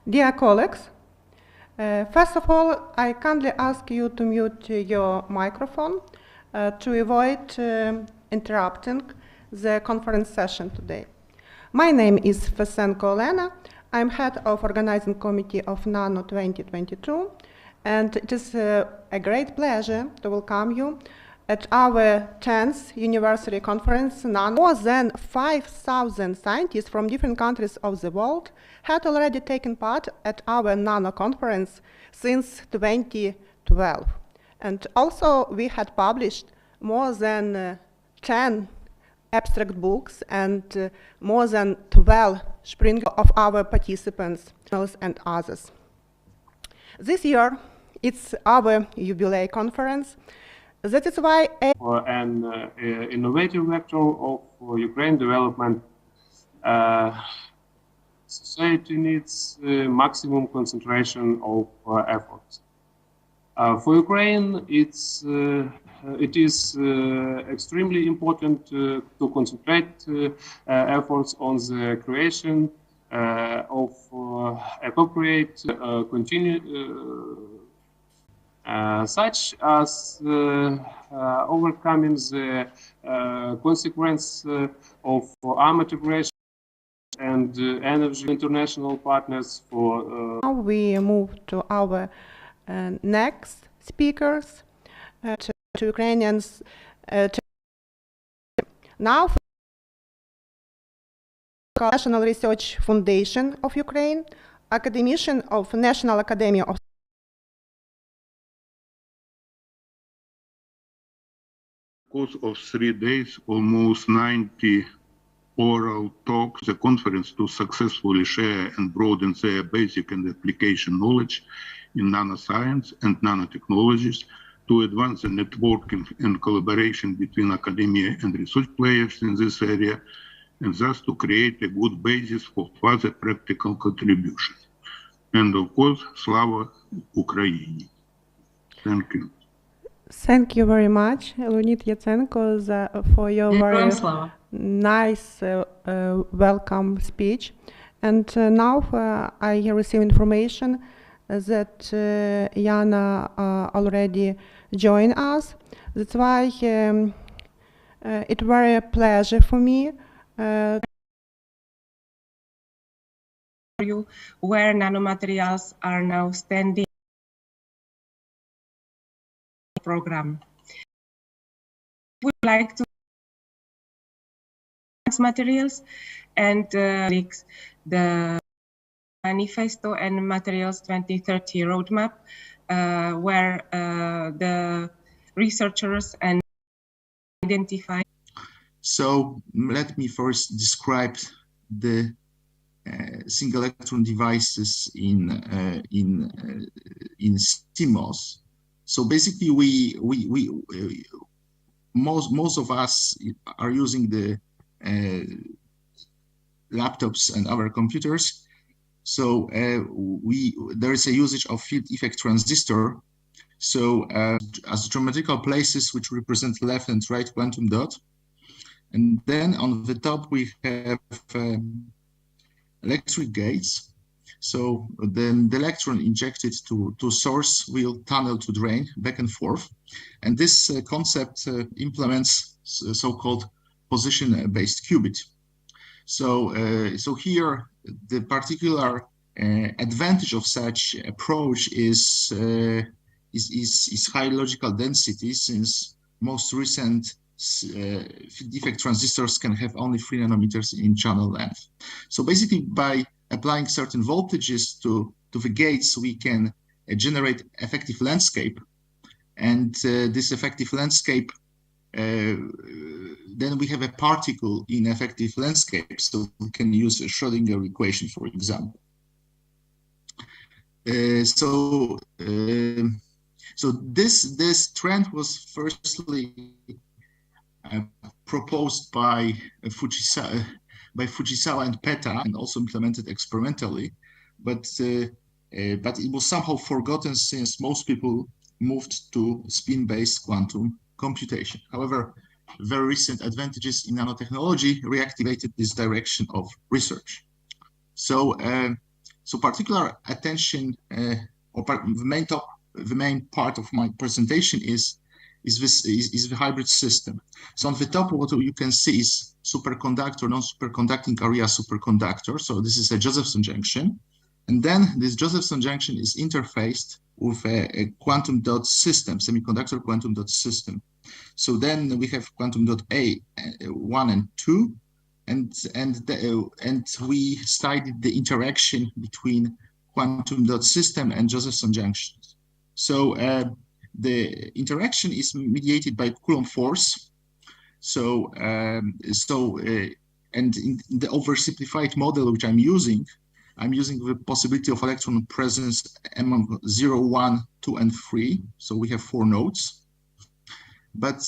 Dear colleagues, first of all, I kindly ask you to mute your microphone to avoid interrupting the conference session today. My name is Fesenko Olena. I'm head of organizing committee of NANO-2022, and it is a great pleasure to welcome you at our 10th University Conference. More than 5,000 scientists from different countries of the world had already taken part at our Nano Conference since 2012. And also we had published more than 10 abstract books and more than 12 spring of our participants and others. This year, it's our jubilee conference. That is why an innovative vector of Ukraine development, society needs maximum concentration of efforts. For Ukraine, it is extremely important to concentrate efforts on the creation of appropriate such as overcoming the consequence of arm integration and energy international partners for. Now we move to our next speakers, to Ukrainians. Now, National Research Foundation of Ukraine, academician of National Academy of course of 3 days, almost 90 oral talks, the conference to successfully share and broaden their basic and application knowledge in nanoscience and nanotechnologies, to advance the networking and collaboration between academia and research players in this area, and thus to create a good basis for further practical contribution. And of course, Slava Ukraini. Thank you. Thank you very much, Leonid Yatsenko, for your very nice welcome speech. And now I receive information that Yana already joined us. That's why it's very a pleasure for me where nanomaterials are now standing program. We would like to materials and the manifesto and materials 2030 roadmap, where the researchers and identify. So let me first describe the single electron devices in CMOS. So basically, most of us are using the laptops and other computers. So there is a usage of field effect transistor. So as geometrical places which represent left and right quantum dot. And then on the top we have electric gates. So then the electron injected to source will tunnel to drain back and forth. And this concept implements so-called position-based qubit. So here the particular advantage of such approach is high logical density, since most recent field defect transistors can have only 3 nanometers in channel length. So basically, by applying certain voltages to the gates, we can generate effective landscape, and this effective landscape, then we have a particle in effective landscape, so we can use a Schrödinger equation, for example. So this trend was firstly proposed by Fujisawa and Peta, and also implemented experimentally, but it was somehow forgotten since most people moved to spin-based quantum computation. However, very recent advantages in nanotechnology reactivated this direction of research. So So particular attention, the main part of my presentation is the hybrid system. So on the top, what you can see is superconductor, non-superconducting area superconductor. So this is a Josephson junction. And then this Josephson junction is interfaced with a quantum dot system, semiconductor quantum dot system. So then we have quantum dot A, 1 and 2, and we studied the interaction between quantum dot system and Josephson junctions. So the interaction is mediated by Coulomb force. So and in the oversimplified model which I'm using the possibility of electron presence among 0, 1, 2, and 3. So we have 4 nodes. But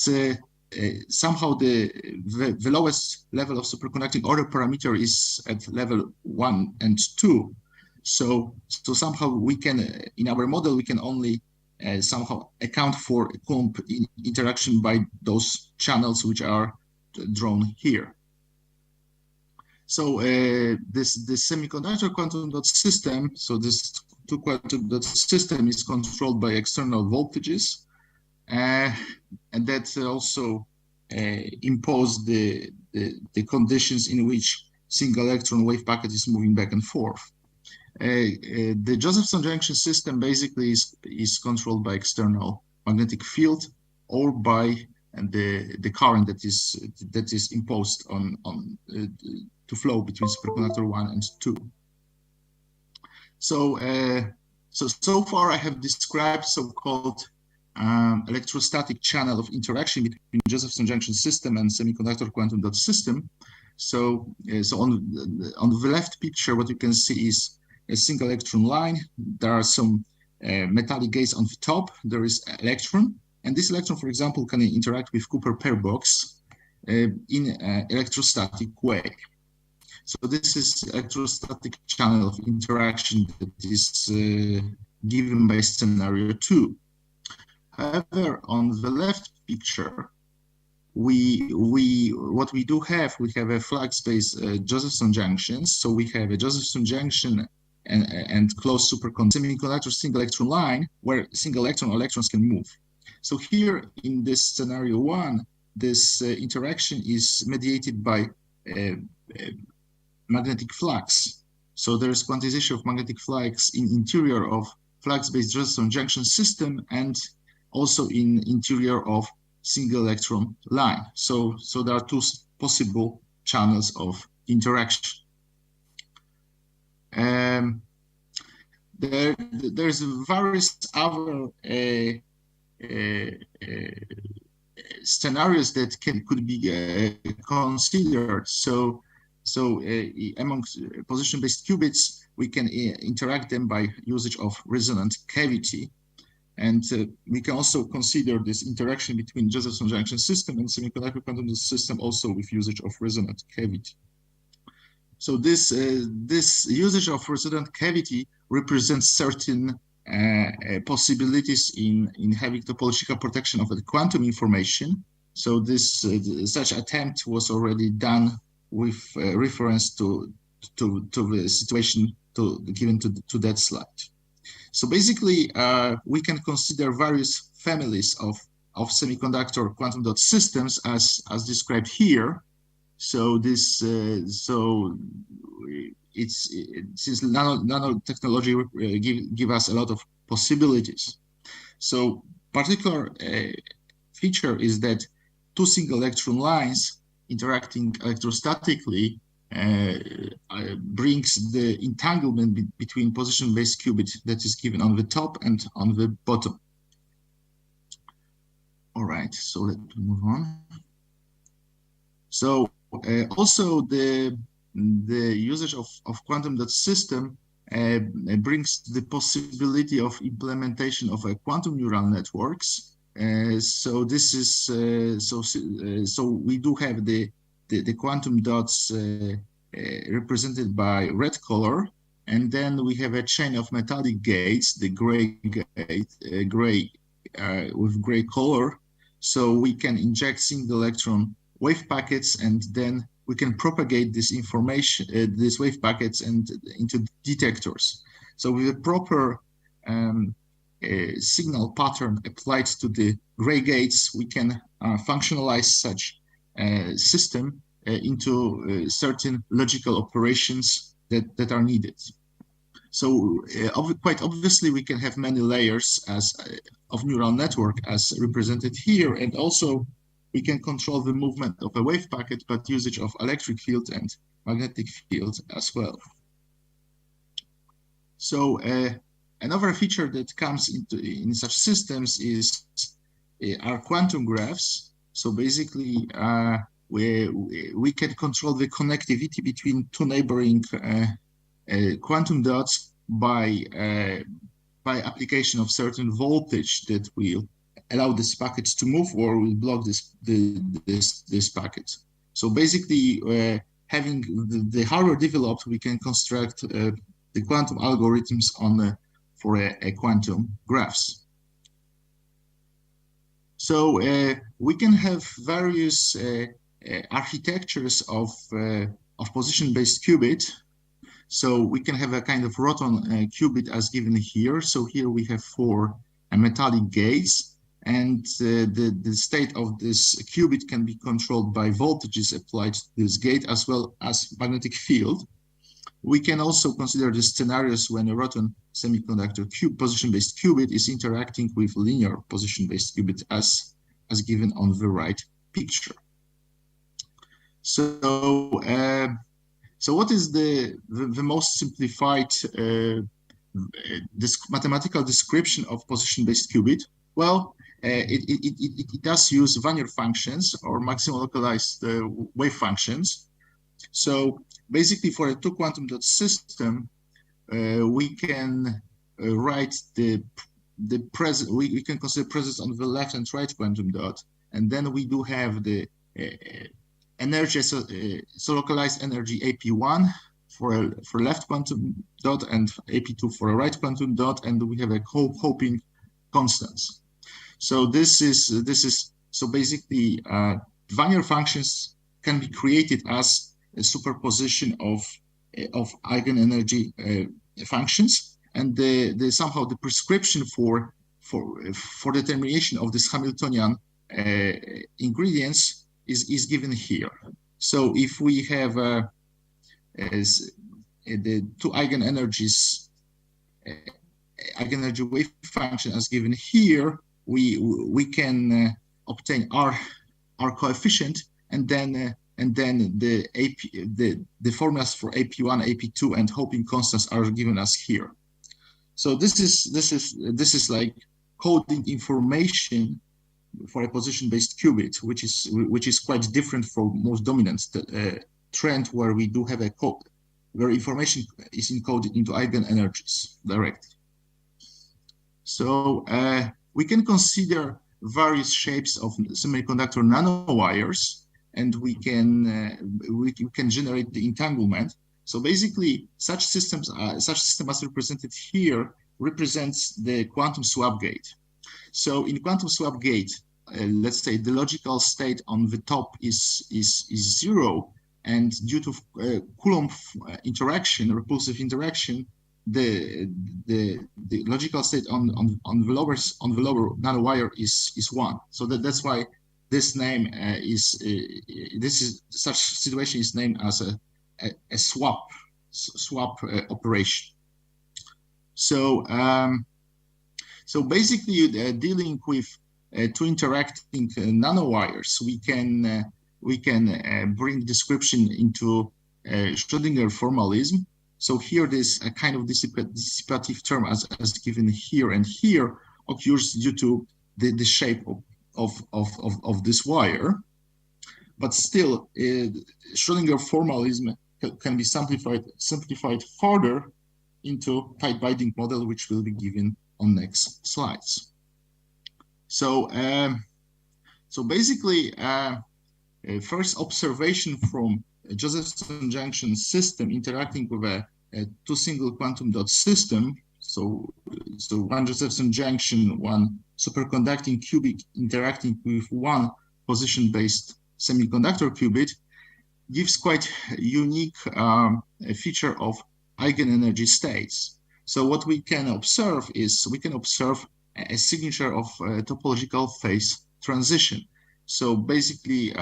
somehow the lowest level of superconducting order parameter is at level 1 and 2. So somehow we can, in our model, we can only somehow account for a Coulomb interaction by those channels which are drawn here. So this semiconductor quantum dot system, so this two quantum dot system is controlled by external voltages, and that also impose the conditions in which single electron wave packet is moving back and forth. The Josephson junction system basically is controlled by external magnetic field or by the current that is imposed on to flow between superconductor 1 and 2. So so far I have described so-called electrostatic channel of interaction between Josephson junction system and semiconductor quantum dot system. So on the left picture, what you can see is a single electron line. There are some metallic gates on the top. There is electron, and this electron, for example, can interact with Cooper pair box in an electrostatic way. So this is electrostatic channel of interaction that is given by scenario 2. However, on the left picture, we have a flux-based Josephson junctions. So we have a Josephson junction and closed semiconductor single electron line where single electron or electrons can move. So here in this scenario 1, this interaction is mediated by magnetic flux. So there's quantization of magnetic flux in interior of flux-based Josephson junction system and also in interior of single electron line. So there are 2 possible channels of interaction. There's various other scenarios that could be considered. So among position-based qubits, we can interact them by usage of resonant cavity. And we can also consider this interaction between Josephson junction system and semiconductor quantum system also with usage of resonant cavity. So this usage of resonant cavity represents certain possibilities in having topological protection of the quantum information. So this such attempt was already done with reference to the situation given to that slide. So basically, we can consider various families of semiconductor quantum dot systems as described here. So this since nanotechnology give us a lot of possibilities. So particular feature is that 2 single electron lines interacting electrostatically brings the entanglement between position-based qubit that is given on the top and on the bottom. All right, so let's move on. So also the usage of quantum dot system brings the possibility of implementation of quantum neural networks. So this is so we do have the quantum dots represented by red color, and then we have a chain of metallic gates, the gray gate, with gray color. So we can inject single electron wave packets, and then we can propagate this information, these wave packets, and into detectors. So with a proper signal pattern applied to the gray gates, we can functionalize such system into certain logical operations that are needed. So quite obviously, we can have many layers of neural network as represented here, and also we can control the movement of a wave packet, but usage of electric field and magnetic field as well. So another feature that comes in such systems are quantum graphs. So basically, we can control the connectivity between two neighboring quantum dots by application of certain voltage that will allow this packet to move or will block this packet. So basically, having the hardware developed, we can construct the quantum algorithms for a quantum graphs. So we can have various architectures of position-based qubit. So we can have a kind of Roton qubit as given here. So here we have 4 metallic gates, and the state of this qubit can be controlled by voltages applied to this gate as well as magnetic field. We can also consider the scenarios when a Roton semiconductor position-based qubit is interacting with linear position-based qubit as given on the right picture. So so what is the most simplified this mathematical description of position-based qubit? Well, it does use Wannier functions or maximum localized wave functions. So basically, for a 2 quantum dot system, we can write the present. We can consider presence on the left and right quantum dot, and then we do have the energy, so localized energy AP1 for left quantum dot and AP2 for a right quantum dot, and we have a Hoping constants. So this is so basically Wannier functions can be created as a superposition of eigenenergy functions, and somehow the prescription for determination of this Hamiltonian ingredients is given here. So if we have the 2 eigenenergies, eigenenergy wave function as given here, we can obtain our coefficient, and then the formulas for AP1, AP2, and Hoping constants are given us here. So this is like coding information for a position-based qubit, which is quite different from most dominant trend, where we do have a code where information is encoded into eigenenergies directly. So we can consider various shapes of semiconductor nanowires, and we can generate the entanglement. So basically, such system as represented here represents the quantum swap gate. So in quantum swap gate, let's say the logical state on the top is 0, and due to Coulomb interaction, repulsive interaction, the logical state on the lower nanowire is 1. So that's why this name such situation is named as a swap operation. So so basically, dealing with 2 interacting nanowires, we can bring description into Schrödinger formalism. So here, this a kind of dissipative term as given here and here occurs due to the shape of this wire, but still, Schrödinger formalism can be simplified further into tight binding model, which will be given on next slides. So, so basically, first observation from a Josephson junction system interacting with a 2 single quantum dot system. So one Josephson junction, one superconducting qubit interacting with one position-based semiconductor qubit. gives quite unique feature of eigenenergy states. So what we can observe is a signature of topological phase transition. So basically,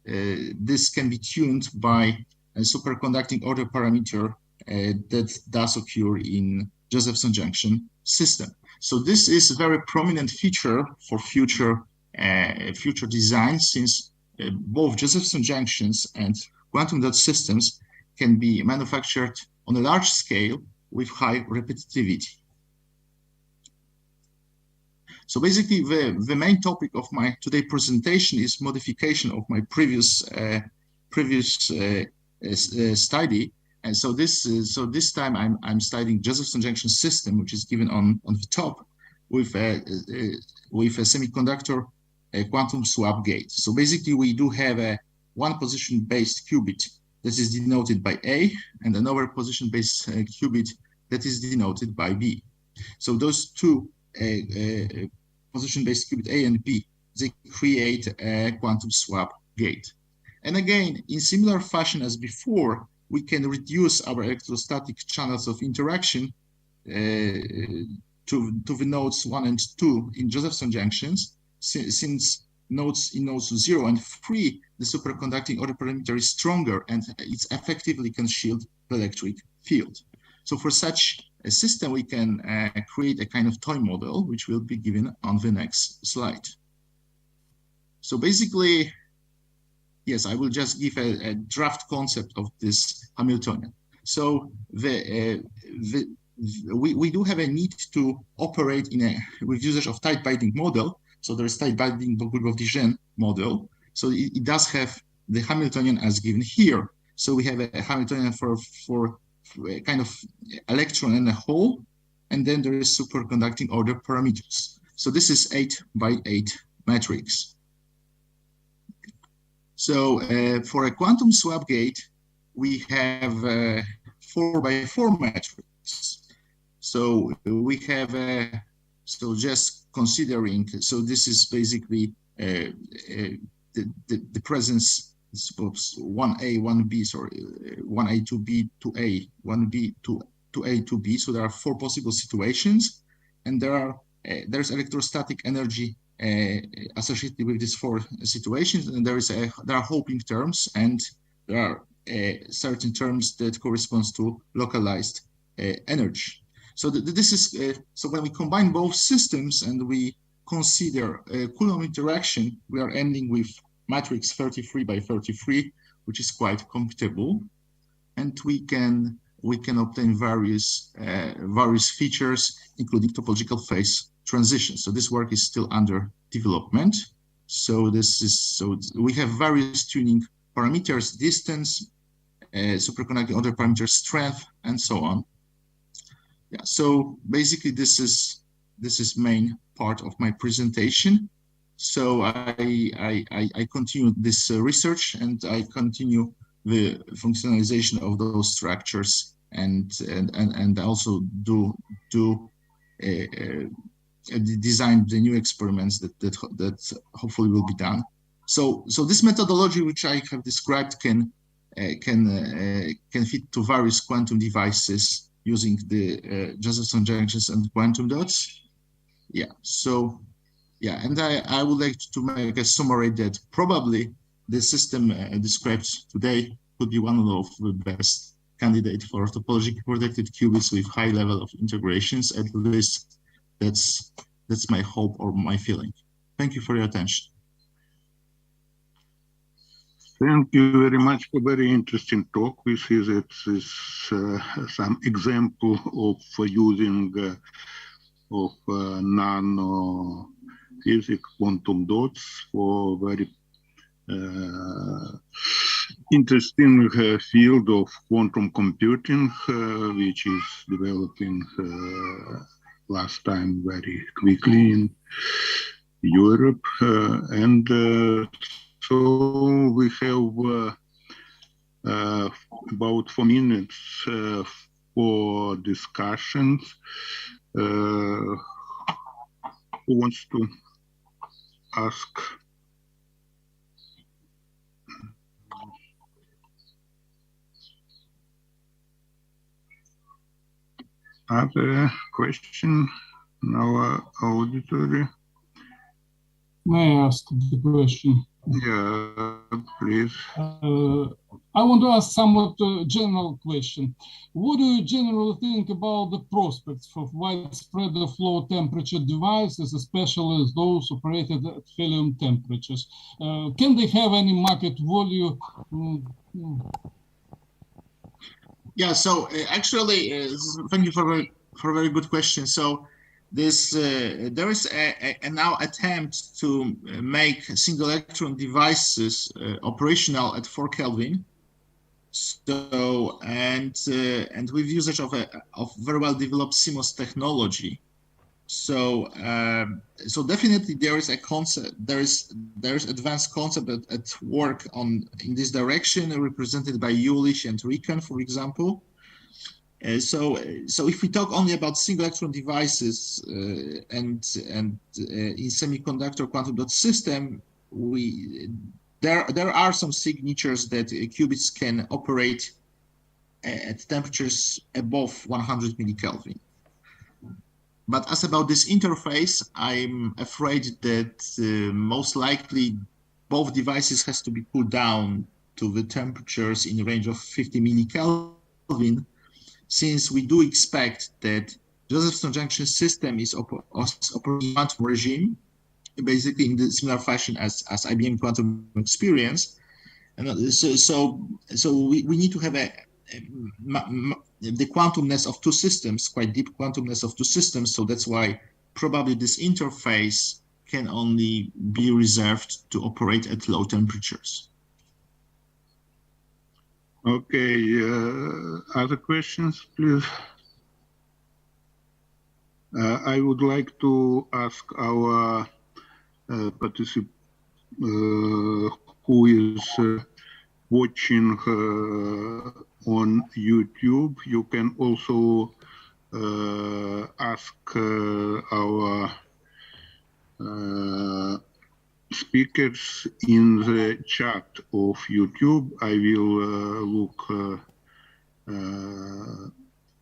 this can be tuned by a superconducting order parameter that does occur in Josephson junction system. So this is a very prominent feature for future design, since both Josephson junctions and quantum dot systems can be manufactured on a large scale with high repetitivity. So basically, the main topic of my today presentation is modification of my previous study. And so this time I'm studying Josephson junction system, which is given on the top with a semiconductor quantum swap gate. So basically, we do have a one position based qubit that is denoted by A, and another position based qubit that is denoted by B. So those two position based qubit A and B, they create a quantum swap gate. And again, in similar fashion as before, we can reduce our electrostatic channels of interaction to the nodes 1 and 2 in Josephson junctions, since in nodes 0 and 3, the superconducting order parameter is stronger and it effectively can shield the electric field. So for such a system, we can create a kind of toy model, which will be given on the next slide. So basically, yes, I will just give a draft concept of this Hamiltonian. So we do have a need to operate with usage of tight binding model. So there is tight binding Bogusław-Dijen model. So it does have the Hamiltonian as given here. So we have a Hamiltonian for a kind of electron and a hole, and then there is superconducting order parameters. So this is 8 by 8 matrix. So for a quantum swap gate, we have 4 by 4 matrix. So we have so just considering, so this is basically the presence, suppose 1A, 1B, sorry, 1A, 2B, 2A, 1B, 2A, 2B. So there are 4 possible situations, and there's electrostatic energy associated with these 4 situations, and there are Hoping terms, and there are certain terms that corresponds to localized energy. So this is so when we combine both systems and we consider Coulomb interaction, we are ending with matrix 33 by 33, which is quite computable, and we can obtain various features, including topological phase transition. So this work is still under development. So we have various tuning parameters, distance, superconducting order parameters, strength, and so on. Yeah. So basically, this is main part of my presentation. So I continue this research, and I continue the functionalization of those structures, and also design the new experiments that hopefully will be done. So this methodology, which I have described, can fit to various quantum devices using the Josephson junctions and quantum dots. Yeah. So yeah, and I would like to make a summary that probably the system described today could be one of the best candidates for topologically protected qubits with high level of integrations. At least that's my hope or my feeling. Thank you for your attention. Thank you very much for very interesting talk. We see that is some example of using of nanophysics quantum dots for very interesting field of quantum computing, which is developing last time very quickly in Europe, and so we have about 4 minutes for discussions. Who wants to ask? Other question in our auditory? May I ask the question? Yeah, please. I want to ask somewhat general question. What do you generally think about the prospects for widespread of low temperature devices, especially those operated at helium temperatures? Can they have any market value? Yeah, so actually, thank you for a very good question. So this there is a now attempt to make single electron devices operational at 4 Kelvin. So and with usage of very well developed CMOS technology. So so definitely there is a concept, there's advanced concept at work in this direction, represented by Jülich and Riken, for example. So if we talk only about single electron devices and in semiconductor quantum dot system, there are some signatures that qubits can operate at temperatures above 100 millikelvin. But as about this interface, I'm afraid that most likely both devices has to be pulled down to the temperatures in the range of 50 millikelvin, since we do expect that Josephson junction system is operating quantum regime, basically in the similar fashion as IBM quantum experience. And so we need to have the quantumness of two systems, quite deep quantumness of two systems. So that's why probably this interface can only be reserved to operate at low temperatures. Okay, other questions, please? I would like to ask our participant who is watching on YouTube. You can also ask our speakers in the chat of YouTube. I will look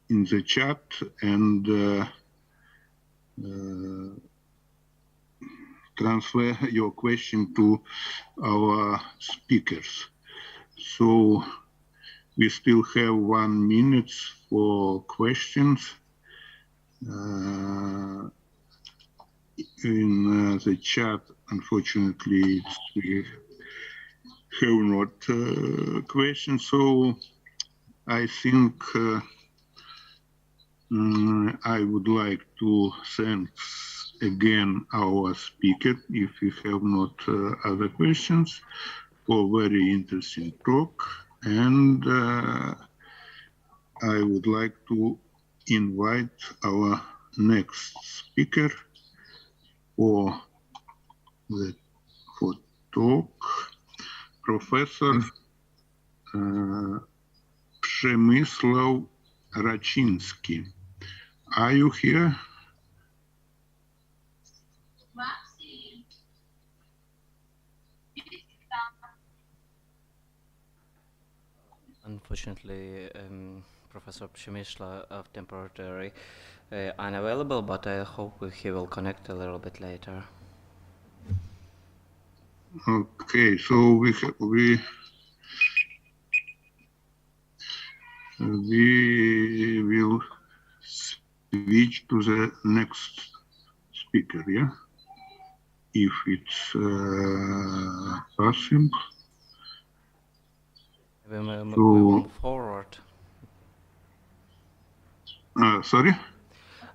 in the chat and transfer your question to our speakers. So we still have 1 minute for questions. In the chat, unfortunately, we have not questions. So I think I would like to thank again our speaker, if we have not other questions, for very interesting talk. And I would like to invite our next speaker for talk, Professor Przemysław Raczyński. Are you here? Unfortunately, Professor Przemysław of temporary unavailable, but I hope he will connect a little bit later. Okay, so we will switch to the next speaker, yeah, if it's possible. We move forward. Sorry?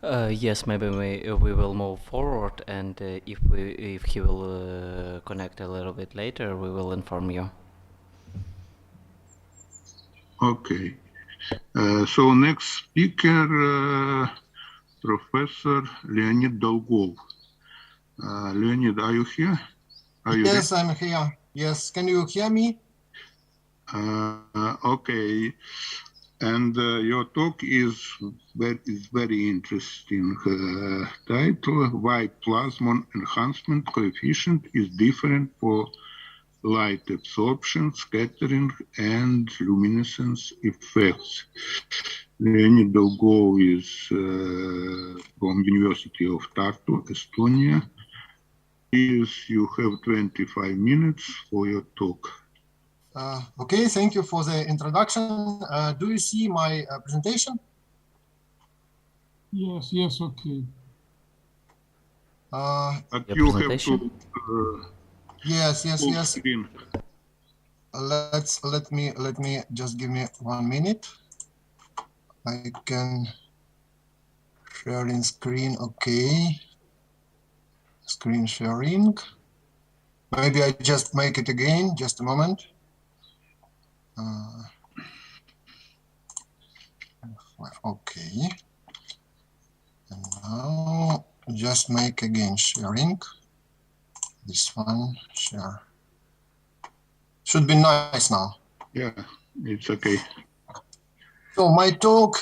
Yes, maybe we will move forward, and if he will connect a little bit later, we will inform you. Okay. So next speaker, Professor Leonid Dolgov. Leonid, are you here? Yes, I'm here. Yes, can you hear me? Okay. And your talk is very interesting title, why plasmon enhancement coefficient is different for light absorption, scattering, and luminescence effects. Leonid Dolgov is from University of Tartu, Estonia. Please, you have 25 minutes for your talk. Okay, thank you for the introduction. Do you see my presentation? Yes, okay. But you have to yes. Screen. Let me just give me 1 minute. I can sharing screen. Okay, screen sharing. Maybe I just make it again. Just a moment. Okay. And now just make again sharing. This one share. Should be nice now. Yeah, it's okay. So my talk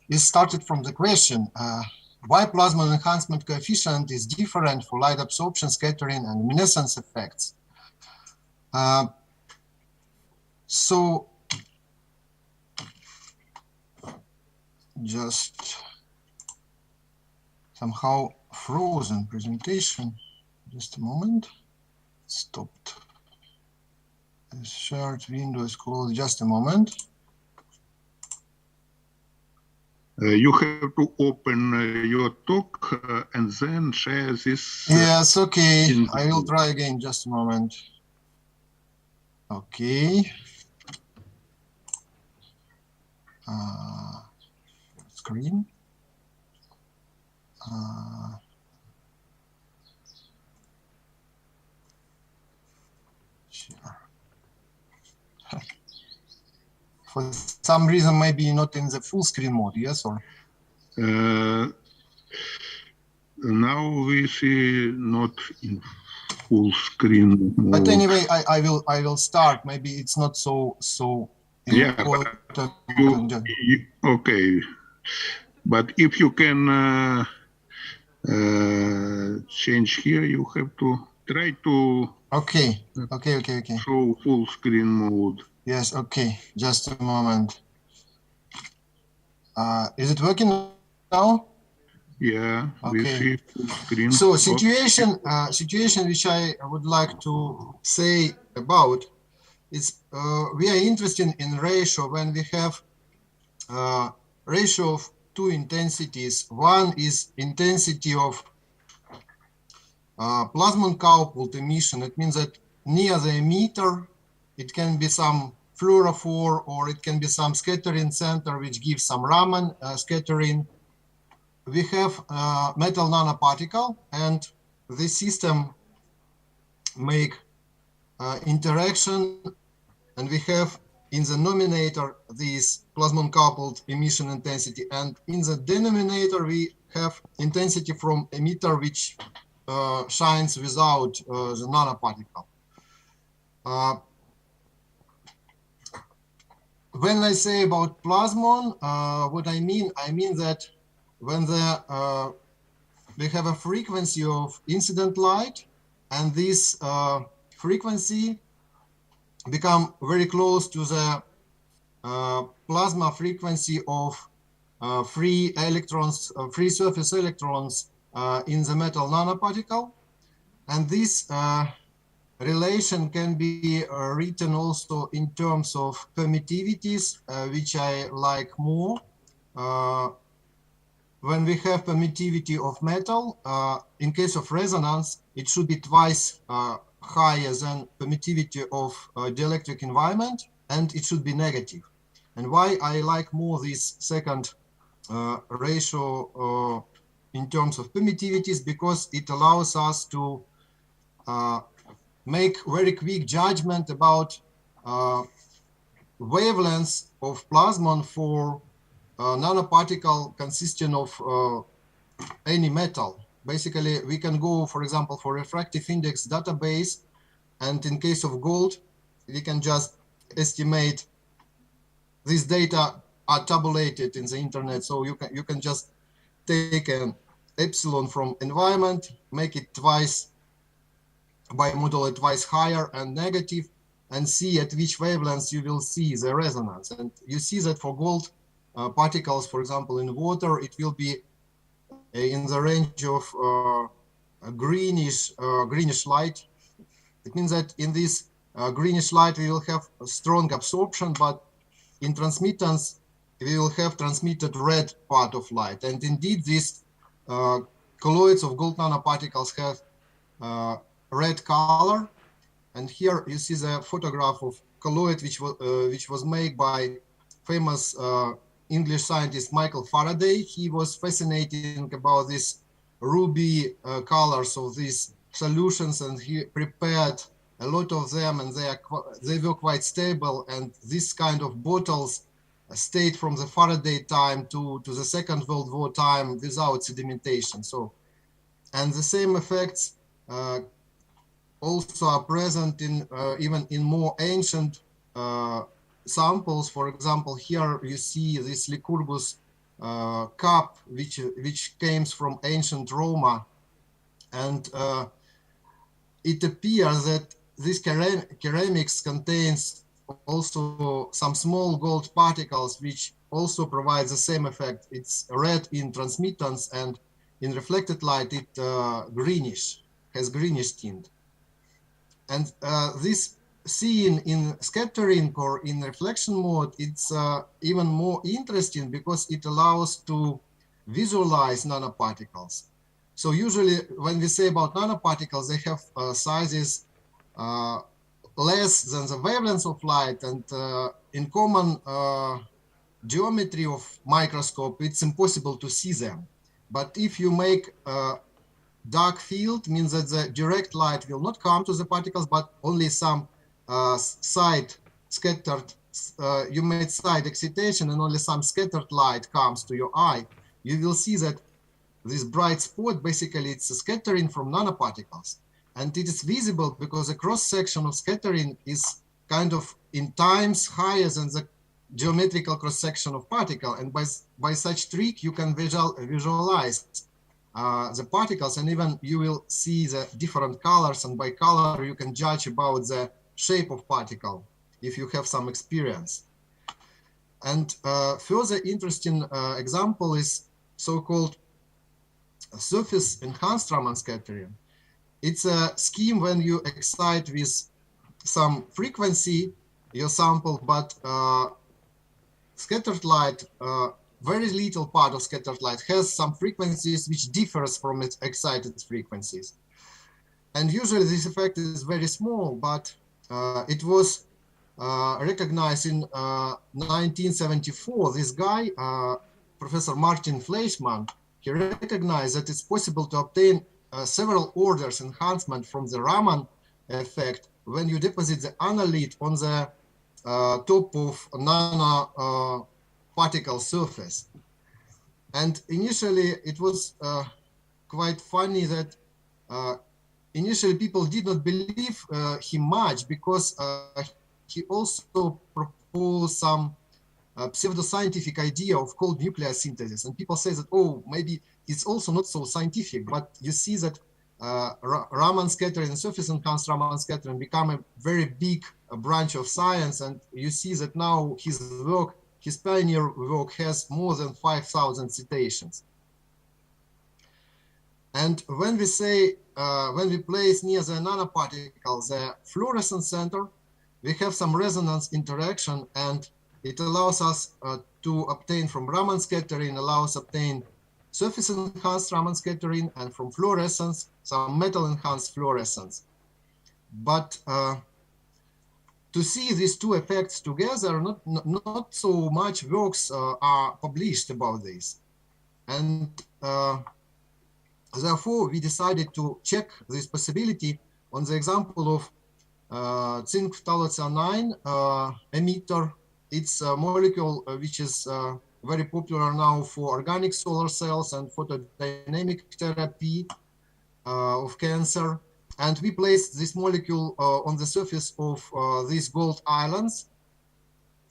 is started from the question, why plasma enhancement coefficient is different for light absorption, scattering, and luminescence effects. So just somehow frozen presentation. Just a moment. Stopped. Shared window is closed. Just a moment. You have to open your talk and then share this. Yes, okay. I will try again. Just a moment. Okay. Screen. Share. For some reason, maybe not in the full screen mode, yes, or? Now we see not in full screen mode. But anyway, I will start. Maybe it's not so important. Yeah, okay. But if you can change here, you have to try to okay. show full screen mode. Yes, okay. Just a moment. Is it working now? Yeah, okay. We see full screen. So situation which I would like to say about is we are interested in ratio when we have ratio of two intensities. One is intensity of Plasmon-coupled emission. It means that near the emitter, it can be some fluorophore or it can be some scattering center which gives some Raman scattering. We have metal nanoparticle, and this system make interaction, and we have in the nominator this Plasmon-coupled emission intensity, and in the denominator we have intensity from emitter which shines without the nanoparticle. When I say about plasmon, what I mean that when we have a frequency of incident light, and this frequency become very close to the plasma frequency of free electrons, free surface electrons in the metal nanoparticle, and this relation can be written also in terms of permittivities, which I like more. When we have permittivity of metal, in case of resonance, it should be twice higher than permittivity of dielectric environment, and it should be negative. And why I like more this second ratio in terms of permittivities, because it allows us to make very quick judgment about wavelengths of plasmon for nanoparticle consisting of any metal. Basically, we can go, for example, for refractive index database, and in case of gold, we can just estimate these data are tabulated in the internet. So you can just take an epsilon from environment, make it twice by modulo twice higher and negative, and see at which wavelengths you will see the resonance. And you see that for gold, particles, for example, in water, it will be in the range of a greenish light. It means that in this greenish light we will have a strong absorption, but in transmittance we will have transmitted red part of light. And indeed, these colloids of gold nanoparticles have red color. And here you see the photograph of colloid which was made by famous English scientist Michael Faraday. He was fascinating about these ruby colors of these solutions, and he prepared a lot of them, and they were quite stable. And this kind of bottles stayed from the Faraday time to the Second World War time without sedimentation. So, and the same effects also are present in even in more ancient samples. For example, here you see this Lycurgus cup, which came from ancient Roma, and it appears that this ceramics contains also some small gold particles, which also provides the same effect. It's red in transmittance, and in reflected light it has greenish tint. And this seen in scattering or in reflection mode, it's even more interesting because it allows to visualize nanoparticles. So usually when we say about nanoparticles, they have sizes less than the wavelengths of light, and in common geometry of microscope, it's impossible to see them. But if you make dark field, means that the direct light will not come to the particles, but only some side scattered, you made side excitation, and only some scattered light comes to your eye. You will see that this bright spot, basically it's a scattering from nanoparticles. And it is visible because the cross-section of scattering is kind of in times higher than the geometrical cross-section of particle. And by such trick, you can visualize the particles, and even you will see the different colors, and by color you can judge about the shape of particle if you have some experience. And further interesting example is so-called surface enhanced Raman scattering. It's a scheme when you excite with some frequency your sample, but scattered light, very little part of scattered light has some frequencies which differs from its excited frequencies. And usually this effect is very small, but it was recognized in 1974. This guy, Professor Martin Fleischmann, he recognized that it's possible to obtain several orders enhancement from the Raman effect when you deposit the analyte on the top of a nano particle surface. And initially it was quite funny that initially people did not believe him much, because he also proposed some pseudoscientific idea of cold nuclear synthesis. And people say that, oh, maybe it's also not so scientific, but you see that Raman scattering and surface enhanced Raman scattering become a very big branch of science. And you see that now his work, his pioneer work, has more than 5,000 citations. And when we say, when we place near the nanoparticle the fluorescence center, we have some resonance interaction, and it allows us to obtain from Raman scattering, obtain surface enhanced Raman scattering, and from fluorescence, some metal enhanced fluorescence. But to see these two effects together, not so much works are published about this. And therefore, we decided to check this possibility on the example of zinc phthalocyanine emitter. It's a molecule which is very popular now for organic solar cells and photodynamic therapy of cancer. And we placed this molecule on the surface of these gold islands,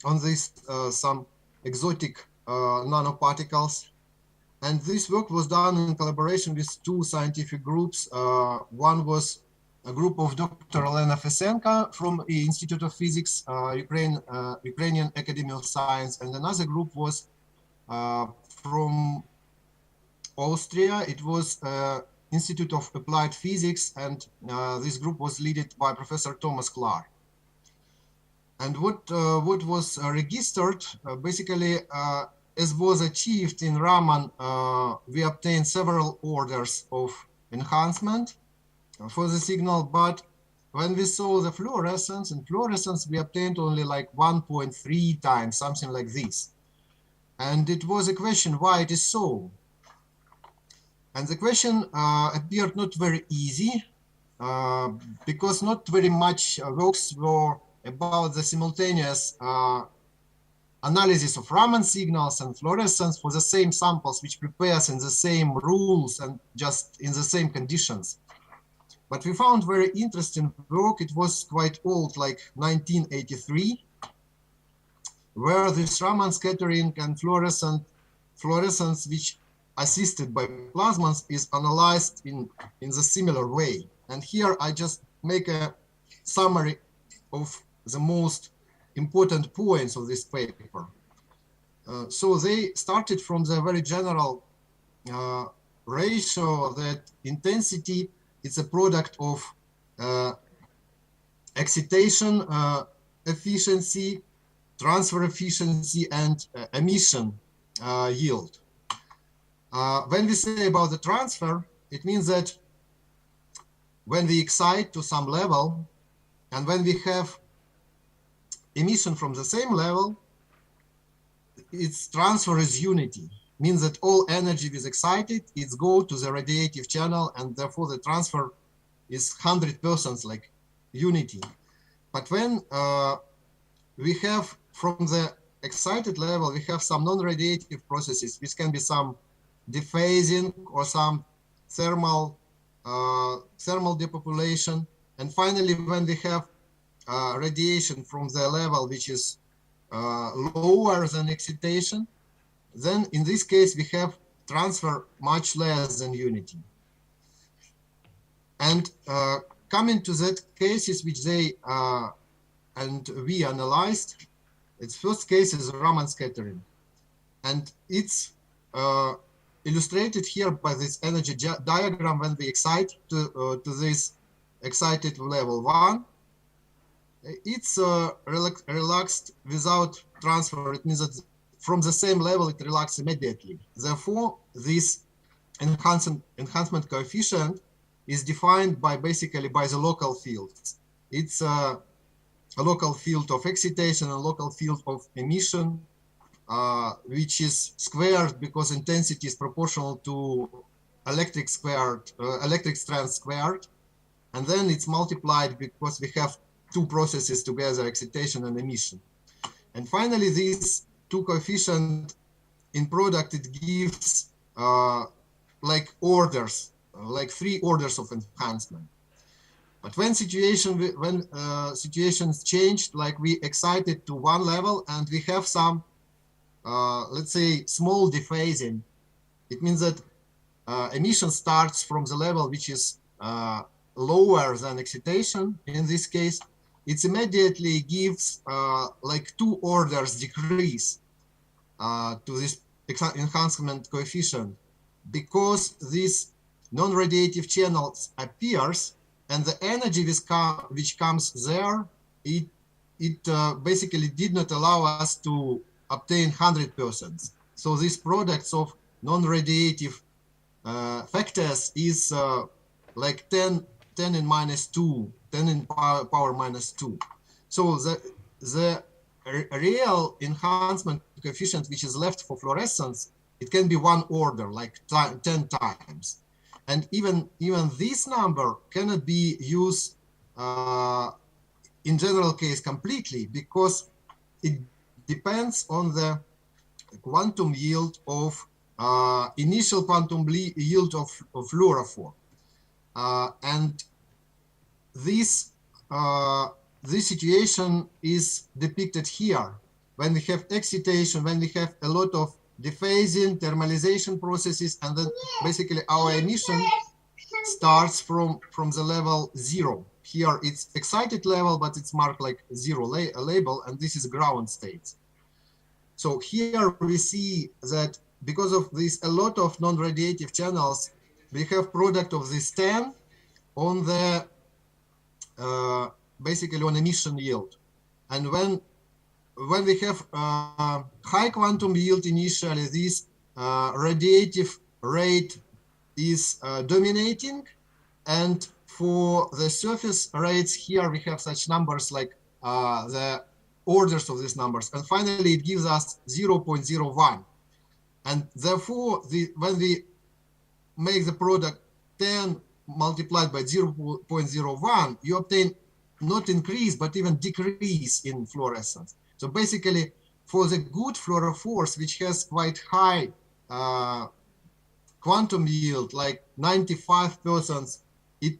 on these some exotic nanoparticles. And this work was done in collaboration with two scientific groups. One was a group of Dr. Elena Fesenka from the Institute of Physics, Ukrainian Academy of Science, and another group was from Austria. It was Institute of Applied Physics, and this group was led by Professor Thomas Clark. And what was registered, basically, as was achieved in Raman, we obtained several orders of enhancement for the signal, but when we saw the fluorescence, in fluorescence, we obtained only like 1.3 times, something like this. And it was a question why it is so. And the question appeared not very easy, because not very much works were about the simultaneous analysis of Raman signals and fluorescence for the same samples, which prepares in the same rules and just in the same conditions. But we found very interesting work. It was quite old, like 1983, where this Raman scattering and fluorescence, which assisted by plasmons, is analyzed in the similar way. And here I just make a summary of the most important points of this paper. So they started from the very general ratio that intensity is a product of excitation efficiency, transfer efficiency, and emission yield. When we say about the transfer, it means that when we excite to some level and when we have emission from the same level, its transfer is unity. Means that all energy is excited, it's go to the radiative channel, and therefore the transfer is 100% like unity. But when we have from the excited level, we have some non-radiative processes, which can be some dephasing or some thermal depopulation. And finally, when we have radiation from the level which is lower than excitation, then in this case we have transfer much less than unity. And coming to that cases which they and we analyzed, its first case is Raman scattering, and it's illustrated here by this energy diagram. When we excite to this excited level 1, it's relaxed without transfer. It means that from the same level it relaxes immediately. Therefore, this enhancement coefficient is defined by basically by the local fields. It's a local field of excitation and local field of emission, which is squared because intensity is proportional to electric strength squared, and then it's multiplied because we have two processes together, excitation and emission. And finally, these two coefficients in product, it gives like orders, like 3 orders of enhancement. But when situations changed, like we excited to one level and we have some, let's say, small dephasing, it means that emission starts from the level which is lower than excitation. In this case, it immediately gives like 2 orders decrease to this enhancement coefficient, because this non-radiative channel appears, and the energy which comes there, it basically did not allow us to obtain 100%. So these products of non-radiative factors is like 10 in minus 2, 10 in power minus 2. So the real enhancement coefficient which is left for fluorescence, it can be 1 order, like 10 times. And even this number cannot be used in general case completely, because it depends on the quantum yield of initial quantum yield of fluorophore. And this situation is depicted here. When we have excitation, when we have a lot of dephasing, thermalization processes, and then basically our emission starts from the level 0. Here it's excited level, but it's marked like 0 label, and this is ground state. So here we see that because of this, a lot of non-radiative channels, we have product of this 10 on the basically on emission yield. And when we have high quantum yield initially, this radiative rate is dominating. And for the surface rates here, we have such numbers like the orders of these numbers. And finally, it gives us 0.01. And therefore, when we make the product 10 multiplied by 0.01, you obtain not increase, but even decrease in fluorescence. So basically, for the good fluorophores, which has quite high quantum yield, like 95%, it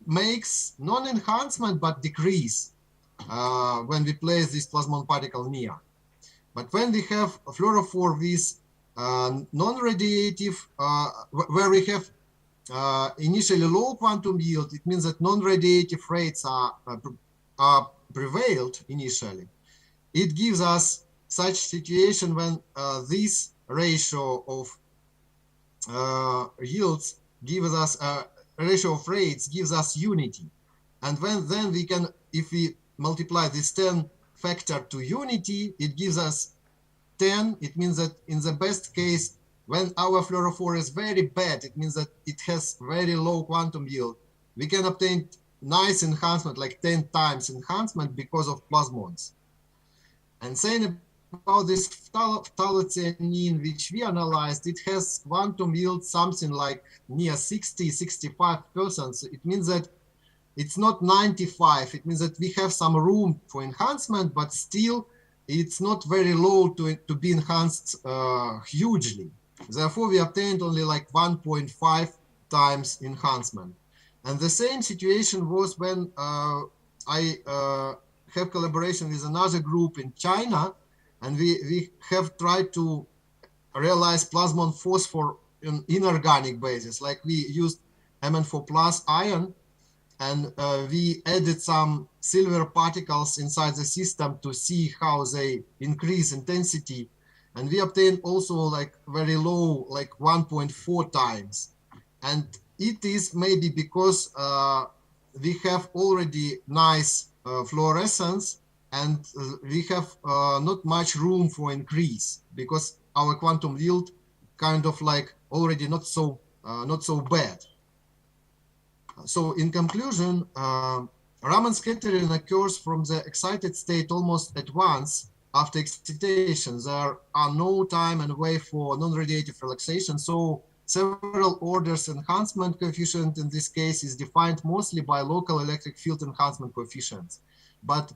makes non-enhancement, but decrease when we place this plasmon particle near. But when we have a fluorophore with non-radiative, where we have initially low quantum yield, it means that non-radiative rates are prevailed initially. It gives us such situation when this ratio of yields gives us ratio of rates gives us unity. And then we can, if we multiply this 10 factor to unity, it gives us 10. It means that in the best case, when our fluorophore is very bad, it means that it has very low quantum yield. We can obtain nice enhancement, like 10 times enhancement because of plasmons. And saying about this phthalocyanine, which we analyzed, it has quantum yield something like near 60–65%. So it means that it's not 95. It means that we have some room for enhancement, but still it's not very low to be enhanced hugely. Therefore, we obtained only like 1.5 times enhancement. And the same situation was when I have collaboration with another group in China, and we have tried to realize plasmon phosphor on inorganic basis. Like we used Mn4 plus ion, and we added some silver particles inside the system to see how they increase intensity. And we obtained also like very low, like 1.4 times. And it is maybe because we have already nice fluorescence, and we have not much room for increase because our quantum yield kind of like already not so bad. So in conclusion, Raman scattering occurs from the excited state almost at once after excitation. There are no time and way for non-radiative relaxation. So several orders enhancement coefficient in this case is defined mostly by local electric field enhancement coefficients. But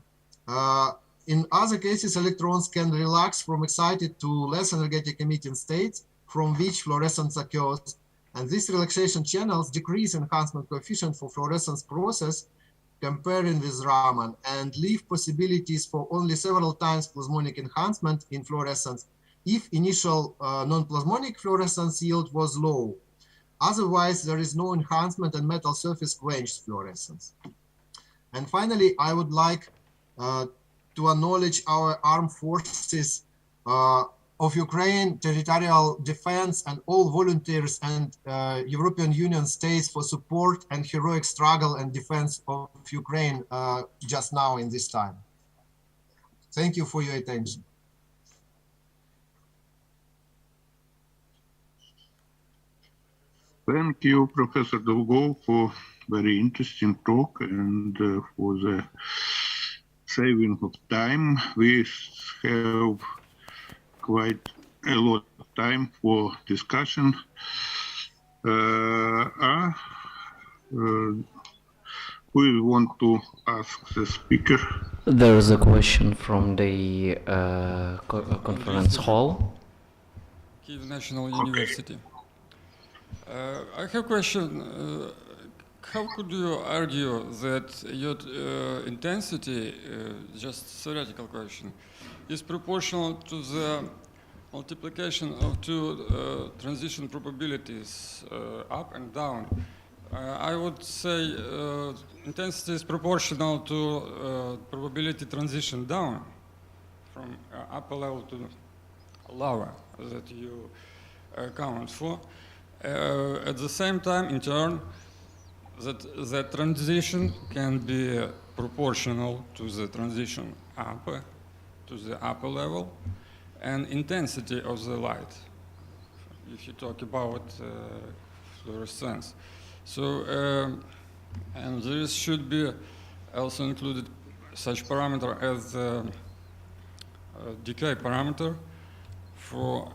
in other cases, electrons can relax from excited to less energetic emitting states from which fluorescence occurs. And these relaxation channels decrease enhancement coefficient for fluorescence process comparing with Raman, and leave possibilities for only several times plasmonic enhancement in fluorescence if initial non-plasmonic fluorescence yield was low. Otherwise, there is no enhancement and metal surface quenched fluorescence. And finally, I would like to acknowledge our armed forces of Ukraine, territorial defense, and all volunteers and European Union states for support and heroic struggle and defense of Ukraine just now in this time. Thank you for your attention. Thank you, Professor Dolgov, for very interesting talk and for the saving of time. We have quite a lot of time for discussion. We want to ask the speaker. There is a question from the conference hall. Kyiv National University. I have a question. How could you argue that your intensity, just theoretical question, is proportional to the multiplication of two transition probabilities up and down? I would say intensity is proportional to probability transition down from upper level to lower that you account for. At the same time, in turn, that transition can be proportional to the transition to the upper level and intensity of the light, if you talk about fluorescence. So, and there should be also included such parameter as the decay parameter for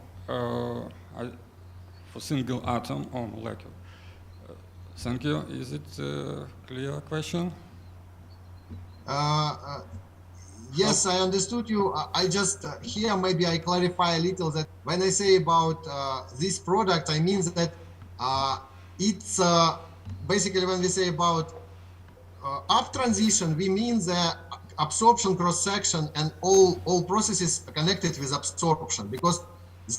single atom or molecule. Thank you. Is it a clear question? Yes, I understood you. I just here maybe I clarify a little that when I say about this product, I mean that it's basically when we say about up transition, we mean the absorption cross section and all processes connected with absorption, because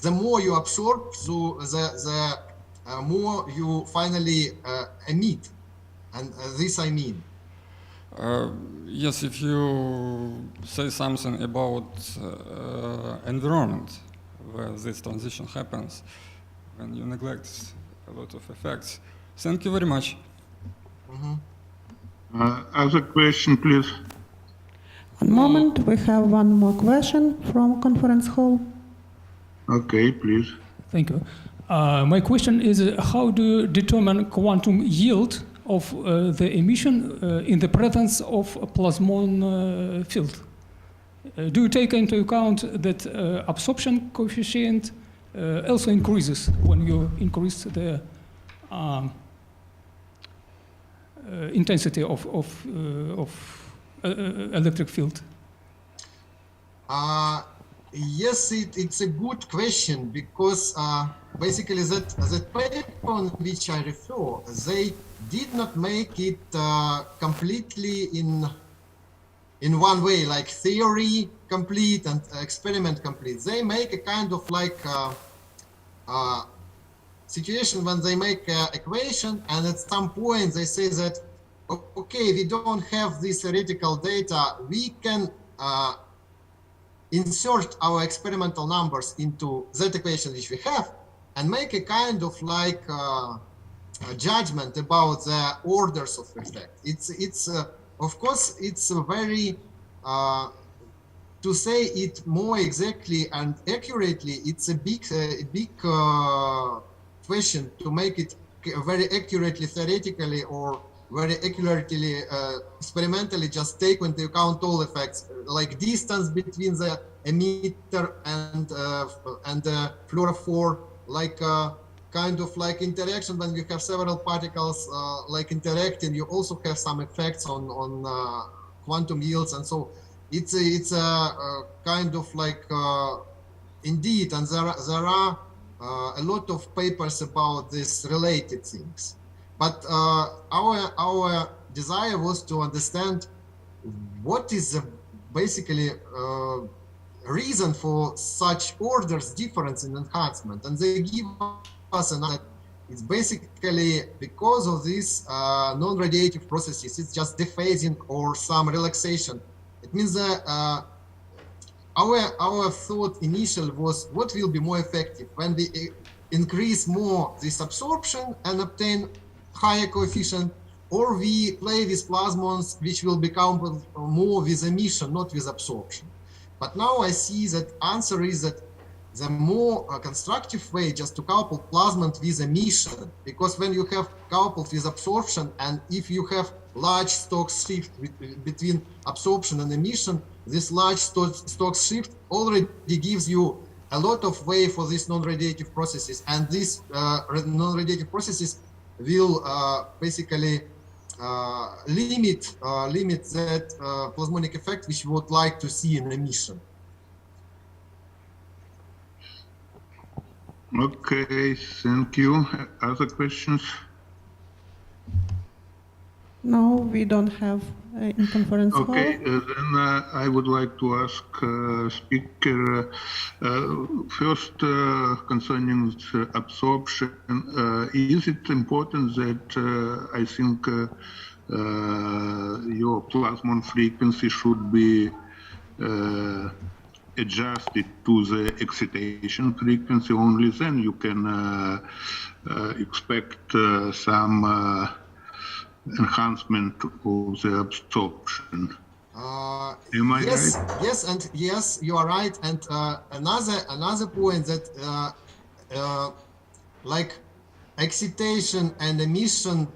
the more you absorb, so the more you finally emit, and this I mean. Yes, if you say something about environment where this transition happens, when you neglect a lot of effects. Thank you very much. Other question, please. One moment, we have one more question from conference hall. Okay, please. Thank you. My question is, how do you determine quantum yield of the emission in the presence of a plasmon field? Do you take into account that absorption coefficient also increases when you increase the intensity of electric field? Yes, it's a good question, because basically that paper on which I refer, they did not make it completely in one way, like theory complete and experiment complete. They make a kind of like situation when they make an equation, and at some point they say that, okay, we don't have this theoretical data, we can insert our experimental numbers into that equation which we have and make a kind of like a judgment about the orders of effect. It's of course it's a very to say it more exactly and accurately, it's a big question to make it very accurately theoretically or very accurately experimentally just take into account all effects, like distance between the emitter and the fluorophore, like kind of like interaction when you have several particles like interacting. You also have some effects on quantum yields, and so it's a kind of like indeed, and there are a lot of papers about this related things. But our desire was to understand what is the basically reason for such orders difference in enhancement, and they give us an answer. It's basically because of these non-radiative processes. It's just dephasing or some relaxation. It means that our thought initial was what will be more effective when we increase more this absorption and obtain higher coefficient, or we play with plasmons which will become more with emission, not with absorption. But now I see that answer is that the more constructive way just to couple plasmon with emission, because when you have coupled with absorption, and if you have large Stokes shift between absorption and emission, this large Stokes shift already gives you a lot of way for these non-radiative processes, and these non-radiative processes will basically limit that plasmonic effect which we would like to see in emission. Okay, thank you. Other questions? No, we don't have in conference hall. Okay, then I would like to ask speaker first concerning the absorption. Is it important that I think your plasmon frequency should be adjust it to the excitation frequency only, then you can expect some enhancement of the absorption. Am I yes, right? yes, and yes, you are right. And another point that like excitation and emission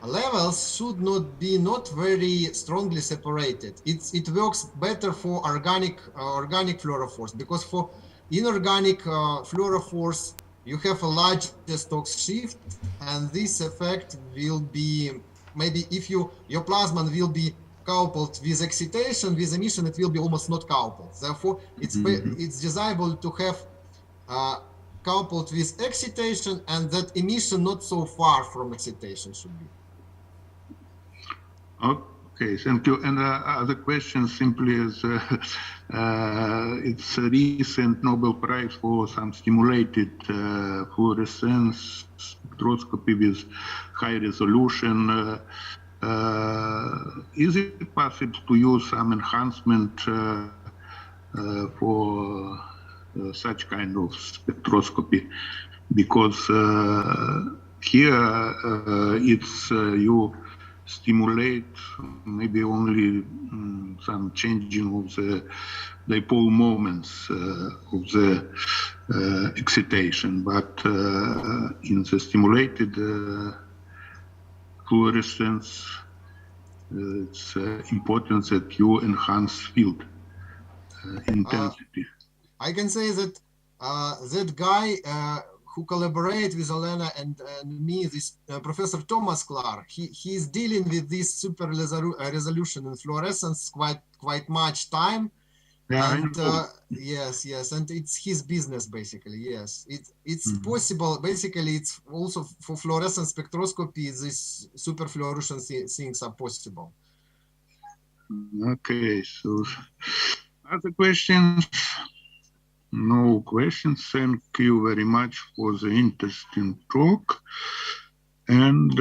levels should not be very strongly separated. It works better for organic fluorophores, because for inorganic fluorophores you have a large Stokes shift, and this effect will be maybe if your plasma will be coupled with excitation, with emission, it will be almost not coupled. Therefore, it's desirable to have coupled with excitation, and that emission not so far from excitation should be. Okay, thank you. And other question simply is, it's a recent Nobel Prize for some stimulated fluorescence spectroscopy with high resolution. Is it possible to use some enhancement for such kind of spectroscopy? Because here it's you stimulate maybe only some changing of the dipole moments of the excitation, but in the stimulated fluorescence, it's important that you enhance field intensity. I can say that that guy who collaborate with Elena and me, this Professor Thomas Clark, he is dealing with this super resolution in fluorescence quite much time. Yeah, and yes, and it's his business basically. Yes, it's possible. Basically, it's also for fluorescence spectroscopy. These super fluorescence things are possible. Okay, so other questions? No questions. Thank you very much for the interesting talk. And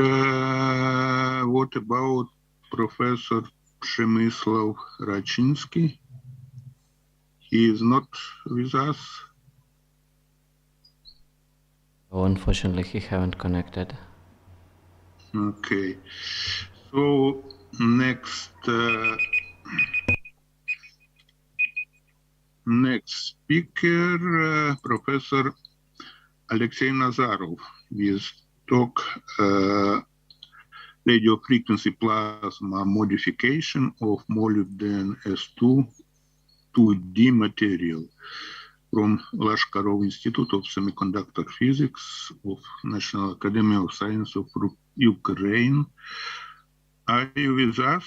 what about Professor Przemysław Raczyński? He is not with us. Oh, unfortunately, he haven't connected. Okay. So next speaker, Professor Alexey Nazarov, will talk radio frequency plasma modification of molybdenum S2 2D material from Lashkarov Institute of Semiconductor Physics of National Academy of Science of Ukraine. Are you with us,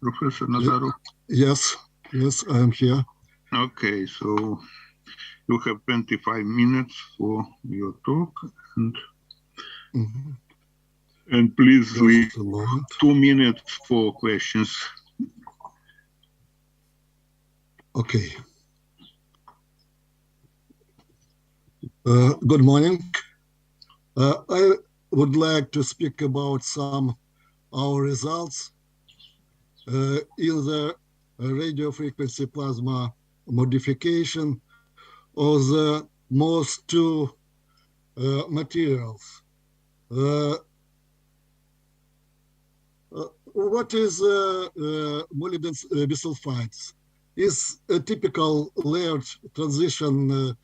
Professor Nazarov? Yes, I am here. Okay, so you have 25 minutes for your talk, and please leave 2 minutes for questions. Okay. Good morning. I would like to speak about some our results in the radio frequency plasma modification of the most two materials. What is molybdenum bisulfides? Is a typical layered transition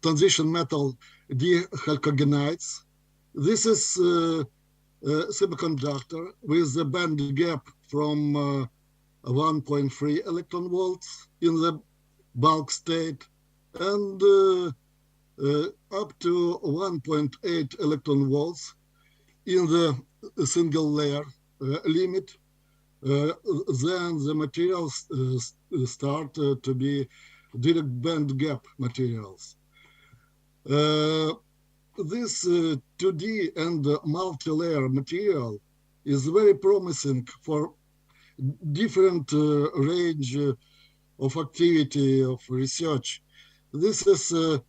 transition metal dichalcogenides. This is a semiconductor with a band gap from 1.3 electron volts in the bulk state and up to 1.8 electron volts in the single layer limit. Then the materials start to be direct band gap materials. This 2D and multi-layer material is very promising for different range of activity of research. This is a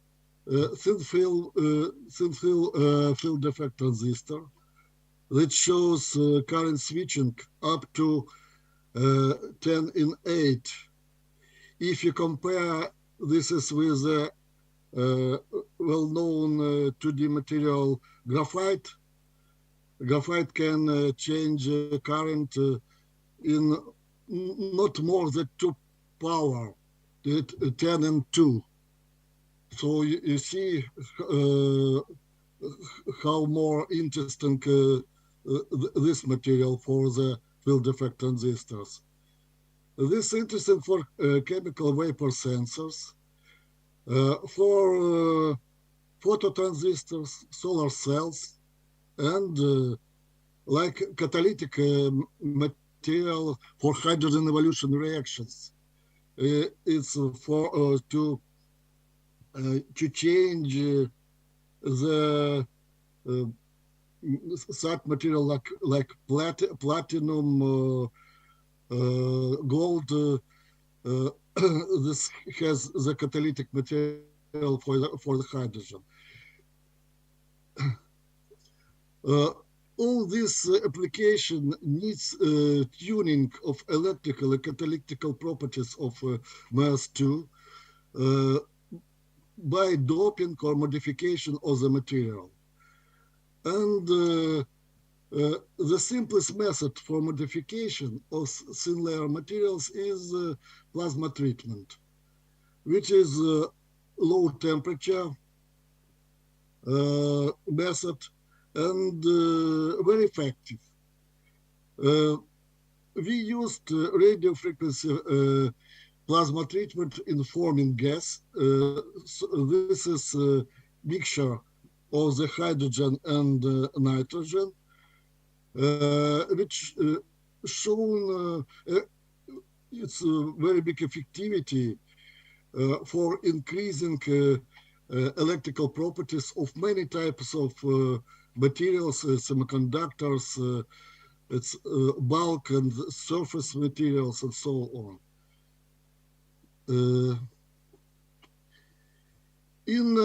thin film field effect transistor that shows current switching up to 10 in 8. If you compare this is with the well-known 2D material graphite, graphite can change current in not more than 2 power, 10 and 2. So you see how more interesting this material for the field effect transistors. This is interesting for chemical vapor sensors, for phototransistors, solar cells, and like catalytic material for hydrogen evolution reactions. It's for to change the such material like platinum, gold. This has the catalytic material for the hydrogen. All this application needs tuning of electrical and catalytical properties of MAS2 by doping or modification of the material. And the simplest method for modification of thin layer materials is plasma treatment, which is low temperature method and very effective. We used radio frequency plasma treatment in forming gas. So this is a mixture of the hydrogen and nitrogen, which shown its very big effectivity for increasing electrical properties of many types of materials, semiconductors, its bulk and surface materials, and so on. In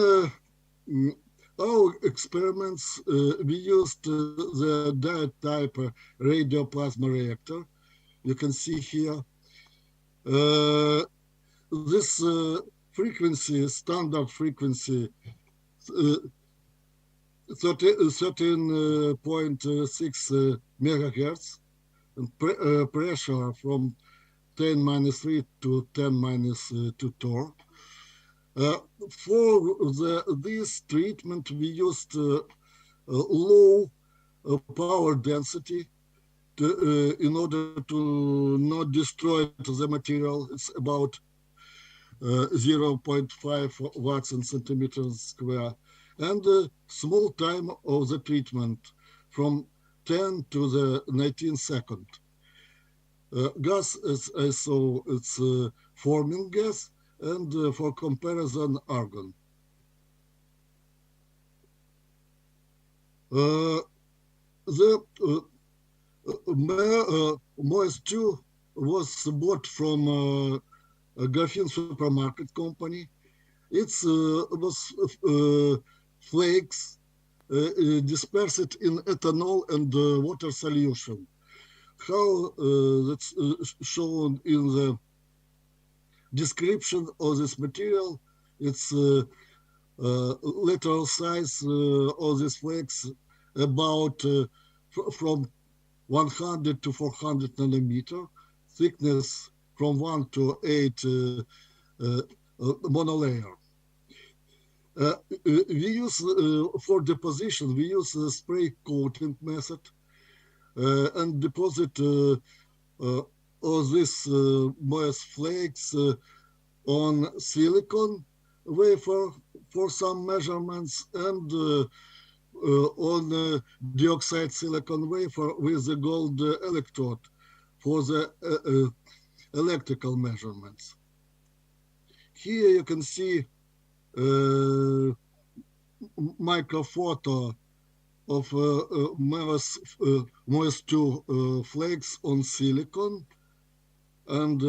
our experiments, we used the diode type radio plasma reactor. You can see here. This frequency, standard frequency, 13.6 megahertz, and pressure from 10-3 to 10-2 torr. For this treatment, we used low power density in order to not destroy the material. It's about 0.5 watts in centimeters square, and small time of the treatment from 10 to the 19 second. Gas, as I saw, it's forming gas, and for comparison, argon. The MOS2 was bought from a graphene supermarket company. It was flakes dispersed in ethanol and water solution. How that's shown in the description of this material. It's lateral size of these flakes about from 100 to 400 nanometer, thickness from 1 to 8 monolayer. We use for deposition, we use the spray coating method and deposit all these MOS flakes on silicon wafer for some measurements, and on dioxide silicon wafer with the gold electrode for the electrical measurements. Here you can see microphoto of MOS2 flakes on silicon, and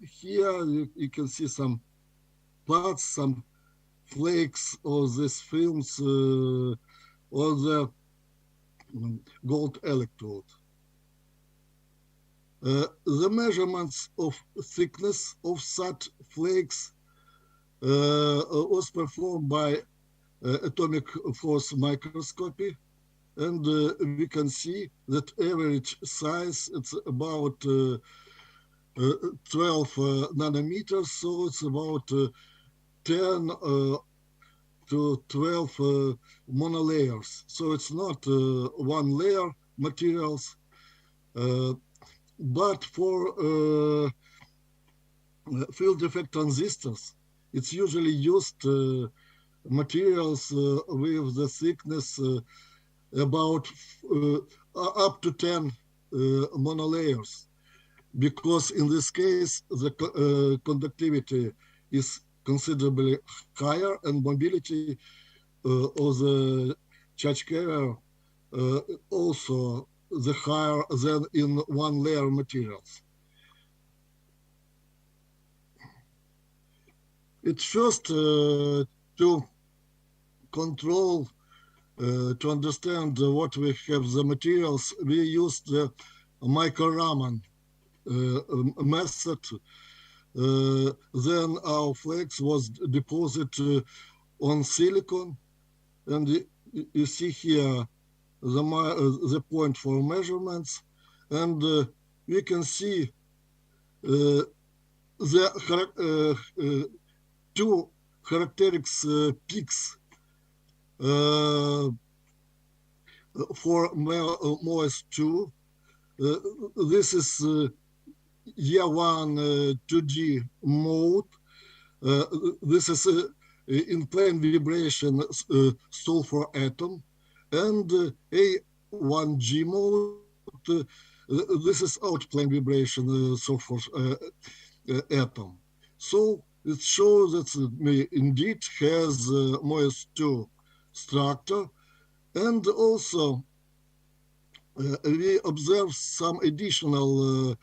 here you can see some parts, some flakes of these films on the gold electrode. The measurements of thickness of such flakes was performed by atomic force microscopy, and we can see that average size it's about 12 nanometers, so it's about 10 to 12 monolayers. So it's not one layer materials, but for field effect transistors, it's usually used materials with the thickness about up to 10 monolayers, because in this case the conductivity is considerably higher and mobility of the charge carrier also the higher than in one layer materials. It's first to control, to understand what we have the materials, we used the micro-Raman method. Then our flakes was deposited on silicon, and you see here the point for measurements, and we can see the two characteristics peaks for MOS2. This is year 1 2D mode. This is in plane vibration sulfur atom, and A1G mode. This is out plane vibration sulfur atom. So it shows that it indeed has MOS2 structure, and also we observe some additional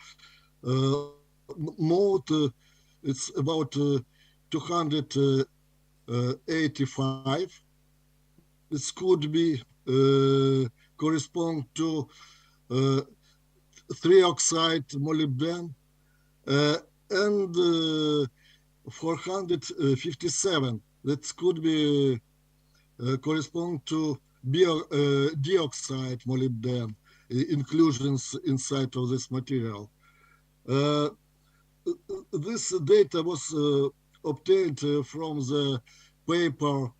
mode. It's about 285. It could be correspond to 3-oxide molybdenum, and 457. That could be correspond to dioxide molybdenum inclusions inside of this material. This data was obtained from the paper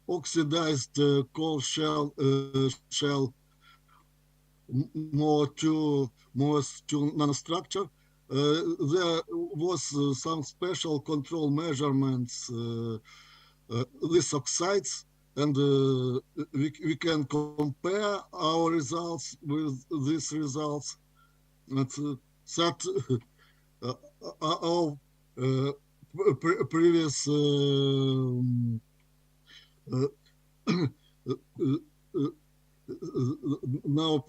oxidized coal shell MOS2 nanostructure. There was some special control measurements with oxides, and we can compare our results with these results. That our previous now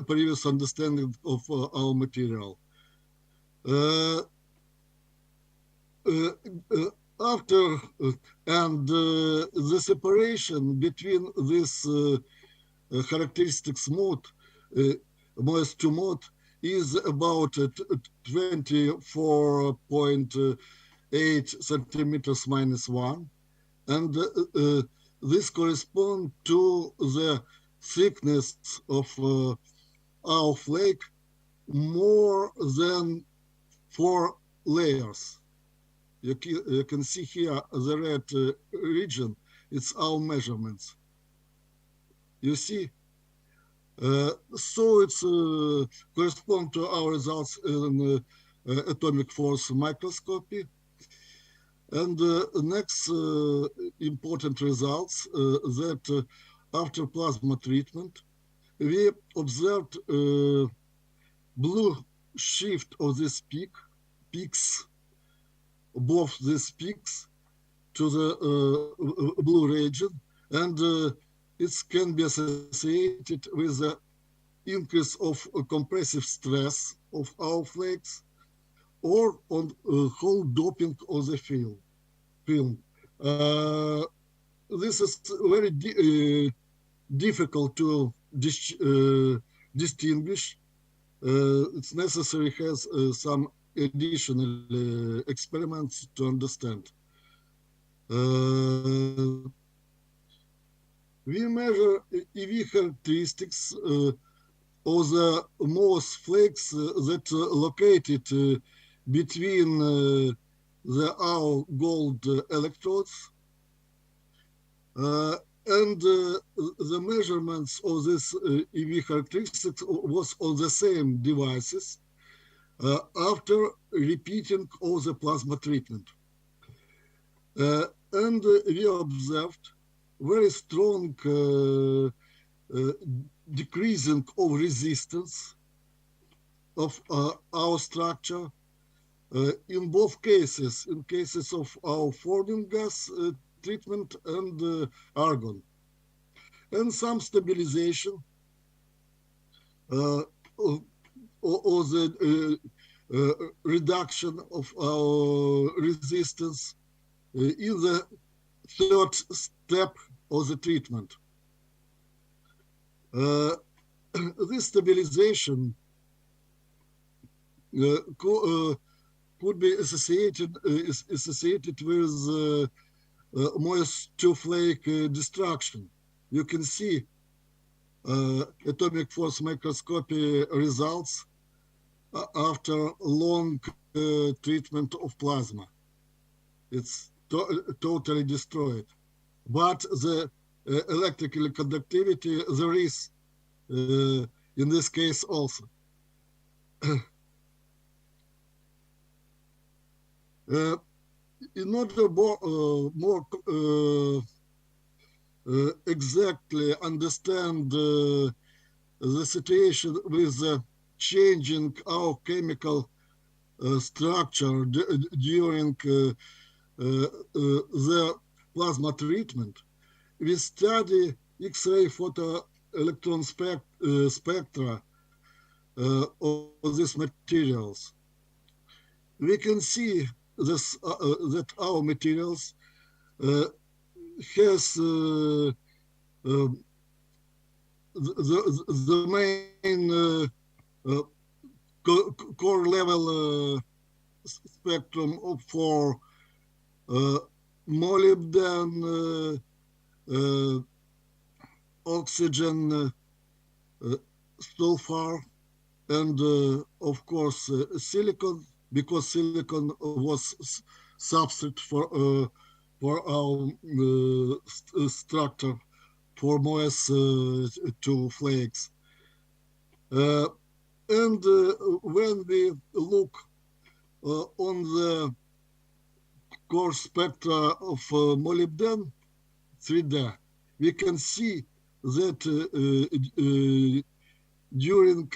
previous understanding of our material. After and the separation between this characteristics mode, MOS2 mode, is about 24.8 centimeters minus 1, and this corresponds to the thickness of our flake more than 4 layers. You can see here the red region, it's our measurements. You see? So it's correspond to our results in atomic force microscopy. And next important results that after plasma treatment, we observed blue shift of this peaks, both these peaks to the blue region, and it can be associated with the increase of compressive stress of our flakes, or on whole doping of the film. This is very difficult to distinguish. It's necessary has some additional experiments to understand. We measure EV characteristics of the Morse flakes that located between our gold electrodes. And the measurements of this EV characteristics was on the same devices after repeating all the plasma treatment. And we observed very strong decreasing of resistance of our structure in both cases, in cases of our forming gas treatment and argon, and some stabilization or the reduction of our resistance in the third step of the treatment. This stabilization could be associated with Morse two-flake destruction. You can see atomic force microscopy results after long treatment of plasma. It's totally destroyed. But the electrical conductivity there is in this case also. In order more exactly understand the situation with changing our chemical structure during the plasma treatment, we study X-ray photoelectron spectra of these materials. We can see this, that our materials has the main core level spectrum for molybdenum, oxygen, sulfur, and of course silicon, because silicon was substrate for our structure for Morse two flakes. And when we look on the core spectra of molybdenum 3D, we can see that during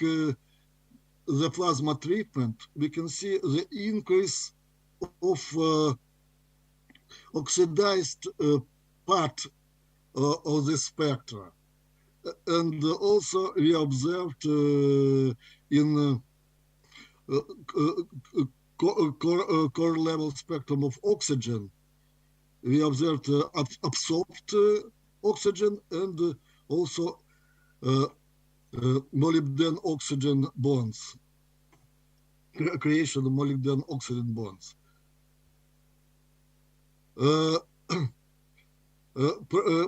the plasma treatment, we can see the increase of oxidized part of the spectra. And also we observed in core level spectrum of oxygen, we observed absorbed oxygen and also molybdenum oxygen bonds, creation of molybdenum oxygen bonds.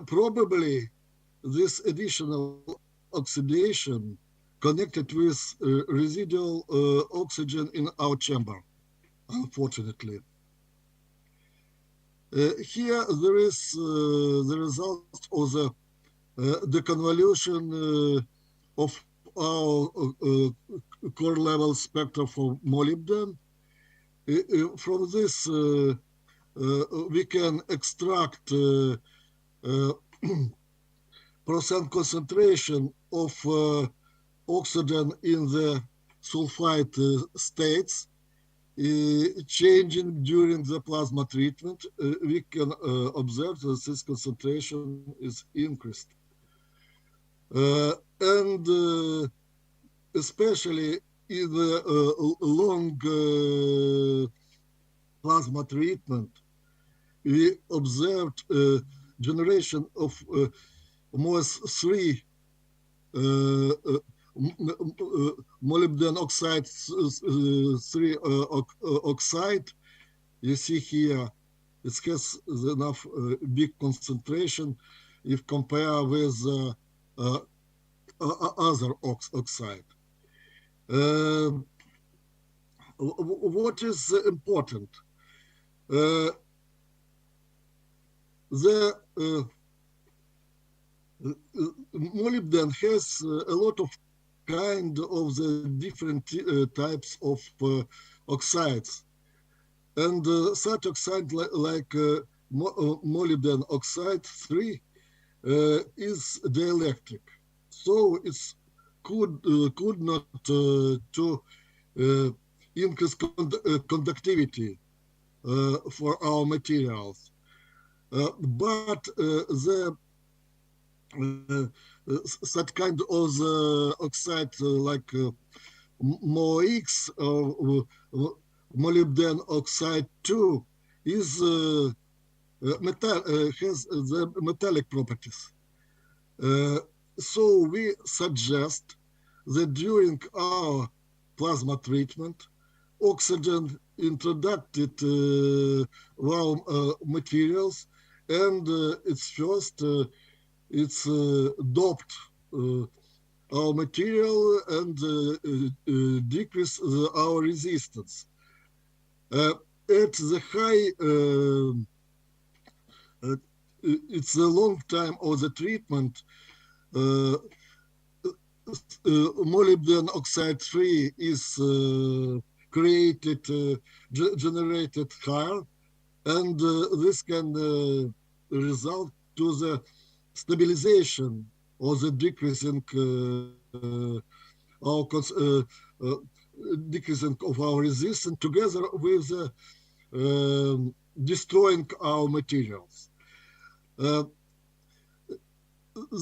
Probably this additional oxidation connected with residual oxygen in our chamber, unfortunately. Here there is the result of the deconvolution of our core level spectra for molybdenum. From this, we can extract percent concentration of oxygen in the sulfide states, changing during the plasma treatment. We can observe that this concentration is increased. And especially in the long plasma treatment, we observed generation of MOS3 molybdenum oxide 3 oxide. You see here, it has enough big concentration if compare with other oxide. What is important? The molybdenum has a lot of kind of the different types of oxides, and such oxide like molybdenum oxide 3 is dielectric, so it's could not to increase conductivity for our materials, but the such kind of oxide like MOX or molybdenum oxide 2 is has the metallic properties. So we suggest that during our plasma treatment, oxygen introduced our materials, and it's first it's doped our material and decrease our resistance. At the high, it's a long time of the treatment. Molybdenum oxide 3 is created, generated higher, and this can result to the stabilization or the decreasing decreasing of our resistance together with destroying our materials. The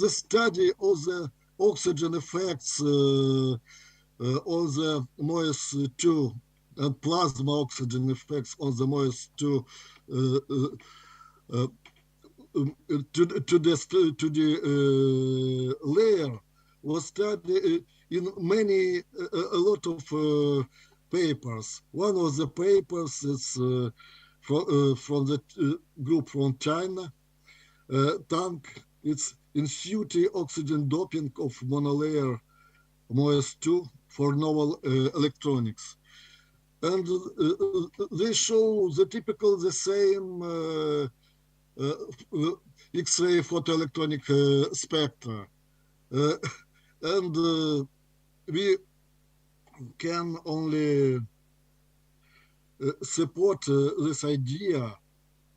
study of the oxygen effects on the MOS2 and plasma oxygen effects on the MOS2 to the layer was studied in many, a lot of papers. One of the papers is from the group from China, Tang. It's in situ oxygen doping of monolayer MOS2 for novel electronics. And they show the typical, the same X-ray photoelectronic spectra. And we can only support this idea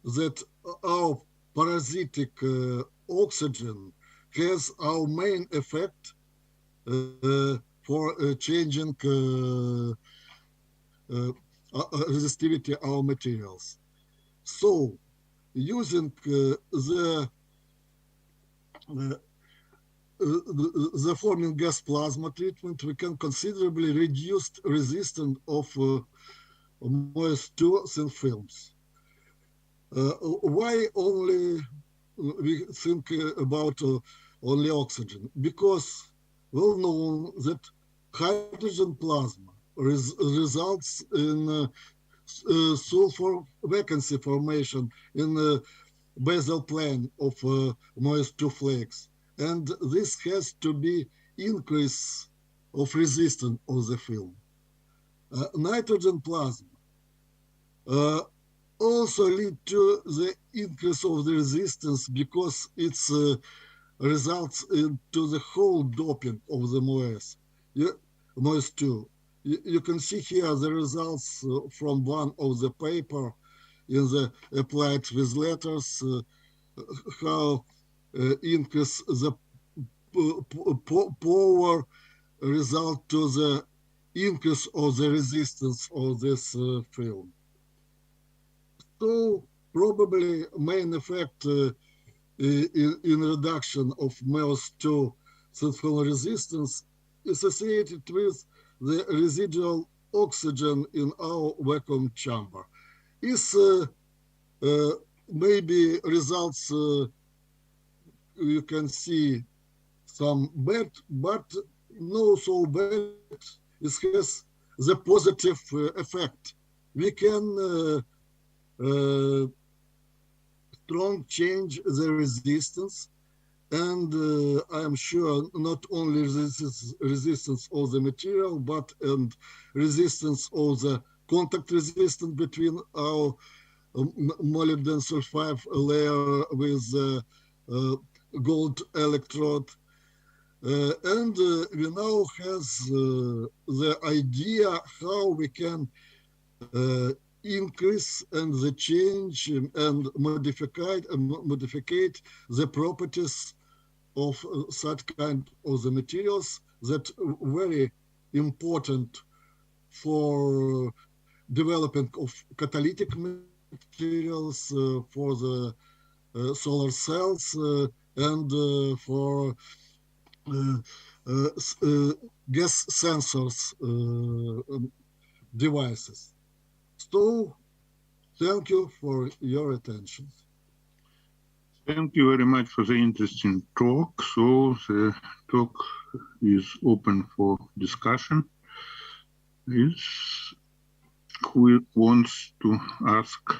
that our parasitic oxygen has our main effect for changing resistivity of our materials. So, using the forming gas plasma treatment, we can considerably reduce resistance of MOS2 thin films. Why only we think about only oxygen? Because well known that hydrogen plasma results in sulfur vacancy formation in the basal plane of MOS2 flakes. And this has to be increase of resistance of the film. Nitrogen plasma also lead to the increase of the resistance because it results into the whole doping of the MOS2. You can see here the results from one of the paper in the applied with letters, how increase the power result to the increase of the resistance of this film. So probably main effect in reduction of MOS2 thin film resistance associated with the residual oxygen in our vacuum chamber is maybe results you can see some bad, but no so bad. It has the positive effect. We can strong change the resistance, and I am sure not only resistance of the material, but and resistance of the contact resistance between our molybdenum sulfide layer with gold electrode. And we now have the idea how we can increase and the change and modificate the properties of such kind of the materials that very important for development of catalytic materials for the solar cells and for gas sensors devices. So, thank you for your attention. Thank you very much for the interesting talk. So the talk is open for discussion. Who wants to ask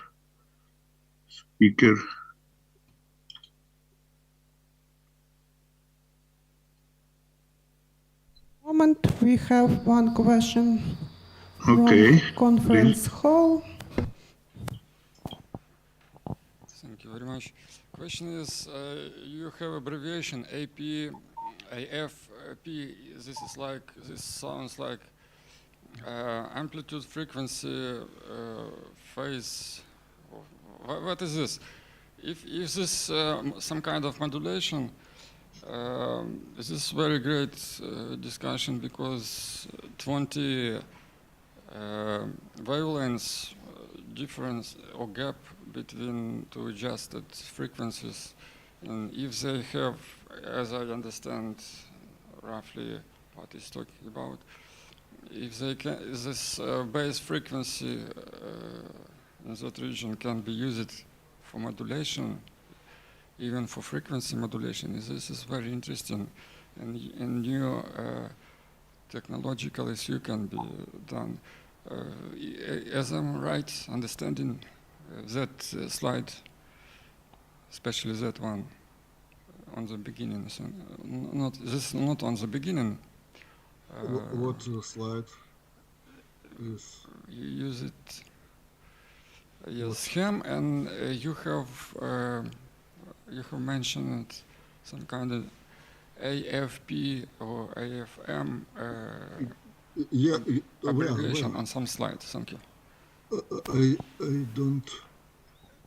speaker? Moment, we have one question. Okay. From conference hall. Thank you very much. Question is, you have abbreviation AP, AFP. This sounds like amplitude, frequency, phase. What is this? If this some kind of modulation, this is very great discussion because 20 wavelengths difference or gap between two adjusted frequencies, and if they have, as I understand roughly what he's talking about, if they can, this base frequency in that region can be used for modulation, even for frequency modulation. This is very interesting, and new technological issue can be done. As I'm right understanding that slide, especially that one on the beginning, so not on the beginning. What slide is? You use it. Yes, scheme, and you have mentioned some kind of AFP or AFM abbreviation on some slides. Thank you. I don't.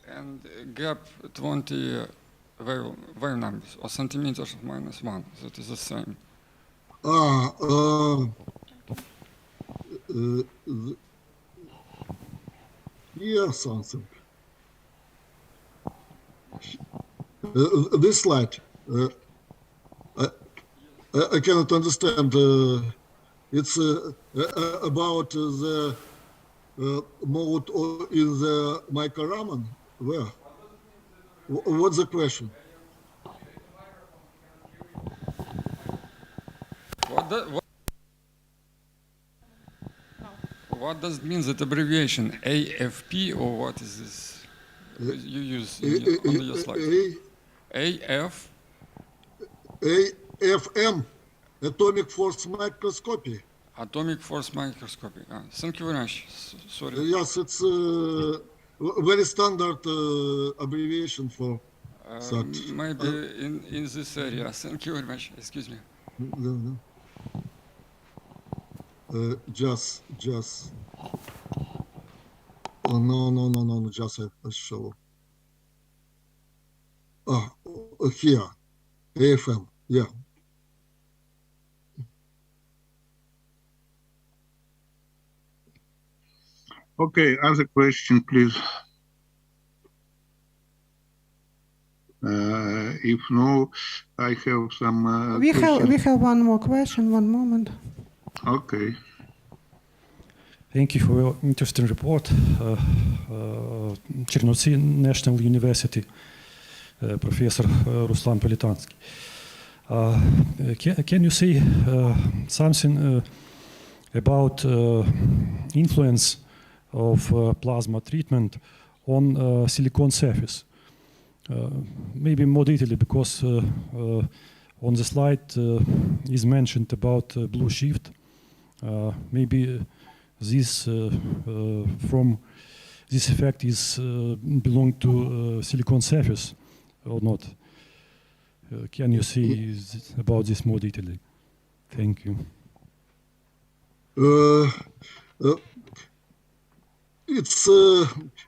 And gap 20 wave numbers or centimeters -1. That is the same. Yeah, something. This slide, I cannot understand. It's about the mode in the microraman. Where? What's the question? What does it mean, that abbreviation? AFP, or what is this? You use on your slide. AFM, atomic force microscopy. Atomic force microscopy. Thank you very much. Sorry. Yes, it's very standard abbreviation for such. Maybe in this area. Thank you very much. Excuse me. No. Just. Oh, no. Just a show. Here, AFM. Yeah. Okay, other question, please. If no, I have some. We have one more question. One moment. Okay. Thank you for your interesting report, Chernovtsi National University. Professor Ruslan Politansky. Can you say something about influence of plasma treatment on silicon surface? Maybe more detailedly, because on the slide is mentioned about blue shift. Maybe this from this effect is belong to silicon surface or not? Can you say about this more detailedly? Thank you. It's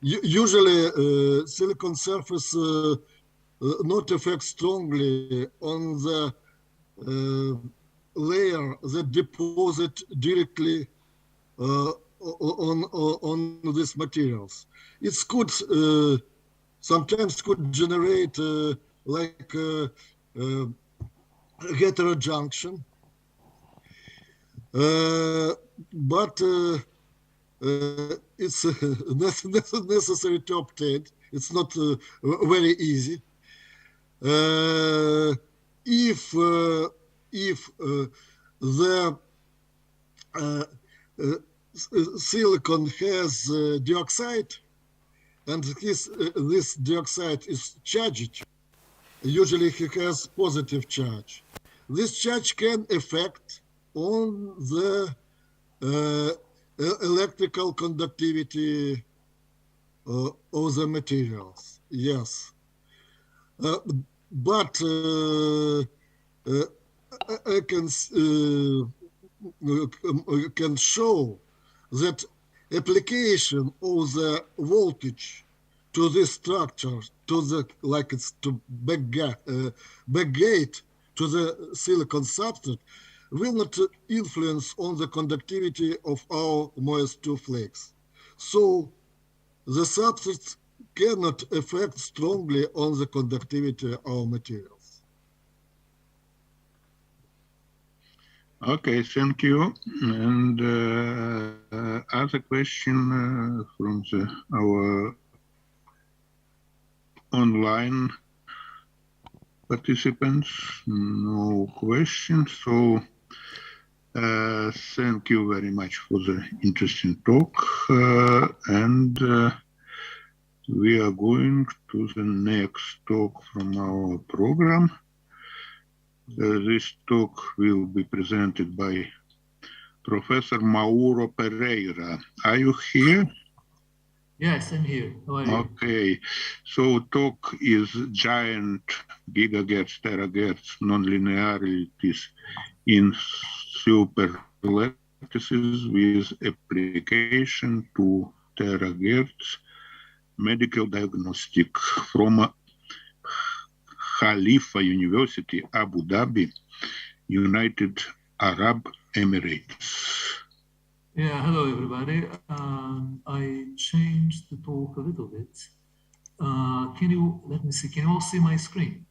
usually silicon surface not affect strongly on the layer that deposit directly on these materials. It could sometimes could generate like heterojunction, but it's necessary to obtain. It's not very easy. If the silicon has dioxide, and this dioxide is charged, usually he has positive charge. This charge can affect on the electrical conductivity of the materials. Yes, but I can show that application of the voltage to this structure, to the like it's to backgate to the silicon substrate, will not influence on the conductivity of our MOS2 flakes. So the substrate cannot affect strongly on the conductivity of our materials. Okay, thank you. And other question from our online participants? No questions. So thank you very much for the interesting talk. And we are going to the next talk from our program. This talk will be presented by Professor Mauro Pereira. Are you here? Yes, I'm here. How are you? Okay, so talk is giant gigahertz, terahertz nonlinearities in superlattices with application to terahertz medical diagnostic from Khalifa University, Abu Dhabi, United Arab Emirates. Yeah, hello everybody. I changed the talk a little bit. Can you, let me see, can you all see my screen?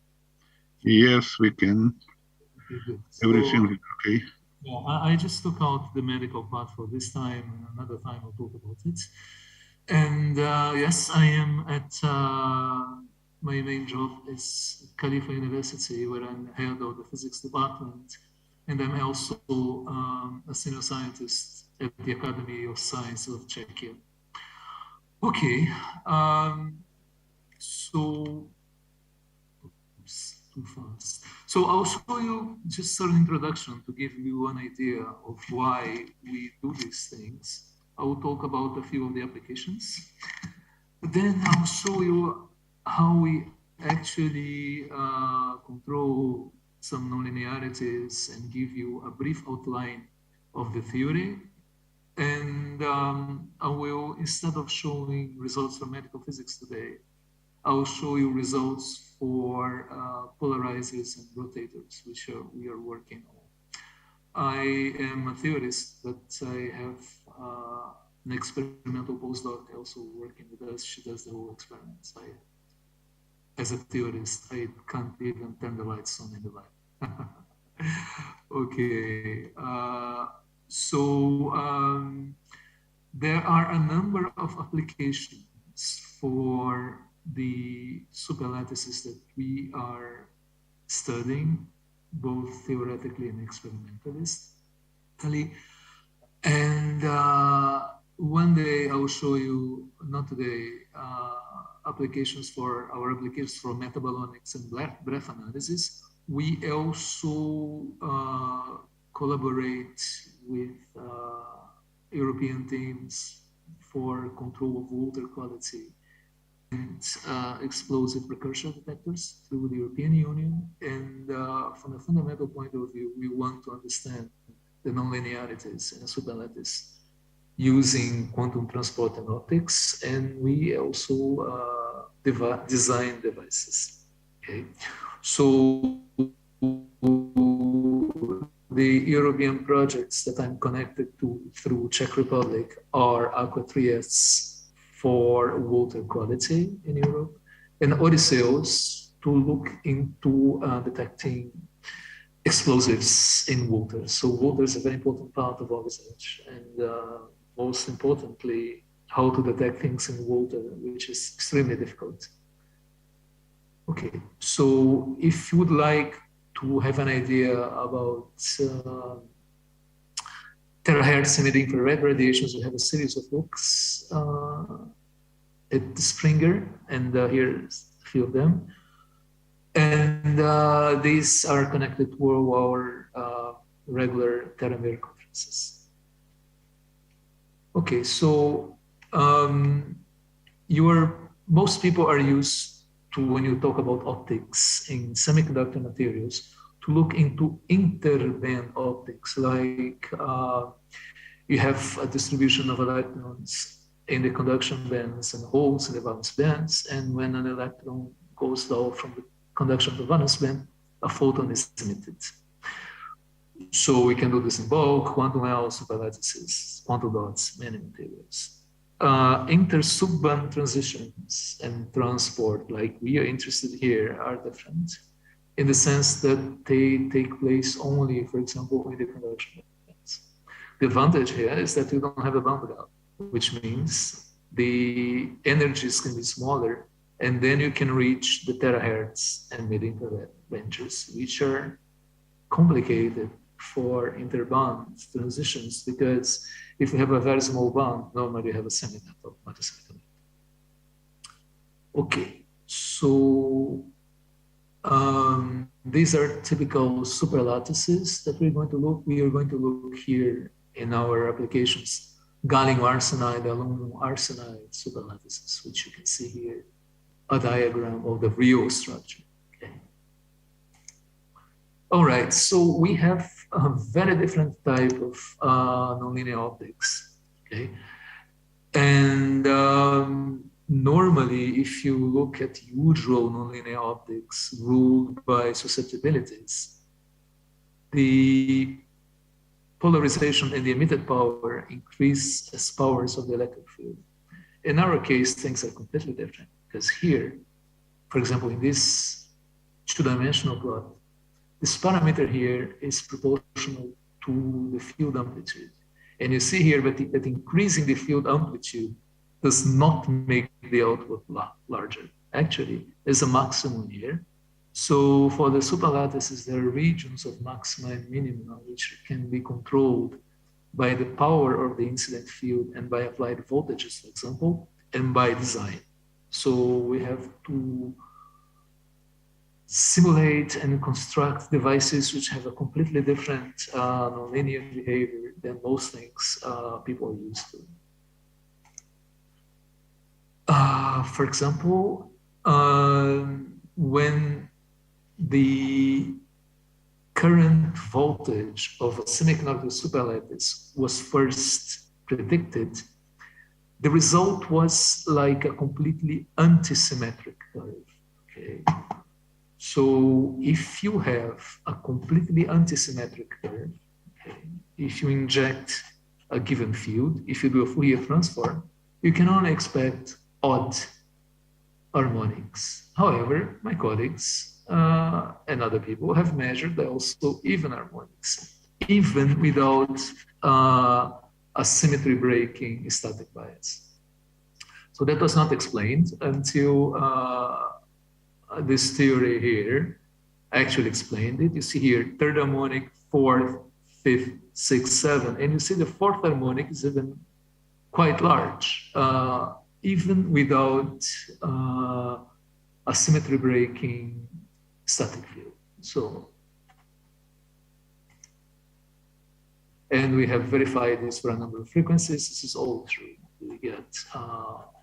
Yes, we can. Okay, good. Everything is okay. Yeah, I just took out the medical part for this time. Another time I'll talk about it. And yes, I am at, my main job is Khalifa University, where I'm head of the physics department. And I'm also a senior scientist at the Academy of Science of Czechia. Okay, so, oops, too fast. So I'll show you just an introduction to give you an idea of why we do these things. I will talk about a few of the applications. Then I'll show you how we actually control some nonlinearities and give you a brief outline of the theory. And I will, instead of showing results from medical physics today, I will show you results for polarizers and rotators, which we are working on. I am a theorist, but I have an experimental postdoc also working with us. She does the whole experiments. As a theorist, I can't even turn the lights on in the lab. Okay, there are a number of applications for the superlattices that we are studying, both theoretically and experimentally. And one day I will show you, not today, applications for our applications for metabolomics and breath analysis. We also collaborate with European teams for control of water quality and explosive precursor detectors through the European Union. And from a fundamental point of view, we want to understand the nonlinearities in a superlattice using quantum transport and optics, and we also design devices. Okay, so the European projects that I'm connected to through Czech Republic are Aqua 3S for water quality in Europe, and Odysseus to look into detecting explosives in water. So water is a very important part of our research, and most importantly, how to detect things in water, which is extremely difficult. Okay, so if you would like to have an idea about terahertz emitting infrared radiations, we have a series of books at Springer, and here's a few of them. And these are connected to our regular Teramir conferences. Okay, so most people are used to, when you talk about optics in semiconductor materials, to look into interband optics, like you have a distribution of electrons in the conduction bands and holes in the valence bands, and when an electron goes down from the conduction to valence band, a photon is emitted. So we can do this in bulk, quantum wells, superlattices, quantum dots, many materials. Inter-subband transitions and transport, like we are interested here, are different in the sense that they take place only, for example, in the conduction bands. The advantage here is that you don't have a band gap, which means the energies can be smaller, and then you can reach the terahertz and mid-infrared ranges, which are complicated for interband transitions, because if you have a very small band, normally you have a semiconductor, not a semiconductor. Okay, so these are typical superlattices that we're going to look. We are going to look here in our applications, gallium arsenide, aluminum arsenide superlattices, which you can see here, a diagram of the real structure. Okay. All right, so we have a very different type of nonlinear optics. Okay, and normally, if you look at usual nonlinear optics ruled by susceptibilities, the polarization and the emitted power increase as powers of the electric field. In our case, things are completely different, because here, for example, in this two-dimensional plot, this parameter here is proportional to the field amplitude. And you see here that increasing the field amplitude does not make the output larger. Actually, there's a maximum here. So for the superlattices, there are regions of maxima and minima, which can be controlled by the power of the incident field and by applied voltages, for example, and by design. So we have to simulate and construct devices which have a completely different nonlinear behavior than most things people are used to. For example, when the current voltage of a semiconductor superlattice was first predicted, the result was like a completely antisymmetric curve. Okay. So if you have a completely antisymmetric curve, okay, if you inject a given field, if you do a Fourier transform, you can only expect odd harmonics. However, my colleagues and other people have measured also even harmonics, even without a symmetry breaking static bias. So that was not explained until this theory here actually explained it. You see here, third harmonic, fourth, fifth, sixth, seventh, and you see the fourth harmonic is even quite large, even without a symmetry breaking static field. So, and we have verified this for a number of frequencies. This is all true. We get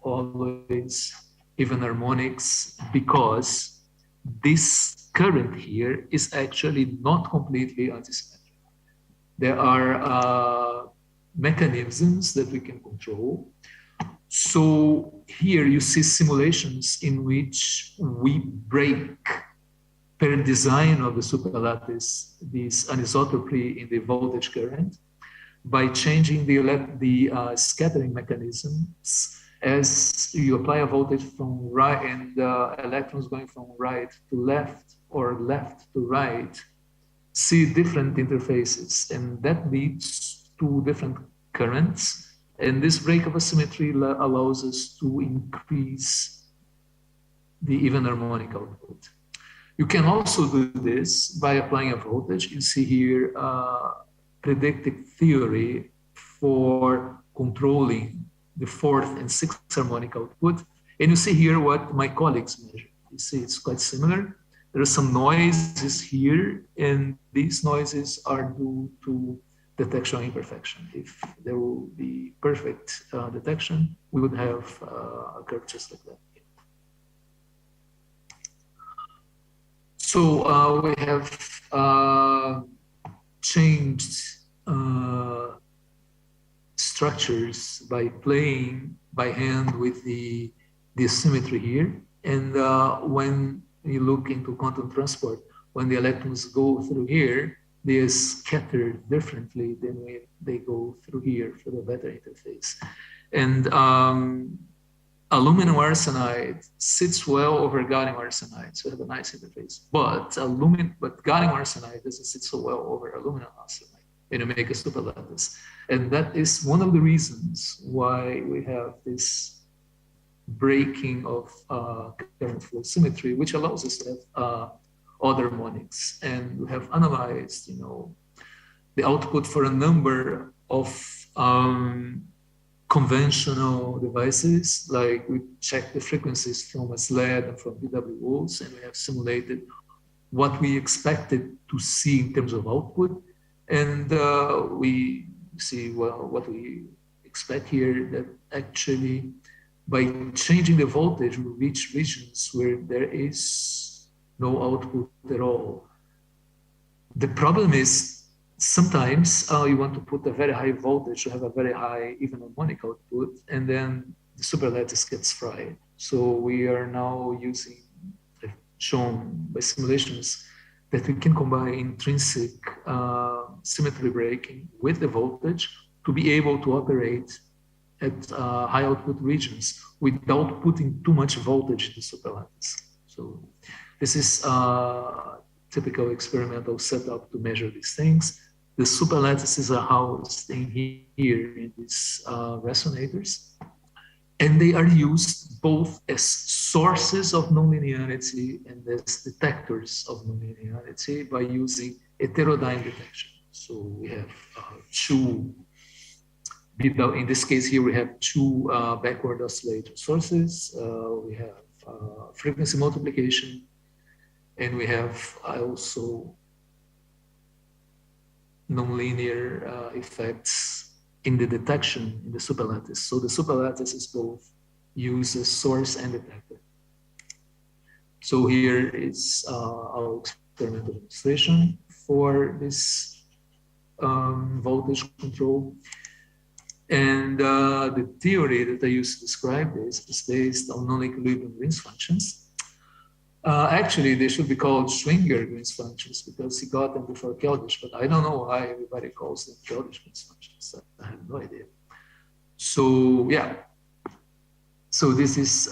always even harmonics because this current here is actually not completely antisymmetric. There are mechanisms that we can control. So here you see simulations in which we break, per design of the superlattice, this anisotropy in the voltage current by changing the scattering mechanisms. As you apply a voltage from right and electrons going from right to left or left to right, see different interfaces, and that leads to different currents. And this break of asymmetry allows us to increase the even harmonic output. You can also do this by applying a voltage. You see here predictive theory for controlling the fourth and sixth harmonic output. And you see here what my colleagues measured. You see it's quite similar. There are some noises here, and these noises are due to detection imperfection. If there will be perfect detection, we would have a curve just like that. So we have changed structures by playing by hand with the asymmetry here. And when you look into quantum transport, when the electrons go through here, they are scattered differently than when they go through here for the better interface. And aluminum arsenide sits well over gallium arsenide, so we have a nice interface. But gallium arsenide doesn't sit so well over aluminum arsenide when you make a superlattice. And that is one of the reasons why we have this breaking of current flow symmetry, which allows us to have other harmonics. And we have analyzed, the output for a number of conventional devices, like we check the frequencies from a SLAD and from PWOs, and we have simulated what we expected to see in terms of output. And we see, well, what we expect here, that actually by changing the voltage, we reach regions where there is no output at all. The problem is sometimes you want to put a very high voltage to have a very high even harmonic output, and then the superlattice gets fried. So we are now using, shown by simulations, that we can combine intrinsic symmetry breaking with the voltage to be able to operate at high output regions without putting too much voltage in the superlattice. So this is a typical experimental setup to measure these things. The superlattices are housed in here in these resonators, and they are used both as sources of nonlinearity and as detectors of nonlinearity by using heterodyne detection. So we have two, in this case here, we have two backward oscillator sources. We have frequency multiplication, and we have also nonlinear effects in the detection in the superlattice. So the superlattice is both used as source and detector. So here is our experimental demonstration for this voltage control. And the theory that I used to describe this is based on non-equilibrium Green's functions. Actually, they should be called Schwinger Green's functions because he got them before Keldysh, but I don't know why everybody calls them Keldysh Green's functions. I have no idea. So yeah, so this is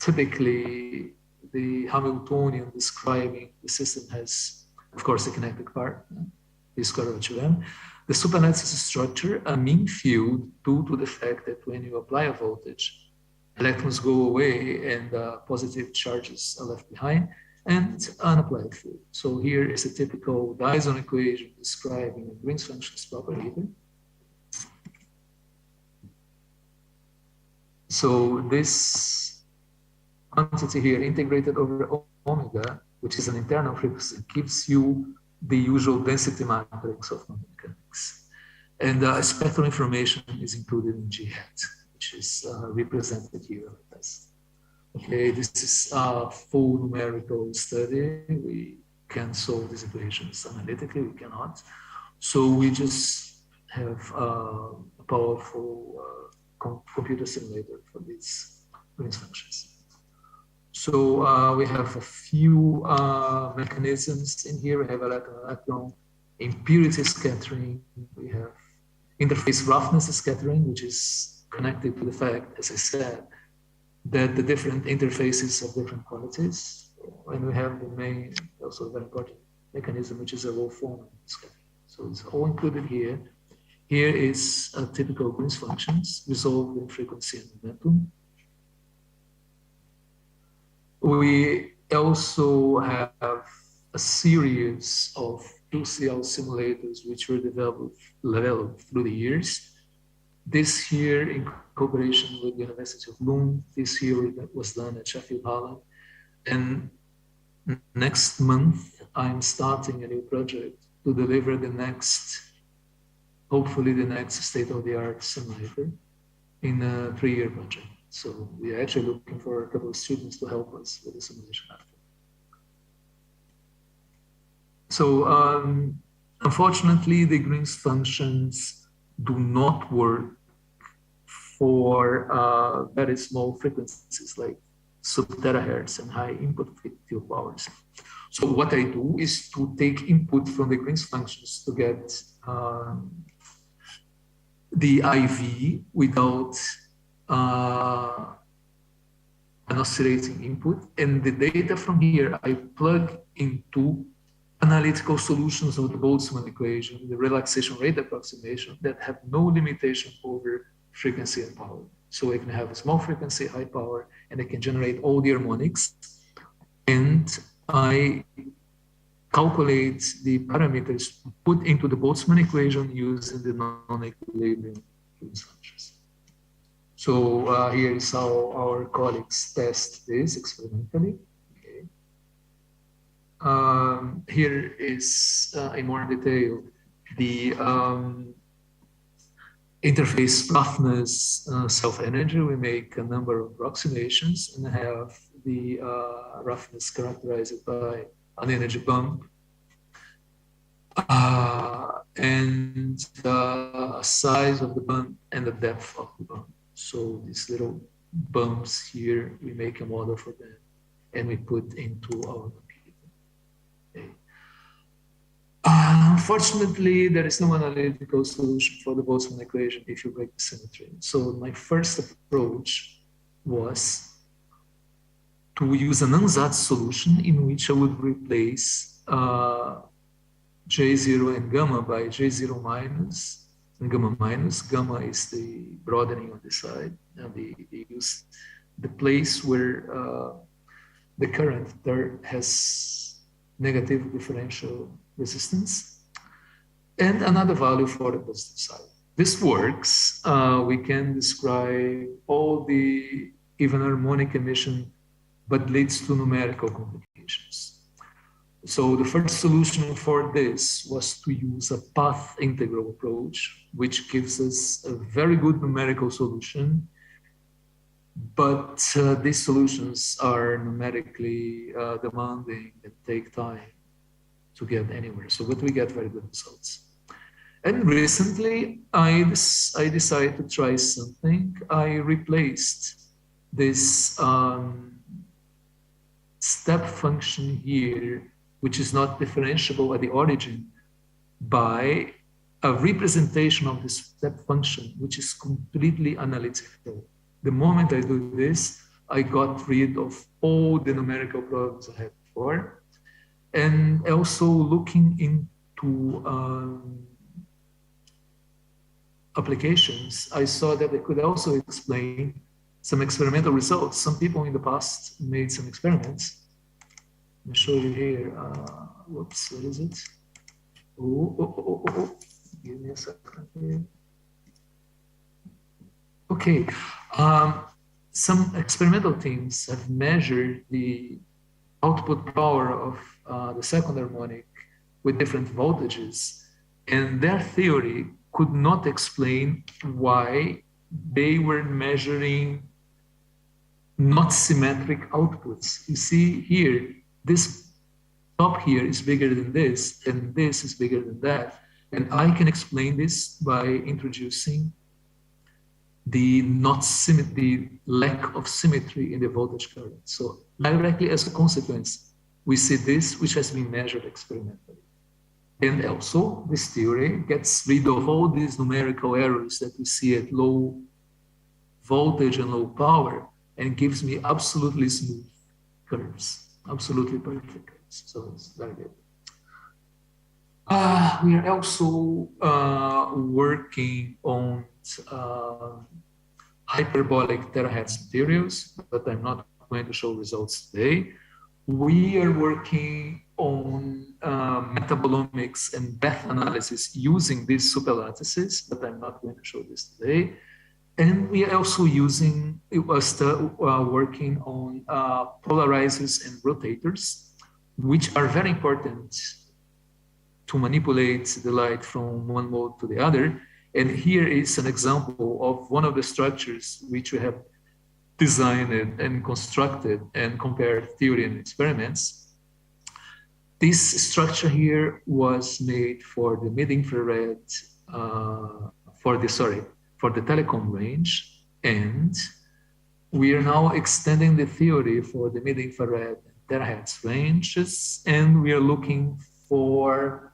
typically the Hamiltonian describing the system has, of course, a kinetic part, p square over 2m. the superlattice structure a mean field due to the fact that when you apply a voltage, electrons go away and positive charges are left behind, and unapplied field. So here is a typical Dyson equation describing a Green's functions property. So this quantity here integrated over omega, which is an internal frequency, gives you the usual density matrix of nanomechanics. And spectral information is included in G hat, which is represented here with us. Okay, this is a full numerical study. We can solve these equations analytically, we cannot. So we just have a powerful computer simulator for these Green's functions. So we have a few mechanisms in here. We have electron impurity scattering. We have interface roughness scattering, which is connected to the fact, as I said, that the different interfaces have different qualities. And we have the main, also a very important mechanism, which is a low form scattering. So it's all included here. Here is a typical Green's functions resolved in frequency and momentum. We also have a series of 2CL simulators which were developed through the years. This here in cooperation with the University of Lund, this year was done at Sheffield Hallam. And next month, I'm starting a new project to deliver the next, hopefully the next state-of-the-art simulator in a 3-year project. So we're actually looking for a couple of students to help us with the simulation after. So unfortunately, the Green's functions do not work for very small frequencies like sub-terahertz and high input field powers. So what I do is to take input from the Green's functions to get the IV without an oscillating input, and the data from here I plug into analytical solutions of the Boltzmann equation, the relaxation rate approximation that have no limitation over frequency and power. So I can have a small frequency, high power, and I can generate all the harmonics. And I calculate the parameters put into the Boltzmann equation using the non-equilibrium Green's functions. So here is how our colleagues test this experimentally. Okay. Here is in more detail the interface roughness self-energy. We make a number of approximations and have the roughness characterized by an energy bump and the size of the bump and the depth of the bump. So these little bumps here, we make a model for them and we put into our computer. Okay. Unfortunately, there is no analytical solution for the Boltzmann equation if you break the symmetry. So my first approach was to use an ansatz solution in which I would replace J0 and gamma by J0 minus and gamma minus. Gamma is the broadening on the side, and they use the place where the current there has negative differential resistance, and another value for the positive side. This works. We can describe all the even harmonic emission, but leads to numerical complications. So the first solution for this was to use a path integral approach, which gives us a very good numerical solution, but these solutions are numerically demanding and take time to get anywhere. So, but we get very good results. And recently, I decided to try something. I replaced this step function here, which is not differentiable at the origin, by a representation of this step function, which is completely analytical. The moment I do this, I got rid of all the numerical problems I had before. And also looking into applications, I saw that it could also explain some experimental results. Some people in the past made some experiments. Let me show you here. Whoops, what is it? Oh. Give me a second here. Okay. Some experimental teams have measured the output power of the second harmonic with different voltages, and their theory could not explain why they were measuring not symmetric outputs. You see here, this top here is bigger than this, and this is bigger than that. And I can explain this by introducing the lack of symmetry in the voltage current. So directly as a consequence, we see this, which has been measured experimentally. And also, this theory gets rid of all these numerical errors that we see at low voltage and low power, and gives me absolutely smooth curves, absolutely perfect curves. So it's very good. We are also working on hyperbolic terahertz materials, but I'm not going to show results today. We are working on metabolomics and bath analysis using these superlattices, but I'm not going to show this today. And we are also working on polarizers and rotators, which are very important to manipulate the light from one mode to the other. And here is an example of one of the structures which we have designed and constructed and compared theory and experiments. This structure here was made for the mid-infrared, for the telecom range, and we are now extending the theory for the mid-infrared and terahertz ranges, and we are looking for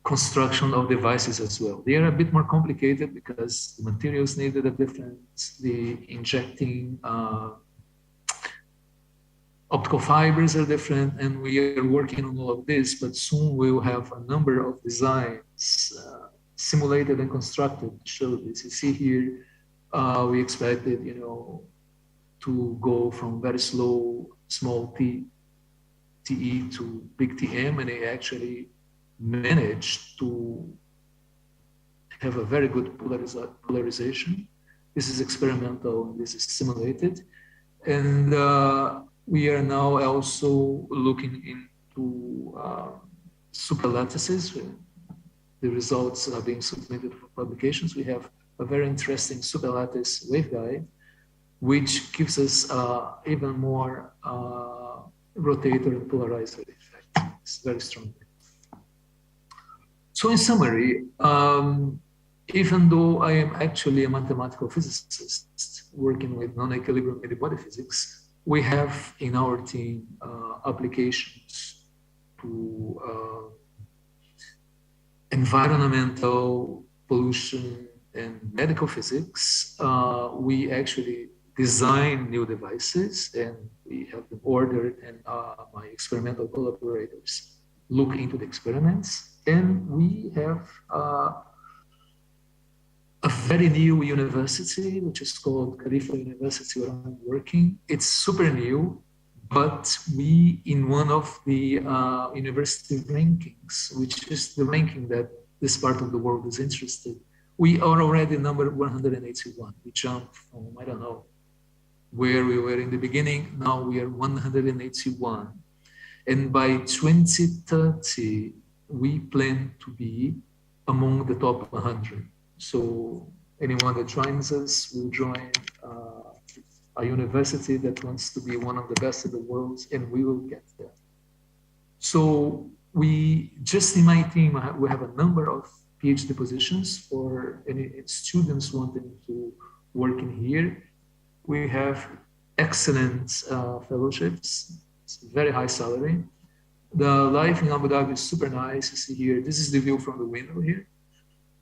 construction of devices as well. They are a bit more complicated because the materials needed are different, the injecting optical fibers are different, and we are working on all of this, but soon we'll have a number of designs simulated and constructed to show this. You see here, we expected, to go from very slow, small TE to big TM, and they actually managed to have a very good polarization. This is experimental, and this is simulated. And we are now also looking into superlattices. The results are being submitted for publications. We have a very interesting superlattice waveguide, which gives us even more rotator and polarizer effect. It's very strong. So in summary, even though I am actually a mathematical physicist working with non-equilibrium many-body physics, we have in our team applications to environmental pollution and medical physics. We actually design new devices, and we have them ordered, and my experimental collaborators look into the experiments. And we have a very new university, which is called Califa University, where I'm working. It's super new, but we, in one of the university rankings, which is the ranking that this part of the world is interested, we are already number 181. We jumped from, I don't know, where we were in the beginning. Now we are 181. And by 2030, we plan to be among the top 100. So anyone that joins us will join a university that wants to be one of the best in the world, and we will get there. So we, just in my team, we have a number of PhD positions for any students wanting to work in here. We have excellent fellowships, it's a very high salary. The life in Abu Dhabi is super nice. You see here, this is the view from the window here.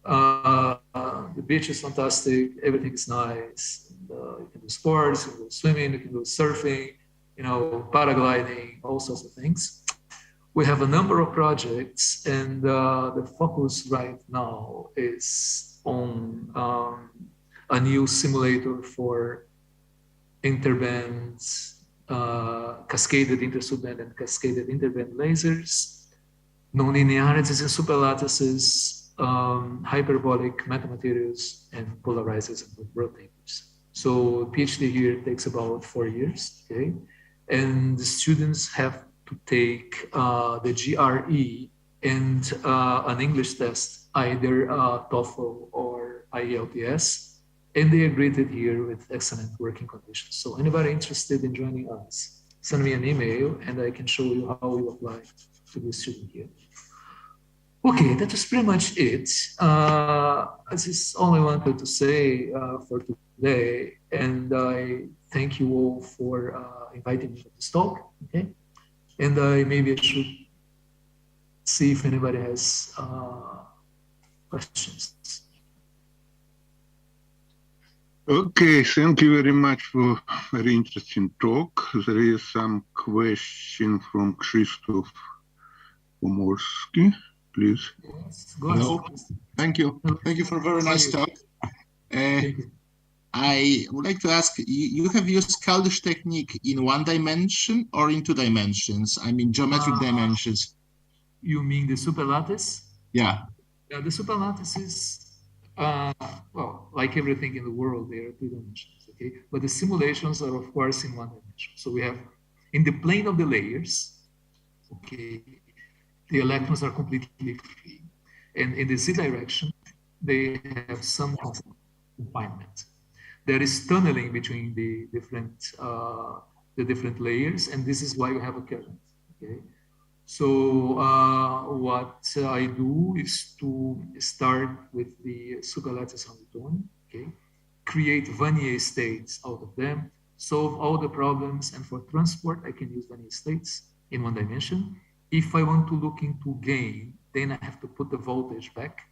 The beach is fantastic, everything is nice. And, you can do sports, you can go swimming, you can go surfing, paragliding, all sorts of things. we have a number of projects, and the focus right now is on a new simulator for interbands, cascaded intersubband and cascaded interband lasers, nonlinearities and superlattices, hyperbolic metamaterials, and polarizers and rotators. So PhD here takes about 4 years, okay? And the students have to take the GRE and an English test, either TOEFL or IELTS, and they are graded here with excellent working conditions. So anybody interested in joining us, send me an email and I can show you how you apply to be a student here. Okay, that was pretty much it. This is all I wanted to say for today, and I thank you all for inviting me to this talk. Okay, and maybe I should see if anybody has questions. Okay, thank you very much for very interesting talk. There is some question from Krzysztof Pomorski. Please. Yes, go ahead. Thank you. Thank you for a very nice talk. I would like to ask, you have used Kaldis technique in 1 dimension or in 2 dimensions? I mean, geometric dimensions. You mean the superlattice? Yeah. Yeah, the superlattice is, well, like everything in the world, they are 2 dimensions, okay? But the simulations are, of course, in 1 dimension. So we have, in the plane of the layers, okay, the electrons are completely free. And in the Z direction, they have some confinement. There is tunneling between the different layers, and this is why you have a current, okay? So what I do is to start with the superlattice Hamiltonian, okay? Create Wannier states out of them, solve all the problems, and for transport, I can use Wannier states in 1 dimension. If I want to look into gain, then I have to put the voltage back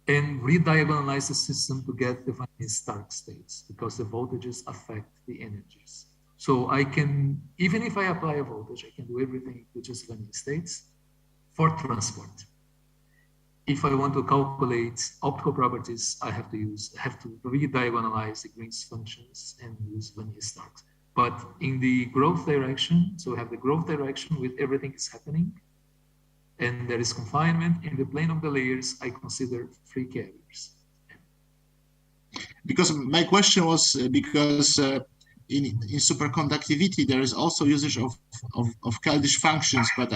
and re-diagonalize the system to get the Wannier-Stark states, because the voltages affect the energies. So I can, even if I apply a voltage, I can do everything with just Wannier states for transport. If I want to calculate optical properties, I have to re-diagonalize the Green's functions and use Wannier-Starks. But in the growth direction, so we have the growth direction with everything is happening, and there is confinement. In the plane of the layers, I consider free carriers. Because my question was because in superconductivity, there is also usage of Kaldis functions, but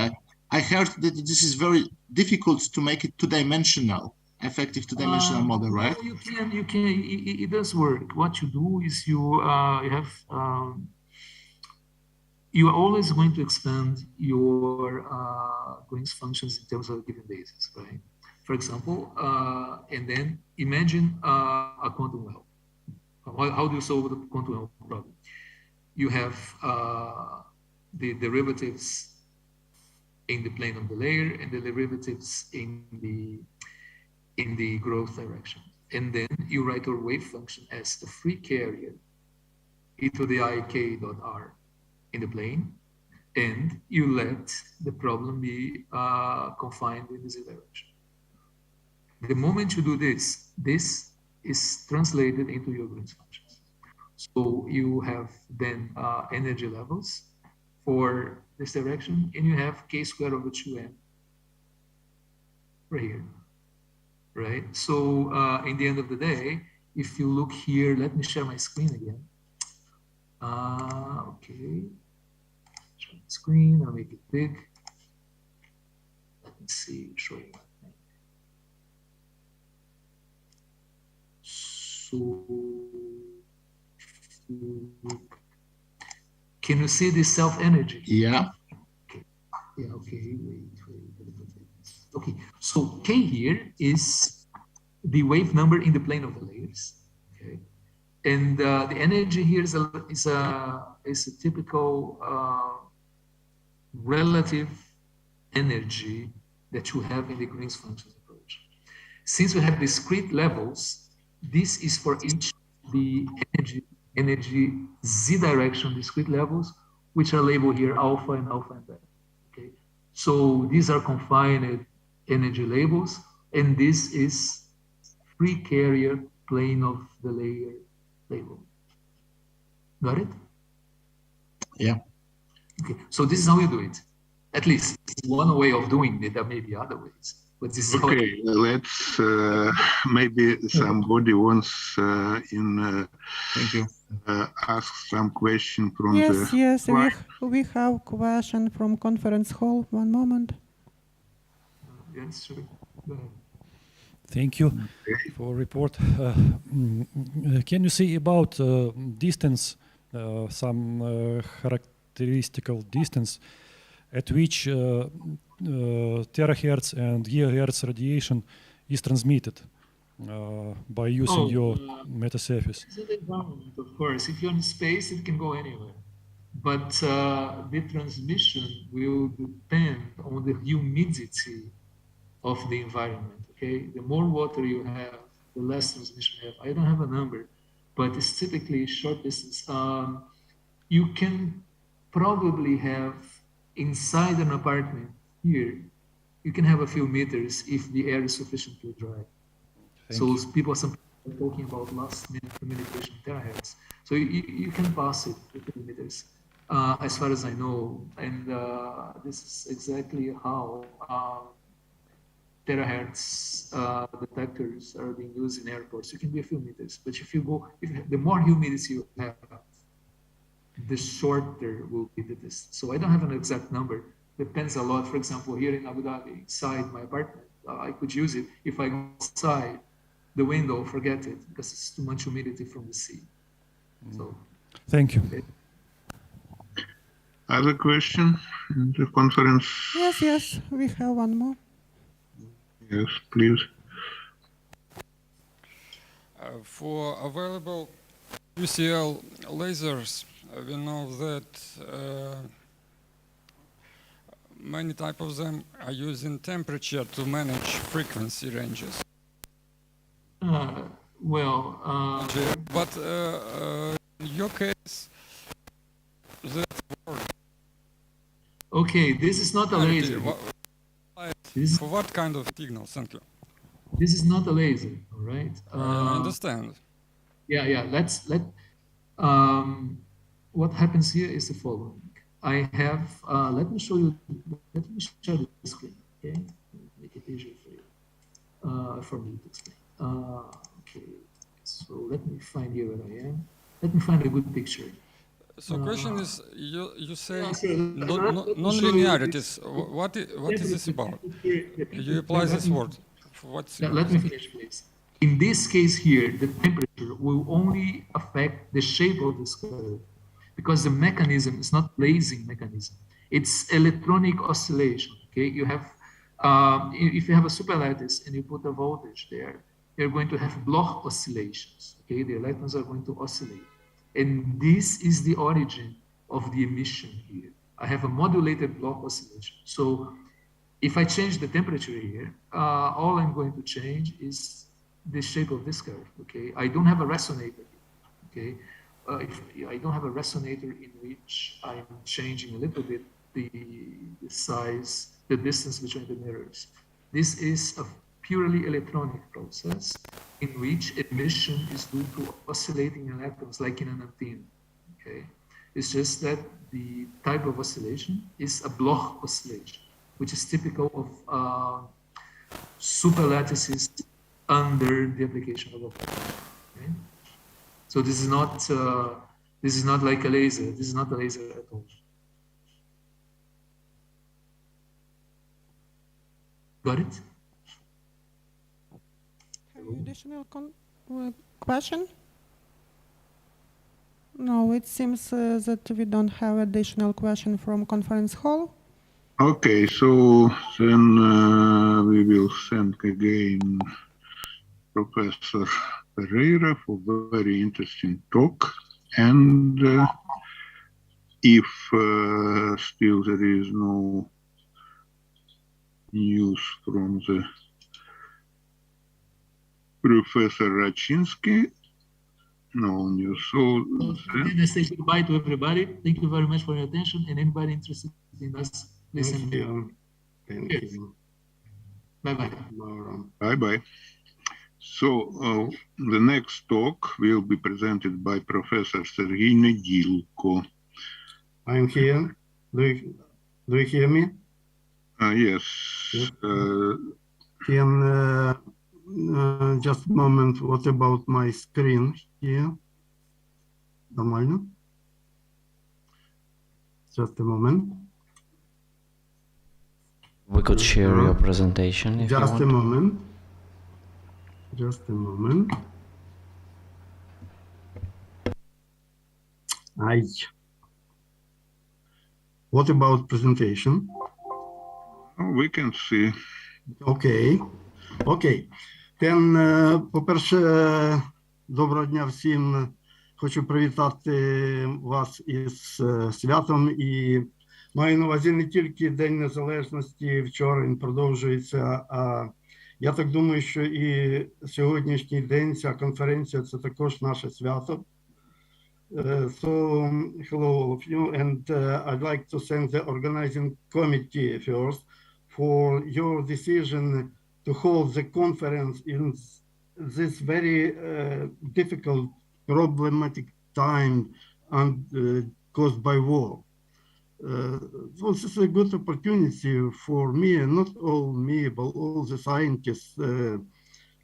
I heard that this is very difficult to make it 2-dimensional, effective 2-dimensional model, right? You can, it does work. What you do is you are always going to expand your Green's functions in terms of a given basis, right? For example, and then imagine a quantum well. How do you solve the quantum well problem? You have the derivatives in the plane of the layer and the derivatives in the growth direction. And then you write your wave function as the free carrier e to the I k dot r in the plane, and you let the problem be confined in the z direction. The moment you do this, this is translated into your Green's functions. So you have then energy levels for this direction, and you have k squared over 2n right here, right? So in the end of the day, if you look here, let me share my screen again. Okay, share my screen, I'll make it big. Let me see, show you my thing. So, can you see the self-energy? Yeah. Okay. Yeah, okay, wait. Okay, so K here is the wave number in the plane of the layers, okay? And the energy here is a typical relative energy that you have in the Green's functions approach. Since we have discrete levels, this is for each the energy z direction discrete levels, which are labeled here alpha and beta. Okay, So these are confined energy labels, and this is free carrier plane of the layer label. Got it? Yeah. Okay, so this is how you do it. At least one way of doing it. There may be other ways, but this is how. Okay, let's maybe somebody wants Thank you. Ask some question from Yes, the yes, we have question from conference hall. One moment. Yes, sure. Go ahead. Thank you for report. Can you say about distance, some characteristical distance at which terahertz and gigahertz radiation is transmitted by using your metasurface? It's an environment, of course. If you're in space, it can go anywhere. But the transmission will depend on the humidity of the environment, okay? The more water you have, the less transmission you have. I don't have a number, but it's typically short distance. You can probably have inside an apartment here, you can have a few meters if the air is sufficiently dry. Some people are talking about last minute communication terahertz. So you can pass it to 2 meters, as far as I know. And this is exactly how terahertz detectors are being used in airports. You can be a few meters, but if the more humidity you have, the shorter will be the distance. So I don't have an exact number. Depends a lot. For example, here in Abu Dhabi, inside my apartment, I could use it. If I go outside the window, forget it, because it's too much humidity from the sea. So, thank you. Okay. Other question in the conference? Yes, we have one more. Yes, please. For available UCL lasers, we know that many types of them are using temperature to manage frequency ranges. But in your case, that's okay, this is not a laser. For what kind of signal? Thank you. This is not a laser, all right? I understand. Yeah. What happens here is the following. I have. Let me show you. Let me share the screen. Okay, make it easier for you. For me to explain. Okay. So let me find here where I am. Let me find a good picture. So question is, you say non-linearities. non-linearities. What is this about? You apply this word. Let me finish, please. In this case here, the temperature will only affect the shape of this curve because the mechanism is not lasing mechanism. It's electronic oscillation. Okay, you have if you have a superlattice and you put a voltage there, you're going to have Bloch oscillations. Okay, the electrons are going to oscillate. And this is the origin of the emission here. I have a modulated Bloch oscillation. So if I change the temperature here, all I'm going to change is the shape of this curve, okay? I don't have a resonator here, okay? I don't have a resonator in which I'm changing a little bit the size, the distance between the mirrors. This is a purely electronic process in which emission is due to oscillating electrons, like in an antenna, okay? It's just that the type of oscillation is a Bloch oscillation, which is typical of superlattices under the application of optics. Okay? So this is not like a laser. This is not a laser at all. Got it? Have you additional question? No, it seems that we don't have additional question from conference hall. Okay, so then we will thank again Professor Pereira for very interesting talk. And if still there is no news from the Professor Raczynski, no news. So then I say goodbye to everybody. Thank you very much for your attention, and anybody interested in us, listen. Thank Yes. you. Bye-bye. Laura. Bye-bye. So the next talk will be presented by Professor Sergei Nedilko. I'm here. Do you hear me? Yes. Yes. Can just a moment. What about my screen here? Нормально? Just a moment. We could share your presentation if you want. Just a moment. Just a moment. What about presentation? We can see. Окей. По-перше, доброго дня всім. Хочу привітати вас із святом. І маю на увазі не тільки День Незалежності, вчора він продовжується, а я так думаю, що і сьогоднішній день, ця конференція, це також наше свято. So, hello all of you, and I'd like to thank the organizing committee first for your decision to hold the conference in this very difficult, problematic time and caused by war. So this is a good opportunity for me, and not all me, but all the scientists,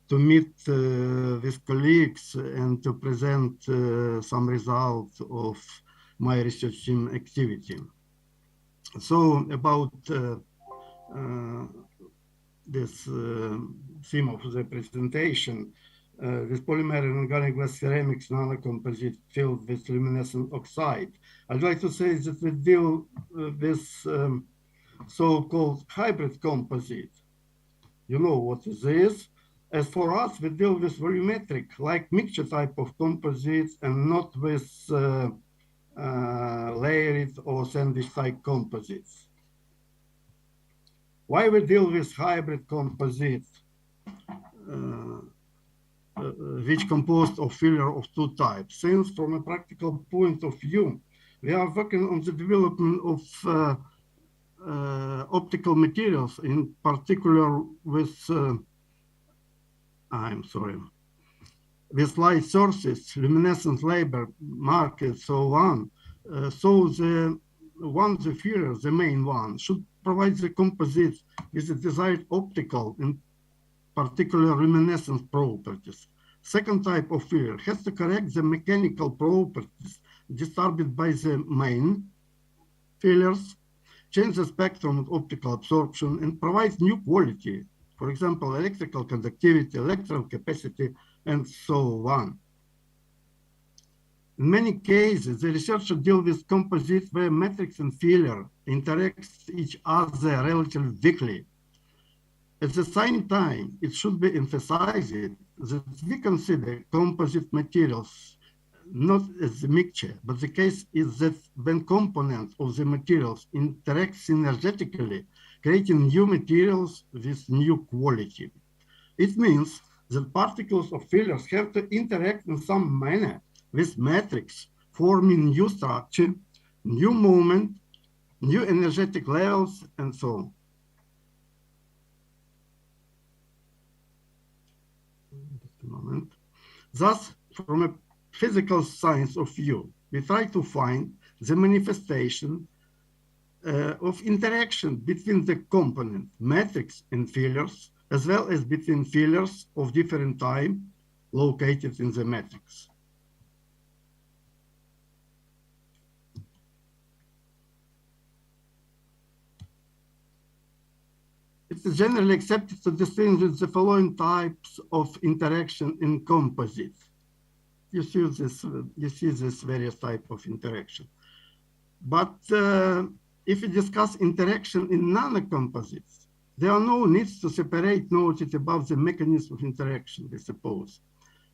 to meet with colleagues and to present some results of my research team activity. So about this theme of the presentation, this polymer and organic glass ceramics nanocomposite filled with luminescent oxide. I'd like to say that we deal with so-called hybrid composite. You know what is this? As for us, we deal with volumetric, like mixture type of composites, and not with layered or sandwich-like composites. Why we deal with hybrid composites, which composed of filler of two types? Since from a practical point of view, we are working on the development of optical materials, in particular with with light sources, luminescent label, markers, so on. So the filler, the main one, should provide the composite with the desired optical and particular luminescence properties. Second type of filler has to correct the mechanical properties disturbed by the main fillers, change the spectrum of optical absorption, and provides new quality. For example, electrical conductivity, electron capacity, and so on. In many cases, the researcher deals with composites where matrix and filler interact each other relatively weakly. At the same time, it should be emphasized that we consider composite materials not as a mixture, but the case is that when components of the materials interact synergetically, creating new materials with new quality. It means that particles of fillers have to interact in some manner with matrix, forming new structure, new moment, new energetic levels, and so on. Just a moment. Thus, from a physical science of view, we try to find the manifestation of interaction between the component, matrix and fillers, as well as between fillers of different type located in the matrix. It is generally accepted to distinguish the following types of interaction in composites. You see this various type of interaction. But if we discuss interaction in nanocomposites, there are no needs to separate noted above the mechanism of interaction, we suppose.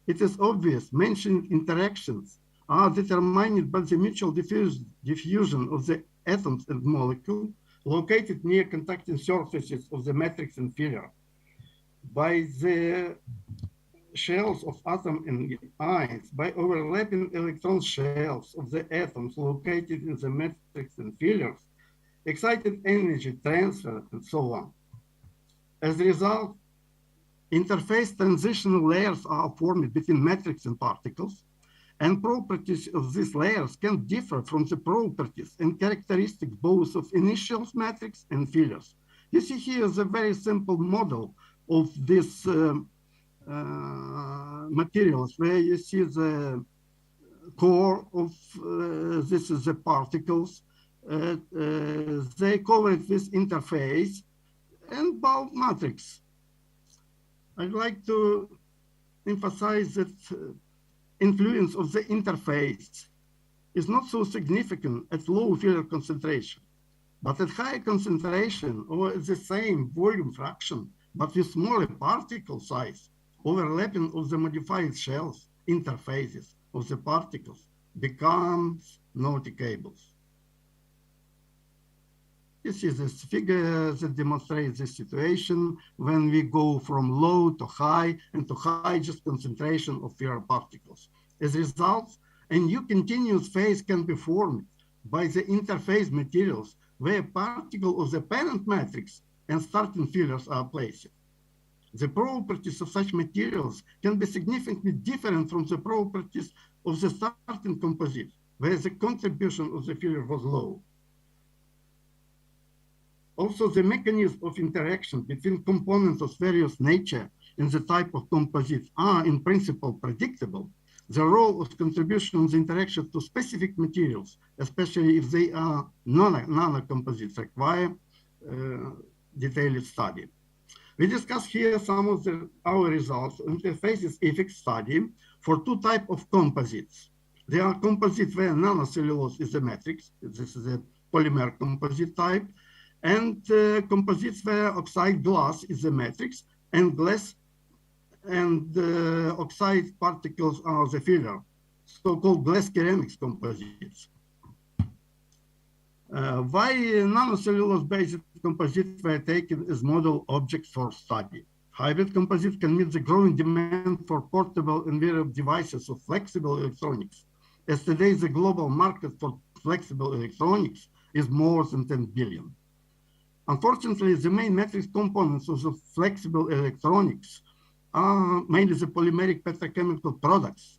It is obvious mentioned interactions are determined by the mutual diffusion of the atoms and molecules located near contacting surfaces of the matrix and filler, by the shells of atoms and ions, by overlapping electron shells of the atoms located in the matrix and fillers, excited energy transfer, and so on. As a result, interface transitional layers are formed between matrix and particles, and properties of these layers can differ from the properties and characteristics both of initial matrix and fillers. You see here is a very simple model of this materials where you see the core of this is the particles. They cover this interface and bulk matrix. I'd like to emphasize that influence of the interface is not so significant at low filler concentration, but at high concentration or at the same volume fraction, but with smaller particle size, overlapping of the modified shells interfaces of the particles becomes noticeable. This is this figure that demonstrates the situation when we go from low to high and to highest concentration of filler particles. As a result, a new continuous phase can be formed by the interface materials where particles of the parent matrix and starting fillers are placed. The properties of such materials can be significantly different from the properties of the starting composite, where the contribution of the filler was low. Also, the mechanism of interaction between components of various nature and the type of composites are in principle predictable. The role of contribution of the interaction to specific materials, especially if they are nano-composites, require detailed study. We discuss here some of our results in the interfaces effect study for two types of composites. There are composites where nanocellulose is the matrix. This is a polymer composite type. And composites where oxide glass is the matrix and glass and oxide particles are the filler, so-called glass ceramics composites. Why nanocellulose-based composites were taken as model objects for study? Hybrid composites can meet the growing demand for portable and wearable devices of flexible electronics. As today, the global market for flexible electronics is more than 10 billion. Unfortunately, the main matrix components of the flexible electronics are mainly the polymeric petrochemical products.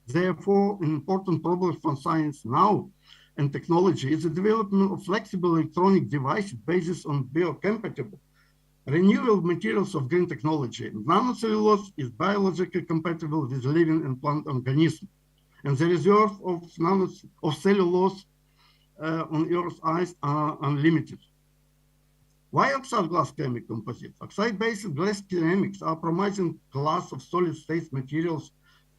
Therefore, an important problem for science now and technology is the development of flexible electronic devices based on biocompatible, renewable materials of green technology. Nanocellulose is biologically compatible with living and plant organisms, and the reserve of cellulose on Earth's ice are unlimited. Why oxide glass ceramic composites? Oxide-based glass ceramics are promising class of solid-state materials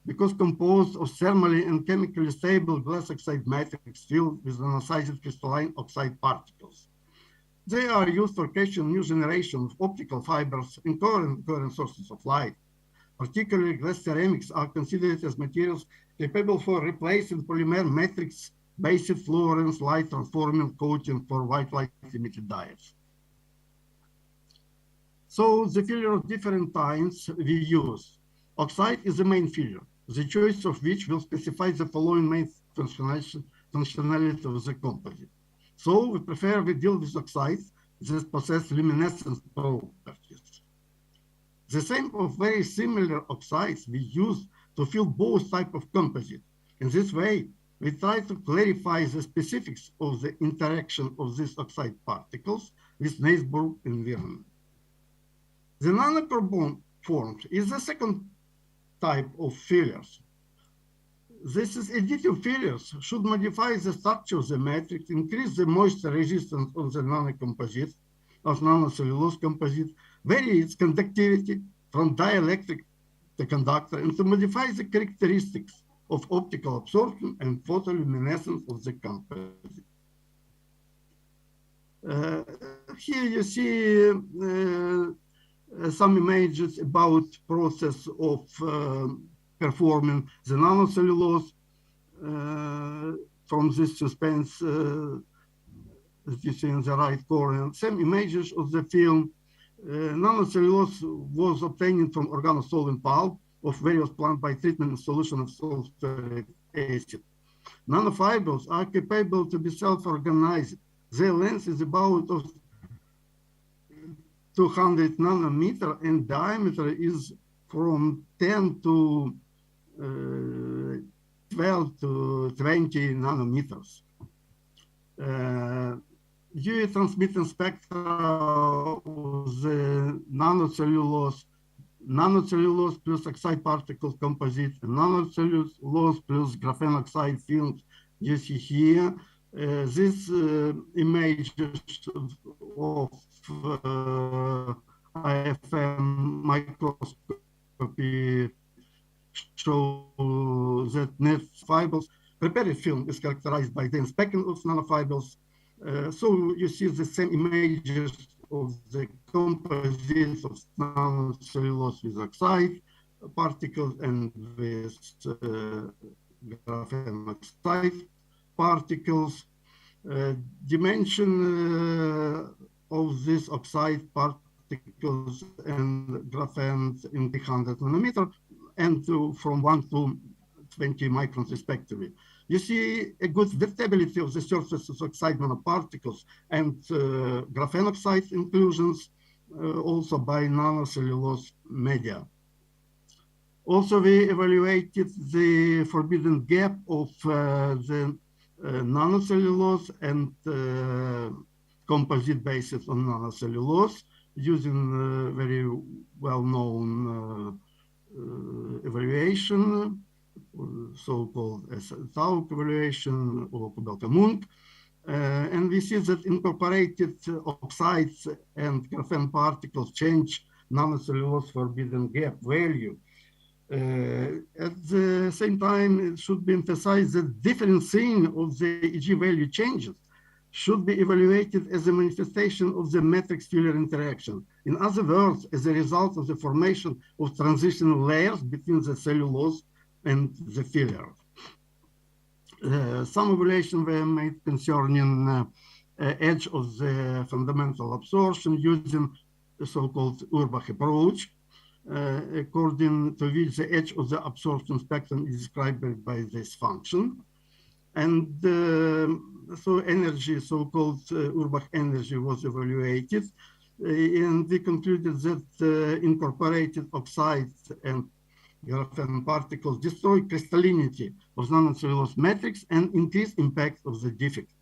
because composed of thermally and chemically stable glass oxide matrix filled with nanosized crystalline oxide particles. They are used for catching new generation of optical fibers and current sources of light. Particularly, glass ceramics are considered as materials capable for replacing polymer matrix-based fluorescence light transforming coating for white light-emitted diodes. So the filler of different types we use. Oxide is the main filler, the choice of which will specify the following main functionality of the composite. So we deal with oxides that possess luminescence properties. The same of very similar oxides we use to fill both types of composite. In this way, we try to clarify the specifics of the interaction of these oxide particles with neighbor environment. The nanocarbon formed is the second type of fillers. This is additive fillers should modify the structure of the matrix, increase the moisture resistance of the nanocomposite, of nanocellulose composite, vary its conductivity from dielectric to conductor, and to modify the characteristics of optical absorption and photoluminescence of the composite. Here you see some images about process of performing the nanocellulose from this suspense that you see in the right corner. Some images of the film. Nanocellulose was obtained from organosolvent pulp of various plants by treatment in solution of sulfuric acid. Nanofibers are capable to be self-organized Their length is about 200 nanometer, and diameter is from 10 to 12 to 20 nanometers. UV transmitting spectra of the nanocellulose plus oxide particles composite, and nanocellulose plus graphene oxide films you see here. These images of IFM microscopy show that net fibers. Prepared film is characterized by dense packing of nanofibers. So you see the same images of the composites of nanocellulose with oxide particles and with graphene oxide particles. Dimension of these oxide particles and graphene in 300 nanometer and from 1 to 20 microns respectively. You see a good vertibility of the surface of oxide nanoparticles and graphene oxide inclusions also by nanocellulose media. Also, we evaluated the forbidden gap of the nanocellulose and composite bases on nanocellulose using very well-known evaluation, so-called tau evaluation or Kubelka-Munk. And we see that incorporated oxides and graphene particles change nanocellulose forbidden gap value. At the same time, it should be emphasized that differencing of the EG value changes should be evaluated as a manifestation of the matrix-filler interaction. In other words, as a result of the formation of transitional layers between the cellulose and the filler. Some evaluations were made concerning edge of the fundamental absorption using the so-called Urbach approach, according to which the edge of the absorption spectrum is described by this function. And so energy, so-called Urbach energy, was evaluated, and we concluded that incorporated oxides and graphene particles destroy crystallinity of nanocellulose matrix and increase impact of the defect.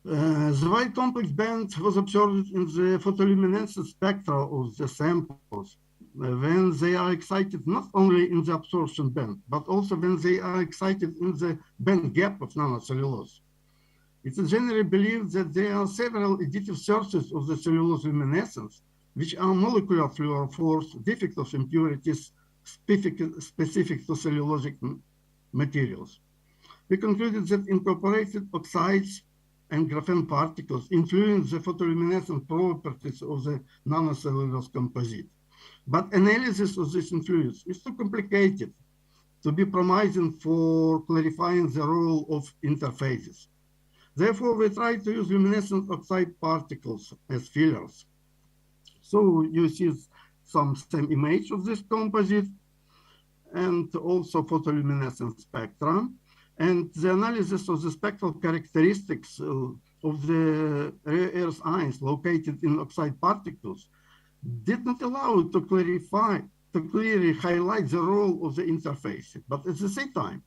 The wide complex band was observed in the photoluminescence spectra of the samples when they are excited not only in the absorption band, but also when they are excited in the band gap of nanocellulose. It is generally believed that there are several additive sources of the cellulose luminescence, which are molecular fluorophores, defects of impurities specific to cellulosic materials. We concluded that incorporated oxides and graphene particles influence the photoluminescent properties of the nanocellulose composite. But analysis of this influence is too complicated to be promising for clarifying the role of interfaces. Therefore, we try to use luminescent oxide particles as fillers. So you see some same image of this composite and also photoluminescent spectra. And the analysis of the spectral characteristics of the rare earth ions located in oxide particles did not allow to clarify, to clearly highlight the role of the interface. But at the same time,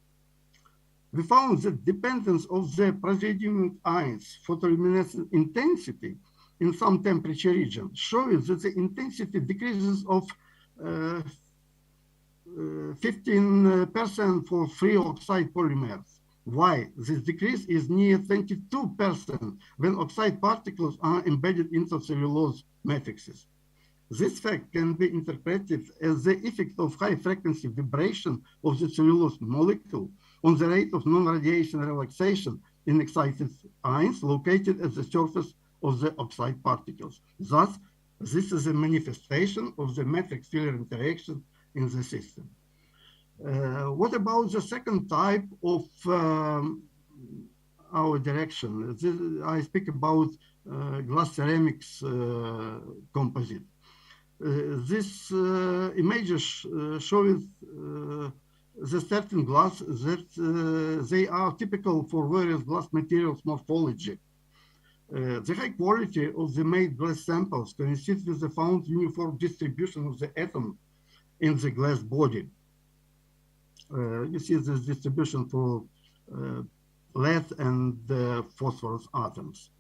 we found that dependence of the praseodymium ions photoluminescent intensity in some temperature region shows that the intensity decreases of 15% for free oxide polymers. Why? This decrease is near 22% when oxide particles are embedded into cellulose matrices. This fact can be interpreted as the effect of high frequency vibration of the cellulose molecule on the rate of non-radiation relaxation in excited ions located at the surface of the oxide particles. Thus, this is a manifestation of the matrix-filler interaction in the system. What about the second type of our direction? I speak about glass ceramics composite. This images shows the certain glass that they are typical for various glass materials morphology. The high quality of the made glass samples coincides with the found uniform distribution of the atom in the glass body. You see this distribution for lead and phosphorus atoms.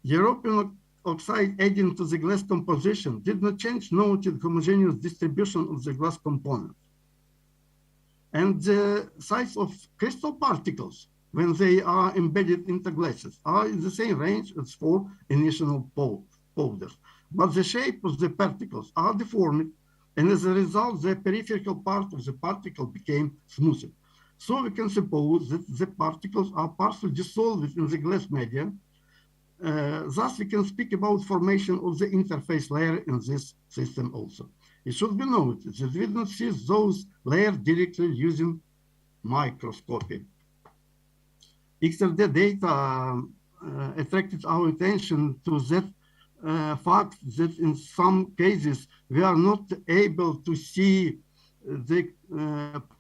European oxide adding to the glass composition did not change noted homogeneous distribution of the glass component. And the size of crystal particles when they are embedded into glasses are in the same range as for initial powders. But the shape of the particles are deformed, and as a result, the peripheral part of the particle became smoothed. So we can suppose that the particles are partially dissolved in the glass medium. Thus, we can speak about formation of the interface layer in this system also. It should be noted that we did not see those layers directly using microscopy. XRD data attracted our attention to that fact that in some cases we are not able to see the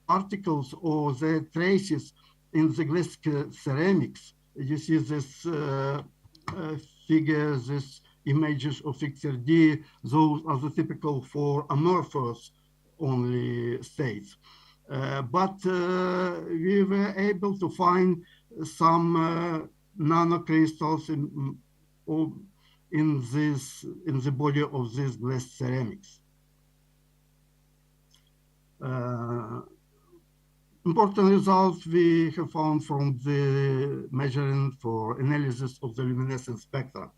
particles or the traces in the glass ceramics. You see this figures, these images of XRD, those are the typical for amorphous only states. But we were able to find some nanocrystals in the body of these glass ceramics. Important results we have found from the measuring for analysis of the luminescence spectra.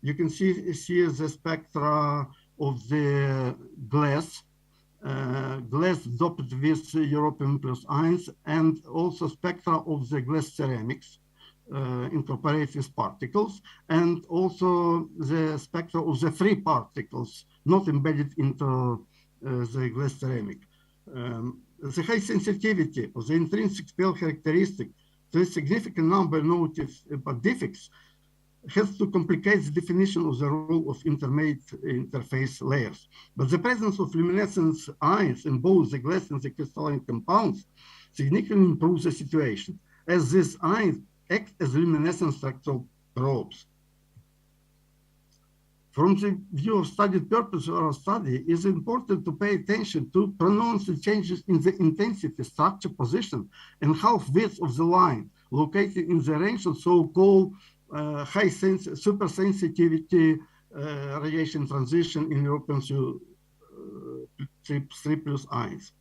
You can see here the spectra of the glass doped with European plus ions, and also spectra of the glass ceramics incorporated with particles, and also the spectra of the free particles not embedded into the glass ceramic. The high sensitivity of the intrinsic spell characteristic to a significant number of noted defects has to complicate the definition of the role of intermediate interface layers. But the presence of luminescence ions in both the glass and the crystalline compounds significantly improves the situation, as these ions act as luminescence structural probes. From the view of studied purpose of our study, it is important to pay attention to pronounced changes in the intensity, structure, position, and half width of the line located in the range of so-called high super sensitivity radiation transition in European 3+ ions.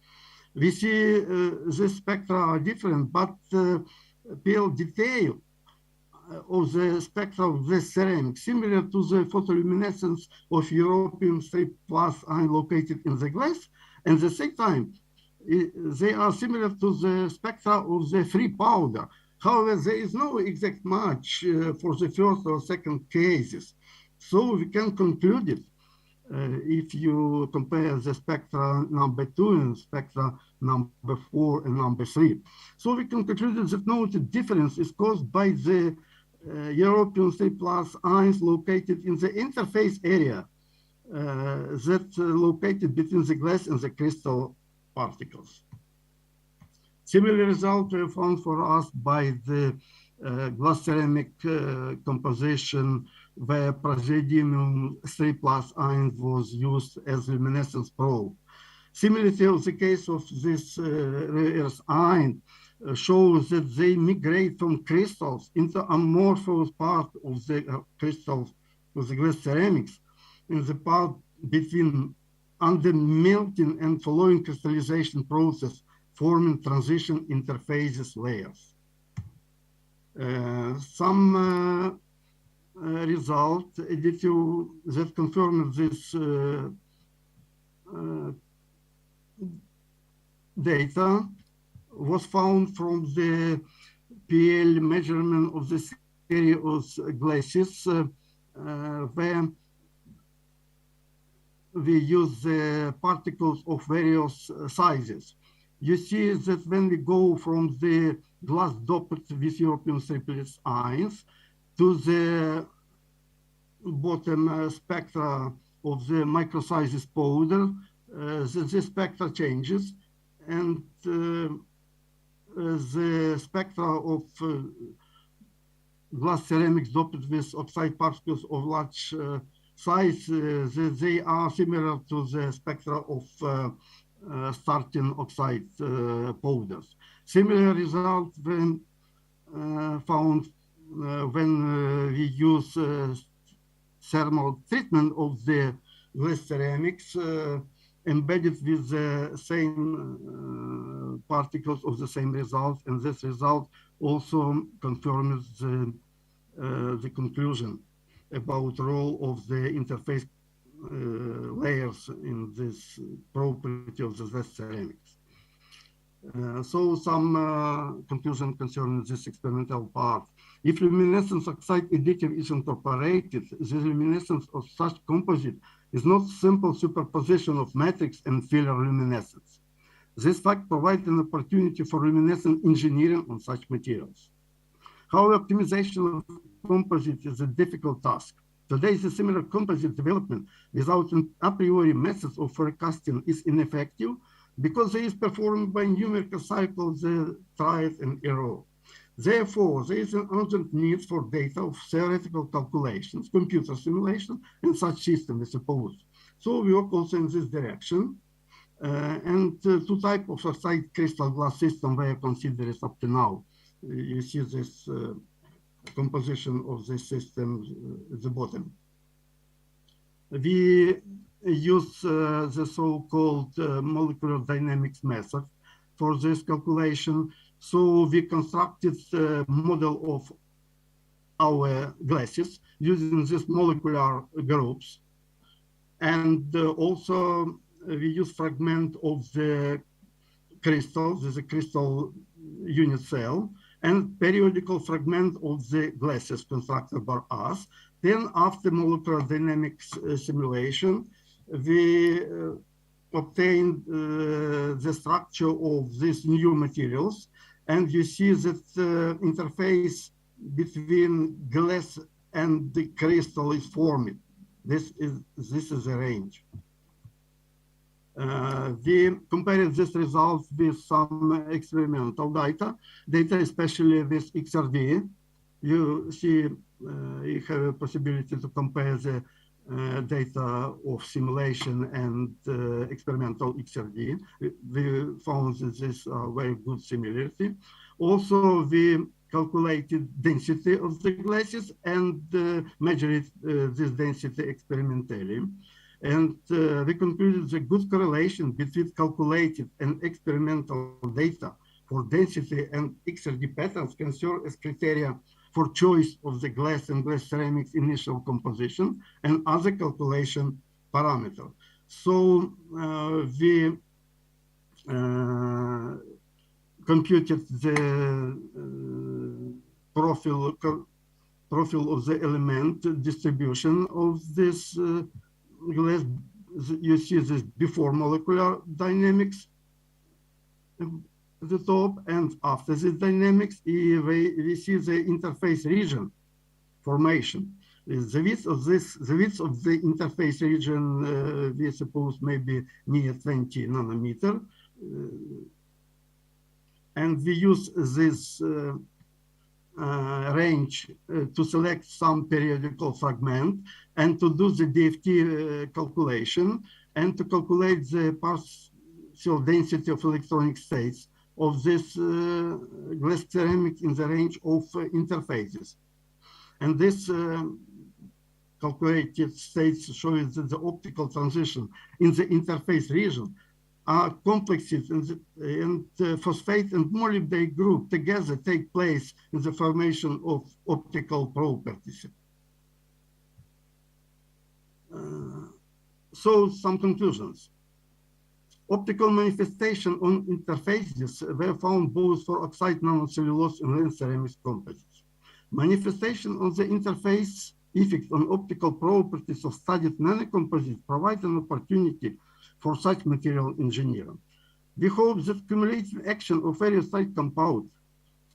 We see the spectra are different, but pale detail of the spectra of the ceramic, similar to the photoluminescence of European 3+ ion located in the glass, and at the same time, they are similar to the spectra of the free powder. However, there is no exact match for the first or second cases. So we can conclude it if you compare the spectra number 2 and spectra number 4 and number 3. So we can conclude that noted difference is caused by the European 3+ ions located in the interface area that located between the glass and the crystal particles. Similar results were found for us by the glass ceramic composition where praseodymium 3+ ion was used as luminescence probe. Similarly, of the case of this rare earth ion shows that they migrate from crystals into amorphous part of the crystals of the glass ceramics in the part between under melting and following crystallization process, forming transition interfaces layers. Some result that confirm this data was found from the PL measurement of the series of glasses where we use the particles of various sizes. You see that when we go from the glass doped with European 3+ ions to the bottom spectra of the micro sizes powder, the spectra changes, and the spectra of glass ceramics doped with oxide particles of large size, they are similar to the spectra of starting oxide powders. Similar result when found when we use thermal treatment of the glass ceramics embedded with the same particles of the same result, and this result also confirms the conclusion about role of the interface layers in this property of the glass ceramics. So some conclusion concerning this experimental part. If luminescence oxide additive is incorporated, the luminescence of such composite is not simple superposition of matrix and filler luminescence. This fact provides an opportunity for luminescent engineering on such materials. However, optimization of composite is a difficult task. Today, the similar composite development without an a priori methods of forecasting is ineffective because it is performed by numerical cycles, trial and error. Therefore, there is an urgent need for data of theoretical calculations, computer simulation, and such systems, I suppose. So we work also in this direction. And two types of oxide crystal glass system were considered up to now. You see this composition of the system at the bottom. We use the so-called molecular dynamics method for this calculation. So we constructed a model of our glasses using these molecular groups. And also we use fragment of the crystal, this is a crystal unit cell, and periodical fragment of the glasses constructed by us. Then after molecular dynamics simulation, we obtained the structure of these new materials. And you see that interface between glass and the crystal is formed. This is a range. We compared this result with some experimental data, especially with XRD. You see, you have a possibility to compare the data of simulation and experimental XRD. We found that this very good similarity. Also, we calculated density of the glasses and measured this density experimentally. And we concluded the good correlation between calculated and experimental data for density and XRD patterns can serve as criteria for choice of the glass and glass ceramics initial composition and other calculation parameters. So we computed the profile of the element distribution of this glass. You see this before molecular dynamics at the top, and after the dynamics, we see the interface region formation. The width of the interface region, we suppose maybe near 20 nanometer. And we use this range to select some periodical fragment and to do the DFT calculation and to calculate the partial density of electronic states of this glass ceramic in the range of interfaces. And this calculated states shows that the optical transition in the interface region are complexes and phosphate and molybdenate group together take place in the formation of optical properties. So some conclusions. Optical manifestation on interfaces were found both for oxide nanocellulose and lens ceramics composites. Manifestation on the interface effect on optical properties of studied nanocomposites provide an opportunity for such material engineering. We hope that cumulative action of various side compounds,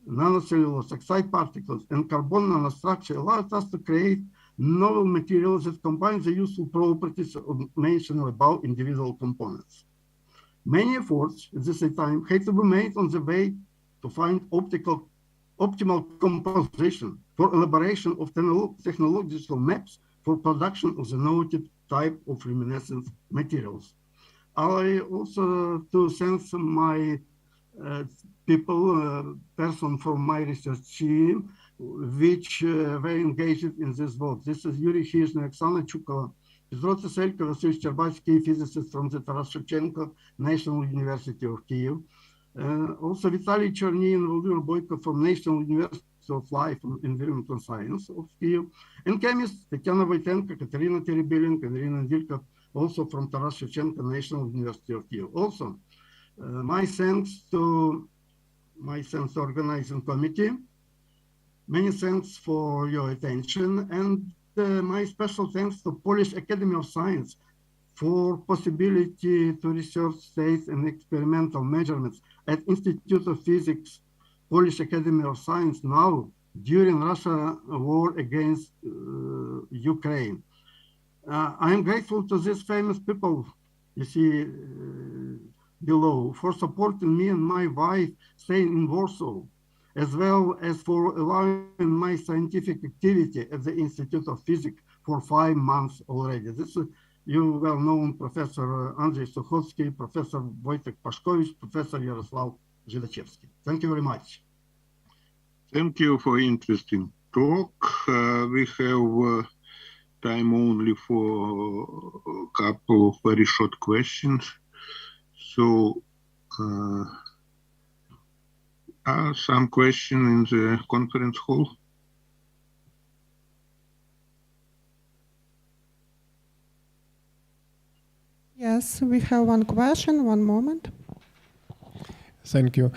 nanocellulose, oxide particles, and carbon nanostructure allows us to create novel materials that combine the useful properties mentioned above individual components. Many efforts at the same time had to be made on the way to find optimal composition for elaboration of technological maps for production of the noted type of luminescent materials. I also to thank my person from my research team, which were engaged in this work. This is Yuri Hizhny, Oksana Chukova, Petro Tseselko, Vasily Shcherbatsky, physicist from the Taras Shevchenko National University of Kyiv. Also Vitaly Cherny and Vladimir Boyko from National University of Life and Environmental Science of Kyiv, and chemists Tatiana Voitenko, Katerina Terebelenko, and Irina Dilkov, also from Taras Shevchenko National University of Kyiv. Also, my thanks to organizing committee. Many thanks for your attention, and my special thanks to Polish Academy of Science for possibility to research states and experimental measurements at Institute of Physics, Polish Academy of Science now during Russia war against Ukraine. I am grateful to these famous people you see below for supporting me and my wife staying in Warsaw, as well as for allowing my scientific activity at the Institute of Physics for 5 months already. This is you well-known Professor Andrzej Suchocki, Professor Wojtek Paszkowicz, Professor Yaroslav Zhidachevsky. Thank you very much. Thank you for interesting talk. We have time only for a couple of very short questions. So, some question in the conference hall? Yes, we have one question, one moment. Thank you.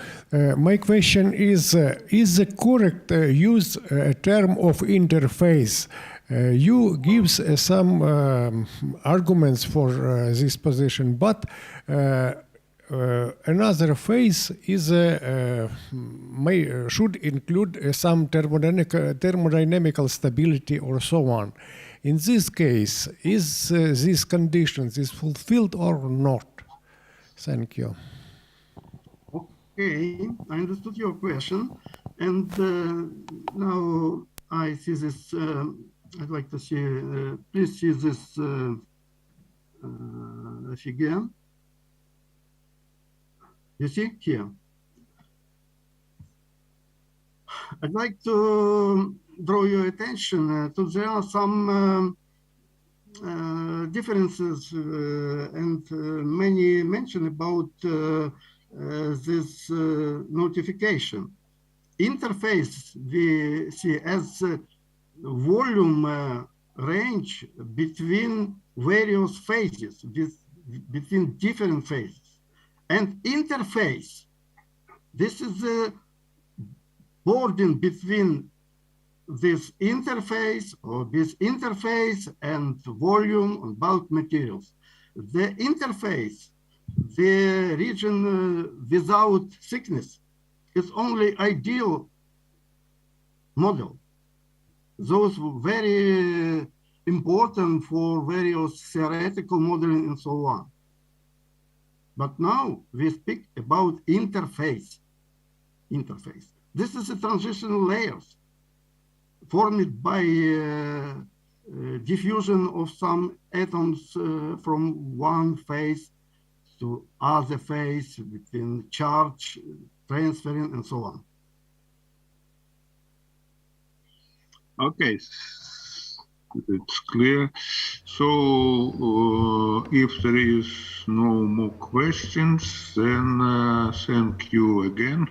My question is the correct use term of interface? You give some arguments for this position, but another phase is should include some thermodynamical stability or so on. In this case, is these conditions is fulfilled or not? Thank you. Okay, I understood your question, and now I see this. I'd like to see. Please see this figure. You see here. I'd like to draw your attention to there are some differences and many mention about this notification. Interface we see as volume range between various phases, between different phases. And interface, this is the bordering between this interface and volume and bulk materials. The interface, the region without thickness, is only ideal model. Those were very important for various theoretical modeling and so on. But now we speak about interface. This is a transitional layers formed by diffusion of some atoms from one phase to other phase, between charge, transferring, and so on. Okay, it's clear. So if there is no more questions, then thank you again.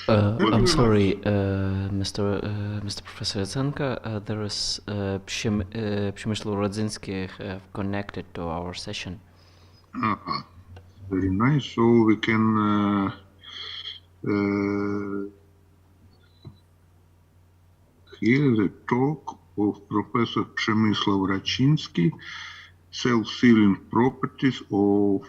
I'm sorry, Mr. Professor Zenka, there is Przemysław Rodzinski have connected to our session. Very nice. So we can hear the talk of Professor Przemysław Rodzinski, self-sealing properties of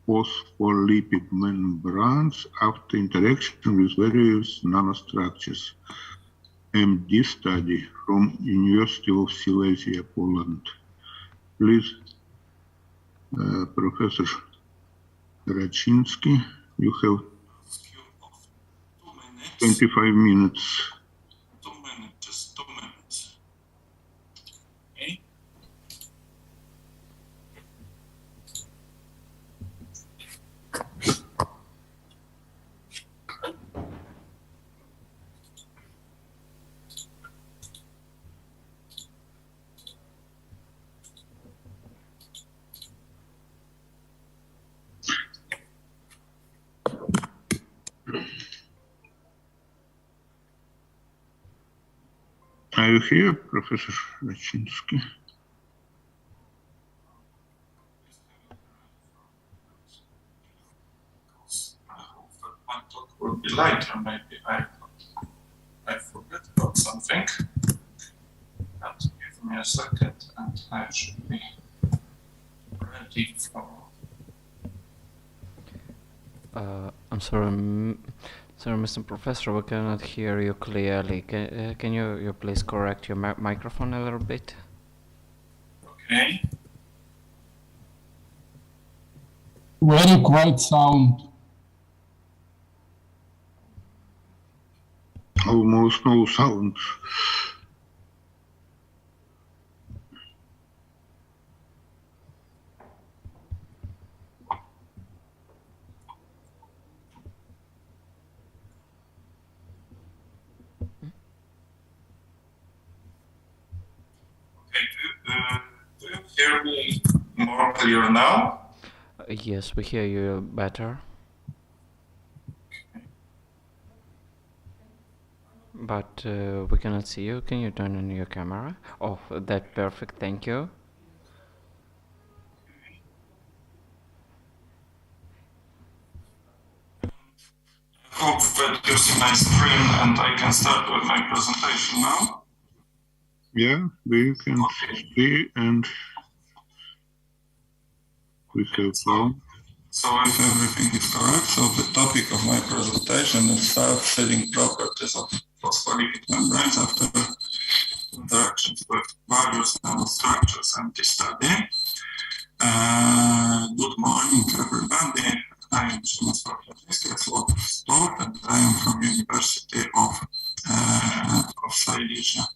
phospholipid membranes after interaction with various nanostructures. MD study from University of Silesia, Poland. Please, Professor Raczynski, you have 25 minutes. 2 minutes, just 2 minutes. Okay. Are you here, Professor Raczynski? My talk will be later, maybe I forget about something. But give me a second and I should be ready for... I'm sorry, Mr. Professor, we cannot hear you clearly. Can you please correct your microphone a little bit? Okay. Very quiet sound. Almost no sound. Do you hear me more clear now? Yes, we hear you better. But we cannot see you. Can you turn on your camera? Oh, that's perfect. Thank you. I hope that you see my screen and I can start with my presentation now. Yeah, we can see and we have found. So if everything is correct, so the topic of my presentation is self-sealing properties of phospholipid membranes after interactions with various nanostructures and this study. Good morning, everybody. I am Przemysław Raczynski, as well as taught, and I am from University of Silesia.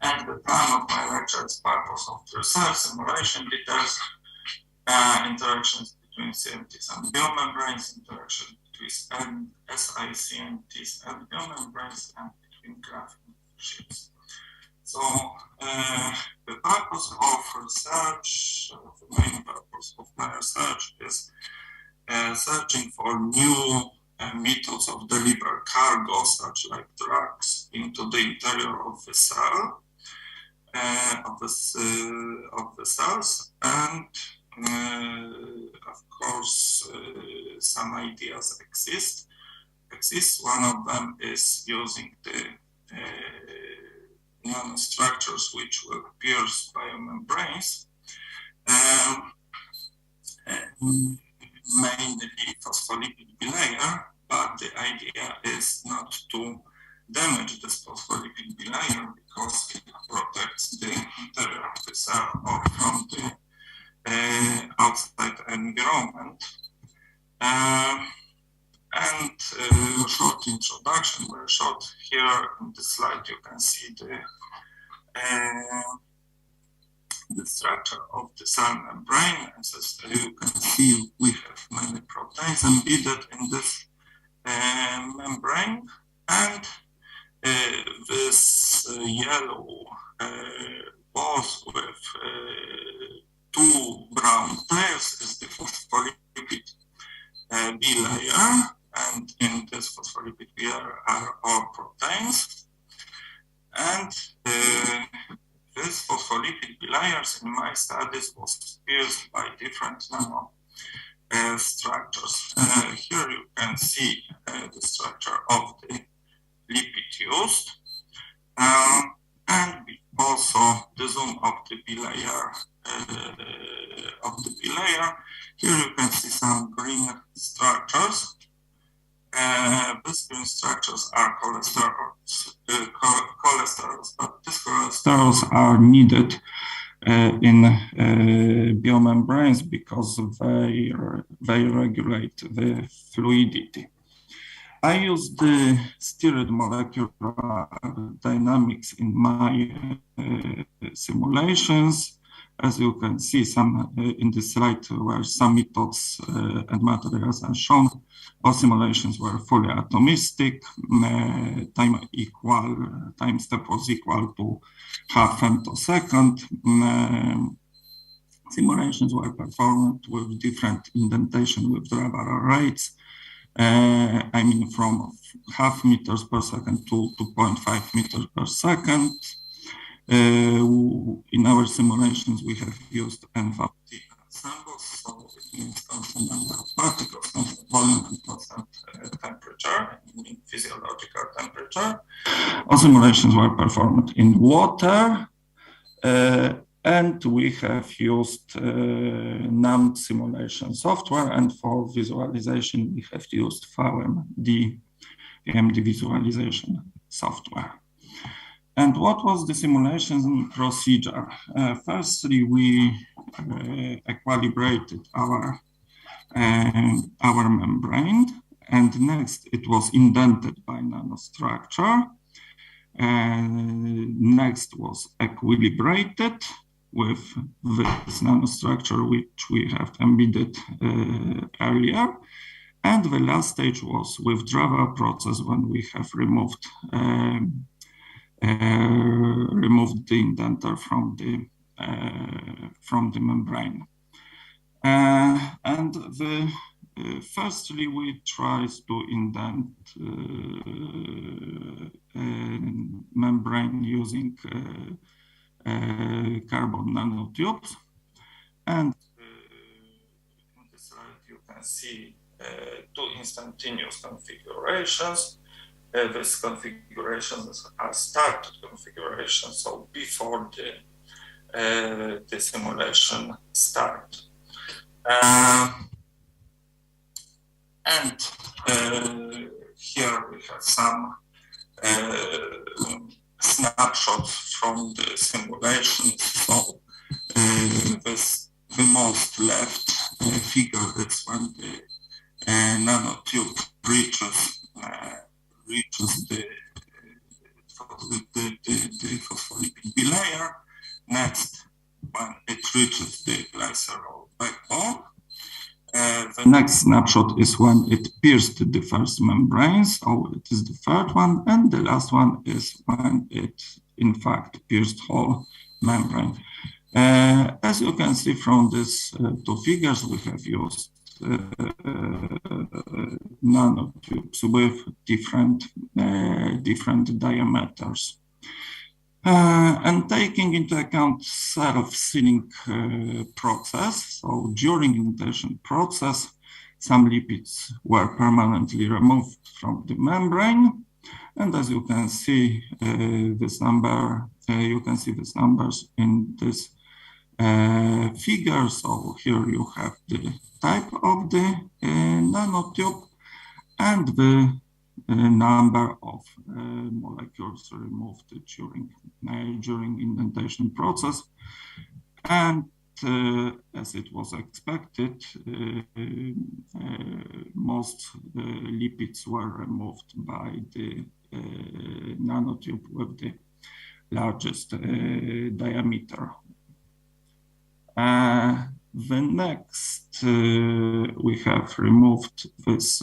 And the plan of my lecture is purpose of research, simulation details, interactions between CMTs and biomembranes, interaction between SiCMTs and biomembranes, and between graphene sheets. So the purpose of research, the main purpose of my research is searching for new methods of deliver cargo, such like drugs, into the interior of the cell, of the cells, and of course some ideas exist. One of them is using the nanostructures which will pierce biomembranes, mainly phospholipid bilayer, but the idea is not to damage this phospholipid bilayer because it protects the interior of the cell or from the outside environment. And short introduction, very short. Here in the slide you can see the structure of the cell membrane. As you can see, we have many proteins embedded in this membrane, and this yellow balls with two brown tails is the phospholipid bilayer, and in this phospholipid bilayer are all proteins. And this phospholipid bilayers in my studies was pierced by different nano structures. Here you can see the structure of the lipid used, and also the zoom of the bilayer. Here you can see some green structures. These between structures are cholesterols, but these cholesterols are needed in biomembranes because they regulate the fluidity. I use the stirred molecular dynamics in my simulations. As you can see, some in this slide where some methods and materials are shown. All simulations were fully atomistic. Time step was equal to half femtosecond. Simulations were performed with different indentation withdrawal rates. I mean, from half meters per second to 2.5 meters per second. In our simulations, we have used N50 ensembles, so it means constant number of particles, constant volume, and constant temperature, meaning physiological temperature. All simulations were performed in water, and we have used NAND simulation software, and for visualization, we have used VMD visualization software. And what was the simulation procedure? Firstly, we equilibrated our membrane, and next it was indented by nanostructure. Next was equilibrated with this nanostructure which we have embedded earlier. And the last stage was withdrawal process when we have removed the indenter from the membrane. And firstly, we try to indent membrane using carbon nanotubes. And in this slide, you can see two instantaneous configurations. These configurations are started configurations, so before the simulation start. And here we have some snapshots from the simulation. So the most left figure is when the nanotube reaches the phospholipid bilayer. Next, when it reaches the glycerol backbone. The next snapshot is when it pierced the first membrane, so it is the third one, and the last one is when it, in fact, pierced whole membrane. As you can see from these two figures, we have used nanotubes with different diameters. And taking into account self-sealing process, so during indentation process, some lipids were permanently removed from the membrane. And as you can see this number, you can see these numbers in this figure. So here you have the type of the nanotube and the number of molecules removed during indentation process. And as it was expected, most lipids were removed by the nanotube with the largest diameter. The next, we have removed this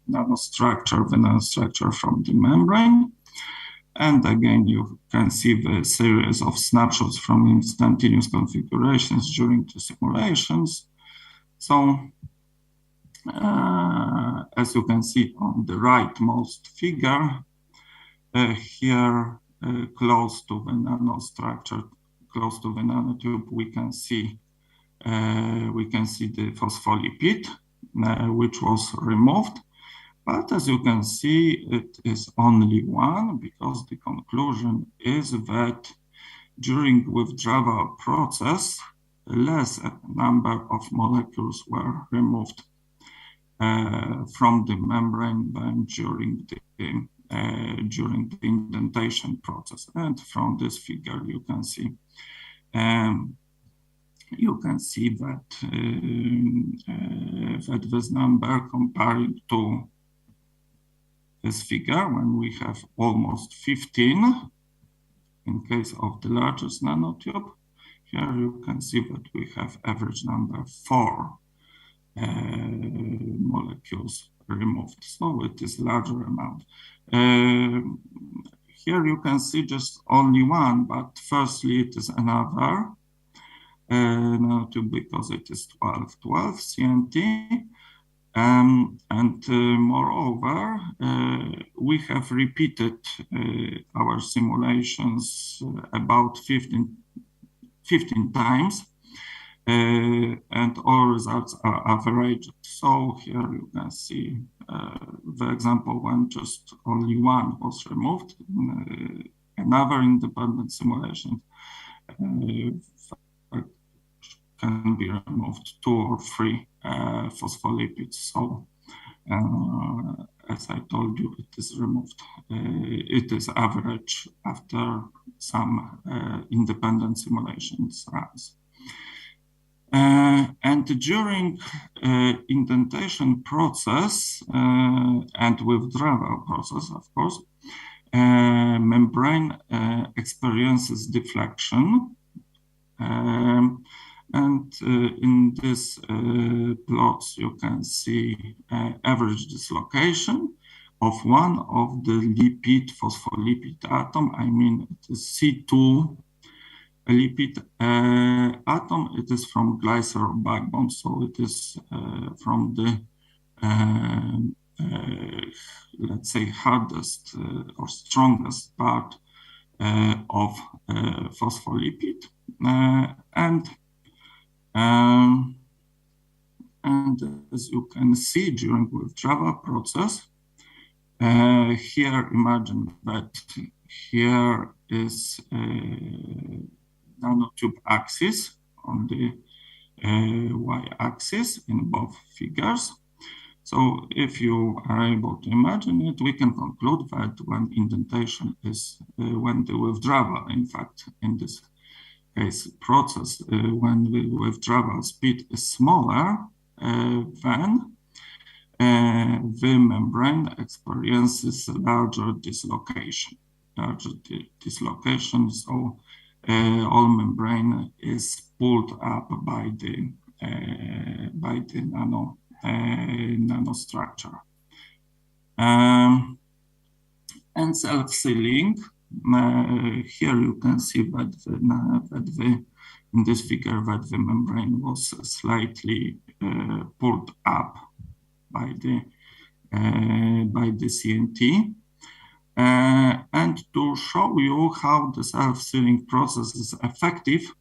nanostructure from the membrane. And again, you can see the series of snapshots from instantaneous configurations during the simulations. So, as you can see on the rightmost figure, here close to the nanostructure, close to the nanotube, we can see the phospholipid, which was removed. But as you can see, it is only one, because the conclusion is that during withdrawal process, less number of molecules were removed. from the membrane then during the indentation process. And from this figure, you can see that that this number compared to this figure, when we have almost 15 in case of the largest nanotube, here you can see that we have average number 4 molecules removed, so it is larger amount. Here you can see just only one, but firstly it is another nanotube because it is 1212 CNT. Moreover, we have repeated our simulations about 15 times, and all results are averaged. So here you can see the example when just only one was removed. Another independent simulation can be removed 2 or 3 phospholipids. So as I told you, it is removed. It is average after some independent simulations runs. And during indentation process and withdrawal process, of course, membrane experiences deflection. In this plots, you can see average dislocation of one of the lipid phospholipid atom. I mean, it is C2 lipid atom. It is from glycerol backbone, so it is from the let's say hardest or strongest part of phospholipid, and as you can see during withdrawal process, here imagine that here is nanotube axis on the y-axis in both figures. So if you are able to imagine it, we can conclude that when indentation is, when the withdrawal, in fact, in this case process, when the withdrawal speed is smaller, then the membrane experiences larger dislocation. So all membrane is pulled up by the nanostructure. And self-sealing. Here you can see that in this figure that the membrane was slightly pulled up by the CNT. And to show you how the self-sealing process is effective,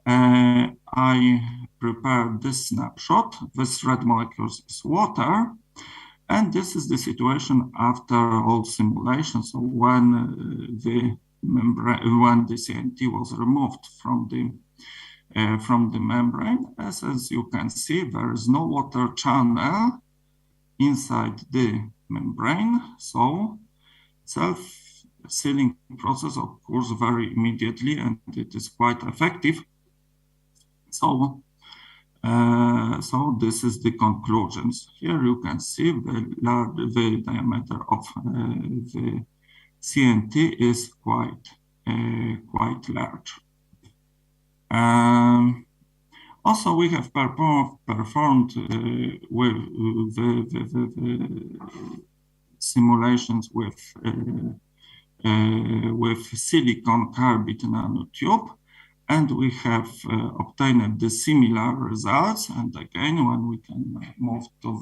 I prepared this snapshot. This red molecules is water, and this is the situation after all simulations. So when the CNT was removed from the membrane, as you can see, there is no water channel inside the membrane. So self-sealing process occurs very immediately, and it is quite effective. So this is the conclusions. Here you can see the diameter of the CNT is quite large. Also, we have performed with the simulations with silicon carbide nanotube, and we have obtained the similar results. And again, when we can move to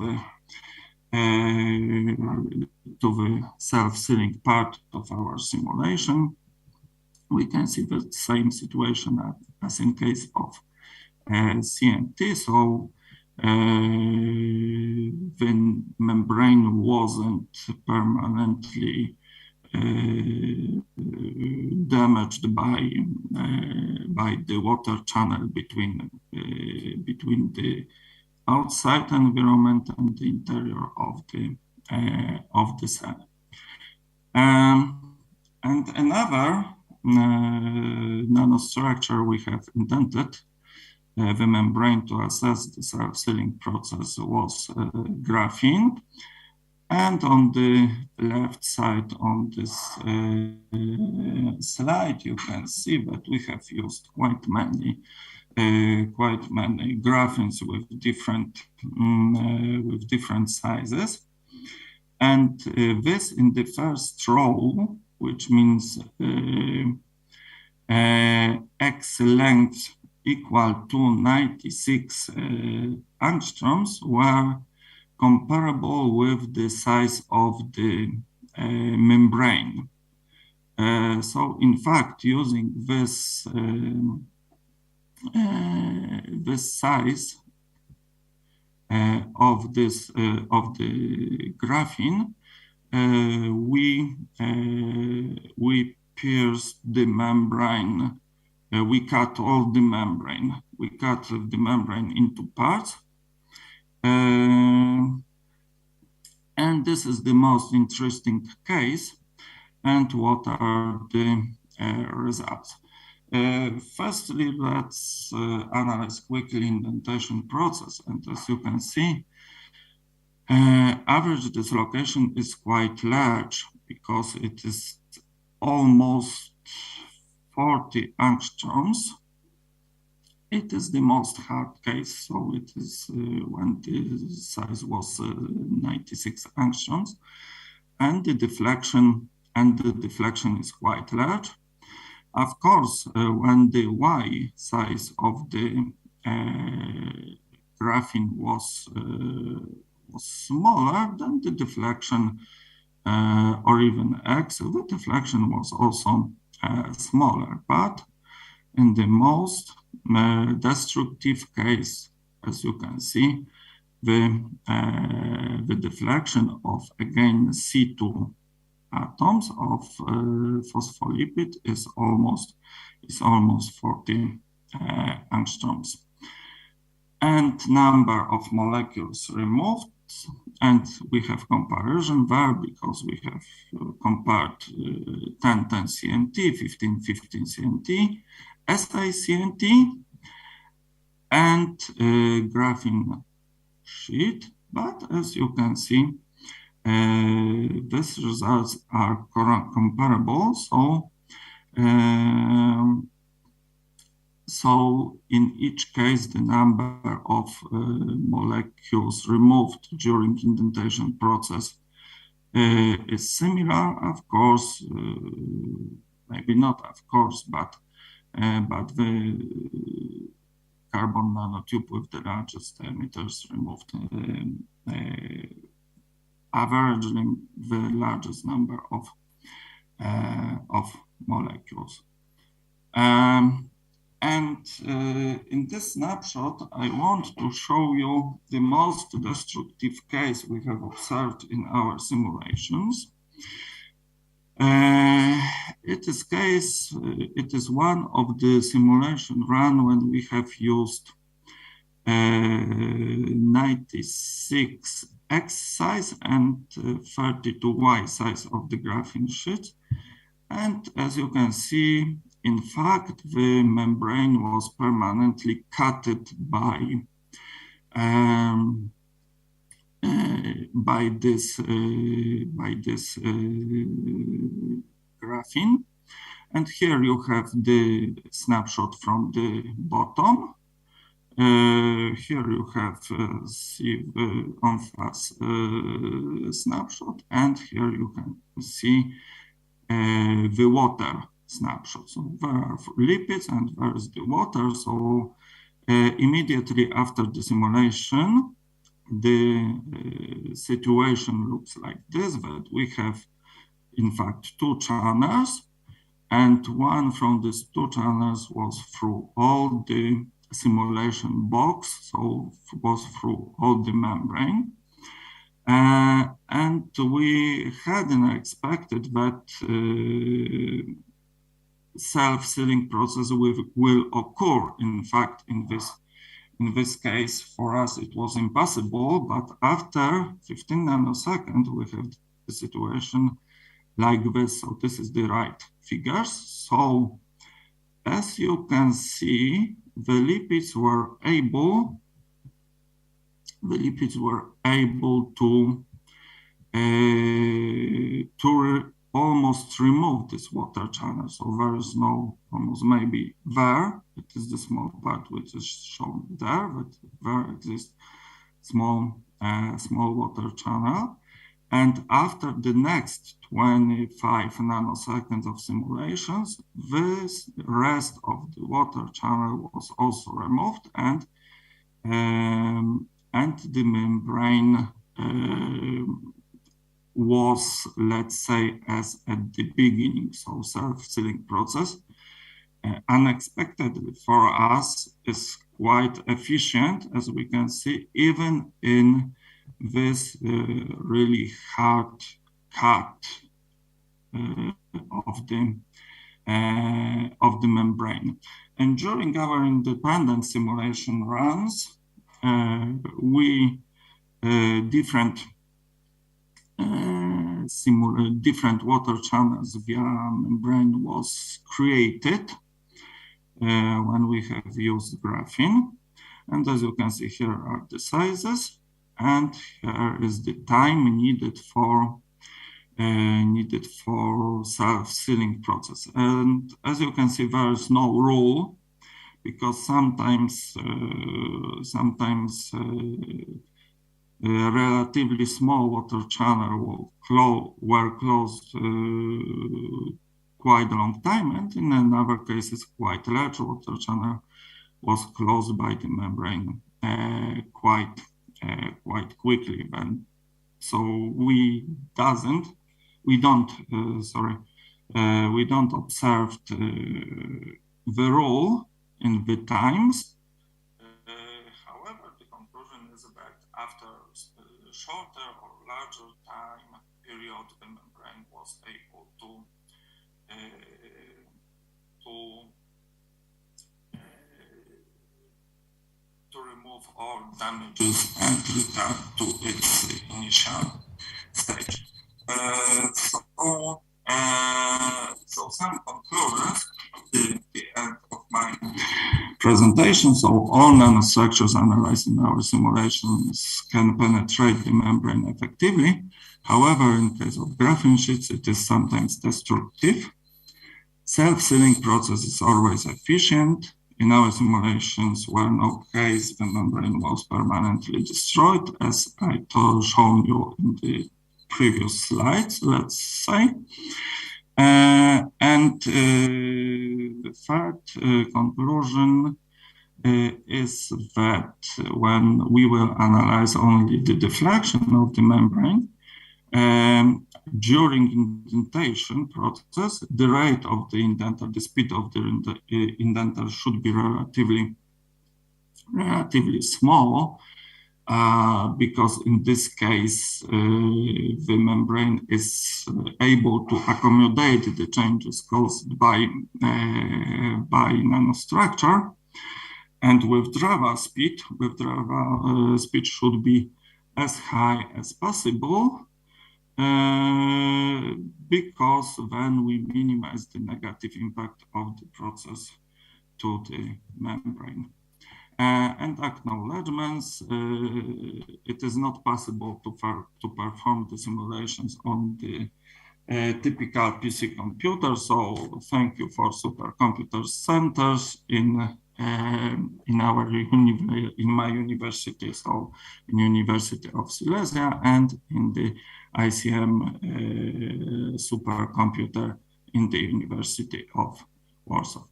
the self-sealing part of our simulation, we can see the same situation as in case of CNT. So the membrane wasn't permanently damaged by the water channel between the outside environment and the interior of the cell. And another nanostructure we have invented, the membrane to assess the self-sealing process, was graphene. And on the left side on this slide, you can see that we have used quite many graphenes with different sizes. And this in the first row, which means X length equal to 96 angstroms, were comparable with the size of the membrane. So in fact, using this size of the graphene, we pierced the membrane. We cut all the membrane. We cut the membrane into parts. And this is the most interesting case. And what are the results? Firstly, let's analyze quickly indentation process. And as you can see, average dislocation is quite large because it is almost 40 angstroms. It is the most hard case, so it is when the size was 96 angstroms, and the deflection is quite large. Of course, when the Y size of the graphene was smaller, then the deflection, or even X, the deflection was also smaller. But in the most destructive case, as you can see, the deflection of, again, C2 atoms of phospholipid is almost 40 angstroms. And number of molecules removed, and we have comparison there because we have compared 10 CNT, 15 CNT, SiCNT, and graphene sheet. But as you can see, these results are comparable. So in each case, the number of molecules removed during indentation process is similar. Of course, maybe not of course, but the carbon nanotube with the largest emitters removed averagely the largest number of molecules. In this snapshot, I want to show you the most destructive case we have observed in our simulations. It is one of the simulation run when we have used 96 X size and 32 Y size of the graphene sheet. And as you can see, in fact, the membrane was permanently cutted by this graphene. And here you have the snapshot from the bottom. Here you have see the on-fast snapshot, and here you can see the water snapshot. So there are lipids and there is the water. So immediately after the simulation, the situation looks like this, that we have in fact two channels, and one from these two channels was through all the simulation box, so was through all the membrane. And we hadn't expected that self-sealing process will occur, in fact, in in this case, for us, it was impossible, but after 15 nanoseconds, we have the situation like this. So this is the right figures. So as you can see, the lipids were able to almost remove this water channel. So there is no, almost maybe there, it is the small part which is shown there, but there exists small water channel. And after the next 25 nanoseconds of simulations, this rest of the water channel was also removed, and the membrane was, let's say, as at the beginning, so self-sealing process, unexpectedly for us is quite efficient, as we can see, even in this really hard cut of the membrane. And during our independent simulation runs, we different water channels via membrane was created when we have used graphene. And as you can see, here are the sizes, and here is the time needed for self-sealing process. And as you can see, there is no rule, because sometimes relatively small water channel were closed quite a long time, and in other cases, quite large water channel was closed by the membrane quite quickly. And so we don't observe the rule in the times. However, the conclusion is that after shorter or larger time period, the membrane was able to remove all damages and return to its initial stage. So some conclusions at the end of my presentation. So all nanostructures analyzed in our simulations can penetrate the membrane effectively. However, in case of graphene sheets, it is sometimes destructive. Self-sealing process is always efficient. In our simulations, where no case the membrane was permanently destroyed, as I shown you in the previous slides, let's say. The third conclusion is that when we will analyze only the deflection of the membrane, during indentation process, the rate of the indenter, the speed of the indenter should be relatively small, because in this case, the membrane is able to accommodate the changes caused by nanostructure, and withdrawal speed should be as high as possible, because then we minimize the negative impact of the process to the membrane. And acknowledgements, it is not possible to perform the simulations on the typical PC computer. So thank you for supercomputer centers in my university, so in University of Silesia, and in the ICM supercomputer in the University of Warsaw.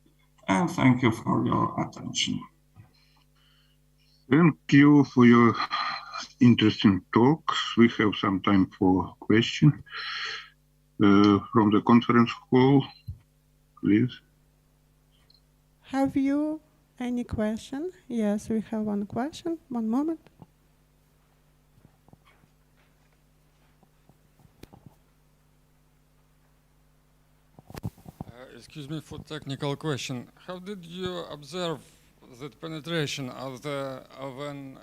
And thank you for your attention. Thank you for your interesting talks. We have some time for questions from the conference hall, please. Have you any question? Yes, we have one question. One moment. Excuse me for technical question. How did you observe that penetration of an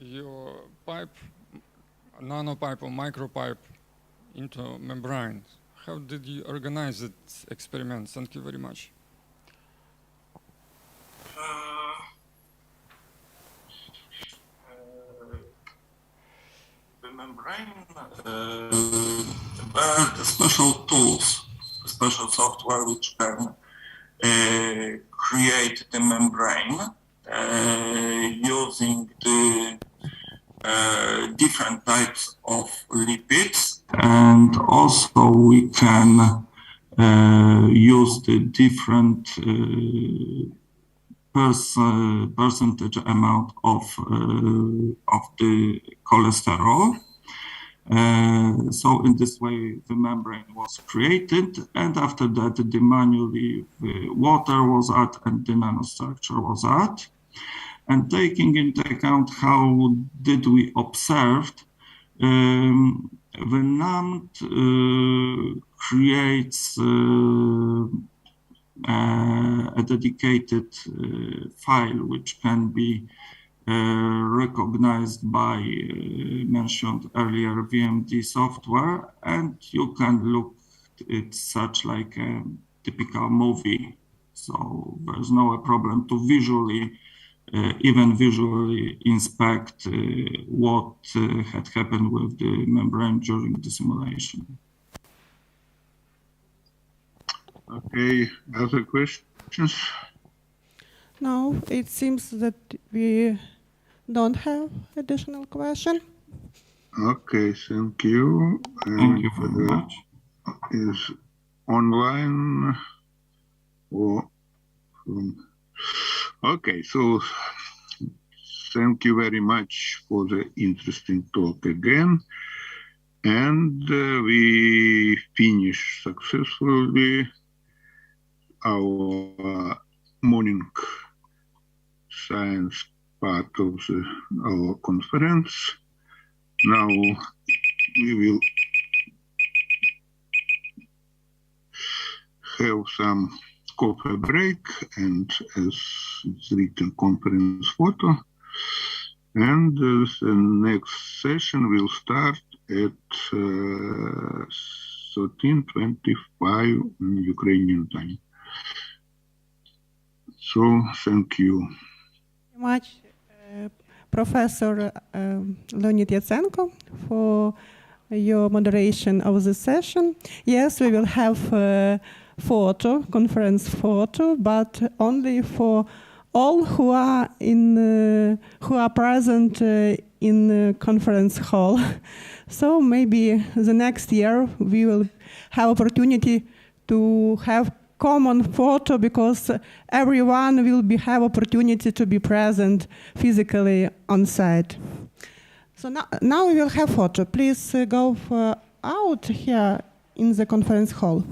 your pipe, nanopipe or micropipe into membrane. How did you organize that experiment? Thank you very much. The membrane, there are special tools, special software which can create the membrane using the different types of lipids, and also we can use the different percentage amount of the cholesterol. So in this way, the membrane was created, and after that, the manually water was added and the nanostructure was added. And taking into account how did we observe, the NAND creates a dedicated file which can be recognized by mentioned earlier VMD software, and you can look at such like a typical movie. So there's no problem to visually, even visually inspect what had happened with the membrane during the simulation. Okay, other questions? No, it seems that we don't have additional question. Okay, thank you. Thank you very much. Is online or from... Okay, so thank you very much for the interesting talk again. And we finish successfully our morning science part of our conference. Now we will have some coffee break, and as it's written, conference photo. And the next session will start at 13:25 Ukrainian time. So thank you. Very much, Professor Leonid Yatsenko, for your moderation of the session. Yes, we will have photo, conference photo, but only for all who are present in the conference hall. So maybe the next year we will have opportunity to have common photo, because everyone will have opportunity to be present physically on site. So now we will have photo. Please go out here in the conference hall.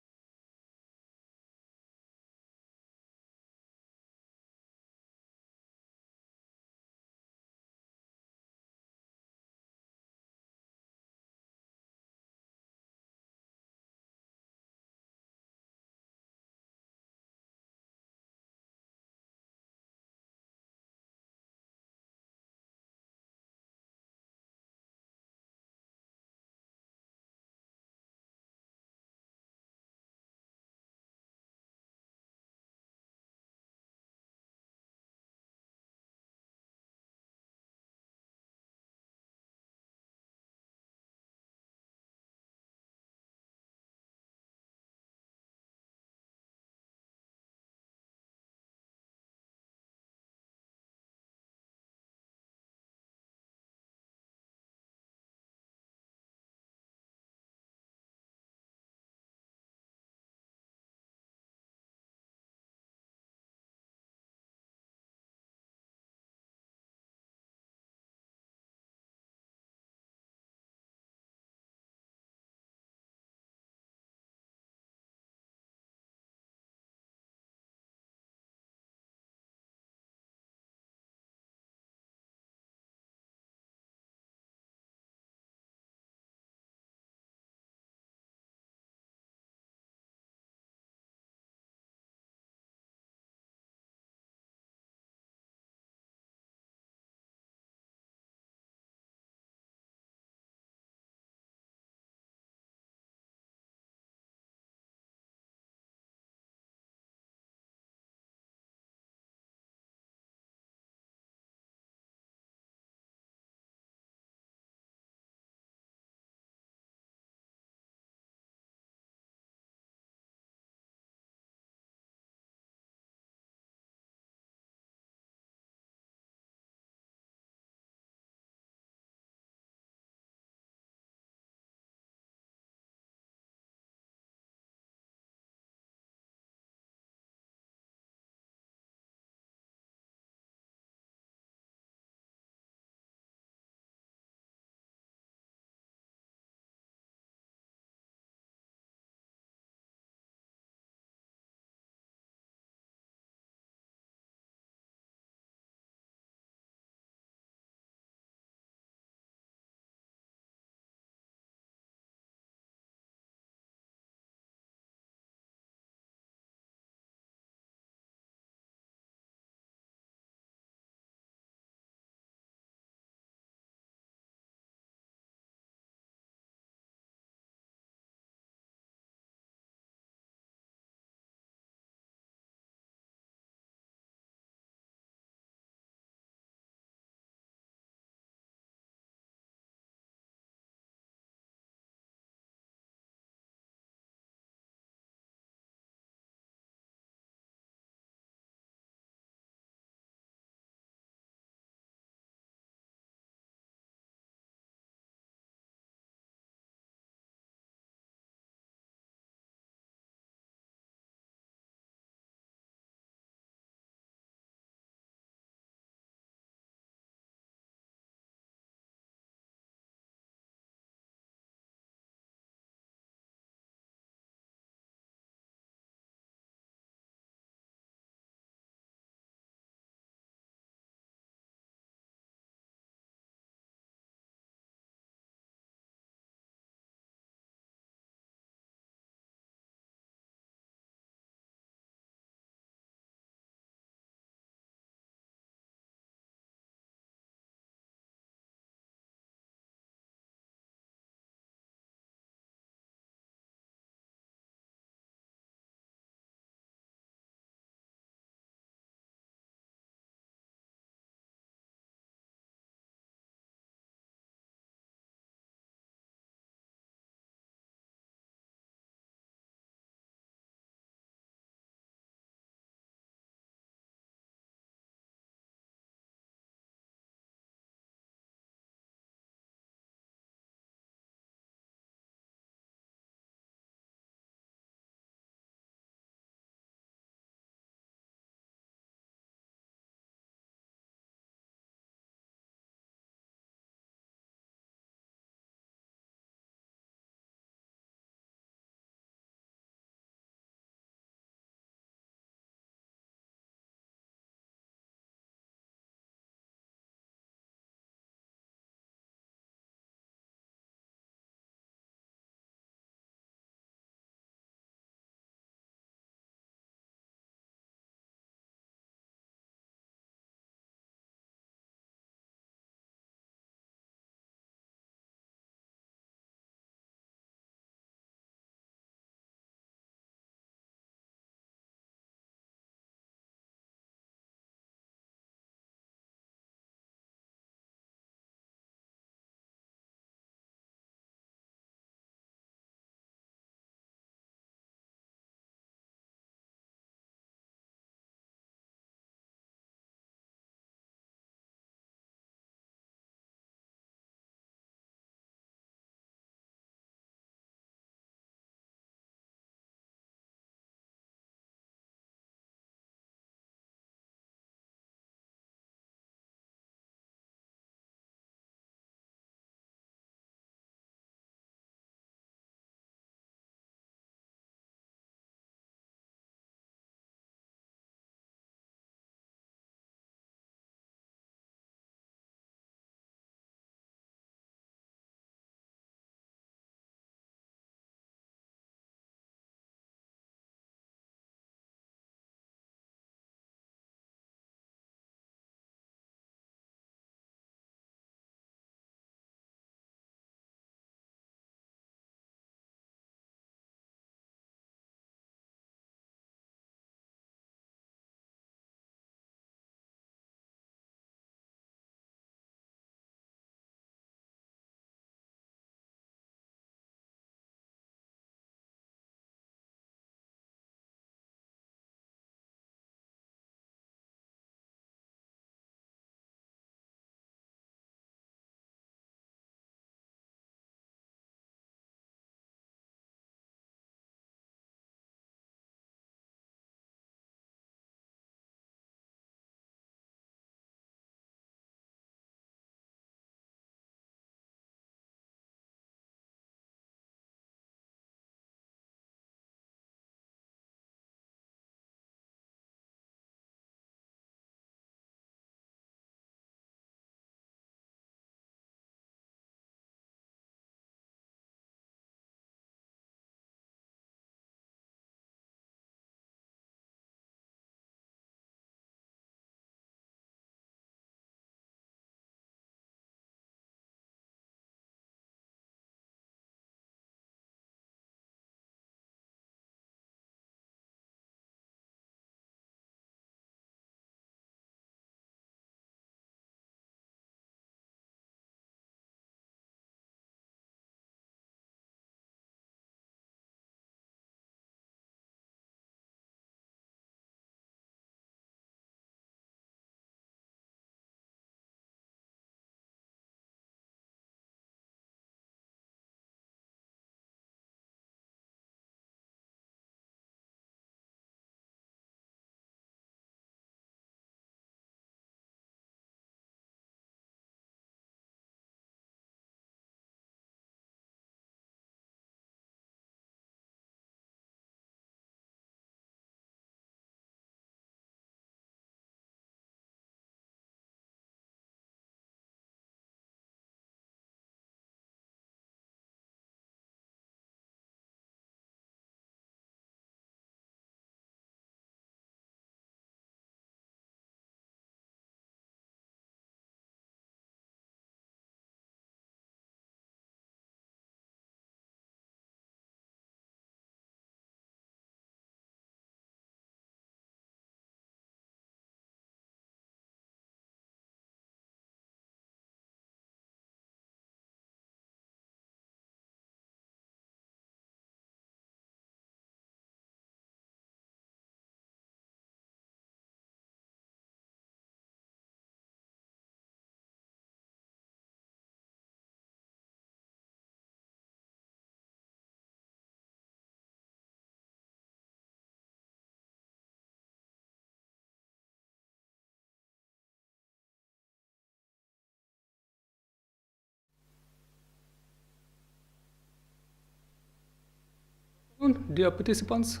afternoon, dear participants.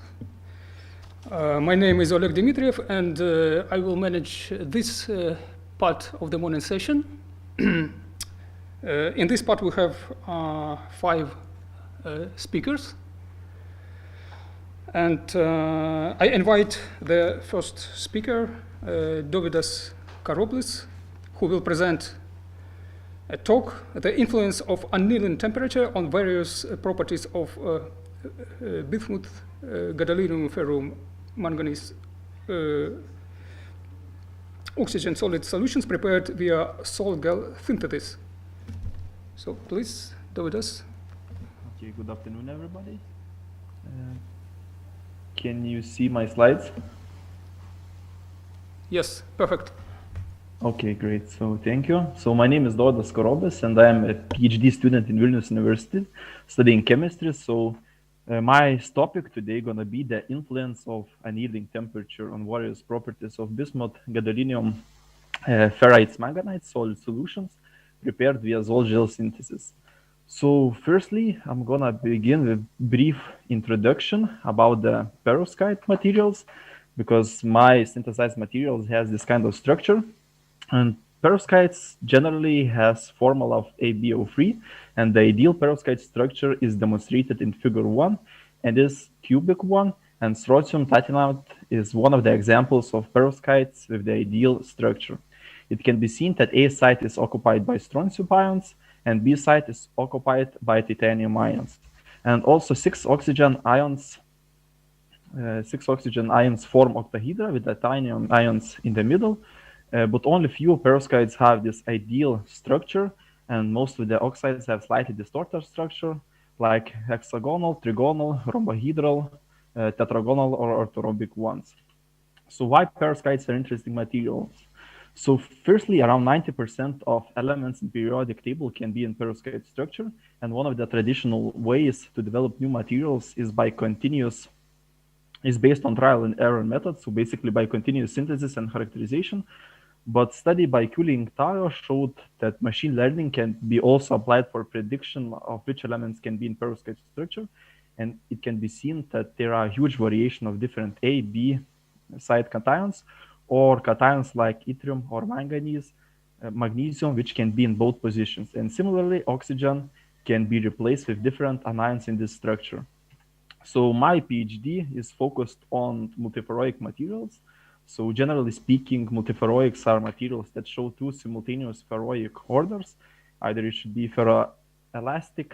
My name is Oleg Dmitriev, and I will manage this part of the morning session. In this part, we have 5 speakers. And I invite the first speaker, Dovydas Karoblis, who will present a talk, The Influence of Annealing Temperature on Various Properties of Bismuth, Gadolinium, Ferrum, Manganese, Oxygen solid solutions prepared via Sol-Gel synthesis. So please, Dovydas. Okay, good afternoon, everybody. Can you see my slides? Yes, perfect. Okay, great. So thank you. So my name is Dovydas Karoblis, and I am a PhD student in Vilnius University studying chemistry. So my topic today is going to be the influence of annealing temperature on various properties of bismuth, gadolinium, ferrites, manganites, solid solutions prepared via Sol-Gel synthesis. So firstly, I'm going to begin with a brief introduction about the perovskite materials, because my synthesized materials has this kind of structure. And perovskites generally has formula of AbO3, and the ideal perovskite structure is demonstrated in figure 1, and is cubic one, and strontium titanate is one of the examples of perovskites with the ideal structure. It can be seen that A site is occupied by strontium ions, and B site is occupied by titanium ions. And also 6 oxygen ions form octahedra with titanium ions in the middle. But only few perovskites have this ideal structure, and most of the oxides have slightly distorted structure, like hexagonal, trigonal, rhombohedral, tetragonal, or orthorhombic ones. So why perovskites are interesting materials? So firstly, around 90% of elements in periodic table can be in perovskite structure, and one of the traditional ways to develop new materials is based on trial and error methods, so basically by continuous synthesis and characterization. But study by Kuling Tao showed that machine learning can be also applied for prediction of which elements can be in perovskite structure. And it can be seen that there are huge variation of different A, B site cations, or cations like yttrium or manganese, magnesium, which can be in both positions. And similarly, oxygen can be replaced with different anions in this structure. So my PhD is focused on multiferroic materials. So generally speaking, multiferroics are materials that show 2 simultaneous ferroic orders. Either it should be ferroelastic,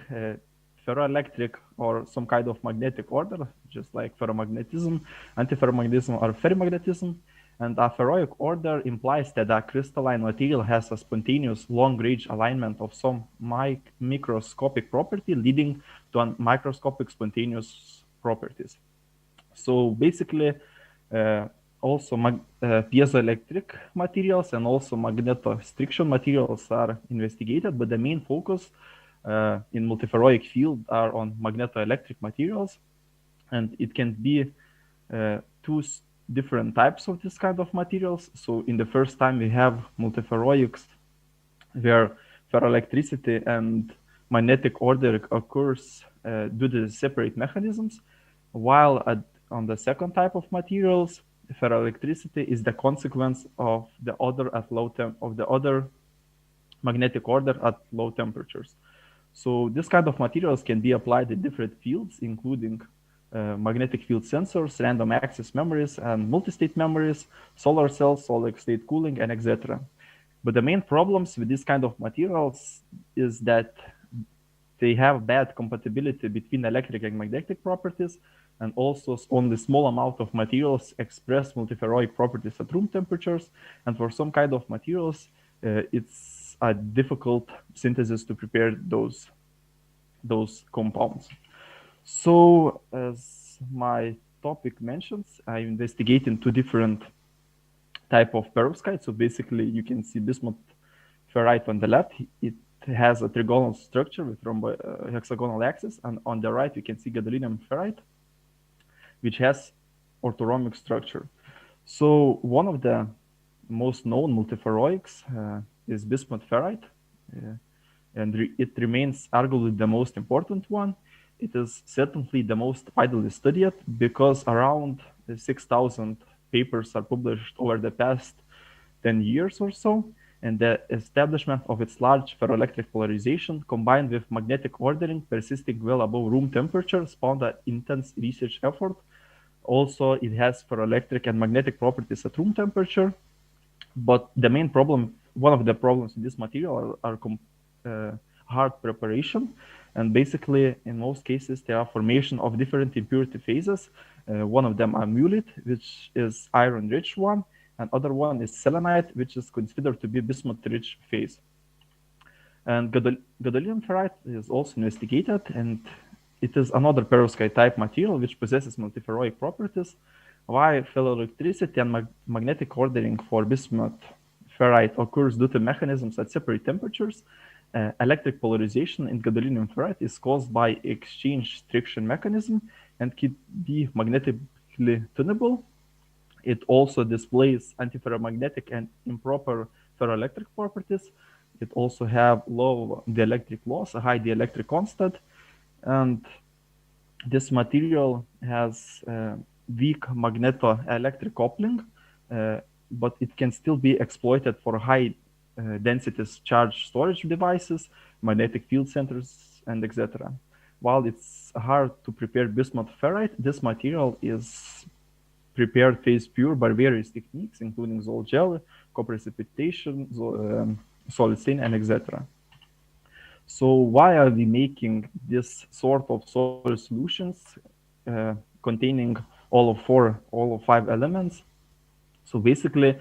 ferroelectric, or some kind of magnetic order, just like ferromagnetism, antiferromagnetism, or ferrimagnetism. And a ferroic order implies that a crystalline material has a spontaneous long-range alignment of some microscopic property leading to a microscopic spontaneous properties. So basically, also piezoelectric materials and also magnetostriction materials are investigated, but the main focus in multiferroic field are on magnetoelectric materials, and it can be 2 different types of this kind of materials. So in the first time we have multiferroics where ferroelectricity and magnetic order occurs due to separate mechanisms, while on the second type of materials, ferroelectricity is the consequence of the other magnetic order at low temperatures. So this kind of materials can be applied in different fields, including magnetic field sensors, random access memories, and multi-state memories, solar cells, solid state cooling, and etc. But the main problems with this kind of materials is that they have bad compatibility between electric and magnetic properties, and also only small amount of materials express multiferroic properties at room temperatures. And for some kind of materials, it's a difficult synthesis to prepare those compounds. So as my topic mentions, I investigate in 2 different type of perovskite. So basically you can see bismuth ferrite on the left. It has a trigonal structure with hexagonal axis, and on the right you can see gadolinium ferrite, which has orthorhombic structure. So one of the most known multiferroics is bismuth ferrite, and it remains arguably the most important one. it is certainly the most widely studied because around 6,000 papers are published over the past 10 years or so, and the establishment of its large ferroelectric polarization combined with magnetic ordering persisting well above room temperature spawned an intense research effort. Also, it has ferroelectric and magnetic properties at room temperature, but the main problem, one of the problems in this material are hard preparation, and basically in most cases there are formation of different impurity phases. One of them are mullite, which is iron-rich one, and other one is selenite, which is considered to be bismuth-rich phase. And gadolinium ferrite is also investigated, and it is another perovskite-type material which possesses multiferroic properties. While ferroelectricity and magnetic ordering for bismuth ferrite occurs due to mechanisms at separate temperatures, electric polarization in gadolinium ferrite is caused by exchange friction mechanism and can be magnetically tunable. It also displays antiferromagnetic and improper ferroelectric properties. It also have low dielectric loss, a high dielectric constant, and this material has weak magneto-electric coupling, but it can still be exploited for high densities charge storage devices, magnetic field centers, and etc. While it's hard to prepare bismuth ferrite, this material is prepared phase pure by various techniques, including Zoll gel, co-precipitation, solid stain, and etc. So why are we making this sort of solar solutions containing all of five elements? So basically,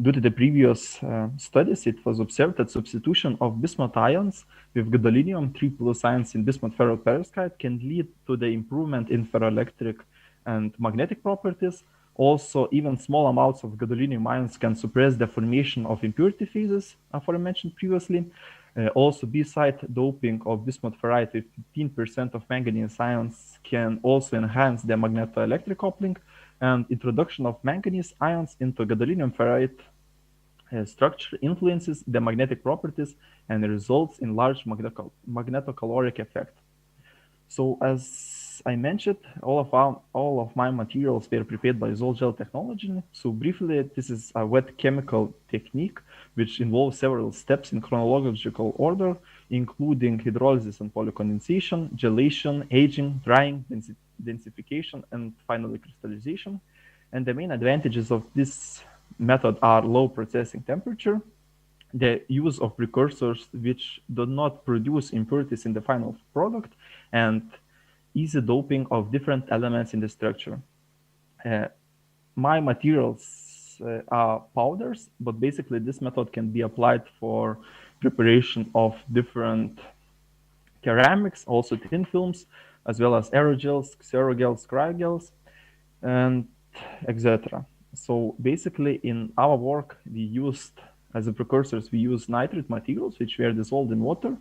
due to the previous studies, it was observed that substitution of bismuth ions with gadolinium 3+ ions in bismuth ferroperovskite can lead to the improvement in ferroelectric and magnetic properties. Also, even small amounts of gadolinium ions can suppress the formation of impurity phases, aforementioned previously. Also, B-side doping of bismuth ferrite with 15% of manganese ions can also enhance the magneto-electric coupling, and introduction of manganese ions into gadolinium ferrite structure influences the magnetic properties and results in large magnetocaloric effect. So as I mentioned, all of my materials were prepared by Zoll gel technology. So briefly, this is a wet chemical technique which involves several steps in chronological order, including hydrolysis and polycondensation, gelation, aging, drying, densification, and finally crystallization. And the main advantages of this method are low processing temperature, the use of precursors which do not produce impurities in the final product, and easy doping of different elements in the structure. My materials are powders, but basically this method can be applied for preparation of different ceramics, also thin films, as well as aerogels, xerogels, cryogels, and etc. So basically in our work, we used, as a precursors, we use nitrate materials, which were dissolved in water.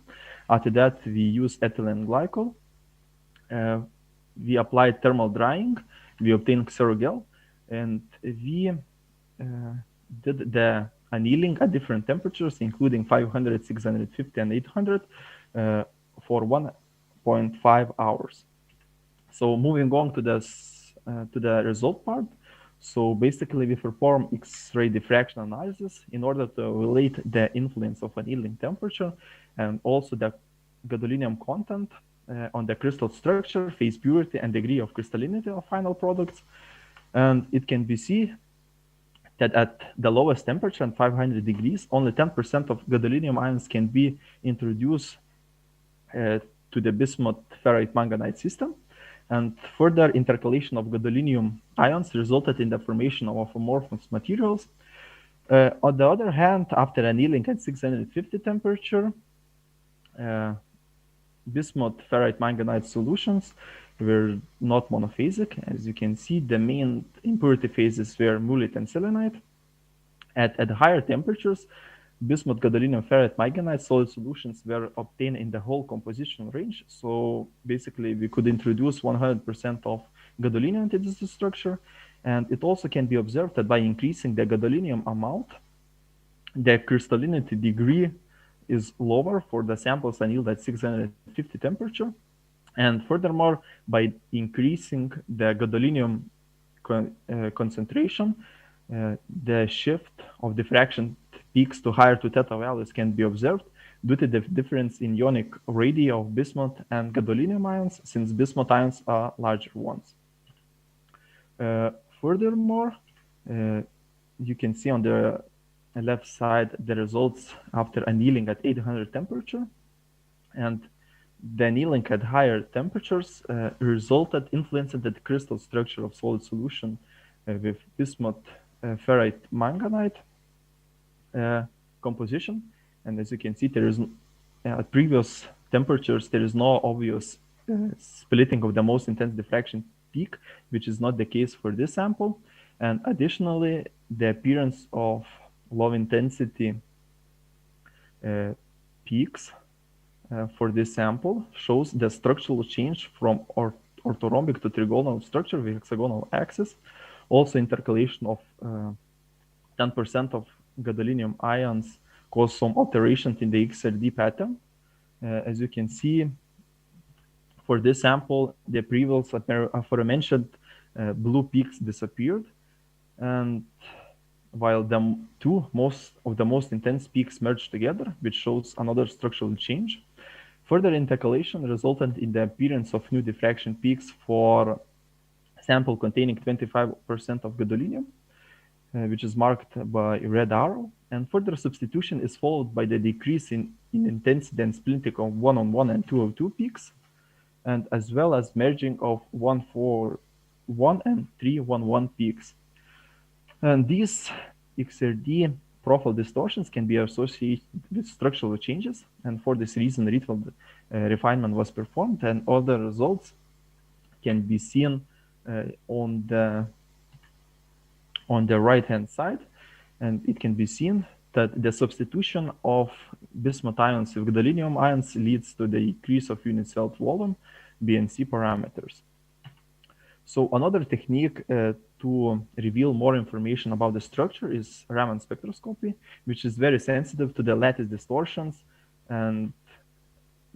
After that, we use ethylene glycol. We applied thermal drying. We obtained xerogel, and we did the annealing at different temperatures, including 500, 650, and 800 for 1.5 hours. So moving on to the result part. So basically, we perform X-ray diffraction analysis in order to evaluate the influence of annealing temperature and also the gadolinium content on the crystal structure, phase purity, and degree of crystallinity of final products. And it can be seen that at the lowest temperature, at 500 degrees, only 10% of gadolinium ions can be introduced to the bismuth ferrite manganite system. And further intercalation of gadolinium ions resulted in the formation of amorphous materials. On the other hand, after annealing at 650 temperature, bismuth ferrite manganite solutions were not monophasic. As you can see, the main impurity phases were mullite and selenite. At higher temperatures, bismuth gadolinium ferrite manganite solid solutions were obtained in the whole composition range. So basically, we could introduce 100% of gadolinium into this structure. And it also can be observed that by increasing the gadolinium amount, the crystallinity degree is lower for the samples annealed at 650 temperature. And furthermore, by increasing the gadolinium concentration, the shift of diffraction peaks to higher to theta values can be observed due to the difference in ionic radii of bismuth and gadolinium ions, since bismuth ions are larger ones. Furthermore, you can see on the left side the results after annealing at 800 temperature, and the annealing at higher temperatures influenced the crystal structure of solid solution with bismuth ferrite manganite composition. And as you can see, there is at previous temperatures there is no obvious splitting of the most intense diffraction peak, which is not the case for this sample. And additionally, the appearance of low intensity peaks for this sample shows the structural change from orthorhombic to trigonal structure with hexagonal axis. Also, intercalation of 10% of gadolinium ions cause some alterations in the XRD pattern. As you can see, for this sample, the previous aforementioned blue peaks disappeared, and while the most intense peaks merged together, which shows another structural change. Further intercalation resulted in the appearance of new diffraction peaks for sample containing 25% of gadolinium, which is marked by a red arrow. And further substitution is followed by the decrease in intensity and splitting of 101 and 202 peaks, and as well as merging of 141 and 311 peaks. And these XRD profile distortions can be associated with structural changes, and for this reason, Rietveld refinement was performed, and other results can be seen on the right-hand side, and it can be seen that the substitution of bismuth ions with gadolinium ions leads to the decrease of unit cell volume, BNC parameters. So another technique to reveal more information about the structure is Raman spectroscopy, which is very sensitive to the lattice distortions, and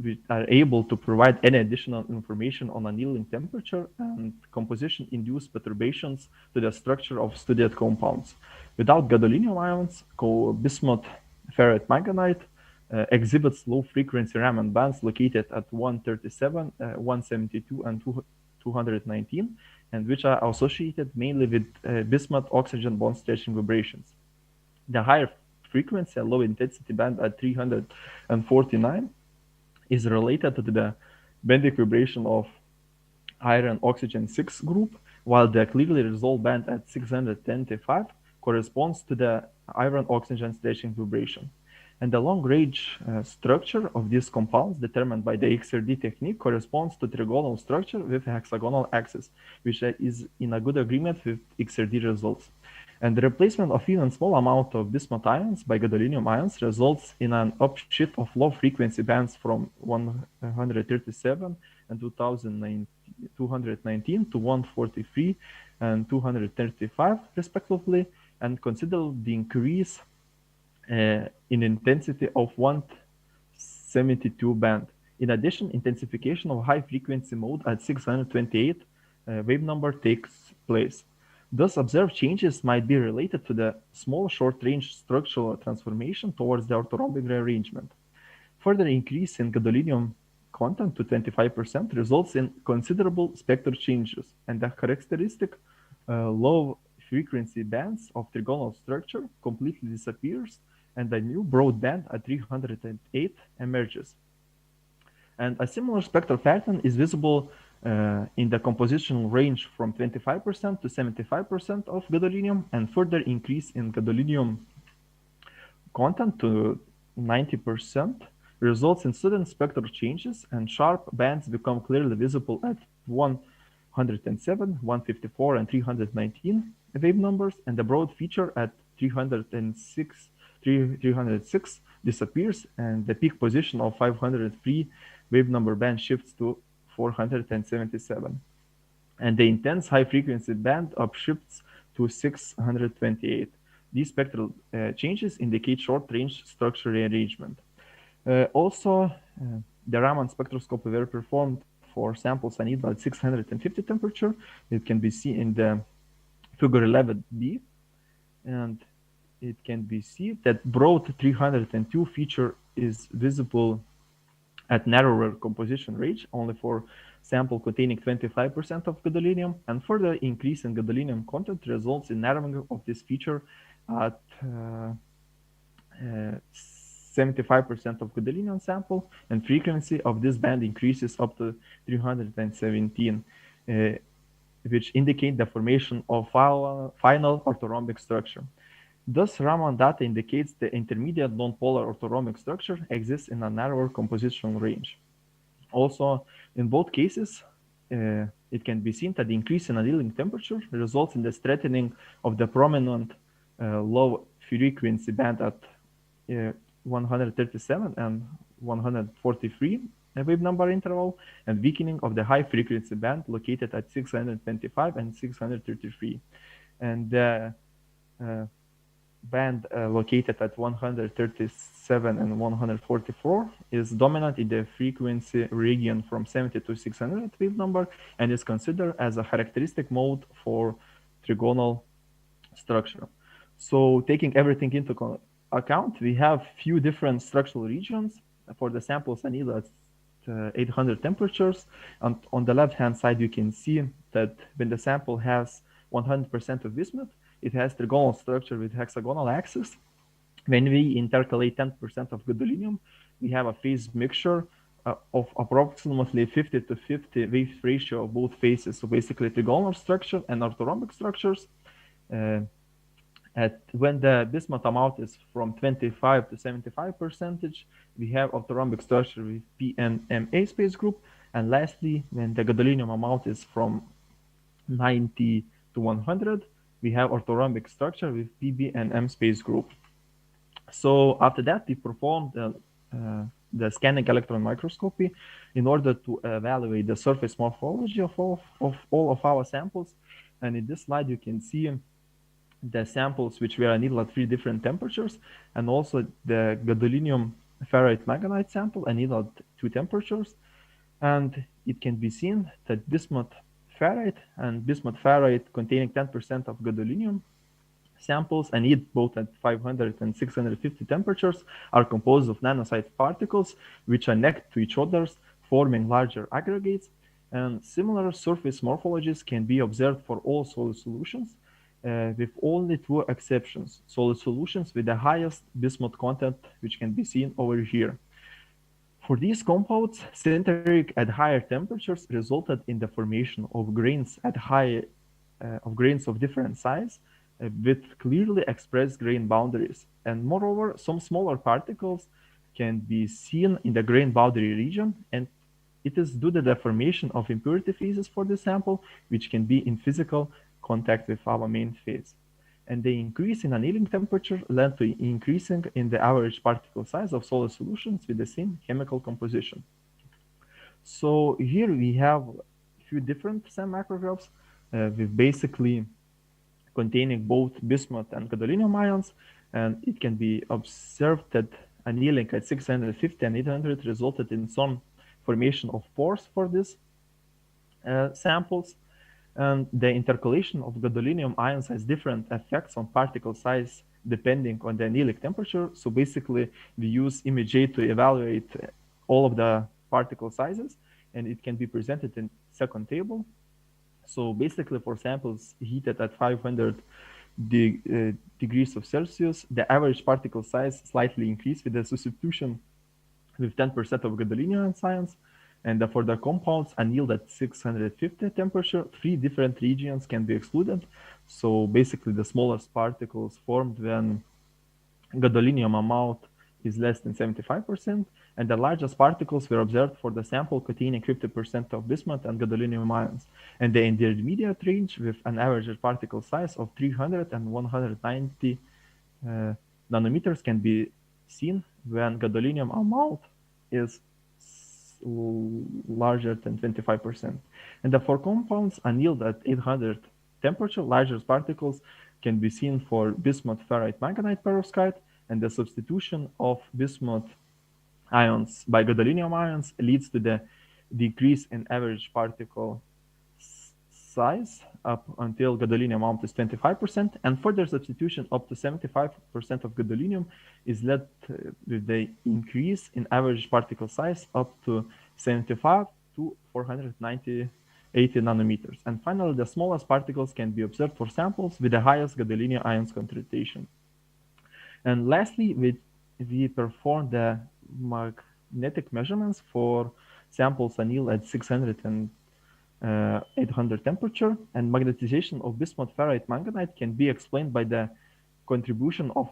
we are able to provide any additional information on annealing temperature and composition-induced perturbations to the structure of studied compounds. Without gadolinium ions, bismuth ferrite manganite exhibits low-frequency Raman bands located at 137, 172, and 219, and which are associated mainly with bismuth-oxygen bond stretching vibrations. The higher frequency and low intensity band at 349 is related to the bending vibration of iron-oxygen 6 group, while the clearly resolved band at 625 corresponds to the iron-oxygen stretching vibration. And the long-range structure of these compounds determined by the XRD technique corresponds to trigonal structure with a hexagonal axis, which is in a good agreement with XRD results. And the replacement of even small amount of bismuth ions by gadolinium ions results in an upshift of low frequency bands from 137 and 219 to 143 and 235 respectively, and consider the increase in intensity of 172 band. In addition, intensification of high frequency mode at 628 wave number takes place. Thus, observed changes might be related to the small short-range structural transformation towards the orthorhombic rearrangement. Further increase in gadolinium content to 25% results in considerable spectral changes, and the characteristic low frequency bands of trigonal structure completely disappears, and a new broad band at 308 emerges. And a similar spectral pattern is visible in the compositional range from 25% to 75% of gadolinium, and further increase in gadolinium content to 90% results in sudden spectral changes, and sharp bands become clearly visible at 107, 154, and 319 wave numbers, and the broad feature at 306 disappears, and the peak position of 503 wave number band shifts to 477, and the intense high frequency band upshifts to 628. These spectral changes indicate short range structure rearrangement. Also, the Raman spectroscopy were performed for samples annealed at 650 temperature. It can be seen in the figure 11b, and it can be seen that broad 302 feature is visible at narrower composition range only for sample containing 25% of gadolinium, and further increase in gadolinium content results in narrowing of this feature at 75% of gadolinium sample, and frequency of this band increases up to 317, which indicate the formation of final orthorhombic structure. Thus, Raman data indicates the intermediate non-polar orthorhombic structure exists in a narrower composition range. Also, in both cases, it can be seen that the increase in annealing temperature results in the strengthening of the prominent low frequency band at 137 and 143 wave number interval, and weakening of the high frequency band located at 625 and 633. And the band located at 137 and 144 is dominant in the frequency region from 70 to 600 wave number, and is considered as a characteristic mode for trigonal structure. So taking everything into account, we have few different structural regions for the samples annealed at 800 temperatures. And on the left hand side, you can see that when the sample has 100% of bismuth, it has trigonal structure with hexagonal axis. When we intercalate 10% of gadolinium, we have a phase mixture of approximately 50 to 50 wave ratio of both phases. So basically trigonal structure and orthorhombic structures. When the bismuth amount is from 25 to 75%, we have orthorhombic structure with P and MA space group. And lastly, when the gadolinium amount is from 90 to 100, we have orthorhombic structure with PB and M space group. So after that, we performed the scanning electron microscopy in order to evaluate the surface morphology of all of our samples. And in this slide, you can see the samples which were annealed at 3 different temperatures, and also the gadolinium ferrite manganite sample annealed at 2 temperatures. And it can be seen that bismuth ferrite and bismuth ferrite containing 10% of gadolinium samples annealed both at 500 and 650 temperatures are composed of nanosized particles which are next to each other, forming larger aggregates. And similar surface morphologies can be observed for all solid solutions, with only 2 exceptions: solid solutions with the highest bismuth content, which can be seen over here. For these compounds, sintering at higher temperatures resulted in the formation of grains at grains of different size, with clearly expressed grain boundaries. And moreover, some smaller particles can be seen in the grain boundary region, and it is due to the formation of impurity phases for the sample, which can be in physical contact with our main phase. And the increase in annealing temperature led to increasing in the average particle size of solid solutions with the same chemical composition. So here we have a few different SEM macrographs with basically containing both bismuth and gadolinium ions, and it can be observed that annealing at 650 and 800 resulted in some formation of pores for these samples. And the intercalation of gadolinium ions has different effects on particle size depending on the annealing temperature. So basically, we use ImageJ to evaluate all of the particle sizes, and it can be presented in second table. So basically, for samples heated at 500 degrees of Celsius, the average particle size slightly increased with the substitution with 10% of gadolinium ions. And for the compounds annealed at 650 temperature, 3 different regions can be excluded. So basically, the smallest particles formed when gadolinium amount is less than 75%, and the largest particles were observed for the sample containing 50% of bismuth and gadolinium ions. And the intermediate range with an average particle size of 300 and 190 nanometers can be seen when gadolinium amount is larger than 25%. And the 4 compounds annealed at 800 temperature, larger particles can be seen for bismuth ferrite manganite perovskite, and the substitution of bismuth ions by gadolinium ions leads to the decrease in average particle size up until gadolinium amount is 25%, and further substitution up to 75% of gadolinium is led with the increase in average particle size up to 75 to 480 nanometers. And finally, the smallest particles can be observed for samples with the highest gadolinium ions concentration. And lastly, we performed the magnetic measurements for samples annealed at 600 and 800 temperature, and magnetization of bismuth ferrite manganite can be explained by the contribution of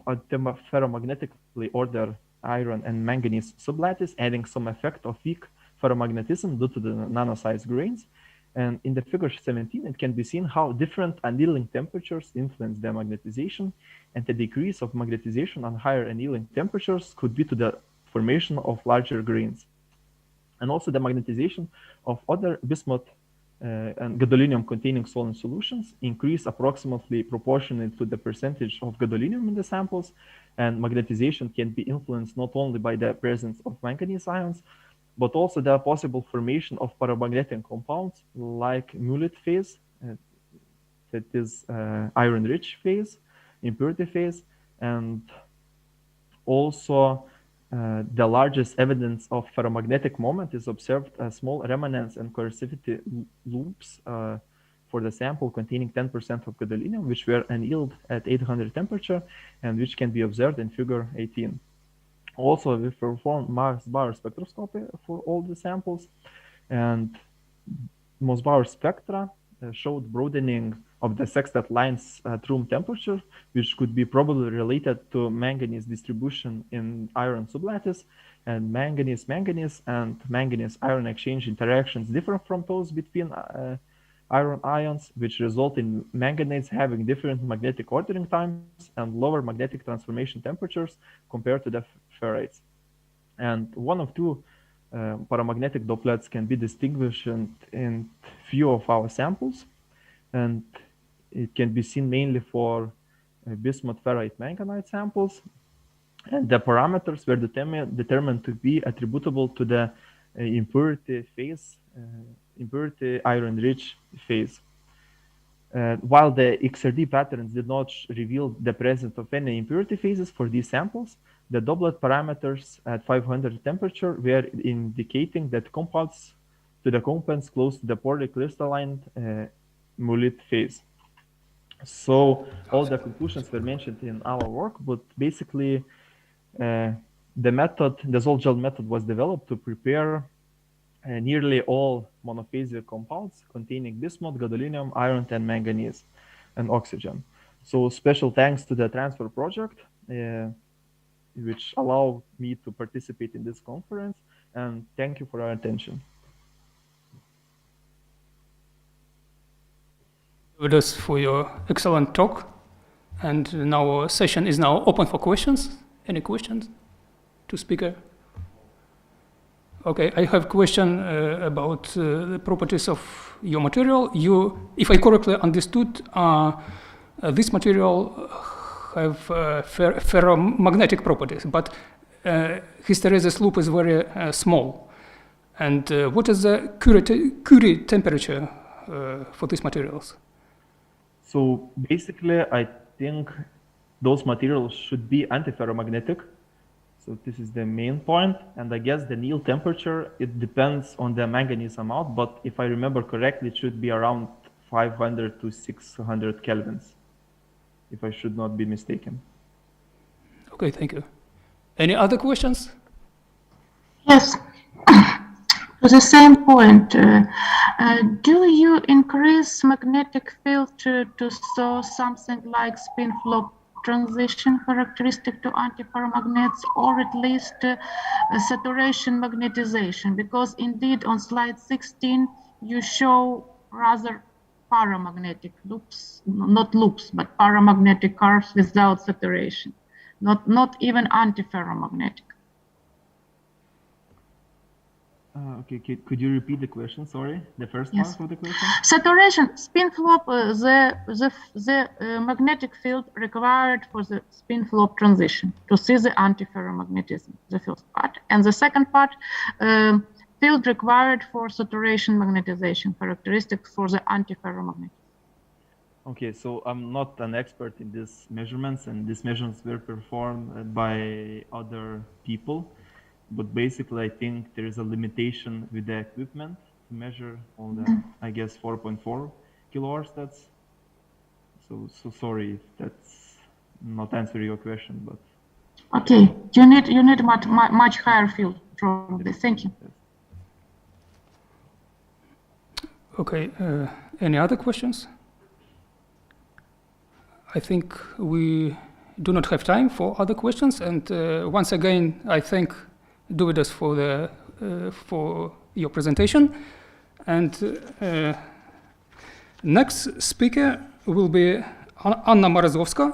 ferromagnetically ordered iron and manganese sublattice, adding some effect of weak ferromagnetism due to the nano-sized grains. And in the figure 17, it can be seen how different annealing temperatures influence the magnetization, and the decrease of magnetization on higher annealing temperatures could be to the formation of larger grains. And also the magnetization of other bismuth and gadolinium containing solid solutions increase approximately proportionate to the percentage of gadolinium in the samples, and magnetization can be influenced not only by the presence of manganese ions, but also the possible formation of paramagnetic compounds like mullite phase, that is iron-rich phase, impurity phase, and also the largest evidence of ferromagnetic moment is observed as small remnants and coercivity loops for the sample containing 10% of gadolinium, which were annealed at 800 temperature and which can be observed in figure 18. Also, we performed Mars-Bauer spectroscopy for all the samples, and Mars-Bauer spectra showed broadening of the sextet lines at room temperature, which could be probably related to manganese distribution in iron sublattice, and manganese-manganese and manganese-iron exchange interactions differ from those between iron ions, which result in manganese having different magnetic ordering times and lower magnetic transformation temperatures compared to the ferrites. And one of two paramagnetic doublets can be distinguished in few of our samples, and it can be seen mainly for bismuth ferrite manganite samples, and the parameters were determined to be attributable to the impurity phase, impurity iron-rich phase. While the XRD patterns did not reveal the presence of any impurity phases for these samples, the doublet parameters at 500 temperature were indicating that compounds close to the poorly crystalline mullite phase. So all the conclusions were mentioned in our work, but basically the Zoll gel method was developed to prepare nearly all monophasic compounds containing bismuth, gadolinium, iron, and manganese, and oxygen. So special thanks to the transfer project, which allowed me to participate in this conference, and thank you for your attention. With us for your excellent talk, and now our session is now open for questions. Any questions to speaker? Okay, I have a question about the properties of your material. If I correctly understood, this material have ferromagnetic properties, but hysteresis loop is very small. And what is the Curie temperature for these materials? So basically, I think those materials should be antiferromagnetic. So this is the main point. And I guess the Néel temperature, it depends on the manganese amount, but if I remember correctly, it should be around 500 to 600 kelvins, if I should not be mistaken. Okay, thank you. Any other questions? Yes. To the same point, do you increase magnetic field to show something like spin flop transition characteristic to antiferromagnets, or at least saturation magnetization? Because indeed on slide 16 you show rather paramagnetic loops, not loops, but paramagnetic curves without saturation, not even antiferromagnetic. Okay, could you repeat the question? Sorry, the first part of the question. Saturation, spin flop, the magnetic field required for the spin flop transition to see the antiferromagnetism, the first part. And the second part, field required for saturation magnetization characteristics for the antiferromagnet? Okay, so I'm not an expert in these measurements, and these measurements were performed by other people. But basically, I think there is a limitation with the equipment to measure all the, I guess, 4.4 kilohertz. That's so sorry if that's not answering your question, but okay, you need much higher field probably. Thank you. Okay, any other questions? I think we do not have time for other questions, and once again, I thank Dovydas for your presentation. And next speaker will be Anna Morozowska,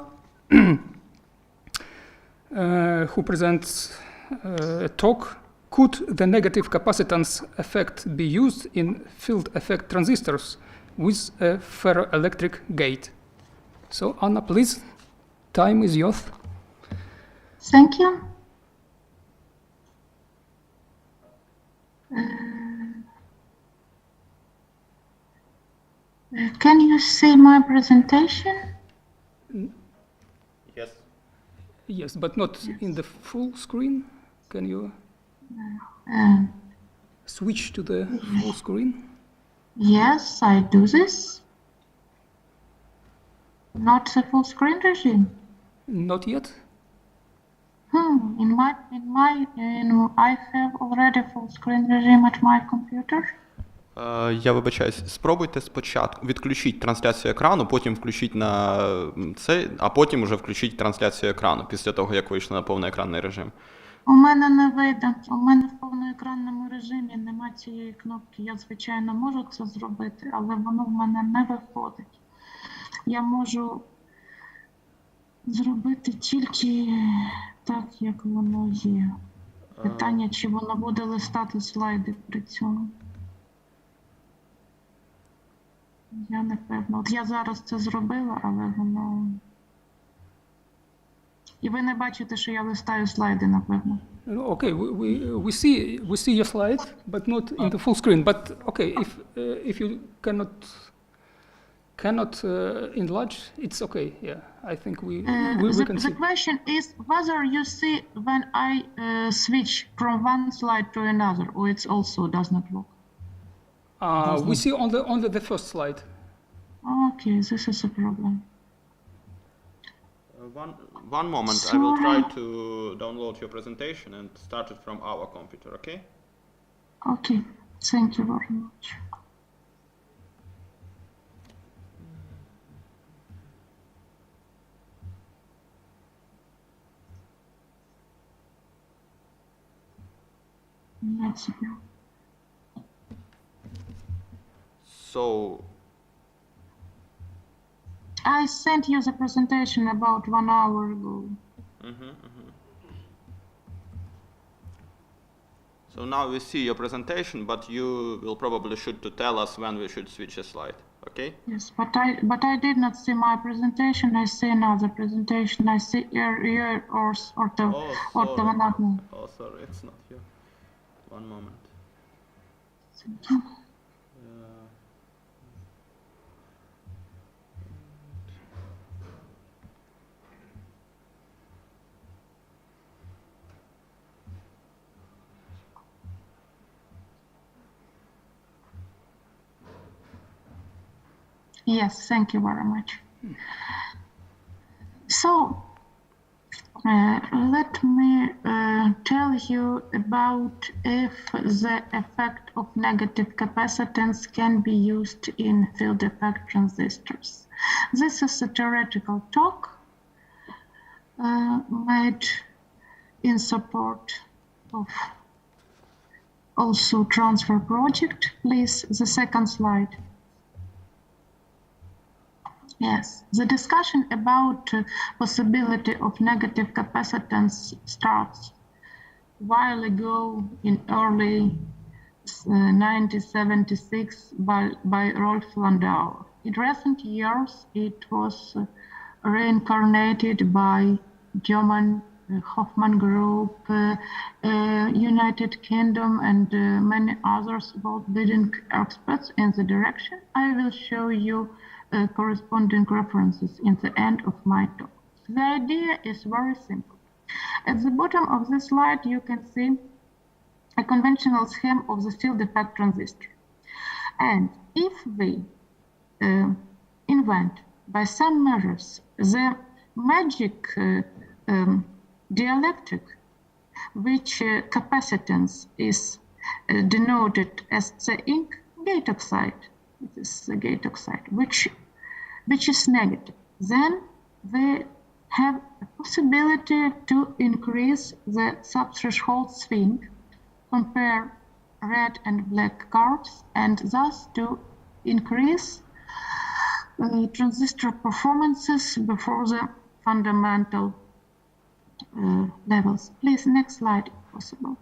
who presents a talk, Could the negative capacitance effect be used in field effect transistors with a ferroelectric gate? So Anna, please, time is yours. Thank you. Can you see my presentation? Yes. Yes, but not in the full screen. Can you switch to the full screen? Yes, I do this. Not the full screen regime. Not yet. I have already full screen regime at my computer. Я вибачаюсь, спробуйте спочатку відключіть трансляцію екрану, потім включіть на цей, а потім вже включіть трансляцію екрану після того, як вийшли на повноекранний режим. У мене не вийде. У мене в повноекранному режимі нема цієї кнопки. Я, звичайно, можу це зробити, але воно в мене не виходить. Я можу зробити тільки так, як воно є. Питання, чи воно буде листати слайди при цьому. Я не певна. От я зараз це зробила, але воно... І ви не бачите, що я листаю слайди, напевно. Okay, we see your slide, but not in the full screen. But okay, if you cannot enlarge, it's okay. Yeah, I think we can see. The question is whether you see when I switch from one slide to another, or it also does not work. We see on the first slide. Okay, this is a problem. One moment, I will try to download your presentation and start it from our computer, okay? Okay, thank you very much. So I sent you the presentation about 1 hour ago. So now we see your presentation, but you will probably should to tell us when we should switch a slide, okay? Yes, but I did not see my presentation. I see another presentation. I see here or orthogonal. Oh, sorry, it's not here. One moment. Thank you. Yes, thank you very much. So, let me tell you about if the effect of negative capacitance can be used in field effect transistors. This is a theoretical talk made in support of also transfer project. Please, the second slide. Yes, the discussion about possibility of negative capacitance starts a while ago in early 1976 by Rolf Landauer. In recent years, it was reincarnated by German Hoffman Group, United Kingdom, and many others world leading experts in the direction. I will show you corresponding references in the end of my talk. The idea is very simple. At the bottom of this slide, you can see a conventional scheme of the field effect transistor. And if we invent by some measures the magic dielectric, which capacitance is denoted as the ink gate oxide, this is the gate oxide, which is negative, then we have a possibility to increase the subthreshold swing, compare red and black curves, and thus to increase transistor performances before the fundamental levels. Please, next slide if possible.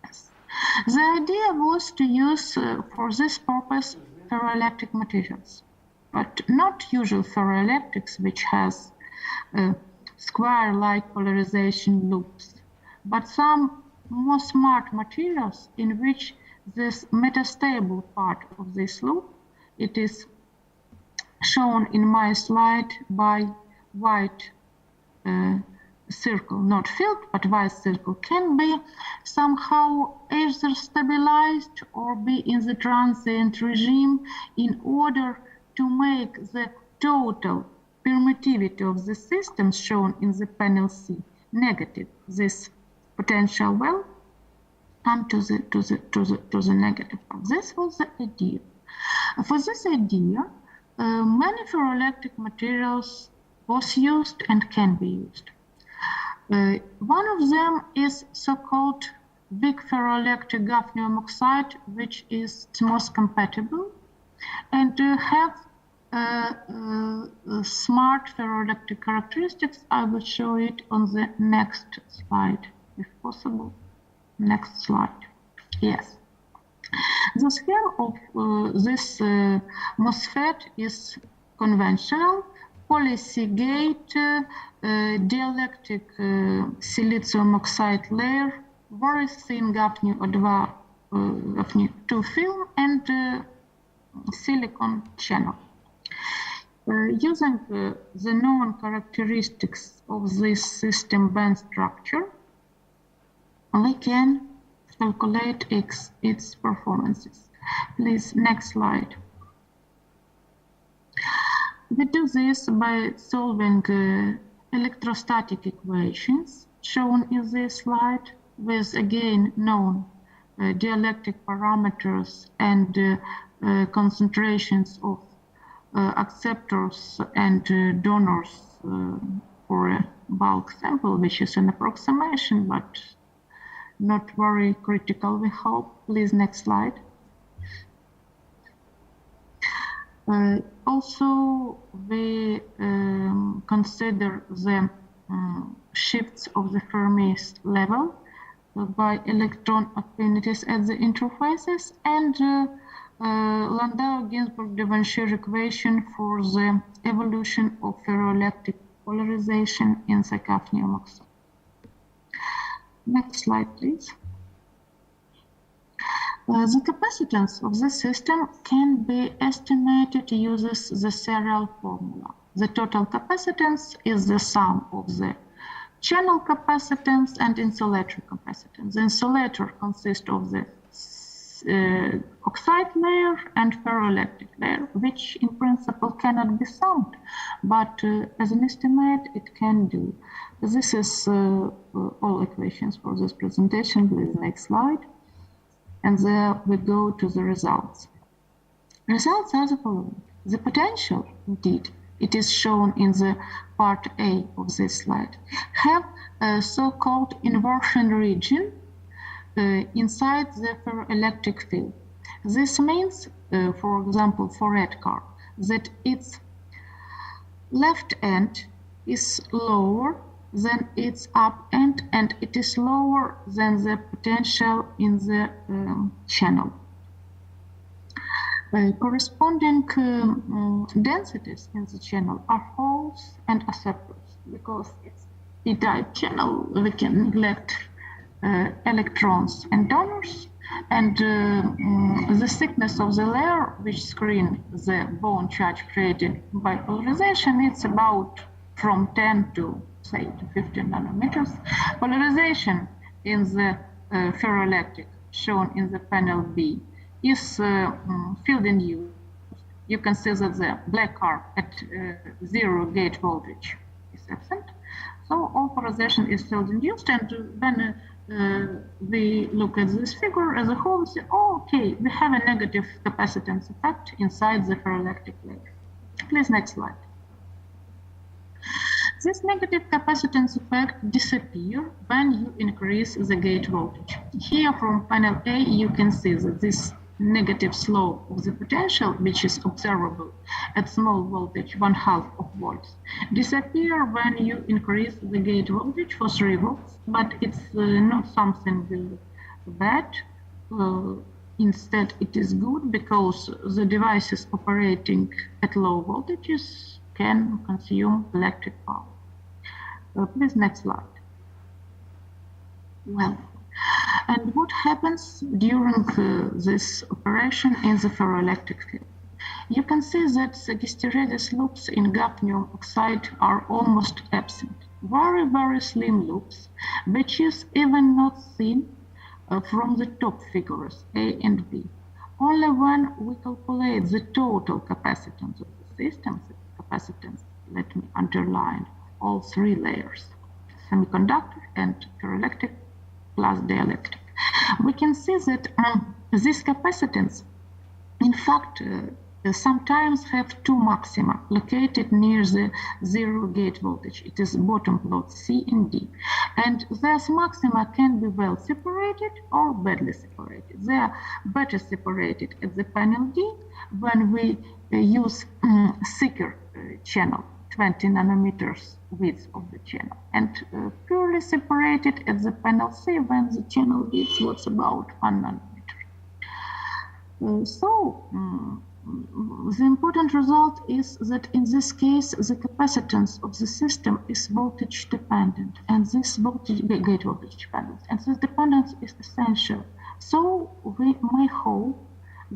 Yes. The idea was to use for this purpose ferroelectric materials, but not usual ferroelectrics which has square-like polarization loops, but some more smart materials in which this metastable part of this loop, it is shown in my slide by white circle, not field, but white circle, can be somehow either stabilized or be in the transient regime in order to make the total permittivity of the system shown in the panel C negative. This potential will come to the negative part. This was the idea. For this idea, many ferroelectric materials was used and can be used. One of them is so-called big ferroelectric gallium oxide, which is most compatible and have smart ferroelectric characteristics. I will show it on the next slide, if possible. Next slide. Yes. The scheme of this MOSFET is conventional. Poly-C-gate, dielectric silicium oxide layer, very thin GaN-2 film, and silicon channel. Using the known characteristics of this system band structure, we can calculate its performances. Please, next slide. We do this by solving electrostatic equations shown in this slide with, again, known dielectric parameters and concentrations of acceptors and donors for a bulk sample, which is an approximation, but not very critical, we hope. Please, next slide. Also, we consider the shifts of the Fermi level by electron affinities at the interfaces and Landau-Ginzburg-Devonshire equation for the evolution of ferroelectric polarization in the cadmium oxide. Next slide, please. The capacitance of the system can be estimated using the serial formula. The total capacitance is the sum of the channel capacitance and insulator capacitance. The insulator consists of the oxide layer and ferroelectric layer, which in principle cannot be summed, but as an estimate it can do. This is all equations for this presentation. Please, next slide. And there we go to the results. Results are the following. The potential, indeed, it is shown in the part A of this slide, have a so-called inversion region inside the ferroelectric field. This means, for example, for red car, that its left end is lower than its up end, and it is lower than the potential in the channel. Corresponding densities in the channel are holes and acceptors, because it's p-type channel, we can neglect electrons and donors, and the thickness of the layer which screen the bond charge created by polarization, it's about from 10 to say to 15 nanometers. Polarization in the ferroelectric shown in the panel B is field induced. You can see that the black arc at 0 gate voltage is absent. So all polarization is field induced, and when we look at this figure as a whole, we say, oh, okay, we have a negative capacitance effect inside the ferroelectric layer. Please, next slide. This negative capacitance effect disappears when you increase the gate voltage. Here from panel A, you can see that this negative slope of the potential, which is observable at small voltage, 1/2 of volts, disappear when you increase the gate voltage for 3 volts, but it's not something bad. Instead, it is good because the devices operating at low voltages can consume electric power. Please, next slide. Well, and what happens during this operation in the ferroelectric field? You can see that the hysteresis loops in gallium oxide are almost absent. Very, very slim loops, which is even not seen from the top figures A and B. Only when we calculate the total capacitance of the system, the capacitance, let me underline all 3 layers, semiconductor and ferroelectric plus dielectric, we can see that this capacitance, in fact, sometimes have 2 maxima located near the 0 gate voltage. It is bottom plot C and D. And those maxima can be well separated or badly separated. They are better separated at the panel D when we use thicker channel, 20 nanometers width of the channel, and purely separated at the panel C when the channel width was about 1 nanometer. The important result is that in this case, the capacitance of the system is voltage dependent, and this gate voltage dependent, and this dependence is essential. So we may hope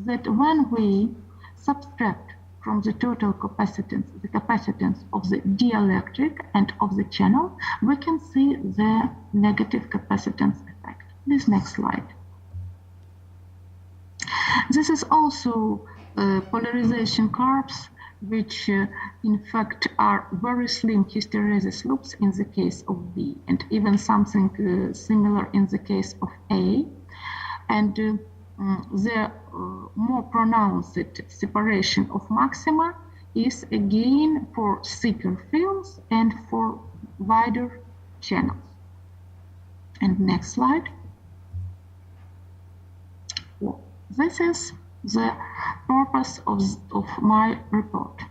that when we subtract from the total capacitance, the capacitance of the dielectric and of the channel, we can see the negative capacitance effect. This next slide. This is also polarization curves, which in fact are very slim hysteresis loops in the case of B, and even something similar in the case of A. And the more pronounced separation of maxima is again for thicker films and for wider channels. And next slide. Well, this is the purpose of my report.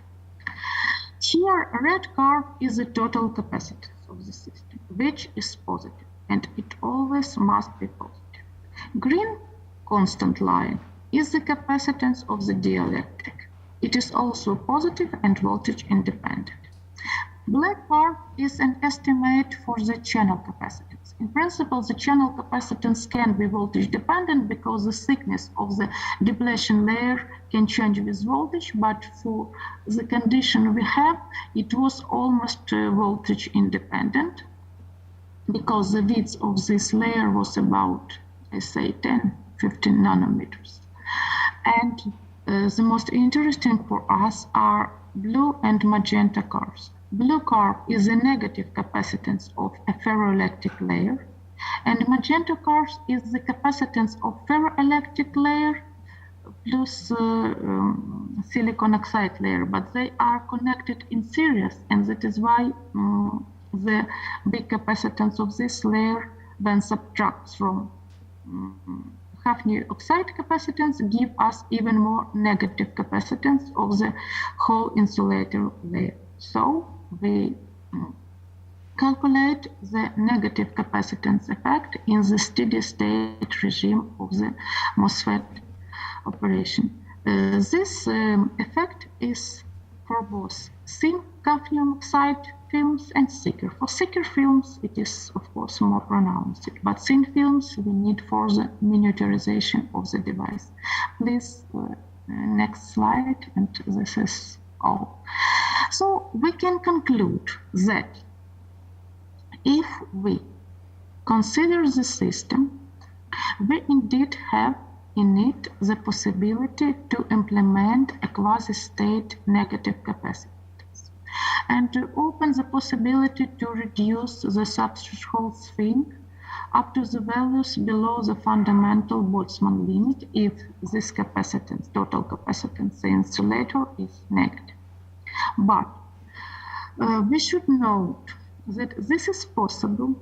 Here, a red curve is the total capacitance of the system, which is positive, and it always must be positive. Green constant line is the capacitance of the dielectric. It is also positive and voltage independent. Black part is an estimate for the channel capacitance. In principle, the channel capacitance can be voltage dependent because the thickness of the depletion layer can change with voltage, but for the condition we have, it was almost voltage independent because the width of this layer was about, I say, 10-15 nanometers. And the most interesting for us are blue and magenta curves. Blue curve is the negative capacitance of a ferroelectric layer, and magenta curves is the capacitance of ferroelectric layer plus silicon oxide layer, but they are connected in series, and that is why the big capacitance of this layer when subtracts from Hafnium oxide capacitance give us even more negative capacitance of the whole insulator layer. So we calculate the negative capacitance effect in the steady state regime of the MOSFET operation. This effect is for both thin gallium oxide films and thicker. For thicker films, it is of course more pronounced, but thin films we need for the miniaturization of the device. Please, next slide, and this is all. So we can conclude that if we consider the system, we indeed have in it the possibility to implement a quasi-state negative capacitance and to open the possibility to reduce the subthreshold swing up to the values below the fundamental Boltzmann limit if this capacitance, total capacitance, the insulator is negative. But we should note that this is possible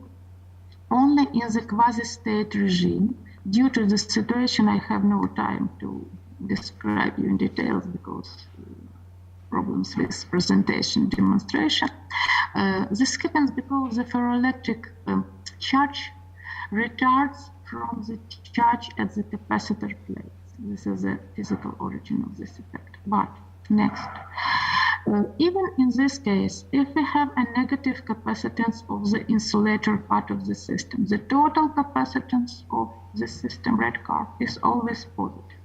only in the quasi-state regime. Due to the situation, I have no time to describe you in details because problems with presentation demonstration. This happens because the ferroelectric charge retards from the charge at the capacitor plates. This is the physical origin of this effect. But next, even in this case, if we have a negative capacitance of the insulator part of the system, the total capacitance of the system, red curve, is always positive.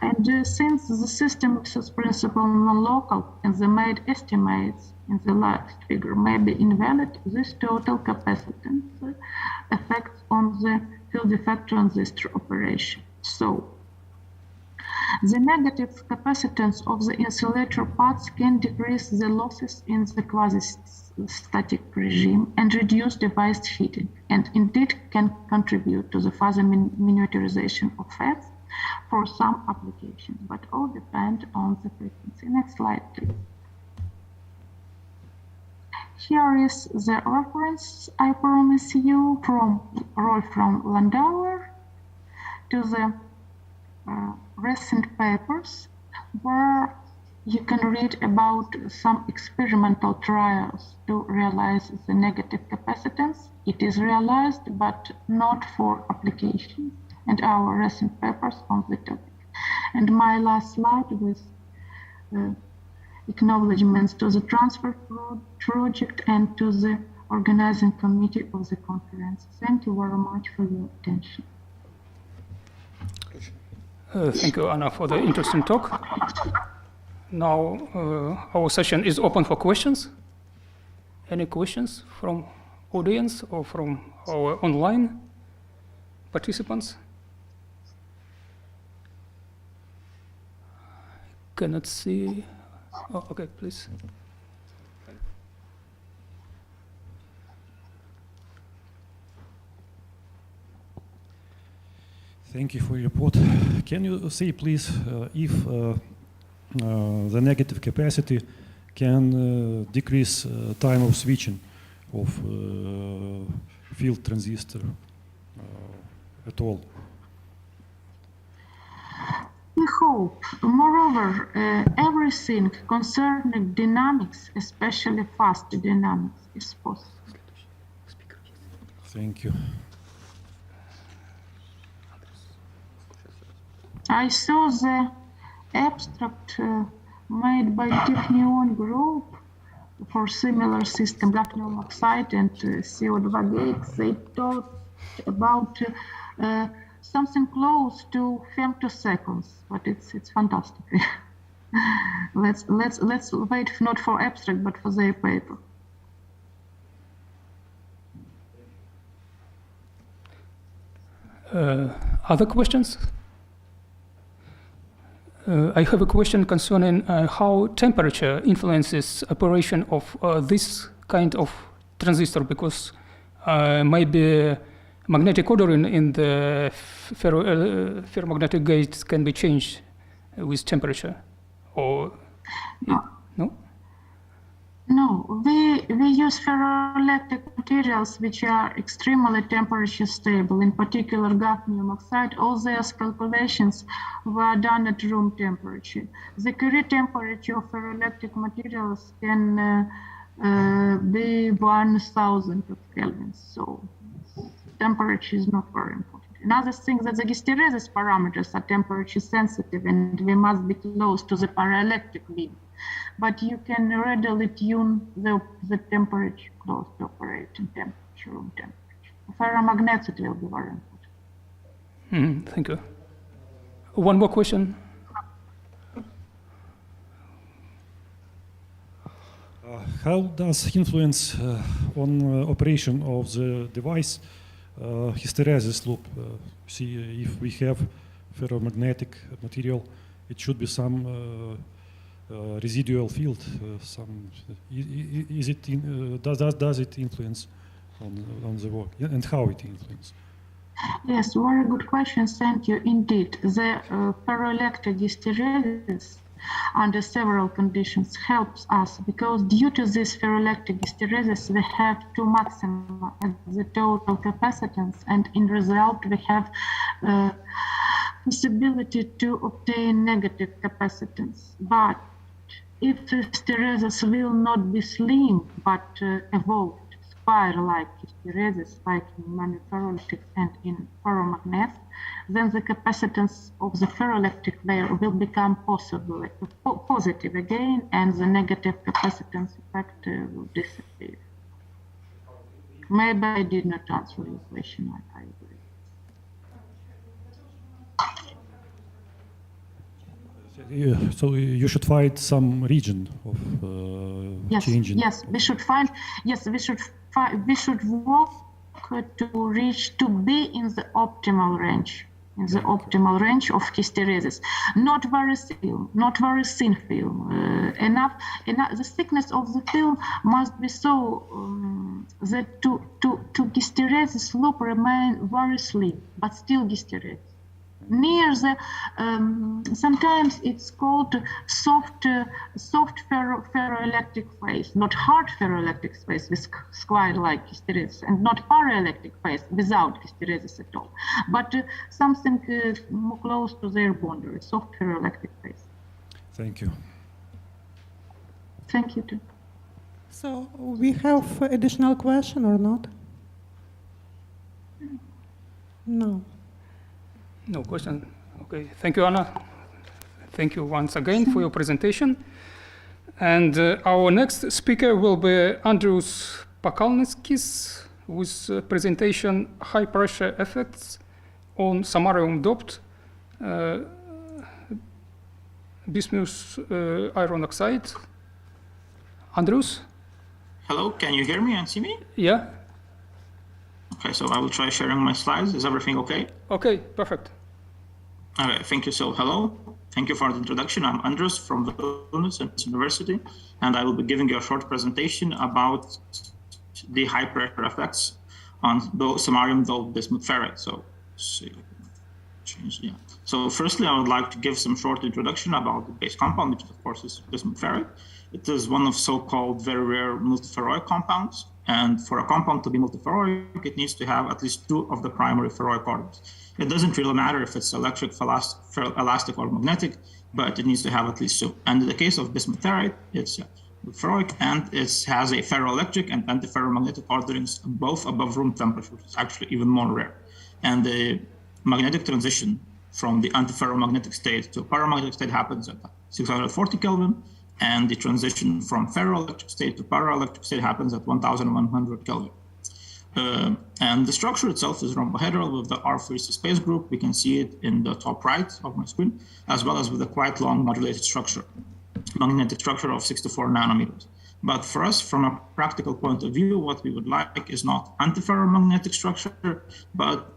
And since the system is principle non-local and the made estimates in the last figure may be invalid, this total capacitance affects on the field effect transistor operation. So the negative capacitance of the insulator parts can decrease the losses in the quasi-static regime and reduce device heating, and indeed can contribute to the further miniaturization of FETs for some applications, but all depend on the frequency. Next slide, please. Here is the reference I promise you from Rolf from Landauer to the recent papers where you can read about some experimental trials to realize the negative capacitance. It is realized, but not for application, and our recent papers on the topic. And my last slide with acknowledgements to the transfer project and to the organizing committee of the conference. Thank you very much for your attention. Thank you, Anna, for the interesting talk. Now our session is open for questions. Any questions from audience or from our online participants? Cannot see. Oh, okay, please. Thank you for your report. Can you say, please, if the negative capacity can decrease time of switching of field transistor at all? We hope. Moreover, everything concerning dynamics, especially fast dynamics, is possible. Thank you. I saw the abstract made by Technion group for similar system, gallium oxide and CO2 gates. They talked about something close to femtoseconds, but it's fantastic. let's wait not for abstract but for their paper. Other questions? I have a question concerning how temperature influences operation of this kind of transistor, because maybe magnetic ordering in the ferromagnetic gates can be changed with temperature, or no? No, we use ferroelectric materials which are extremely temperature stable, in particular gallium oxide. All those calculations were done at room temperature. The Curie temperature of ferroelectric materials can be 1000 of Kelvin, so temperature is not very important. Another thing that the hysteresis parameters are temperature sensitive and we must be close to the paraelectric limit. But you can readily tune the temperature close to operating temperature, room temperature. Ferromagnets, it will be very important. Thank you. One more question. How does influence on operation of the device hysteresis loop? See, if we have ferromagnetic material, it should be some residual field. Does it influence on the work, and how it influences? Yes, very good question. Thank you indeed. The ferroelectric hysteresis under several conditions helps us because due to this ferroelectric hysteresis we have two maxima at the total capacitance, and in result we have possibility to obtain negative capacitance. But if the hysteresis will not be slim but evolved spire-like hysteresis like in nanoferroelectrics and in ferromagnets, then the capacitance of the ferroelectric layer will become positive again, and the negative capacitance effect will disappear. Maybe I did not answer your question. I agree. So you should find some region of changing. Yes, we should find. Yes, we should work to be in the optimal range. In the optimal range of hysteresis, not very thin film. Enough. The thickness of the film must be so that to hysteresis loop remain very slim, but still hysteresis. Near the sometimes it's called soft ferroelectric phase, not hard ferroelectric phase with square-like hysteresis, and not paraelectric phase without hysteresis at all, but something more close to their boundary, soft ferroelectric phase. Thank you. Thank you too. So we have additional question or not? No. No question. Okay, thank you, Anna. Thank you once again for your presentation. And our next speaker will be Andrius Pakalneskis with presentation high pressure effects on samarium doped bismuth iron oxide. Andrius? Hello, can you hear me and see me? Yeah. Okay, so I will try sharing my slides. Is everything okay? Okay, perfect. Okay, thank you. So hello, thank you for the introduction. I'm Andrius from Vilnius University, and I will be giving you a short presentation about the high pressure effects on samarium doped bismuth ferrite. So, So firstly, I would like to give some short introduction about the base compound, which of course is bismuth ferrite. It is one of so-called very rare multiferroic compounds. And for a compound to be multiferroic, it needs to have at least two of the primary ferroic orbitals. It doesn't really matter if it's electric, elastic, or magnetic, but it needs to have at least two. And in the case of bismuth ferrite, it's ferroic, and it has a ferroelectric and antiferromagnetic orderings both above room temperature, which is actually even more rare. And the magnetic transition from the antiferromagnetic state to paramagnetic state happens at 640 Kelvin. And the transition from ferroelectric state to paraelectric state happens at 1100 Kelvin. And the structure itself is rhombohedral with the R3C space group. We can see it in the top right of my screen, as well as with a quite long modulated structure, magnetic structure of 64 nanometers. But for us, from a practical point of view, what we would like is not antiferromagnetic structure, but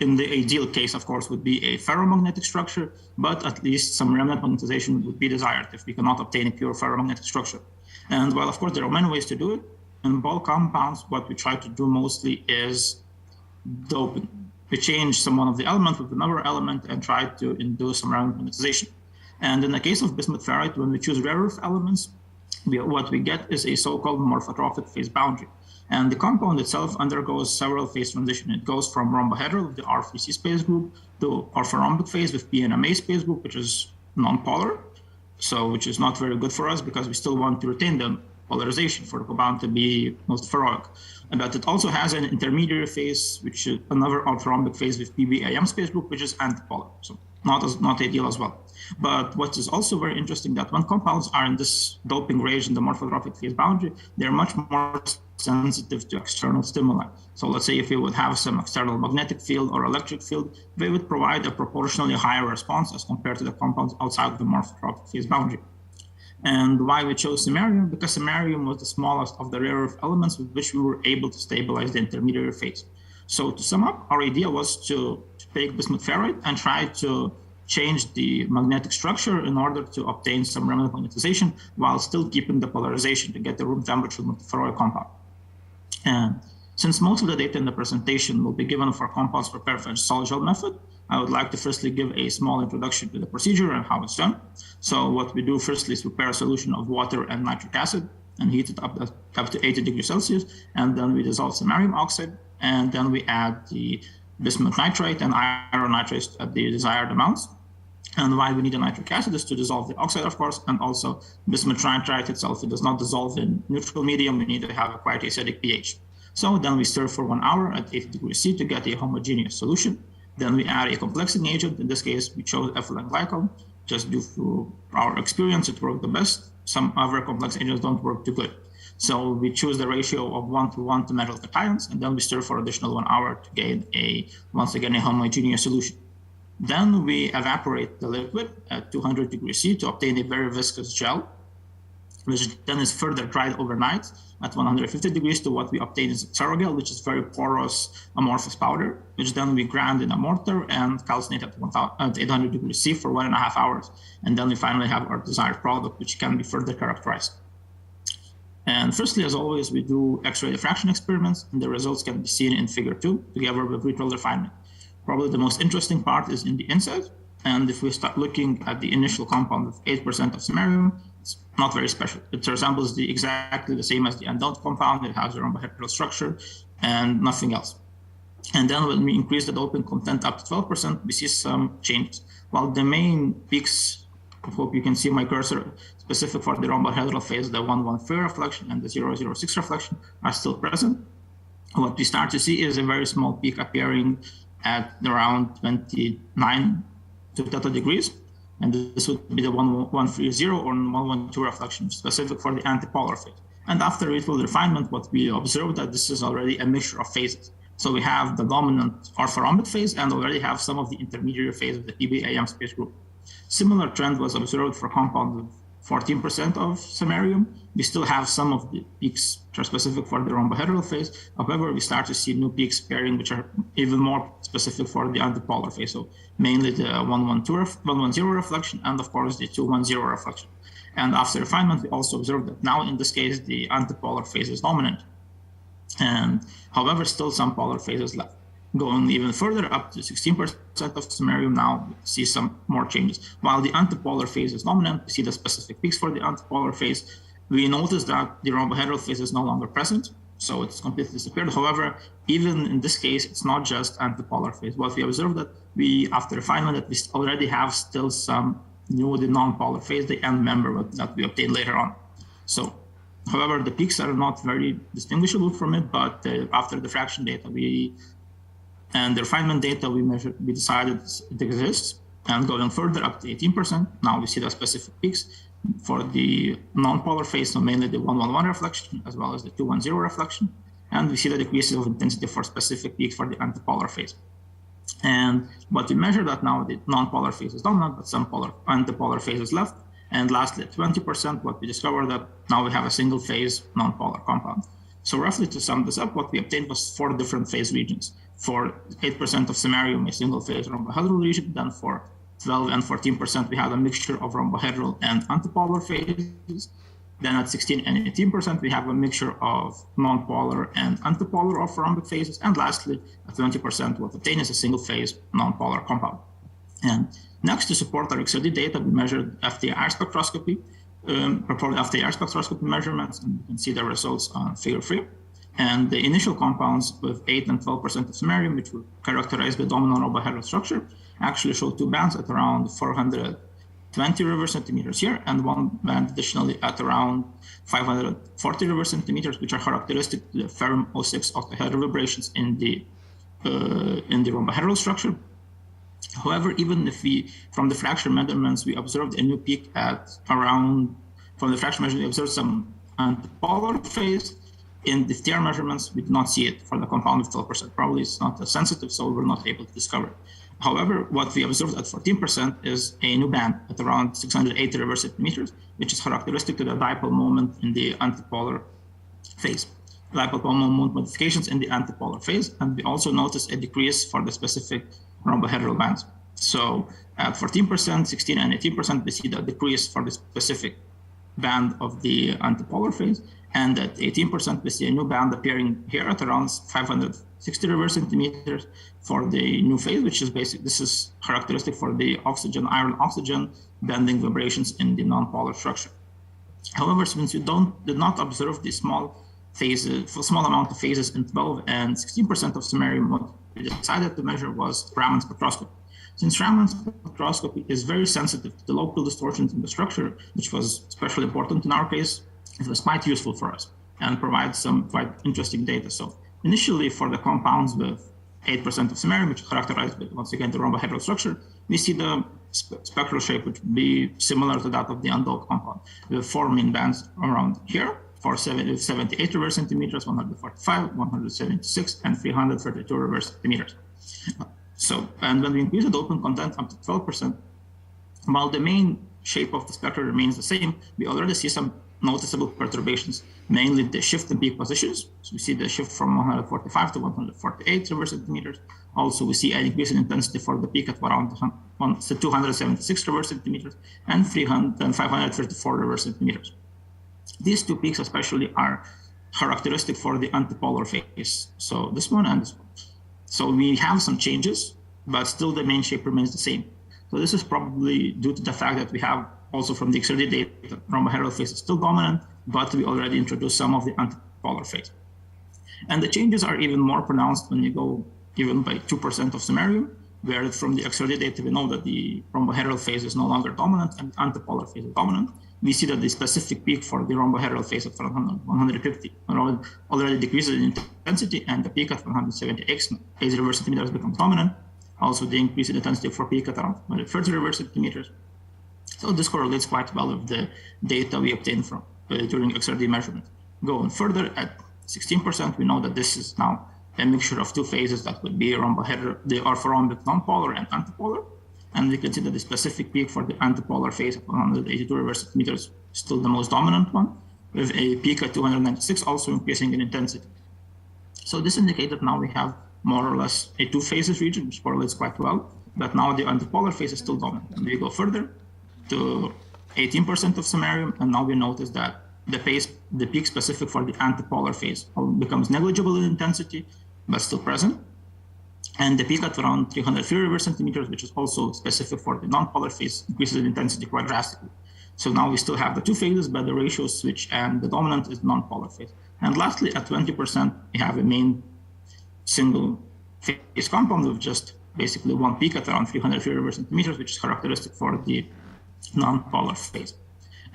in the ideal case, of course, would be a ferromagnetic structure, but at least some remnant magnetization would be desired if we cannot obtain a pure ferromagnetic structure. And well, of course, there are many ways to do it. In bulk compounds, what we try to do mostly is dope. We change one of the elements with another element and try to induce some remnant magnetization. And in the case of bismuth ferrite, when we choose rare earth elements, what we get is a so-called morphotrophic phase boundary. And the compound itself undergoes several phase transition. It goes from rhombohedral with the R3C space group to orthorhombic phase with PNMA space group, which is non-polar. So, which is not very good for us because we still want to retain the polarization for the compound to be multiferroic. But it also has an intermediary phase, which is another orthorhombic phase with PBAM space group, which is antipolar. So not ideal as well. But what is also very interesting that when compounds are in this doping range in the morphotropic phase boundary, they're much more sensitive to external stimuli. So let's say if we would have some external magnetic field or electric field, they would provide a proportionally higher response as compared to the compounds outside of the morphotropic phase boundary. And why we chose samarium? Because samarium was the smallest of the rare earth elements with which we were able to stabilize the intermediary phase. So to sum up, our idea was to take bismuth ferrite and try to change the magnetic structure in order to obtain some remnant magnetization while still keeping the polarization to get the room temperature multiferroic compound. And since most of the data in the presentation will be given for compounds prepared for the solid gel method, I would like to firstly give a small introduction to the procedure and how it's done. So what we do firstly is prepare a solution of water and nitric acid and heat it up to 80 degrees Celsius. And then we dissolve samarium oxide. And then we add the bismuth nitrate and iron nitrate at the desired amounts. And why we need a nitric acid is to dissolve the oxide, of course, and also bismuth nitrite itself. It does not dissolve in neutral medium. We need to have a quite acidic pH. So then we stir for 1 hour at 80 degrees C to get a homogeneous solution. Then we add a complexing agent. In this case, we chose ethylene glycol. Just due to our experience, it worked the best. Some other complex agents don't work too good. So we choose the ratio of 1:1 to metal to ions, and then we stir for additional 1 hour to gain once again, a homogeneous solution. Then we evaporate the liquid at 200 degrees C to obtain a very viscous gel, which then is further dried overnight at 150 degrees to what we obtain is Xerogel, which is very porous amorphous powder, which then we grind in a mortar and calcinate at 800 degrees C for 1.5 hours. And then we finally have our desired product, which can be further characterized. And firstly, as always, we do X-ray diffraction experiments, and the results can be seen in figure 2 together with ritual refinement. Probably the most interesting part is in the inside. And if we start looking at the initial compound with 8% of samarium, it's not very special. It resembles exactly the same as the unknown compound. It has a rhombohedral structure and nothing else. And then when we increase the doping content up to 12%, we see some changes. While the main peaks, I hope you can see my cursor, specific for the rhombohedral phase, the 113 reflection and the 006 reflection are still present. What we start to see is a very small peak appearing at around 29 to theta degrees. And this would be the 1130 or 112 reflection specific for the antipolar phase. And after ritual refinement, what we observed that this is already a mixture of phases. So we have the dominant orthorhombic phase and already have some of the intermediary phase of the PBAM space group. Similar trend was observed for compounds with 14% of samarium. We still have some of the peaks which are specific for the rhombohedral phase. However, we start to see new peaks appearing which are even more specific for the antipolar phase. So mainly the 110 reflection and of course the 210 reflection. And after refinement, we also observed that now in this case, the antipolar phase is dominant. And however, still some polar phases left. Going even further up to 16% of samarium now, we see some more changes. While the antipolar phase is dominant, we see the specific peaks for the antipolar phase. We notice that the rhombohedral phase is no longer present, so it's completely disappeared. However, even in this case, it's not just antipolar phase. What we observed that after refinement, that we already have still some new, the non-polar phase, the end member that we obtained later on. So, however, the peaks are not very distinguishable from it, but after the diffraction data, and the refinement data we decided it exists. And going further up to 18%, now we see the specific peaks for the non-polar phase, so mainly the 111 reflection as well as the 210 reflection. And we see the decreases of intensity for specific peaks for the antipolar phase. And what we measure that now the non-polar phase is dominant, but some antipolar phase is left. And lastly, at 20%, what we discovered that now we have a single phase non-polar compound. So roughly to sum this up, what we obtained was 4 different phase regions. For 8% of samarium, a single phase rhombohedral region. Then for 12 and 14%, we had a mixture of rhombohedral and antipolar phases. Then at 16 and 18%, we have a mixture of non-polar and antipolar orthorhombic phases. And lastly, at 20%, what obtained is a single phase non-polar compound. And next, to support our XRD data, we measured FTIR spectroscopy, performed FTIR spectroscopy measurements, and you can see the results on figure 3. And the initial compounds with 8 and 12% of samarium, which were characterized by dominant rhombohedral structure, actually showed 2 bands at around 400 20 reverse centimeters here, and one band additionally at around 540 reverse centimeters, which are characteristic to the ferrum O6 octahedral vibrations in the rhombohedral structure. However, even if from the fracture measurements, we observed a new peak at around, from the fracture measurement, we observed some antipolar phase. In the TR measurements, we did not see it for the compound of 12%. Probably it's not as sensitive, so we were not able to discover it. However, what we observed at 14% is a new band at around 680 reverse centimeters, which is characteristic to the dipole moment in the antipolar phase. Dipole moment modifications in the antipolar phase, and we also noticed a decrease for the specific rhombohedral bands. So at 14%, 16, and 18%, we see the decrease for the specific band of the antipolar phase. And at 18%, we see a new band appearing here at around 560 reverse centimeters for the new phase, which is basic. This is characteristic for the oxygen, iron oxygen bending vibrations in the nonpolar structure. However, since we did not observe the small amount of phases in 12 and 16% of samarium, what we decided to measure was Raman spectroscopy. Since Raman spectroscopy is very sensitive to the local distortions in the structure, which was especially important in our case, it was quite useful for us and provides some quite interesting data. So initially for the compounds with 8% of samarium, which is characterized by, once again, the rhombohedral structure, we see the spectral shape which would be similar to that of the undoped compound. With 4 main bands around here for 78 reverse centimeters, 145, 176, and 332 reverse centimeters. So, and when we increase the dopant content up to 12%, while the main shape of the spectrum remains the same, we already see some noticeable perturbations, mainly the shift in peak positions. So we see the shift from 145 to 148 reverse centimeters. Also, we see an increase in intensity for the peak at around 276 reverse centimeters and 534 reverse centimeters. These two peaks especially are characteristic for the antipolar phase. So this one and this one. So we have some changes, but still the main shape remains the same. So this is probably due to the fact that we have also from the XRD data, rhombohedral phase is still dominant, but we already introduced some of the antipolar phase. And the changes are even more pronounced when you go even by 2% of samarium, where from the XRD data, we know that the rhombohedral phase is no longer dominant and antipolar phase is dominant. We see that the specific peak for the rhombohedral phase at 150 already decreases in intensity, and the peak at 178 reverse centimeters becomes dominant. Also, the increase in intensity for peak at around 130 reverse centimeters. So this correlates quite well with the data we obtained from during XRD measurement. Going further, at 16%, we know that this is now a mixture of two phases that would be rhombohedral, the orthorhombic nonpolar and antipolar. And we can see that the specific peak for the antipolar phase at 182 reverse centimeters is still the most dominant one, with a peak at 296 also increasing in intensity. So this indicates that now we have more or less a two phases region, which correlates quite well, but now the antipolar phase is still dominant. And we go further to 18% of samarium, and now we notice that the peak specific for the antipolar phase becomes negligible in intensity, but still present. And the peak at around 303 reverse centimeters, which is also specific for the nonpolar phase, increases in intensity quite drastically. So now we still have the two phases, but the ratios switch, and the dominant is nonpolar phase. And lastly, at 20%, we have a main single phase compound with just basically one peak at around 303 reverse centimeters, which is characteristic for the nonpolar phase.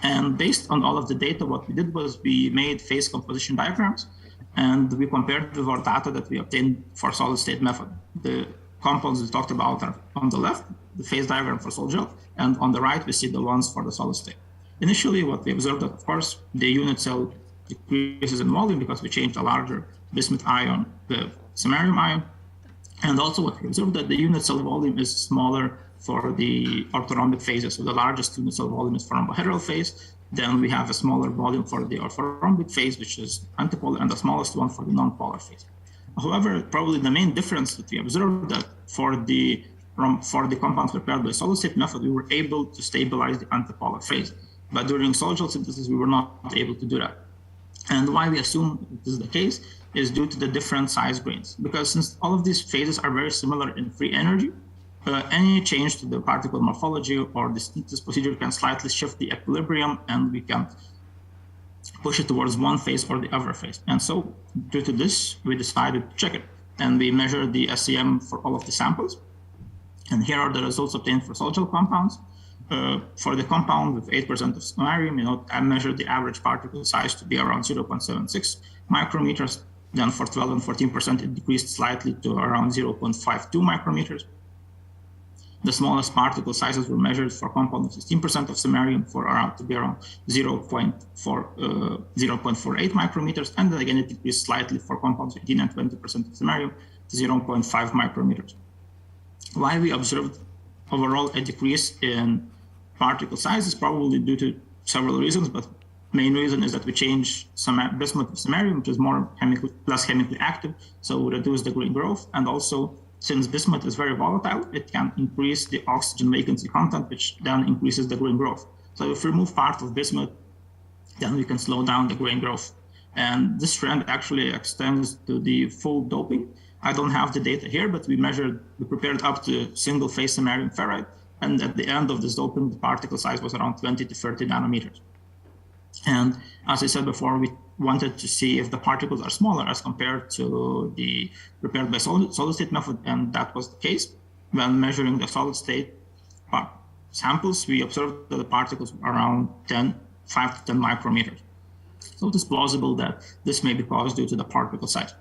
And based on all of the data, what we did was we made phase composition diagrams, and we compared with our data that we obtained for solid state method. The compounds we talked about are on the left, the phase diagram for sol gel, and on the right, we see the ones for the solid state. Initially, what we observed that, of course, the unit cell decreases in volume because we changed a larger bismuth ion, the samarium ion. And also what we observed that the unit cell volume is smaller for the orthorhombic phases. So the largest unit cell volume is for rhombohedral phase. Then we have a smaller volume for the orthorhombic phase, which is antipolar, and the smallest one for the nonpolar phase. However, probably the main difference that we observed that for the compounds prepared by solid state method, we were able to stabilize the antipolar phase. But during solid gel synthesis, we were not able to do that. And why we assume this is the case is due to the different size grains. Because since all of these phases are very similar in free energy, any change to the particle morphology or the synthesis procedure can slightly shift the equilibrium, and we can push it towards one phase or the other phase. And so due to this, we decided to check it. And we measured the SEM for all of the samples. And here are the results obtained for solid gel compounds. For the compound with 8% of samarium, I measured the average particle size to be around 0.76 micrometers. Then for 12 and 14%, it decreased slightly to around 0.52 micrometers. The smallest particle sizes were measured for compound with 16% of samarium to be around 0.48 micrometers. And then again, it decreased slightly for compounds with 18 and 20% of samarium to 0.5 micrometers. Why we observed overall a decrease in particle size is probably due to several reasons, but main reason is that we changed bismuth to samarium, which is less chemically active, so we reduce the grain growth. And also, since bismuth is very volatile, it can increase the oxygen vacancy content, which then increases the grain growth. So if we remove part of bismuth, then we can slow down the grain growth. And this trend actually extends to the full doping. I don't have the data here, but we prepared up to single-phase samarium ferrite. And at the end of this doping, the particle size was around 20 to 30 nanometers. And as I said before, we wanted to see if the particles are smaller as compared to the prepared by solid state method, and that was the case. When measuring the solid state samples, we observed that the particles were around 5 to 10 micrometers. So it is plausible that this may be caused due to the particle size.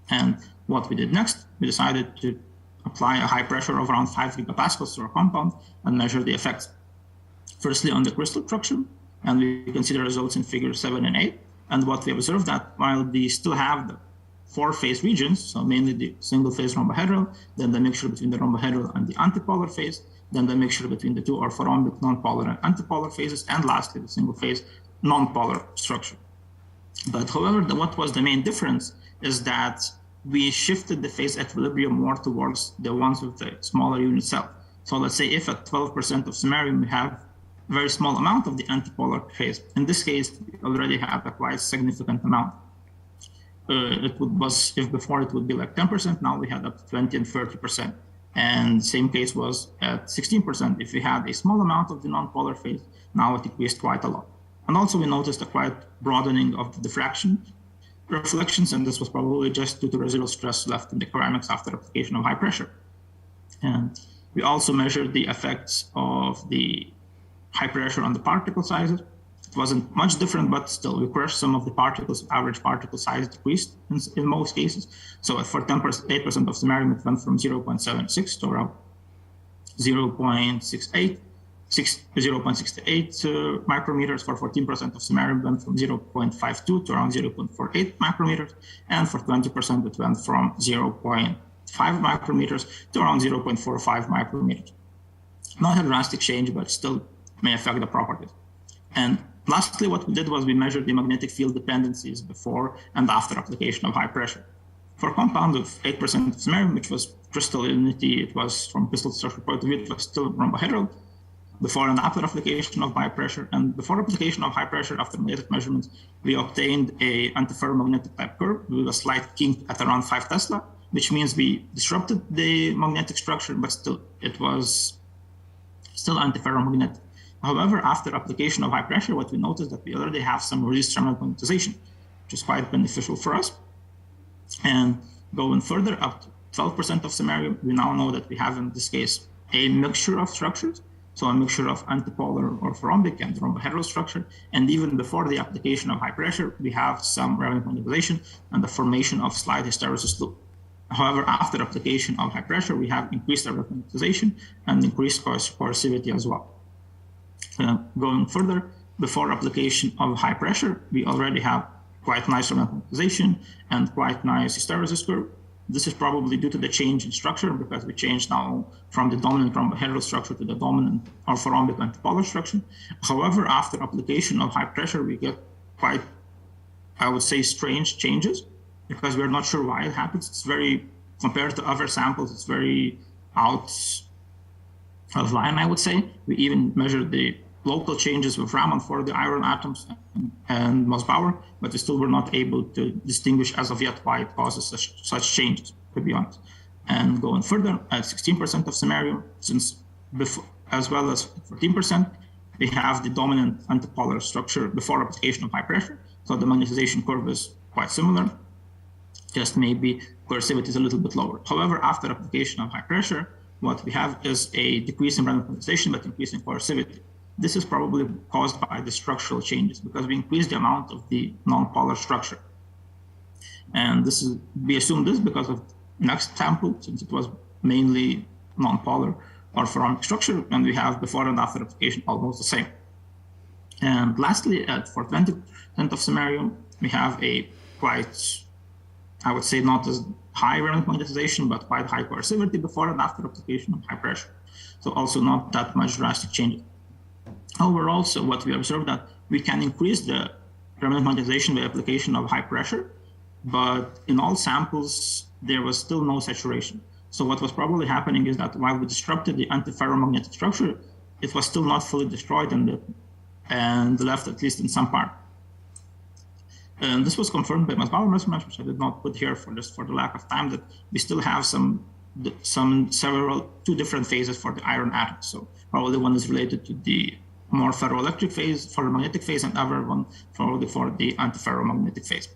And what we did next, we decided to apply a high pressure of around 5 gigapascals to our compound and measure the effects. Firstly, on the crystal structure, and we can see the results in figures 7 and 8. And what we observed that while we still have the 4-phase regions, so mainly the single-phase rhombohedral, then the mixture between the rhombohedral and the antipolar phase, then the mixture between the two orthorhombic nonpolar and antipolar phases, and lastly, the single-phase nonpolar structure. But however, what was the main difference is that we shifted the phase equilibrium more towards the ones with the smaller unit cell. So let's say if at 12% of samarium we have a very small amount of the antipolar phase. In this case, we already have a quite significant amount. If before it would be like 10%, now we had up to 20 and 30%. And same case was at 16%. If we had a small amount of the nonpolar phase, now it decreased quite a lot. And also we noticed a quite broadening of the diffraction reflections, and this was probably just due to residual stress left in the ceramics after application of high pressure. And we also measured the effects of the high pressure on the particle sizes. It wasn't much different, but still we crushed some of the particles. Average particle size decreased in most cases. So for 8% of samarium, it went from 0.76 to around 0.68 micrometers. For 14% of samarium, went from 0.52 to around 0.48 micrometers. And for 20%, it went from 0.5 micrometers to around 0.45 micrometers. Not a drastic change, but still may affect the properties. And lastly, what we did was we measured the magnetic field dependencies before and after application of high pressure. For a compound of 8% of samarium, which was crystallinity, it was from crystal structure point of view, it was still rhombohedral before and after application of high pressure. And before application of high pressure, after magnetic measurements, we obtained a antiferromagnetic type curve with a slight kink at around 5 Tesla, which means we disrupted the magnetic structure, but still it was still antiferromagnetic. However, after application of high pressure, what we noticed that we already have some released terminal magnetization, which is quite beneficial for us. And going further up to 12% of samarium, we now know that we have in this case a mixture of structures. So a mixture of antipolar orthorhombic and rhombohedral structure. And even before the application of high pressure, we have some resonance manipulation and the formation of slight hysteresis loop. However, after application of high pressure, we have increased magnetization and increased coercivity as well. Going further, before application of high pressure, we already have quite nice magnetization and quite nice hysteresis curve. This is probably due to the change in structure because we changed now from the dominant rhombohedral structure to the dominant orthorhombic antipolar structure. However, after application of high pressure, we get quite, I would say, strange changes because we're not sure why it happens. It's very, compared to other samples, it's very out of line, I would say. We even measured the local changes with Raman for the iron atoms and Mossbauer, but we still were not able to distinguish as of yet why it causes such changes, to be honest. And going further, at 16% of samarium, since before, as well as 14%, we have the dominant antipolar structure before application of high pressure. So the magnetization curve is quite similar, just maybe coercivity is a little bit lower. However, after application of high pressure, what we have is a decrease in random quantization, but increase in coercivity. This is probably caused by the structural changes because we increase the amount of the non-polar structure. And we assume this because of next sample, since it was mainly non-polar orthorhombic structure, and we have before and after application almost the same. And lastly, for 20% of samarium, we have a quite, I would say, not as high random quantization, but quite high coercivity before and after application of high pressure. So also not that much drastic changes. However, also what we observed that we can increase the random quantization by application of high pressure, but in all samples, there was still no saturation. So what was probably happening is that while we disrupted the antiferromagnetic structure, it was still not fully destroyed and left at least in some part. And this was confirmed by mass power measurements, which I did not put here for the lack of time, that we still have two different phases for the iron atoms. So probably one is related to the more ferroelectric phase, ferromagnetic phase, and other one probably for the antiferromagnetic phase.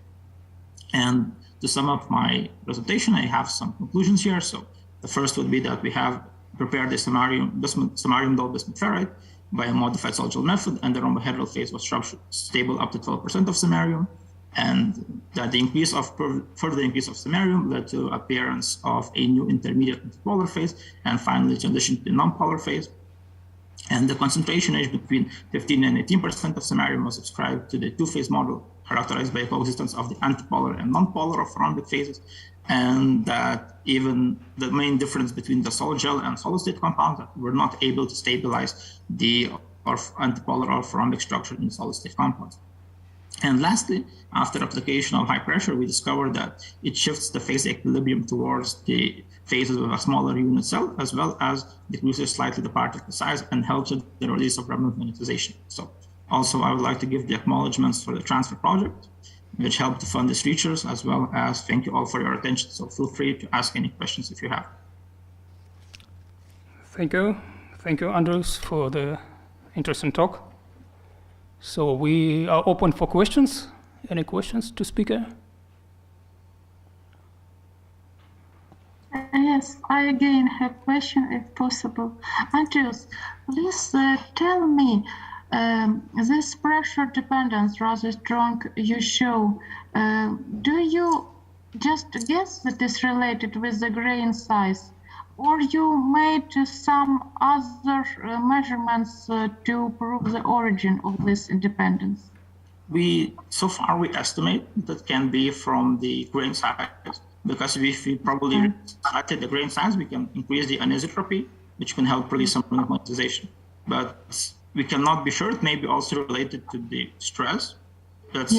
And to sum up my presentation, I have some conclusions here. So the first would be that we have prepared the samarium dull bismuth ferrite by a modified Cellulose method, and the rhombohedral phase was stable up to 12% of samarium, and that the further increase of samarium led to appearance of a new intermediate polar phase, and finally transition to the non-polar phase. And the concentration range between 15 and 18% of samarium was ascribed to the two-phase model characterized by a coexistence of the antipolar and non-polar orthorhombic phases, and that even the main difference between the solid gel and solid state compounds that were not able to stabilize the antipolar orthorhombic structure in solid state compounds. And lastly, after application of high pressure, we discovered that it shifts the phase equilibrium towards the phases with a smaller unit cell, as well as decreases slightly the particle size and helps with the release of random quantization. So also, I would like to give the acknowledgements for the transfer project, which helped to fund these research, as well as thank you all for your attention. So feel free to ask any questions if you have. Thank you. Thank you, Andrews, for the interesting talk. So we are open for questions. Any questions to speaker? Yes, I again have a question if possible. Andrews, please tell me, this pressure dependence rather strong you show, do you just guess that is related with the grain size, or you made some other measurements to prove the origin of this independence? So far we estimate that can be from the grain size, because if we probably selected the grain size, we can increase the anisotropy, which can help release some quantization. But we cannot be sure. It may be also related to the stress that's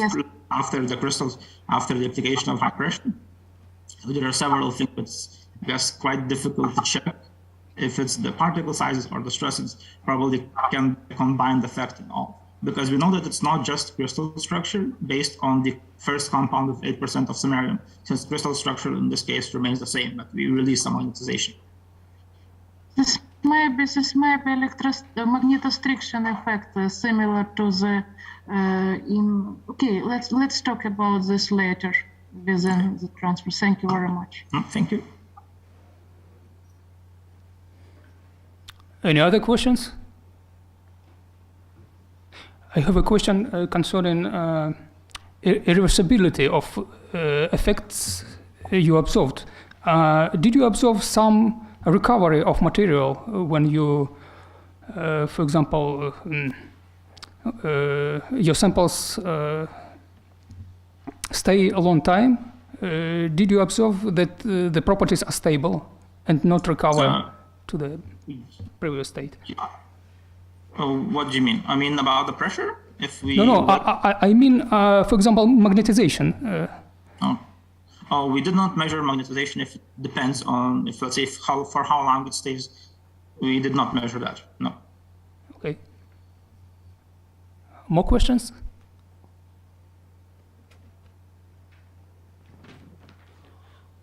after the crystals, after the application of high pressure. So there are several things that's, I guess, quite difficult to check. If it's the particle sizes or the stresses, probably can be a combined effect in all. Because we know that it's not just crystal structure based on the first compound of 8% of samarium, since crystal structure in this case remains the same, but we release some magnetization. This may be magnetostriction effect similar to the okay, let's talk about this later within the transfer. Thank you very much. Thank you. Any other questions? I have a question concerning irreversibility of effects you observed. Did you observe some recovery of material when you, for example, your samples stay a long time? Did you observe that the properties are stable and not recover to the previous state? What do you mean? I mean about the pressure? If we I mean, for example, magnetization. We did not measure magnetization. If it depends on, if let's say for how long it stays, we did not measure that. No. Okay. More questions?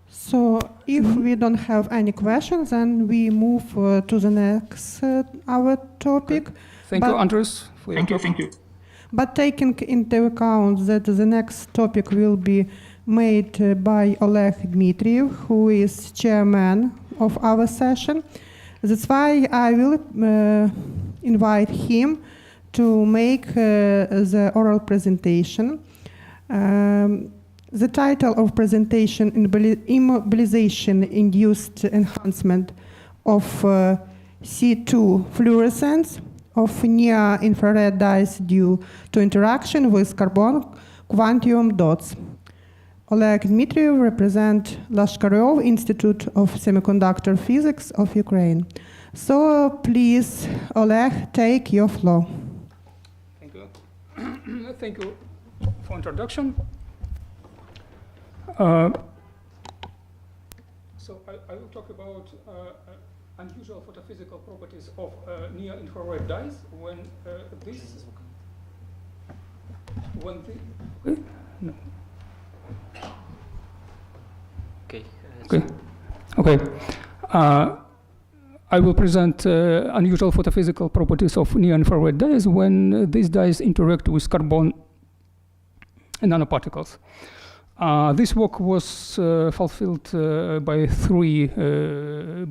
So if we don't have any questions, then we move to the next our topic. Okay. Thank you, Andrews. Thank you. But taking into account that the next topic will be made by Oleg Dmitriev, who is chairman of our session, That's why I will invite him to make the oral presentation. The title of presentation, Immobilization-Induced Enhancement of C2 Fluorescence of near-infrared dyes due to interaction with carbon quantum dots. Oleg Dmitriev represents Lashkaryov Institute of Semiconductor Physics of Ukraine. So please, Oleg, take your floor. Thank you. Thank you for introduction. So I will talk about unusual photophysical properties of near-infrared dyes when no. Okay. I will present unusual photophysical properties of near-infrared dyes when these dyes interact with carbon nanoparticles. This work was fulfilled by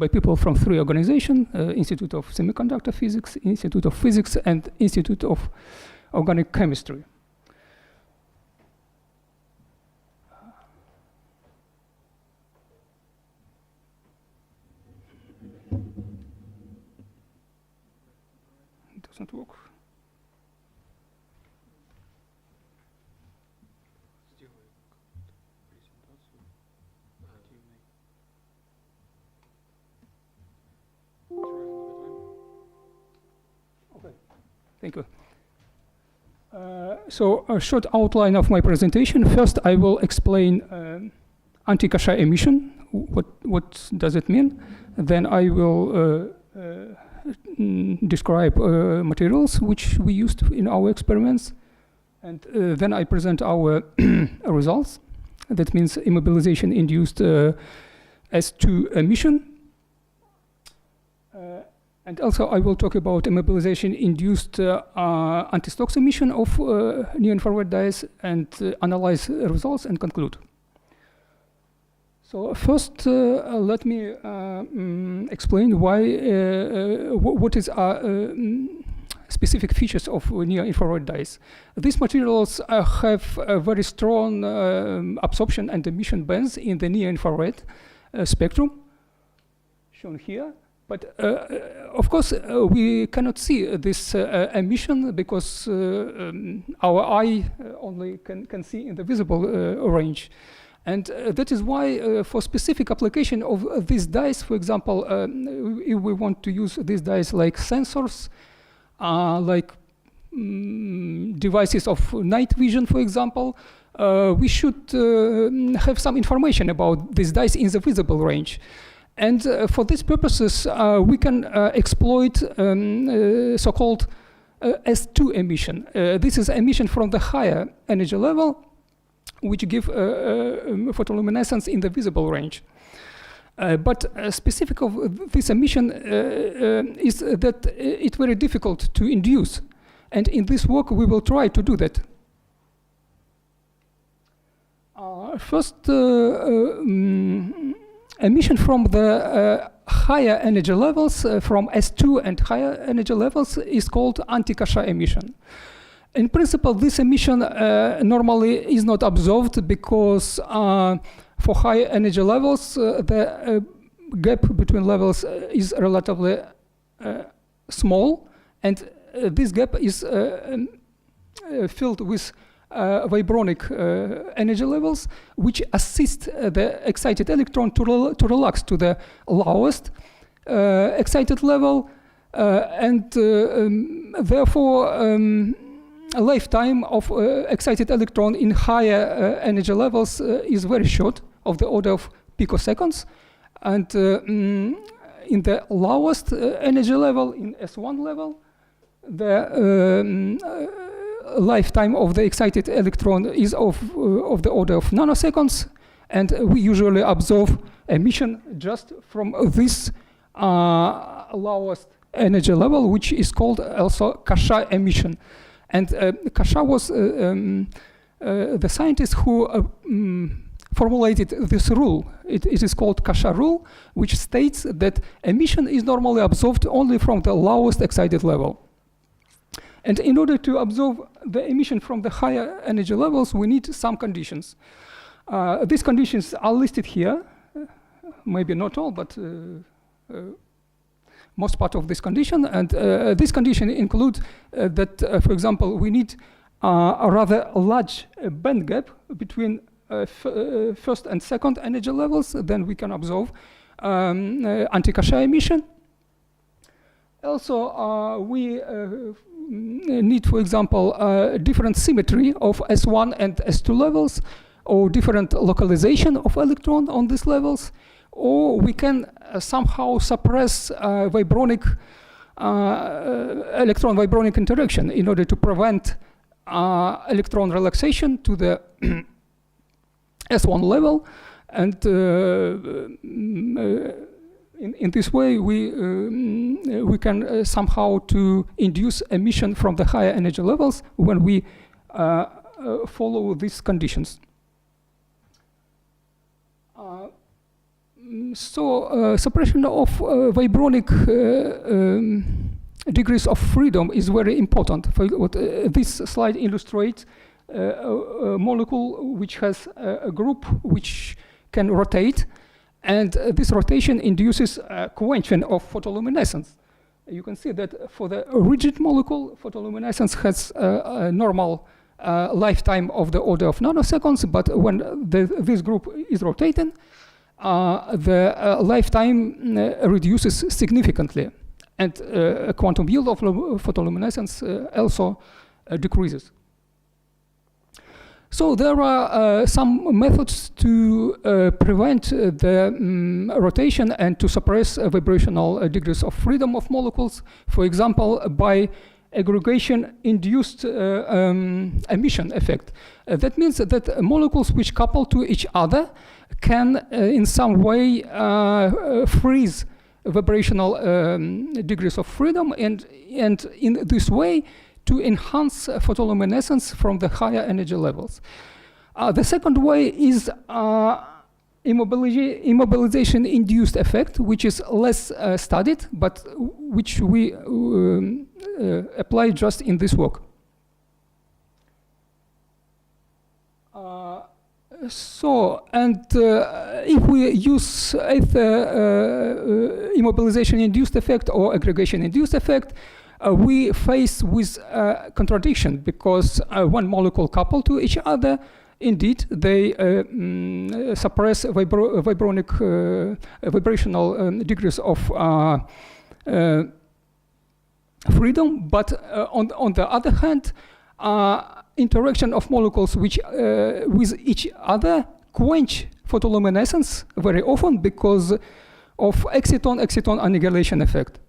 people from three organizations: Institute of Semiconductor Physics, Institute of Physics, and Institute of Organic Chemistry. It doesn't work. Thank you. So a short outline of my presentation. First, I will explain anti-Kasha emission. What does it mean? Then I will describe materials which we used in our experiments. And then I present our results. That means immobilization-induced S2 emission. And also I will talk about immobilization-induced anti-Stokes emission of near-infrared dyes and analyze results and conclude. So first, let me explain what is specific features of near-infrared dyes. These materials have a very strong absorption and emission bands in the near-infrared spectrum, shown here. But of course, we cannot see this emission because our eye only can see in the visible range. And that is why for specific application of these dyes, for example, if we want to use these dyes like sensors, like devices of night vision, for example, we should have some information about these dyes in the visible range. And for these purposes, we can exploit so-called S2 emission. This is emission from the higher energy level, which give photoluminescence in the visible range. But specific of this emission is that it's very difficult to induce. And in this work, we will try to do that. First, emission from the higher energy levels, from S2 and higher energy levels, is called anti-Kasha emission. In principle, this emission normally is not observed because for high energy levels, the gap between levels is relatively small, and this gap is filled with vibronic energy levels, which assist the excited electron to relax to the lowest excited level, and therefore a lifetime of excited electron in higher energy levels is very short, of the order of picoseconds, and in the lowest energy level, in S1 level, the lifetime of the excited electron is of the order of nanoseconds, and we usually observe emission just from this lowest energy level, which is called also Kasha emission. And Kasha was the scientist who formulated this rule. It is called Kasha rule, which states that emission is normally absorbed only from the lowest excited level. And in order to absorb the emission from the higher energy levels, we need some conditions. These conditions are listed here, maybe not all, but most part of this condition. And this condition includes that, for example, we need a rather large band gap between first and second energy levels, then we can absorb anti-Kasha emission. Also, we need, for example, different symmetry of S1 and S2 levels, or different localization of electron on these levels, or we can somehow suppress vibronic electron-vibronic interaction in order to prevent electron relaxation to the S1 level, and in this way we can somehow to induce emission from the higher energy levels when we follow these conditions. Suppression of vibronic degrees of freedom is very important. This slide illustrates a molecule which has a group which can rotate, and this rotation induces convection of photoluminescence. You can see that for the rigid molecule, photoluminescence has a normal lifetime of the order of nanoseconds, but when this group is rotating, the lifetime reduces significantly, and quantum yield of photoluminescence also decreases. So there are some methods to prevent the rotation and to suppress vibrational degrees of freedom of molecules, for example, by aggregation-induced emission effect. That means that molecules which couple to each other can in some way freeze vibrational degrees of freedom, and in this way to enhance photoluminescence from the higher energy levels. The second way is immobilization-induced effect, which is less studied, but which we apply just in this work. If we use either immobilization-induced effect or aggregation-induced effect, we face with contradiction, because when molecules couple to each other, indeed they suppress vibrational degrees of freedom, but on the other hand, interaction of molecules which with each other quench photoluminescence very often because of exciton-exciton annihilation effect.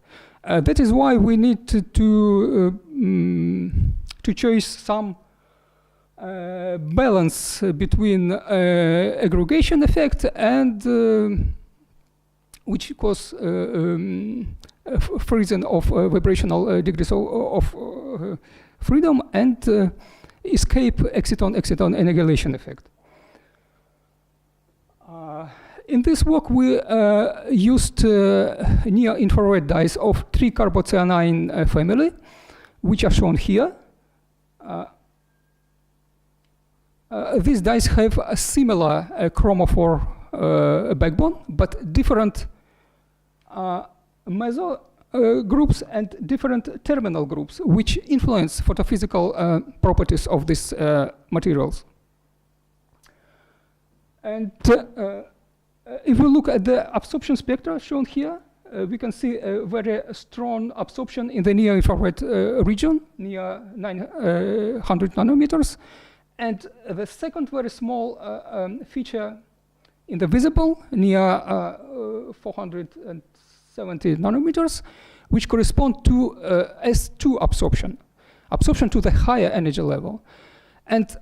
That is why we need to choose some balance between aggregation effect and which cause freezing of vibrational degrees of freedom and escape exciton-exciton annihilation effect. In this work, we used near-infrared dyes of 3-carbocyanoine family, which are shown here. These dyes have a similar chromophore backbone, but different meso groups and different terminal groups, which influence photophysical properties of these materials. And if we look at the absorption spectra shown here, we can see a very strong absorption in the near-infrared region, near 900 nanometers. And the second very small feature in the visible, near 470 nanometers, which correspond to S2 absorption to the higher energy level. And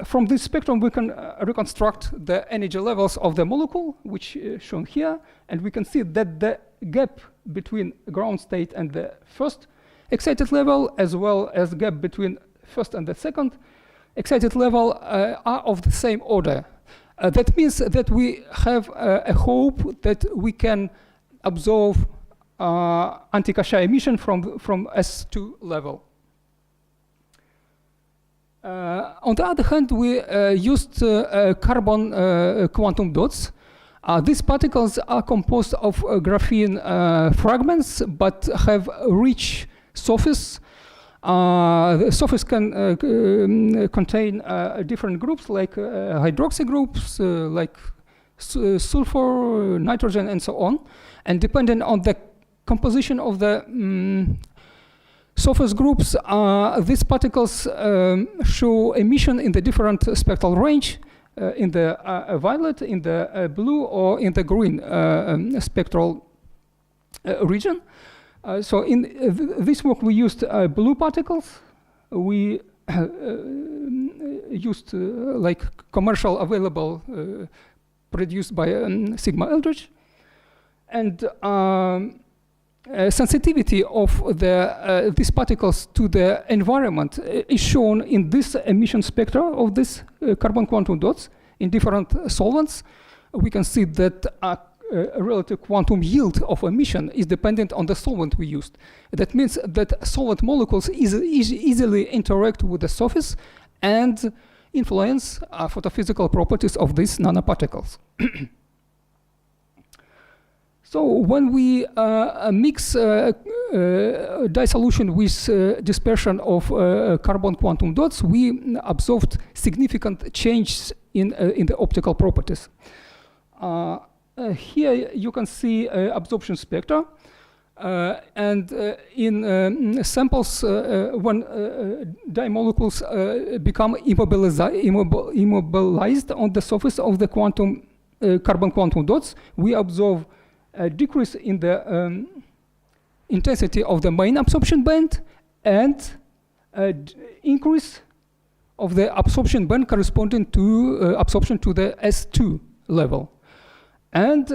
from this spectrum, we can reconstruct the energy levels of the molecule, which is shown here. And we can see that the gap between ground state and the first excited level, as well as gap between first and the second excited level, are of the same order. That means that we have a hope that we can absorb anti-Kasha emission from S2 level. On the other hand, we used carbon quantum dots. These particles are composed of graphene fragments, but have rich surface. The surface can contain different groups, like hydroxy groups, like sulfur, nitrogen, and so on. And depending on the composition of the surface groups, these particles show emission in the different spectral range, in the violet, in the blue, or in the green spectral region. So in this work, we used blue particles. We used like commercial available produced by Sigma Eldridge. And sensitivity of these particles to the environment is shown in this emission spectra of these carbon quantum dots in different solvents. We can see that a relative quantum yield of emission is dependent on the solvent we used. That means that solvent molecules easily interact with the surface and influence photophysical properties of these nanoparticles. So when we mix dye solution with dispersion of carbon quantum dots, we observed significant changes in the optical properties. Here you can see absorption spectra. And in samples, when dye molecules become immobilized on the surface of the carbon quantum dots, we observe a decrease in the intensity of the main absorption band and increase of the absorption band corresponding to absorption to the S2 level. And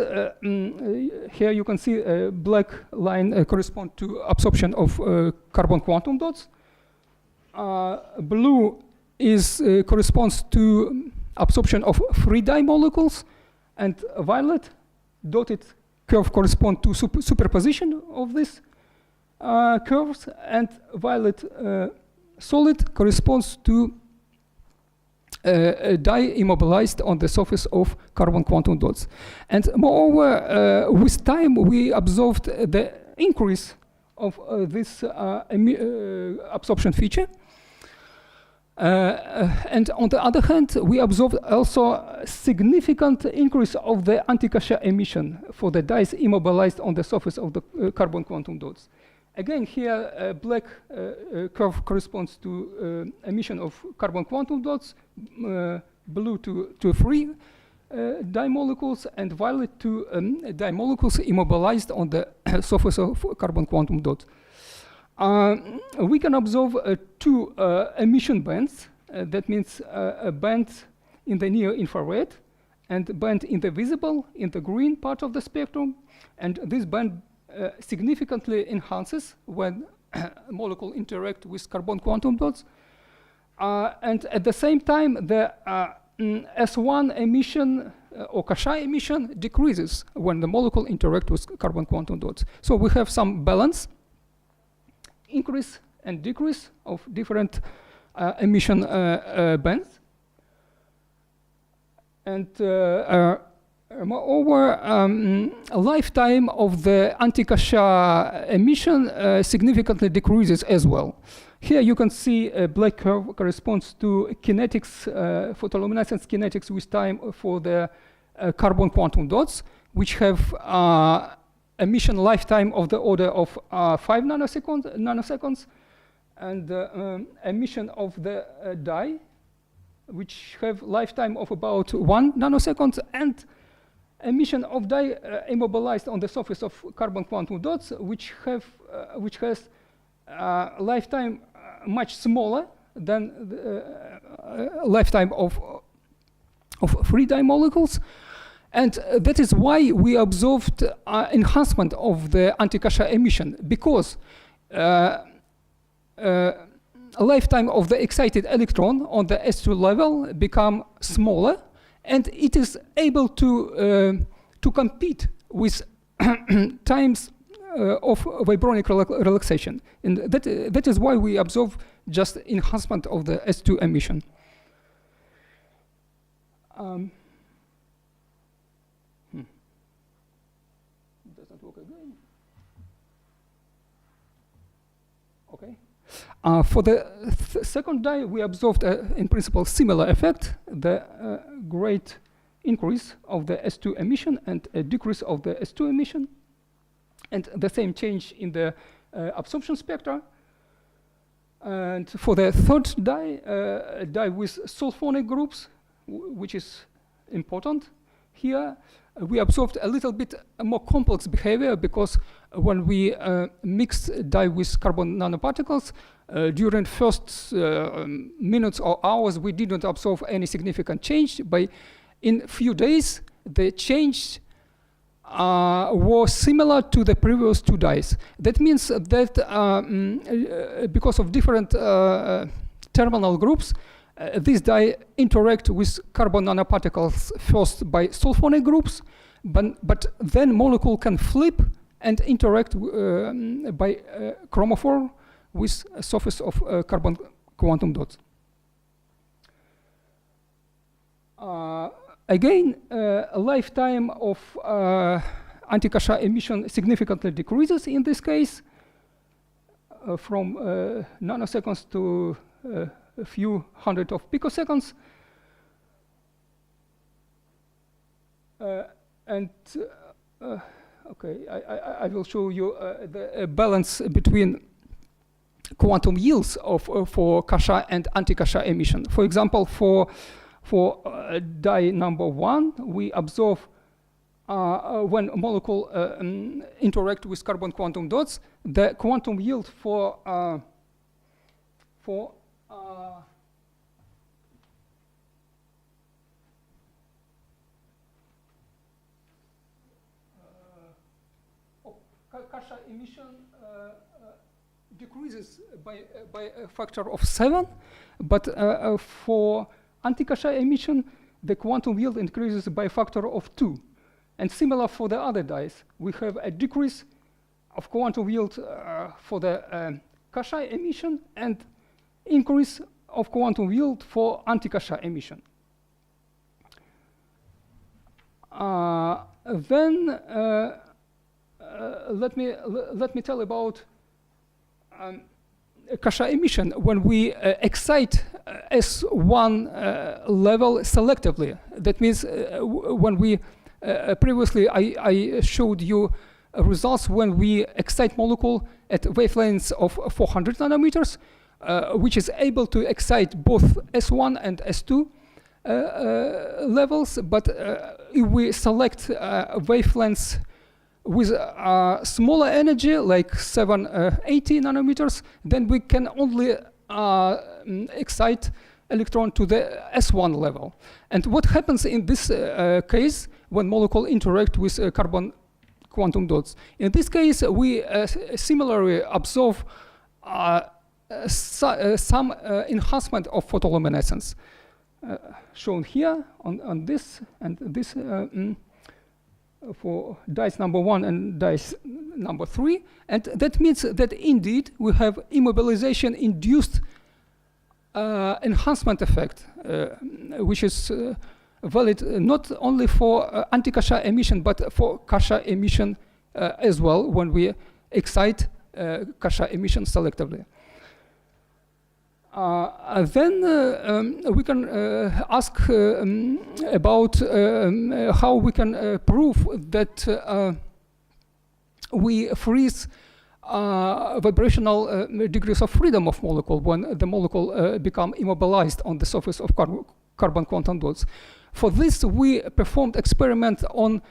here you can see a black line correspond to absorption of carbon quantum dots. Blue corresponds to absorption of free dye molecules, and violet dotted curve correspond to superposition of these curves, and violet solid corresponds to dye immobilized on the surface of carbon quantum dots. And moreover, with time, we observed the increase of this absorption feature. And on the other hand, we observed also a significant increase of the anti-Kasha emission for the dyes immobilized on the surface of the carbon quantum dots. Again, here, a black curve corresponds to emission of carbon quantum dots, blue to free dye molecules, and violet to dye molecules immobilized on the surface of carbon quantum dots. We can observe two emission bands. That means a band in the near infrared and a band in the visible, in the green part of the spectrum. And this band significantly enhances when molecules interact with carbon quantum dots. And at the same time, the S1 emission or Kasha emission decreases when the molecule interact with carbon quantum dots. So we have some balance, increase and decrease of different emission bands. And moreover, a lifetime of the anti-Kasha emission significantly decreases as well. Here you can see a black curve corresponds to kinetics, photoluminescence kinetics with time for the carbon quantum dots, which have emission lifetime of the order of 5 nanoseconds, and emission of the dye, which have lifetime of about 1 nanosecond, and emission of dye immobilized on the surface of carbon quantum dots, which has lifetime much smaller than the lifetime of free dye molecules. And that is why we observed enhancement of the anti-Kasha emission, because a lifetime of the excited electron on the S2 level become smaller, and it is able to compete with times of vibronic relaxation. And that is why we observe just enhancement of the S2 emission. Doesn't work again. Okay. For the second die, we observed in principle similar effect, the great increase of the S2 emission and a decrease of the S2 emission, and the same change in the absorption spectra. And for the third die, a die with sulfonic groups, which is important here, we observed a little bit more complex behavior, because when we mixed dye with carbon nanoparticles, during first minutes or hours, we didn't observe any significant change. In few days, the change was similar to the previous two dyes. That means that because of different terminal groups, these dye interact with carbon nanoparticles first by sulfonic groups, but then molecule can flip and interact by chromophore with a surface of carbon quantum dots. Again, a lifetime of anti-Kasha emission significantly decreases in this case, from nanoseconds to a few hundred of picoseconds. Okay, I will show you the balance between quantum yields for Kasha and anti-Kasha emission. For example, for dye number 1, we observe when molecule interact with carbon quantum dots, the quantum yield for Kasha emission decreases by a factor of 7, but for anti-Kasha emission, the quantum yield increases by a factor of 2. And similar for the other dyes, we have a decrease of quantum yield for the Kasha emission and increase of quantum yield for anti-Kasha emission. Then let me tell about Kasha emission when we excite S1 level selectively. That means when we previously I showed you results when we excite molecule at wavelengths of 400 nanometers, which is able to excite both S1 and S2 levels, but if we select wavelengths with smaller energy, like 780 nanometers, then we can only excite electron to the S1 level. And what happens in this case when molecules interact with carbon quantum dots? In this case, we similarly observe some enhancement of photoluminescence, shown here on this and this for dyes number 1 and dyes number 3. And that means that indeed we have immobilization induced enhancement effect, which is valid not only for anti-Kasha emission, but for Kasha emission as well when we excite Kasha emission selectively. Then we can ask about how we can prove that we freeze vibrational degrees of freedom of molecule when the molecule become immobilized on the surface of carbon quantum dots. For this, we performed experiment on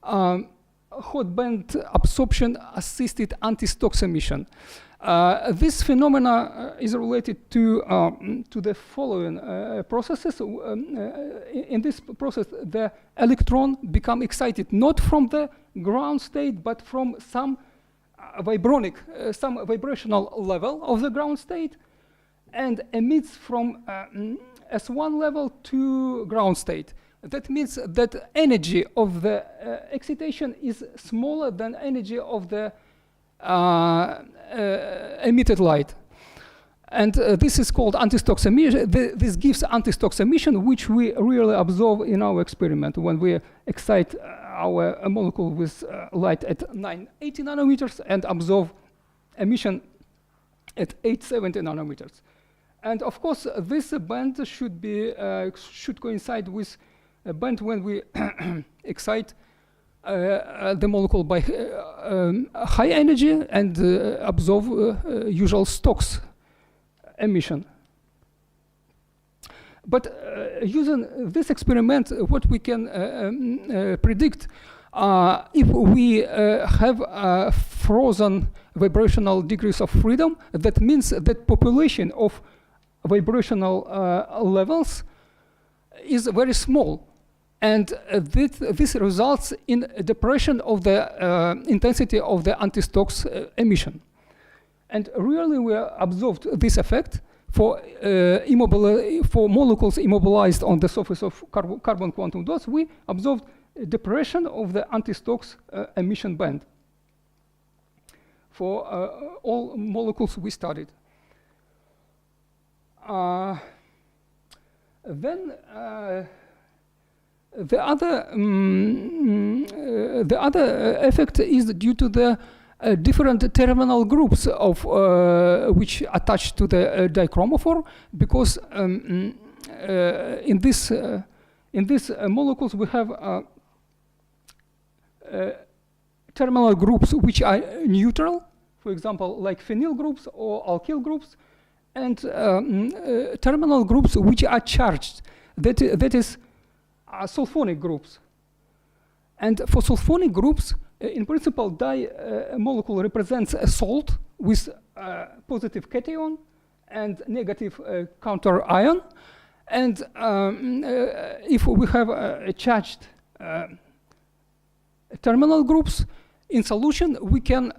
hot band absorption assisted anti-Stokes emission. This phenomena is related to the following processes. In this process, the electron become excited not from the ground state, but from some vibrational level of the ground state, and emits from S1 level to ground state. That means that energy of the excitation is smaller than energy of the emitted light. And this is called anti-Stokes emission. This gives anti-Stokes emission, which we really observe in our experiment when we excite our molecule with light at 980 nanometers and observe emission at 870 nanometers. And of course, this band should coincide with a band when we excite the molecule by high energy and observe usual Stokes emission. But using this experiment, what we can predict, if we have frozen vibrational degrees of freedom, that means that population of vibrational levels is very small. And this results in a depression of the intensity of the anti-Stokes emission. And really we observed this effect for molecules immobilized on the surface of carbon quantum dots. We observed a depression of the anti-Stokes emission band for all molecules we studied. Then the other effect is due to the different terminal groups of which attach to the dichromophore, because in these molecules we have terminal groups which are neutral, for example, like phenyl groups or alkyl groups, and terminal groups which are charged, that is sulfonic groups. And for sulfonic groups, in principle, molecule represents a salt with positive cation and negative counter ion. And if we have charged terminal groups in solution, we can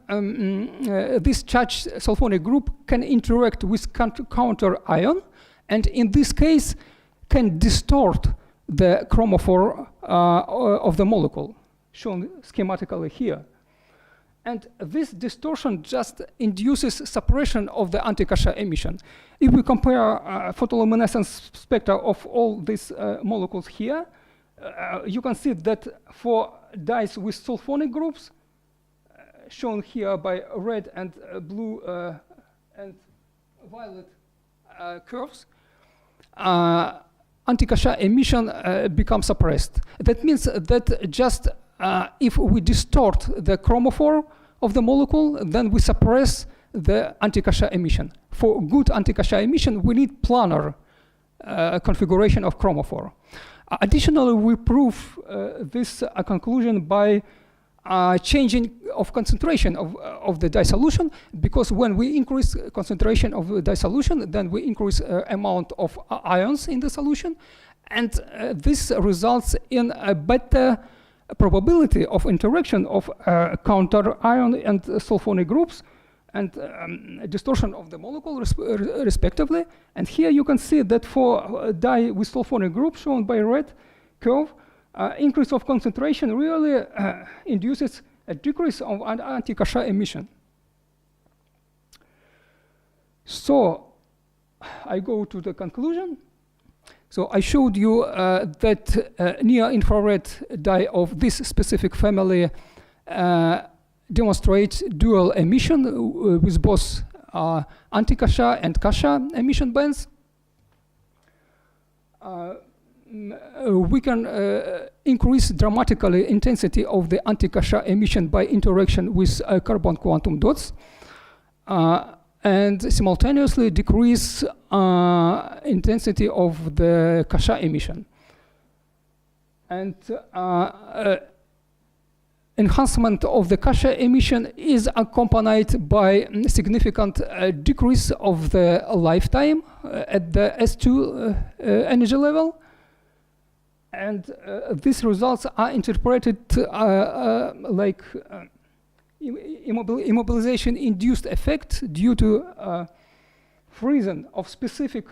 this charged sulfonic group can interact with counter ion, and in this case can distort the chromophore of the molecule, shown schematically here. And this distortion just induces suppression of the anti-Kasha emission. If we compare photoluminescence spectra of all these molecules here, you can see that for dyes with sulfonic groups, shown here by red and blue and violet curves, anti-Kasha emission becomes suppressed. That means that just if we distort the chromophore of the molecule, then we suppress the anti-Kasha emission. For good anti-Kasha emission, we need planar configuration of chromophore. Additionally, we prove this conclusion by changing of concentration of the dye solution, because when we increase concentration of the dye solution, then we increase amount of ions in the solution, and this results in a better probability of interaction of counter ion and sulfonic groups, and distortion of the molecule respectively. And here you can see that for dye with sulfonic group, shown by red curve, increase of concentration really induces a decrease of anti-Kasha emission. So I go to the conclusion. So I showed you that near-infrared dye of this specific family demonstrates dual emission with both anti-Kasha and Kasha emission bands. We can increase dramatically intensity of the anti-Kasha emission by interaction with carbon quantum dots, and simultaneously decrease intensity of the Kasha emission. And enhancement of the Kasha emission is accompanied by significant decrease of the lifetime at the S2 energy level. And these results are interpreted like immobilization-induced effect due to freezing of specific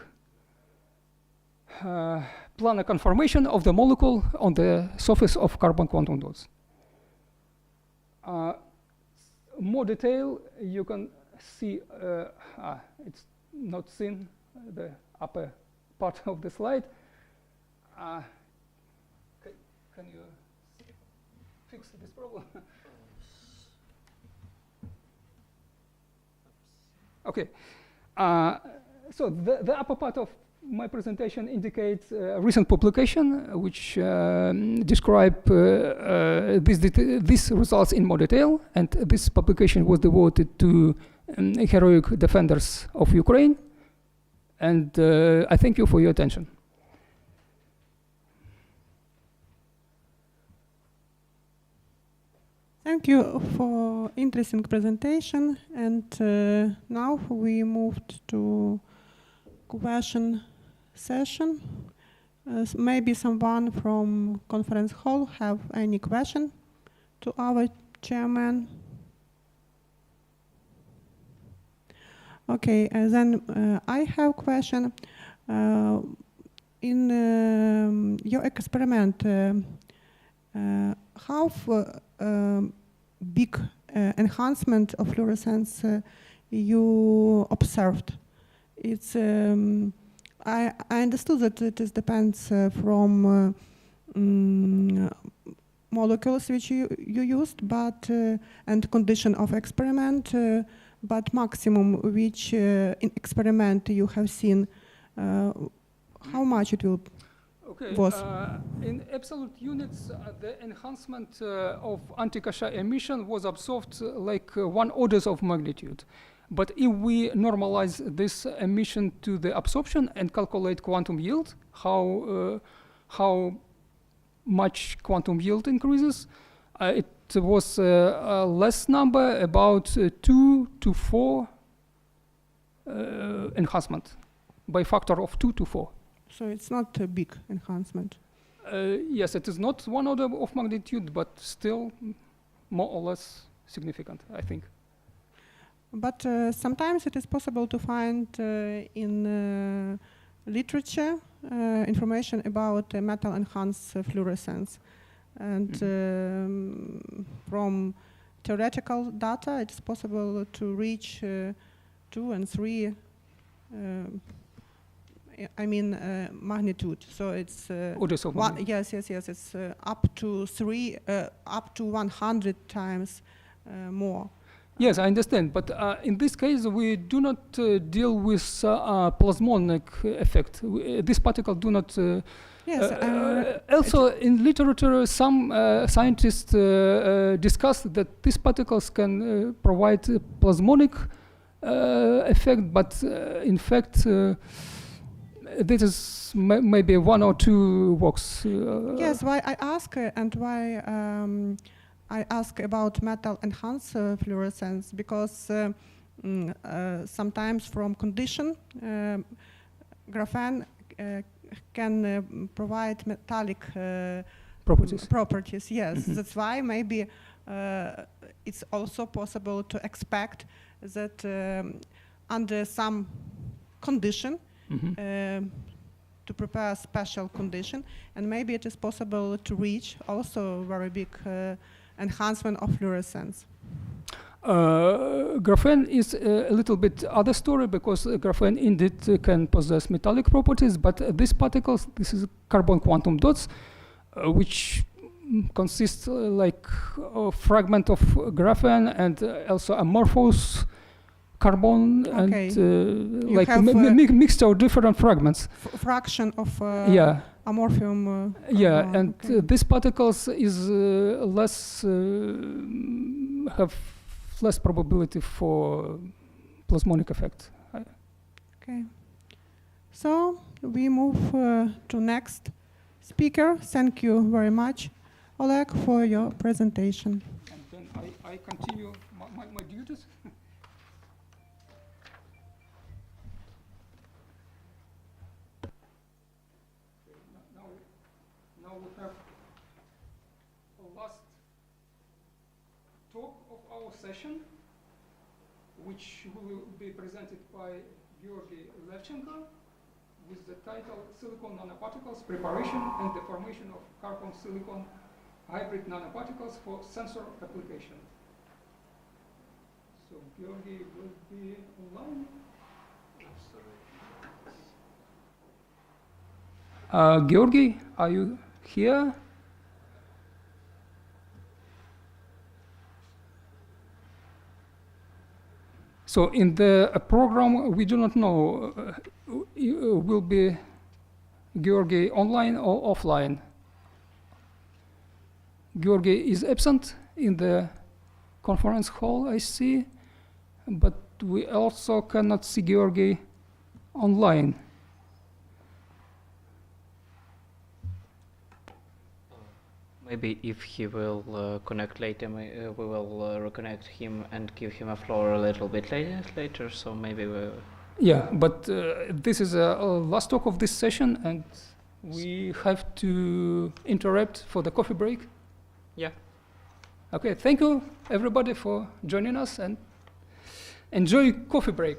planar conformation of the molecule on the surface of carbon quantum dots. More detail, you can see, it's not seen, the upper part of the slide. Can you fix this problem? Okay. So the upper part of my presentation indicates a recent publication which describe these results in more detail, and this publication was devoted to heroic defenders of Ukraine, and I thank you for your attention. Thank you for interesting presentation, and now we moved to question session. Maybe someone from conference hall have any question to our chairman? Okay, then I have question. In your experiment, how big enhancement of fluorescence you observed? It's I understood that it depends from molecules which you used, but and condition of experiment, but maximum which in experiment you have seen, how much it will was? In absolute units, the enhancement of anti-Kasha emission was observed like 1 order of magnitude. But if we normalize this emission to the absorption and calculate quantum yield, how much quantum yield increases, it was a less number, about 2 to 4 enhancement, by factor of 2 to 4. So it's not a big enhancement. Yes, it is not 1 order of magnitude, but still more or less significant, I think. But sometimes it is possible to find in literature information about metal enhanced fluorescence. And from theoretical data, it is possible to reach 2 and 3 magnitude. So it's yes. It's up to 100 times more. Yes, I understand. But in this case, we do not deal with plasmonic effect. These particles do not. Yes. Also, in literature, some scientists discuss that these particles can provide plasmonic effect, but in fact, this is maybe 1 or 2 works. Yes, why I ask and why I ask about metal enhanced fluorescence, because sometimes from condition, graphene can provide metallic properties. Yes, that's why maybe it's also possible to expect that under some condition, to prepare a special condition, and maybe it is possible to reach also very big enhancement of fluorescence. Graphene is a little bit other story, because graphene indeed can possess metallic properties, but these particles, this is carbon quantum dots, which consist like a fragment of graphene and also amorphous carbon, and like mixture of different fragments. Fraction of amorphium. And these particles is have less probability for plasmonic effect. Okay. So we move to next speaker. Thank you very much, Oleg, for your presentation. And then I continue my duties. Now we have a last talk of our session, which will be presented by Georgy Levchenko, with the title Silicon Nanoparticles Preparation and the Formation of Carbon-Silicon Hybrid Nanoparticles for Sensor Application. So Georgi will be online. Georgi, are you here? So in the program, we do not know will be Georgi online or offline. Georgi is absent in the conference hall, I see, but we also cannot see Georgi online. Maybe if he will connect later, we will reconnect him and give him a floor a little bit later. So maybe we. Yeah, but this is a last talk of this session, and we have to interrupt for the coffee break. Yeah. Okay. Thank you, everybody, for joining us, and enjoy coffee break.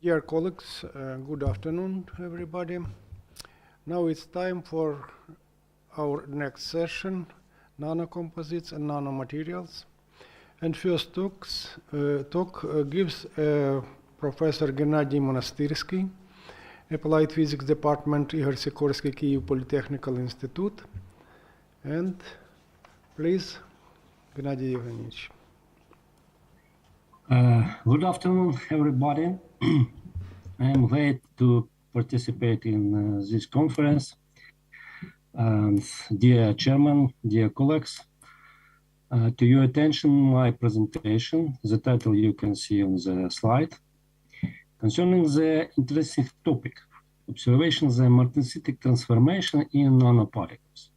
Dear colleagues, good afternoon, everybody. Now it's time for our next session, nanocomposites and nanomaterials. And first talk gives Professor Gennady Monastyrsky, Applied Physics Department, Igor Sikorsky, Kyiv Polytechnical Institute. And please, Gennady Evgenievich. Good afternoon, everybody. I am glad to participate in this conference. Dear Chairman, dear colleagues, to your attention, my presentation, the title you can see on the slide, concerning the interesting topic, observations of martensitic transformation in nanoparticles.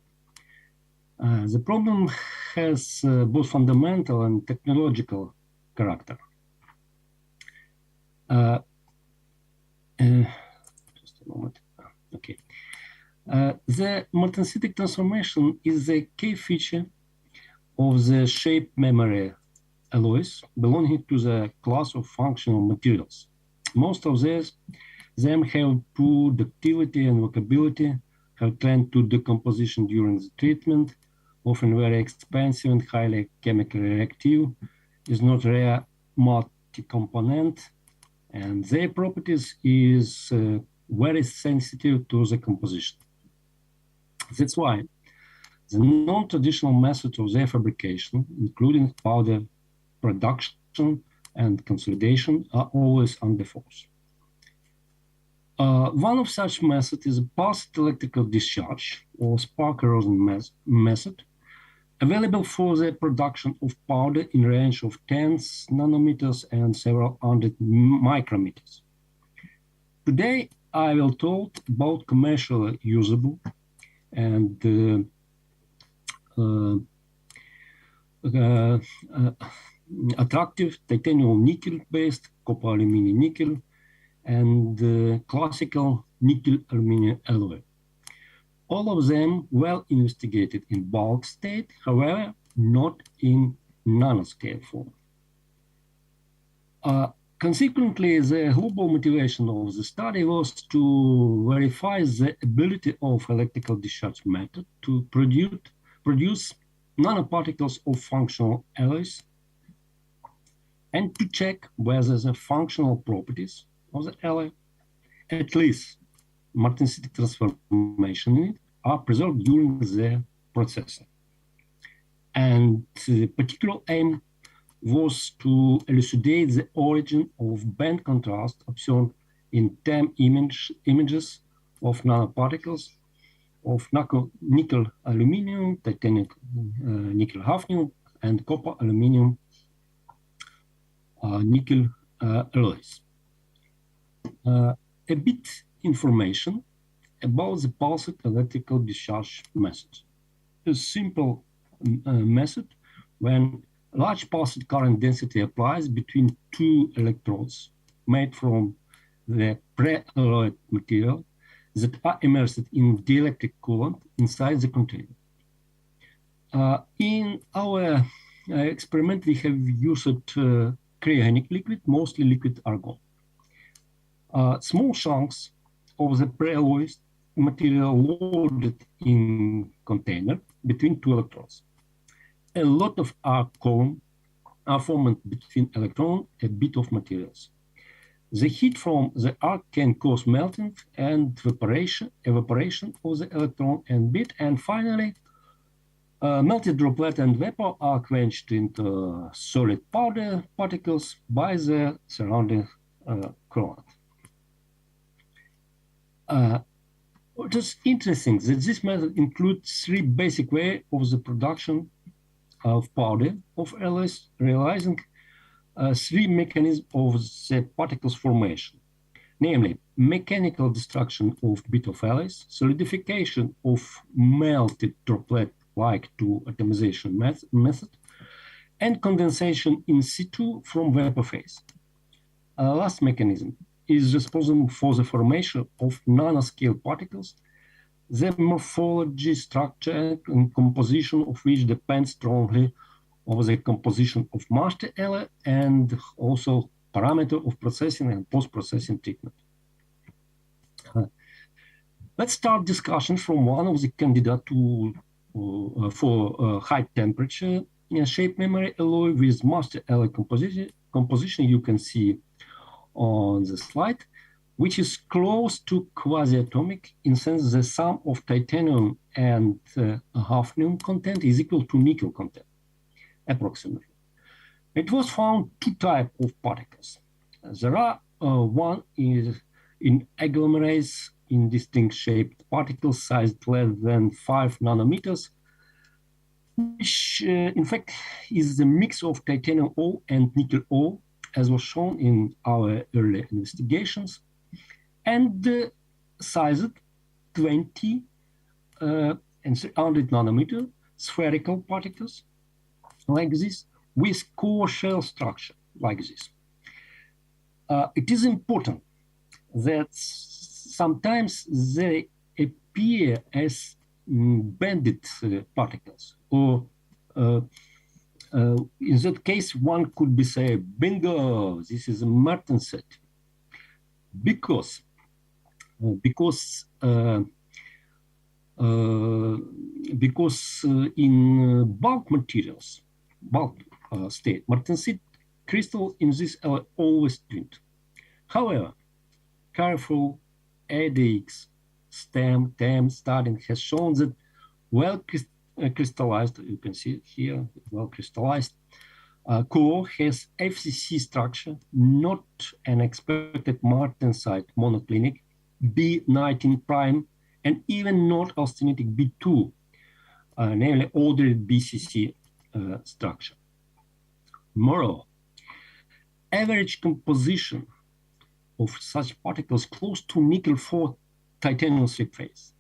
The problem has both fundamental and technological character. Just a moment. Okay. The martensitic transformation is the key feature of the shape memory alloys belonging to the class of functional materials. Most of them have poor ductility and workability, have tend to decomposition during the treatment, often very expensive and highly chemically reactive, is not rare multi-component, and their properties is very sensitive to the composition. That's why the non-traditional methods of their fabrication, including powder production and consolidation, are always under force. One of such methods is a pulsed electrical discharge or spark erosion method, available for the production of powder in range of tens nanometers and several hundred micrometers. Today, I will talk about commercially usable and attractive titanium nickel-based copper aluminum nickel and classical nickel aluminum alloy. All of them well investigated in bulk state, however, not in nanoscale form. Consequently, the global motivation of the study was to verify the ability of electrical discharge method to produce nanoparticles of functional alloys and to check whether the functional properties of the alloy, at least martensitic transformation in it, are preserved during the processing. And the particular aim was to elucidate the origin of band contrast observed in 10 images of nanoparticles of nickel aluminum, titanium nickel hafnium, and copper aluminum nickel alloys. A bit information about the pulsed electrical discharge method. A simple method when large pulsed current density applies between two electrodes made from the pre-alloyed material that are immersed in dielectric coolant inside the container. In our experiment, we have used cryogenic liquid, mostly liquid argon. Small chunks of the pre-alloyed material loaded in container between two electrodes. A lot of arc column are formed between electron, a bit of materials. The heat from the arc can cause melting and evaporation of the electron and bit, and finally, melted droplet and vapor are quenched into solid powder particles by the surrounding coolant. It is interesting that this method includes three basic ways of the production of powder of alloys, realizing three mechanisms of the particles formation, namely mechanical destruction of bit of alloys, solidification of melted droplet like to atomization method, and condensation in situ from vapor phase. Last mechanism is responsible for the formation of nanoscale particles, the morphology, structure, and composition of which depends strongly on the composition of master alloy and also parameter of processing and post-processing treatment. Let's start discussion from one of the candidates for high temperature shape memory alloy with master alloy composition you can see on the slide, which is close to quasi-atomic in sense the sum of titanium and hafnium content is equal to nickel content, approximately. It was found two types of particles. There are one is in agglomerates in distinct shaped particles sized less than 5 nanometers, which in fact is the mix of titanium ore and nickel ore, as was shown in our early investigations, and sized 20 and 300 nanometer spherical particles like this with core shell structure like this. It is important that sometimes they appear as banded particles, or in that case, one could be say, bingo, this is a martenset, because in bulk materials, bulk state, martenset crystal in this are always twinned. However, careful ADX STEM study has shown that well crystallized, you can see it here, well crystallized core has FCC structure, not an expected martensite monoclinic B19 prime, and even not austenitic B2, namely ordered BCC structure. Moreover, average composition of such particles close to nickel 4 titanium 3 phase,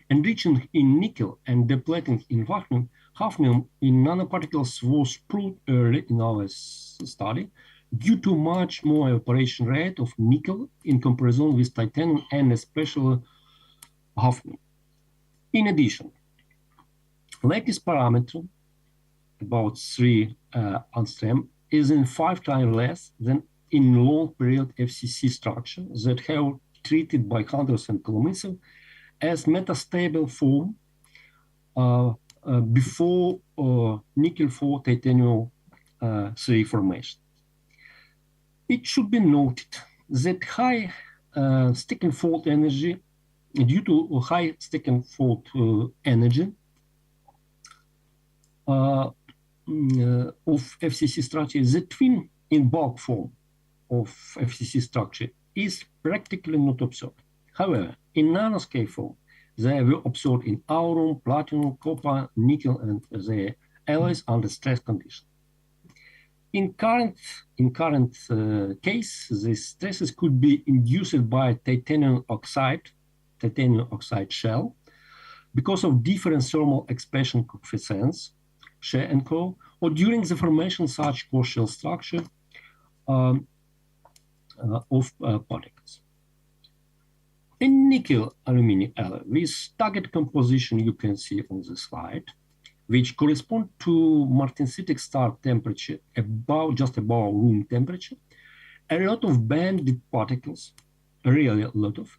enriching in nickel and depleting in hafnium in nanoparticles was proved early in our study due to much more evaporation rate of nickel in comparison with titanium and especially hafnium. In addition, lattice parameter, about 3 angstrom, is in 5 times less than in long period FCC structure that have treated by Handels and Kolomytsov as metastable form before nickel 4 titanium 3 formation. It should be noted that high sticking fault energy, due to high sticking fault energy of FCC structure, the twin in bulk form of FCC structure is practically not observed. However, in nanoscale form, they were observed in iron, platinum, copper, nickel, and the alloys under stress conditions. In current case, these stresses could be induced by titanium oxide shell because of different thermal expansion coefficients, share and core, or during the formation such core shell structure of particles. In nickel aluminum alloy with target composition you can see on the slide, which correspond to martensitic start temperature just above room temperature, a lot of banded particles, really a lot of,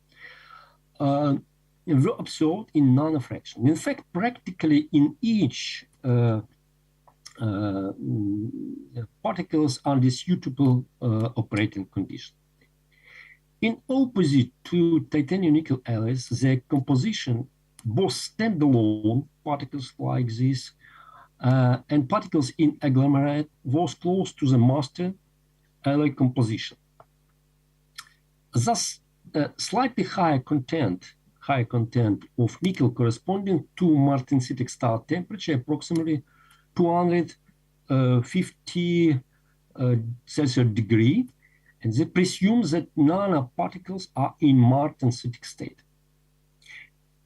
were observed in nanofraction. In fact, practically in each particles under suitable operating condition. In opposite to titanium nickel alloys, the composition, both standalone particles like this and particles in agglomerate, was close to the master alloy composition. Thus, slightly higher content of nickel corresponding to martensitic start temperature, approximately 250 Celsius degree, and they presume that nanoparticles are in martensitic state.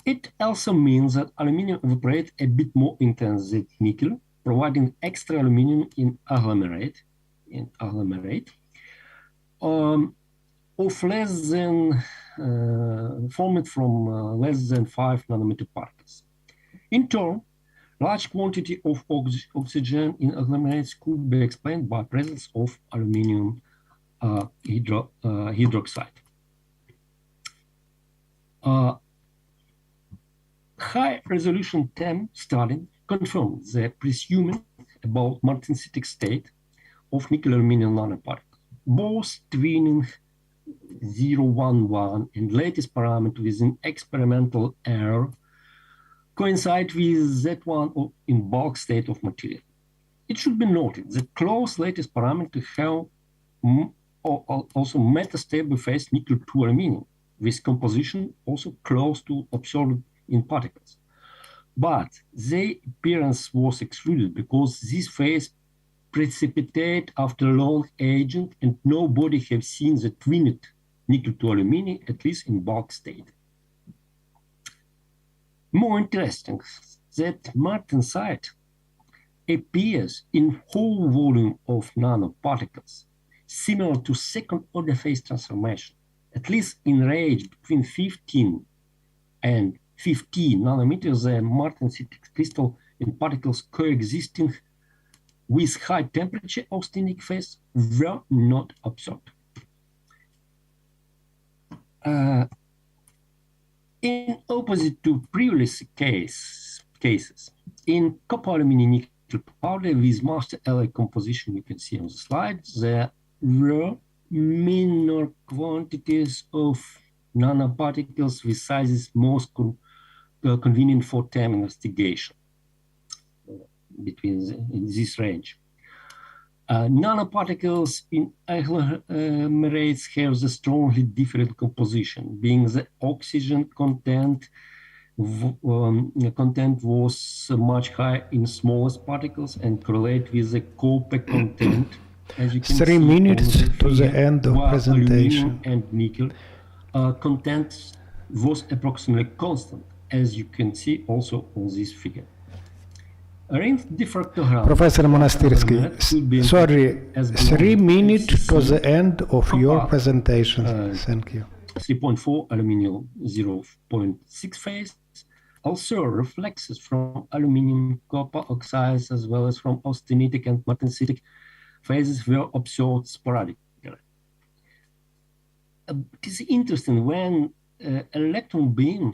It also means that aluminum evaporates a bit more intense than nickel, providing extra aluminum in agglomerate of less than formed from less than 5 nanometer particles. In turn, large quantity of oxygen in agglomerates could be explained by presence of aluminum hydroxide. High-resolution TEM study confirmed the presuming about martensitic state of nickel aluminum nanoparticles. Both twinning 011 and latest parameter with an experimental error coincide with that one in bulk state of material. It should be noted that close latest parameter have also metastable phase nickel 2 aluminum with composition also close to observed in particles. But their appearance was excluded because this phase precipitate after long aging and nobody have seen the twinned nickel to aluminum, at least in bulk state. More interesting that martensite appears in whole volume of nanoparticles, similar to second order phase transformation, at least in range between 15 and 50 nanometers. The martensite crystal and particles coexisting with high temperature austenitic phase were not observed. In opposite to previous cases, in copper aluminum nickel powder with master alloy composition you can see on the slide, there were minor quantities of nanoparticles with sizes most convenient for TEM investigation in this range. Nanoparticles in agglomerates have the strongly different composition, being the oxygen content was much higher in smallest particles and correlate with the copper content. As you can 3 see minutes to the figure, end of while presentation. aluminum and nickel content was approximately constant, as you can see also on this figure. Professor Monastyrsky, sorry, 3 minutes to the end of your presentation. Thank you. 3.4 aluminum 0.6 phase. Also reflexes from aluminum, copper oxides, as well as from austenitic and martensitic phases were observed sporadically. It is interesting when electron beam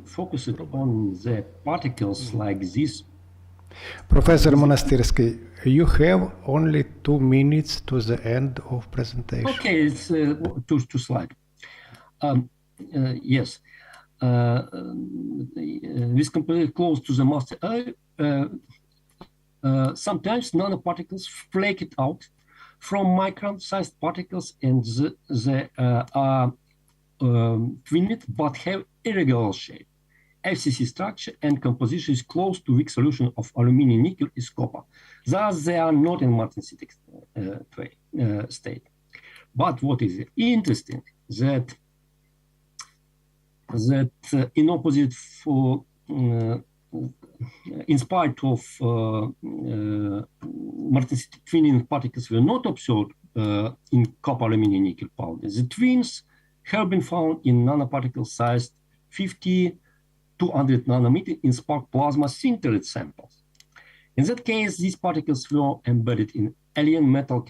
focused on the particles like this. Professor Monastyrsky, you have only 2 minutes to the end of presentation. Okay, it's two slides. Yes. This completely close to the master eye. Sometimes nanoparticles flake it out from micron-sized particles and they are twinned but have irregular shape. FCC structure and composition is close to weak solution of aluminum nickel is copper. Thus, they are not in martensitic state. But what is interesting that in opposite for in spite of martensitic twinning particles were not observed in copper aluminum nickel powder. The twins have been found in nanoparticle sized 50 to 200 nanometer in spark plasma sintered samples. In that case, these particles were embedded in alien metal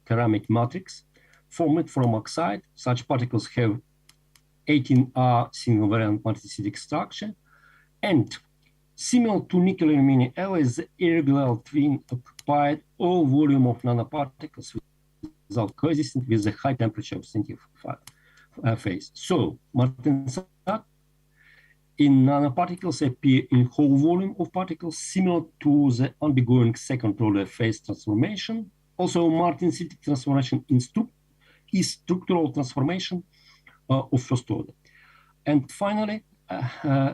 ceramic matrix formed from oxide. Such particles have 18R single variant martensitic structure, and similar to nickel aluminum alloys, the irregular twin occupied all volume of nanoparticles without coexisting with the high temperature of scientific phase. So, martensite in nanoparticles appear in whole volume of particles similar to the undergoing second order phase transformation. Also, martensitic transformation is structural transformation of first order. And finally,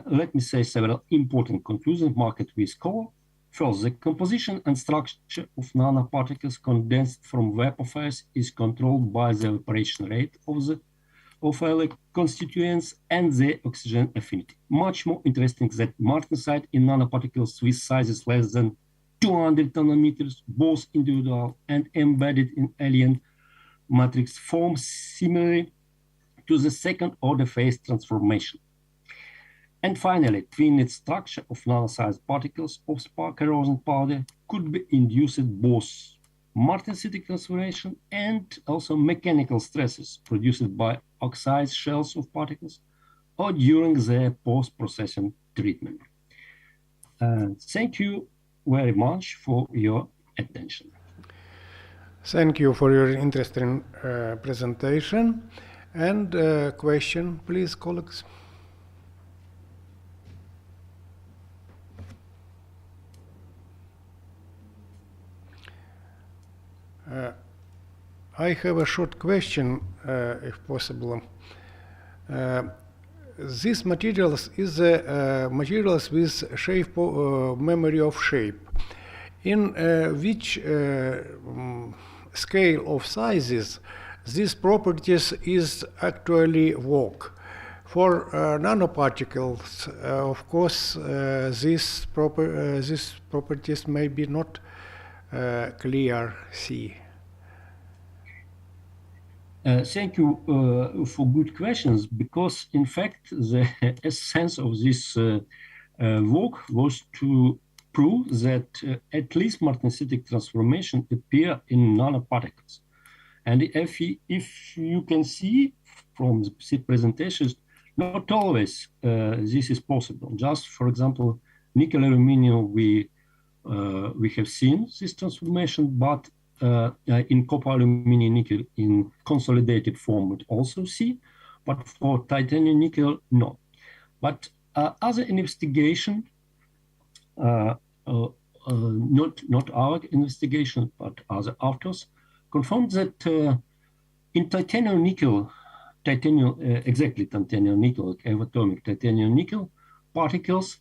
let me say several important conclusions marked with color. First, the composition and structure of nanoparticles condensed from vapor phase is controlled by the evaporation rate of constituents and the oxygen affinity. Much more interesting that martensite in nanoparticles with sizes less than 200 nanometers, both individual and embedded in alien matrix, form similarly to the second order phase transformation. And finally, twinned structure of nano-sized particles of spark erosion powder could be induced both martensitic transformation, and also mechanical stresses produced by oxide shells of particles or during the post-processing treatment. Thank you very much for your attention. Thank you for your interesting presentation. And question, please, colleagues. I have a short question, if possible. These materials is materials with shape memory of shape. In which scale of sizes these properties is actually work? For nanoparticles, of course, these properties may be not clear see. Thank you for good questions, because in fact the essence of this work was to prove that at least martensitic transformation appear in nanoparticles. And if you can see from the presentations, not always this is possible. Just for example, nickel aluminum, we have seen this transformation, but in copper aluminum nickel in consolidated form we also see, but for titanium nickel, no. But other investigation, not our investigation, but other authors, confirmed that in titanium nickel, exactly titanium nickel, atomic titanium nickel particles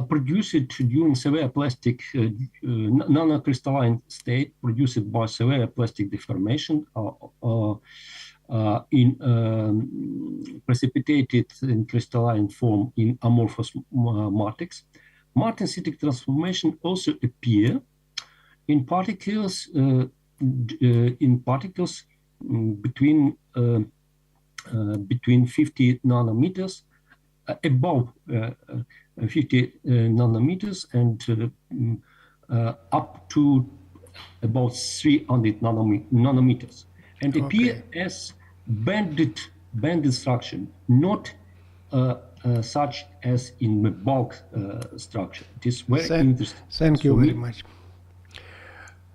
produced during severe plastic nanocrystalline state, produced by severe plastic deformation precipitated in crystalline form in amorphous matrix. Martensitic transformation also appear in particles between 50 nanometers, above 50 nanometers, and up to about 300 nanometers, and appear as banded structure, not such as in the bulk structure. It is very interesting. Thank you very much.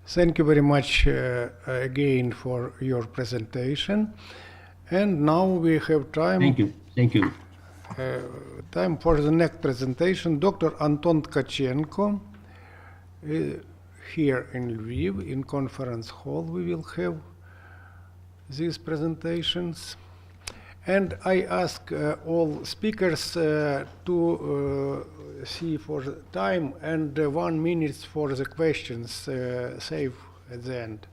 Thank you very much again for your presentation. And now we have time. Thank you. Thank you. Time for the next presentation. Dr. Anton Tkachenko, here in Lviv, in conference hall, we will have these presentations. And I ask all speakers to see for the time, and 1 minute for the questions save at the end.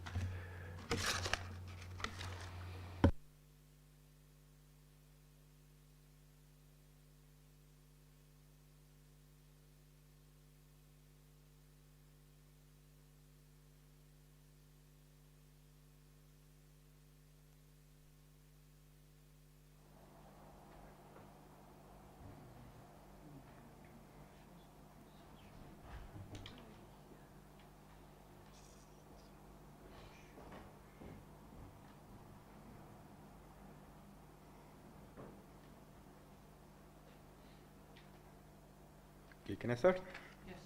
Can I start? Yes.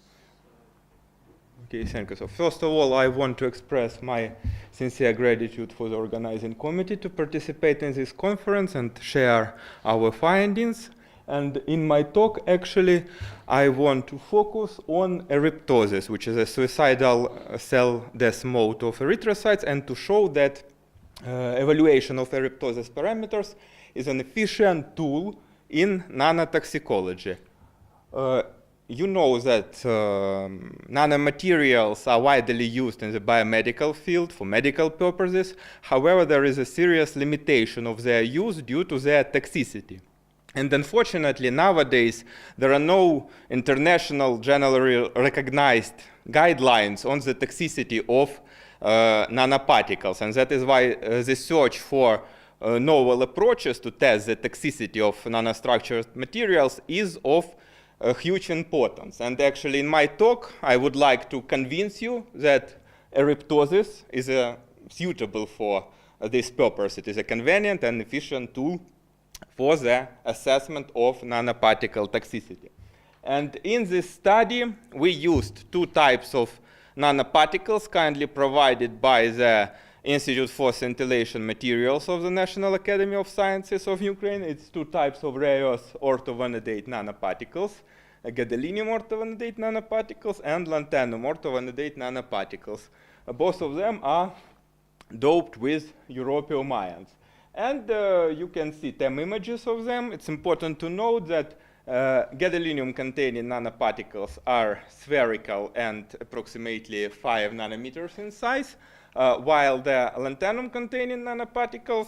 Okay, thank you. So first of all, I want to express my sincere gratitude for the organizing committee to participate in this conference and share our findings. And in my talk, actually, I want to focus on eryptosis, which is a suicidal cell death mode of erythrocytes, and to show that evaluation of eryptosis parameters is an efficient tool in nanotoxicology. You know that nanomaterials are widely used in the biomedical field for medical purposes. However, there is a serious limitation of their use due to their toxicity. And unfortunately, nowadays, there are no international generally recognized guidelines on the toxicity of nanoparticles. And that is why the search for novel approaches to test the toxicity of nanostructured materials is of huge importance. And actually, in my talk, I would like to convince you that Eryptosis is suitable for this purpose. It is a convenient and efficient tool for the assessment of nanoparticle toxicity. And in this study, we used two types of nanoparticles kindly provided by the Institute for Scintillation Materials of the National Academy of Sciences of Ukraine. It's two types of rare earth orthovanadate nanoparticles, gadolinium orthovanadate nanoparticles and lanthanum orthovanadate nanoparticles. Both of them are doped with europium ions. And you can see 10 images of them. It's important to note that gadolinium-containing nanoparticles are spherical and approximately 5 nanometers in size, while the lanthanum-containing nanoparticles,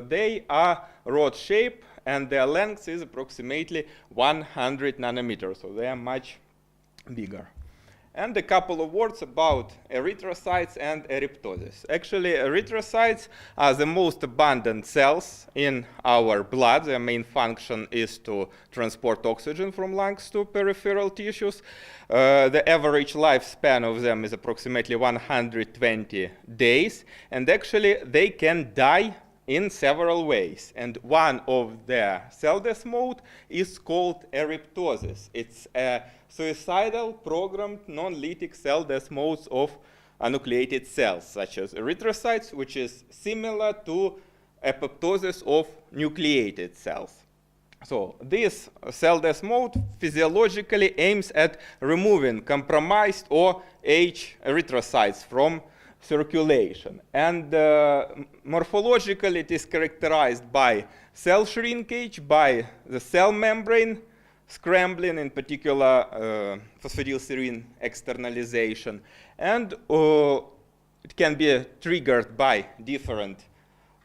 they are rod-shaped, and their length is approximately 100 nanometers, so they are much bigger. And a couple of words about erythrocytes and eryptosis. Actually, erythrocytes are the most abundant cells in our blood. Their main function is to transport oxygen from lungs to peripheral tissues. The average lifespan of them is approximately 120 days. And actually, they can die in several ways. And one of their cell death mode is called eryptosis. It's a suicidal programmed non-lytic cell death modes of enucleated cells, such as erythrocytes, which is similar to apoptosis of nucleated cells. So this cell death mode physiologically aims at removing compromised or aged erythrocytes from circulation. And morphologically, it is characterized by cell shrinkage, by the cell membrane scrambling, in particular phosphatidylserine externalization. And it can be triggered by different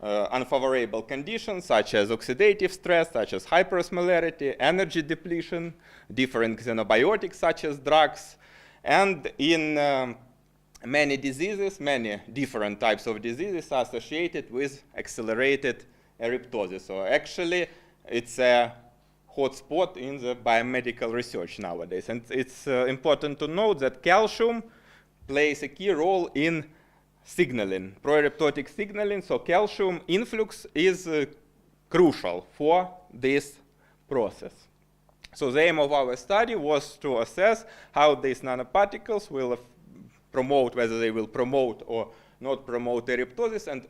unfavorable conditions, such as oxidative stress, such as hyperosmolarity, energy depletion, different xenobiotics, such as drugs. And in many diseases, many different types of diseases are associated with accelerated eryptosis. So actually, it's a hotspot in the biomedical research nowadays. And it's important to note that calcium plays a key role in signaling, proeryptotic signaling. So calcium influx is crucial for this process. So the aim of our study was to assess how these nanoparticles will promote, whether they will promote or not promote eryptosis, and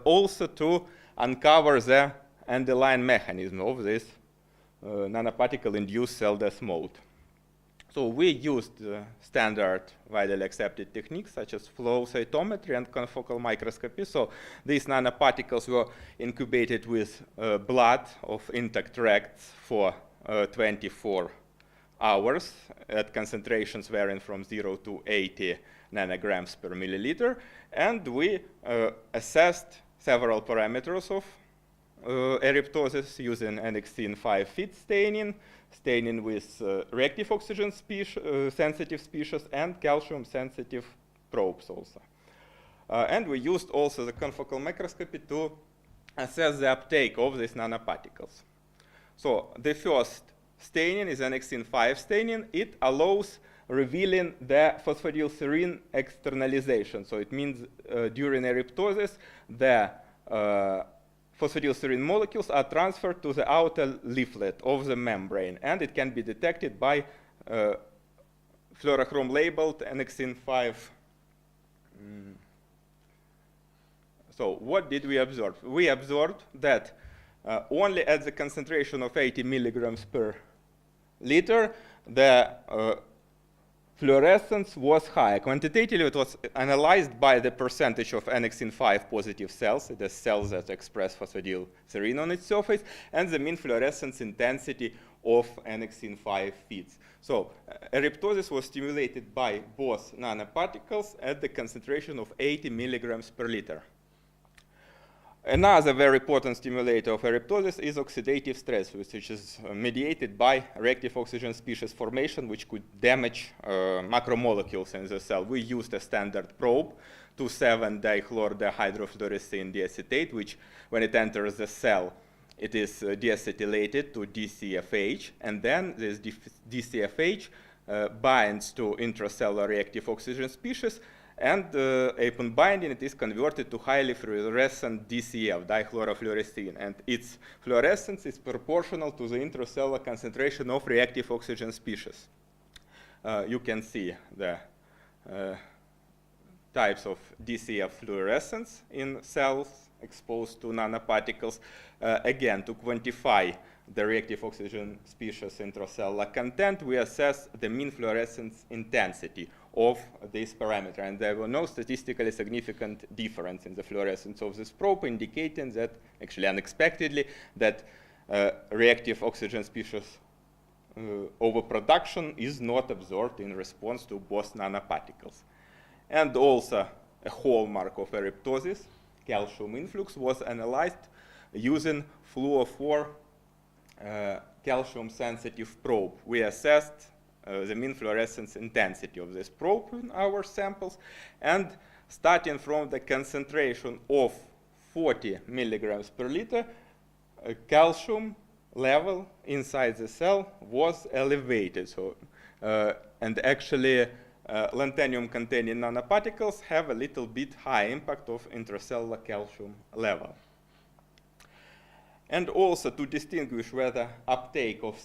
also to uncover the underlying mechanism of this nanoparticle-induced cell death mode. So we used standard widely accepted techniques such as flow cytometry and confocal microscopy. So these nanoparticles were incubated with blood of intact rats for 24 hours at concentrations varying from 0 to 80 nanograms per milliliter. And we assessed several parameters of eryptosis using NXT-5 fit staining with reactive oxygen sensitive species and calcium sensitive probes also. And we used also the confocal microscopy to assess the uptake of these nanoparticles. So the first staining is NXT-5 staining. It allows revealing the phosphatidylserine externalization. So it means during eryptosis, the phosphatidylserine molecules are transferred to the outer leaflet of the membrane, and it can be detected by fluorochrome labeled NXT-5. So what did we observe? We observed that only at the concentration of 80 milligrams per liter, the fluorescence was high. Quantitatively, it was analyzed by the percentage of NXT-5 positive cells, the cells that express phosphatidylserine on its surface, and the mean fluorescence intensity of NXT-5 feeds. So eryptosis was stimulated by both nanoparticles at the concentration of 80 milligrams per liter. Another very important stimulator of eryptosis is oxidative stress, which is mediated by reactive oxygen species formation, which could damage macromolecules in the cell. We used a standard probe, 2,7-dichlordihydrofluorescein diacetate, which, when it enters the cell, it is deacetylated to DCFH, and then this DCFH binds to intracellular reactive oxygen species, and upon binding, it is converted to highly fluorescent DCF, dichlorofluorescein, and its fluorescence is proportional to the intracellular concentration of reactive oxygen species. You can see the types of DCF fluorescence in cells exposed to nanoparticles. Again, to quantify the reactive oxygen species intracellular content, we assess the mean fluorescence intensity of this parameter, and there were no statistically significant difference in the fluorescence of this probe, indicating that, actually unexpectedly, that reactive oxygen species overproduction is not absorbed in response to both nanoparticles. And also a hallmark of eryptosis, calcium influx, was analyzed using fluo-4 calcium-sensitive probe. We assessed the mean fluorescence intensity of this probe in our samples, and starting from the concentration of 40 milligrams per liter, calcium level inside the cell was elevated. So, and actually, lanthanum-containing nanoparticles have a little bit high impact of intracellular calcium level. And also to distinguish whether uptake of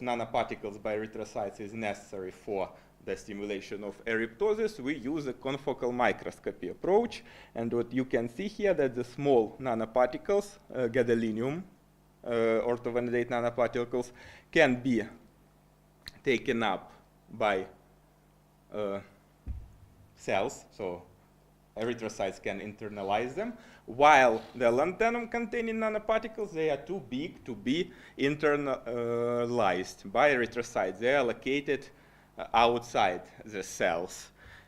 nanoparticles by erythrocytes is necessary for the stimulation of eryptosis, we use a confocal microscopy approach. And what you can see here, that the small nanoparticles, gadolinium, orthovanillate nanoparticles, can be taken up by cells, so erythrocytes can internalize them, while the lanthanum-containing nanoparticles, they are too big to be internalized by erythrocytes. They are located outside the cells.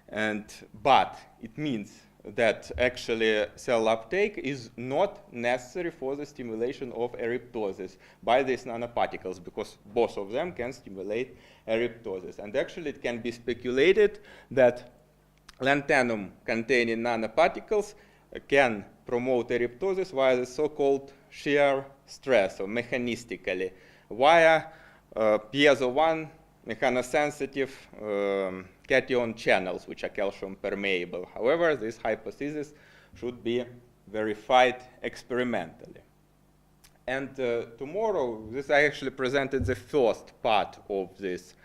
But it means that actually cell uptake is not necessary for the stimulation of eryptosis by these nanoparticles, because both of them can stimulate eryptosis. And actually it can be speculated that lanthanum-containing nanoparticles can promote eryptosis via the so-called shear stress, or mechanistically, via piezo-1 mechanosensitive cation channels, which are calcium permeable. However, this hypothesis should be verified experimentally. And tomorrow, I actually presented the first part of this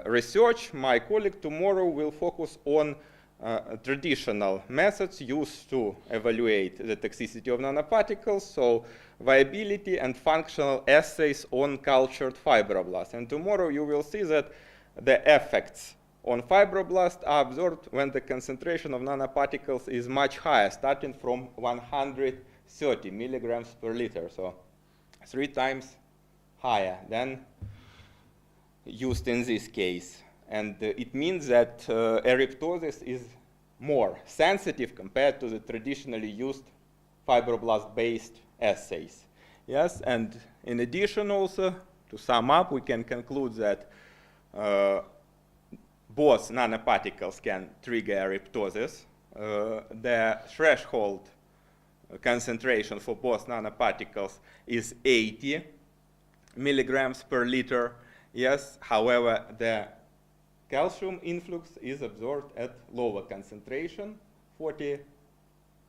research. My colleague tomorrow will focus on traditional methods used to evaluate the toxicity of nanoparticles, so viability and functional assays on cultured fibroblasts. And tomorrow you will see that the effects on fibroblasts are observed when the concentration of nanoparticles is much higher, starting from 130 milligrams per liter, so 3 times higher than used in this case. And it means that eryptosis is more sensitive compared to the traditionally used fibroblast-based assays. Yes, and in addition also, to sum up, we can conclude that both nanoparticles can trigger eryptosis. The threshold concentration for both nanoparticles is 80 milligrams per liter. Yes, however, the calcium influx is absorbed at lower concentration, 40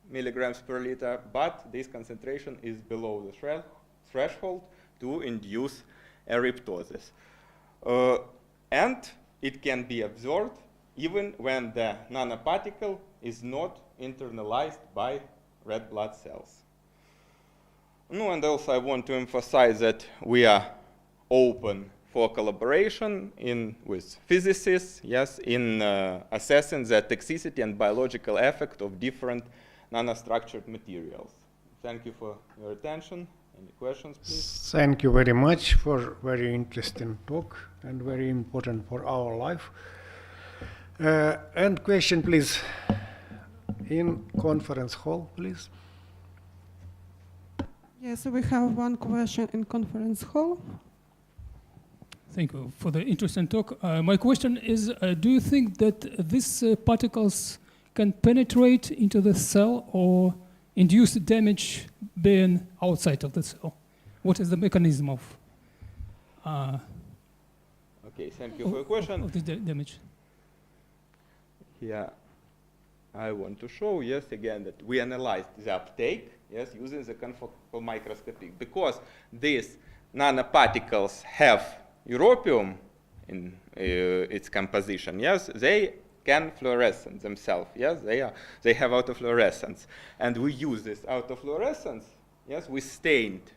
milligrams per liter, but this concentration is below the threshold to induce eryptosis. And it can be absorbed even when the nanoparticle is not internalized by red blood cells. No, and also I want to emphasize that we are open for collaboration with physicists, yes, in assessing the toxicity and biological effect of different nanostructured materials. Thank you for your attention. Any questions, please? Thank you very much for very interesting talk and very important for our life. And question, please, in conference hall, please. Yes, we have one question in conference hall. Thank you for the interesting talk. My question is, do you think that these particles can penetrate into the cell or induce damage being outside of the cell? What is the mechanism of? Okay, thank you for your question. Of the damage. Here, I want to show, yes, again, that we analyzed the uptake, yes, using the confocal microscopy. Because these nanoparticles have europium in its composition, yes, they can fluorescence themselves, yes, they have autofluorescence. And we use this autofluorescence, yes, we stained.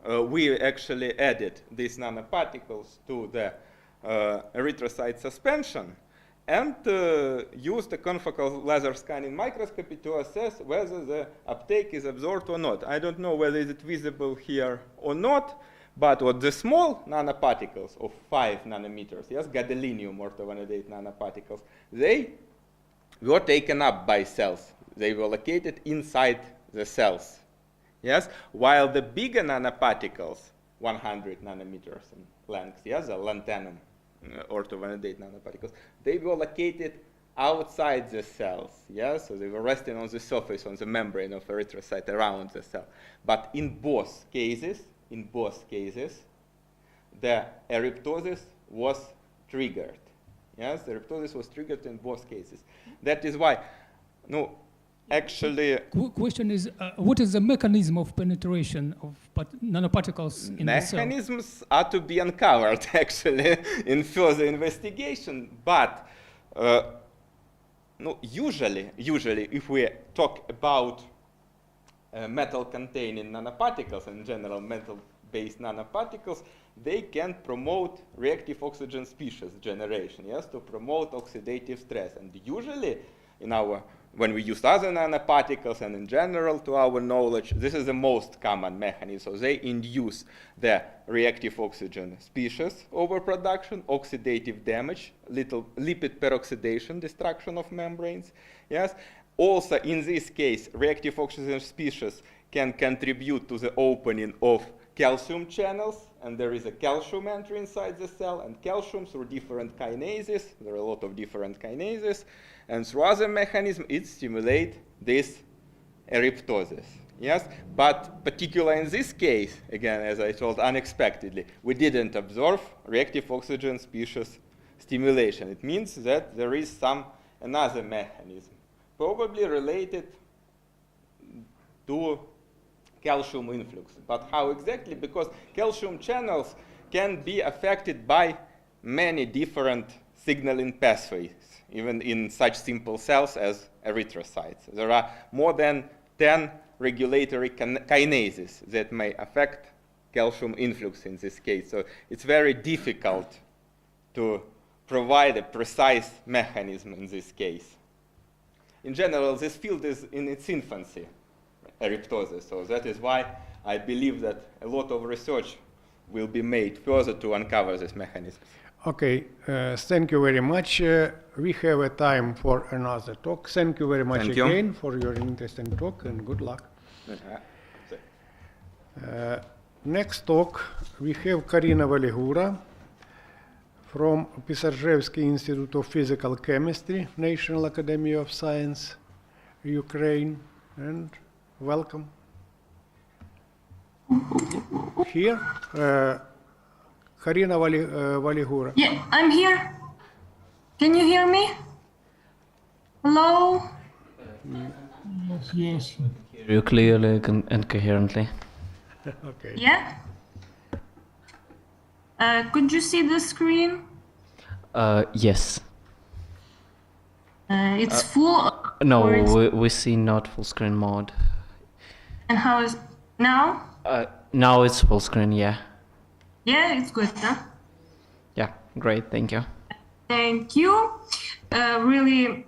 We actually added these nanoparticles to the erythrocyte suspension and used the confocal laser scanning microscopy to assess whether the uptake is absorbed or not. I don't know whether it's visible here or not, but what the small nanoparticles of 5 nanometers, yes, gadolinium orthovanadate nanoparticles, they were taken up by cells. They were located inside the cells. Yes, while the bigger nanoparticles, 100 nanometers in length, yes, the lanthanum orthovanadate nanoparticles, they were located outside the cells, yes, so they were resting on the surface, on the membrane of erythrocyte around the cell. But in both cases, the eryptosis was triggered. Yes, the eryptosis was triggered in both cases. That is why, no. Actually, question is, what is the mechanism of penetration of nanoparticles in the cell? Mechanisms are to be uncovered, actually, in further investigation. But no, usually, if we talk about metal-containing nanoparticles, in general, metal-based nanoparticles, they can promote reactive oxygen species generation, yes, to promote oxidative stress. And usually, when we use other nanoparticles and in general to our knowledge, this is the most common mechanism. So they induce the reactive oxygen species overproduction, oxidative damage, little lipid peroxidation, destruction of membranes. Yes. Also, in this case, reactive oxygen species can contribute to the opening of calcium channels, and there is a calcium entry inside the cell, and calcium through different kinases, there are a lot of different kinases, and through other mechanisms, it stimulates this eryptosis. Yes, but particularly in this case, again, as I told, unexpectedly, we didn't observe reactive oxygen species stimulation. It means that there is another mechanism, probably related to calcium influx. But how exactly? Because calcium channels can be affected by many different signaling pathways, even in such simple cells as erythrocytes. There are more than 10 regulatory kinases that may affect calcium influx in this case. So it's very difficult to provide a precise mechanism in this case. In general, this field is in its infancy, eryptosis. So that is why I believe that a lot of research will be made further to uncover this mechanism. Okay, thank you very much. We have a time for another talk. Thank you very much again for your interesting talk, and good luck. Next talk, we have Karina Valihura from Pisarjevsky Institute of Physical Chemistry, National Academy of Science, Ukraine, and welcome. Here, Karina Valihura. Yeah, I'm here. Can you hear me? Hello? Yes. Hear you clearly and coherently. Okay. Yeah? Could you see the screen? Yes. It's full? No, we see not full screen mode. And how is now? Now it's full screen, yeah. Yeah, it's good, huh? Yeah, great, thank you. Thank you. Really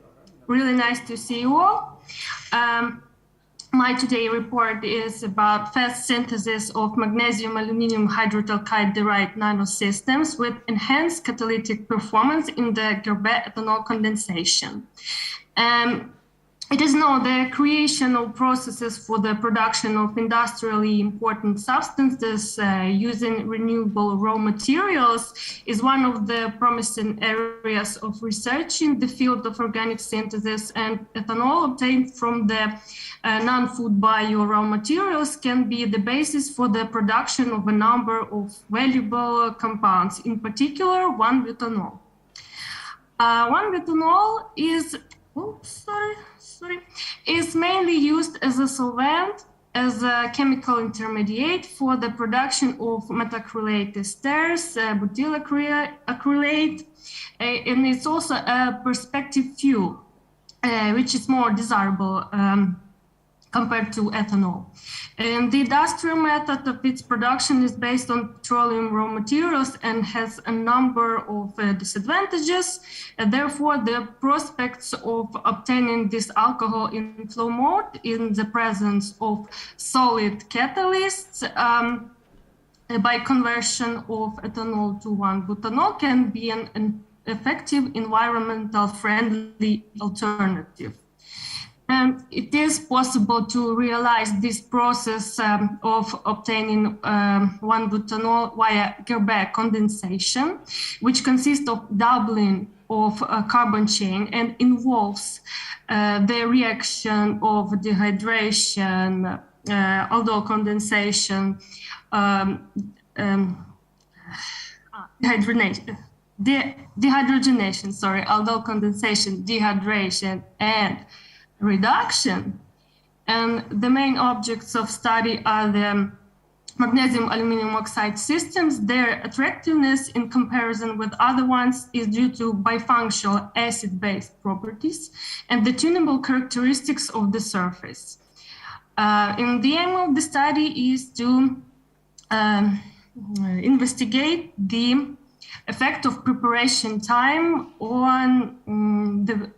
nice to see you all. My today report is about fast synthesis of magnesium aluminum hydroxide derived nanosystems with enhanced catalytic performance in the Gerber ethanol condensation. It is known the creation of processes for the production of industrially important substances using renewable raw materials is one of the promising areas of research in the field of organic synthesis, and ethanol obtained from the non-food bio raw materials can be the basis for the production of a number of valuable compounds, in particular 1-butanol. 1-butanol is mainly used as a solvent, as a chemical intermediate for the production of methacrylate esters, butyl acrylate, and it's also a perspective fuel, which is more desirable compared to ethanol. And the industrial method of its production is based on petroleum raw materials and has a number of disadvantages. And therefore, the prospects of obtaining this alcohol in flow mode in the presence of solid catalysts by conversion of ethanol to 1-butanol can be an effective environmental friendly alternative. And it is possible to realize this process of obtaining 1-butanol via Gerber condensation, which consists of doubling of a carbon chain and involves the reaction of dehydration, aldol condensation, dehydrogenation, sorry, aldol condensation, dehydration, and reduction. And the main objects of study are the magnesium aluminum oxide systems. Their attractiveness in comparison with other ones is due to bifunctional acid-based properties and the tunable characteristics of the surface. And the aim of the study is to investigate the effect of preparation time on the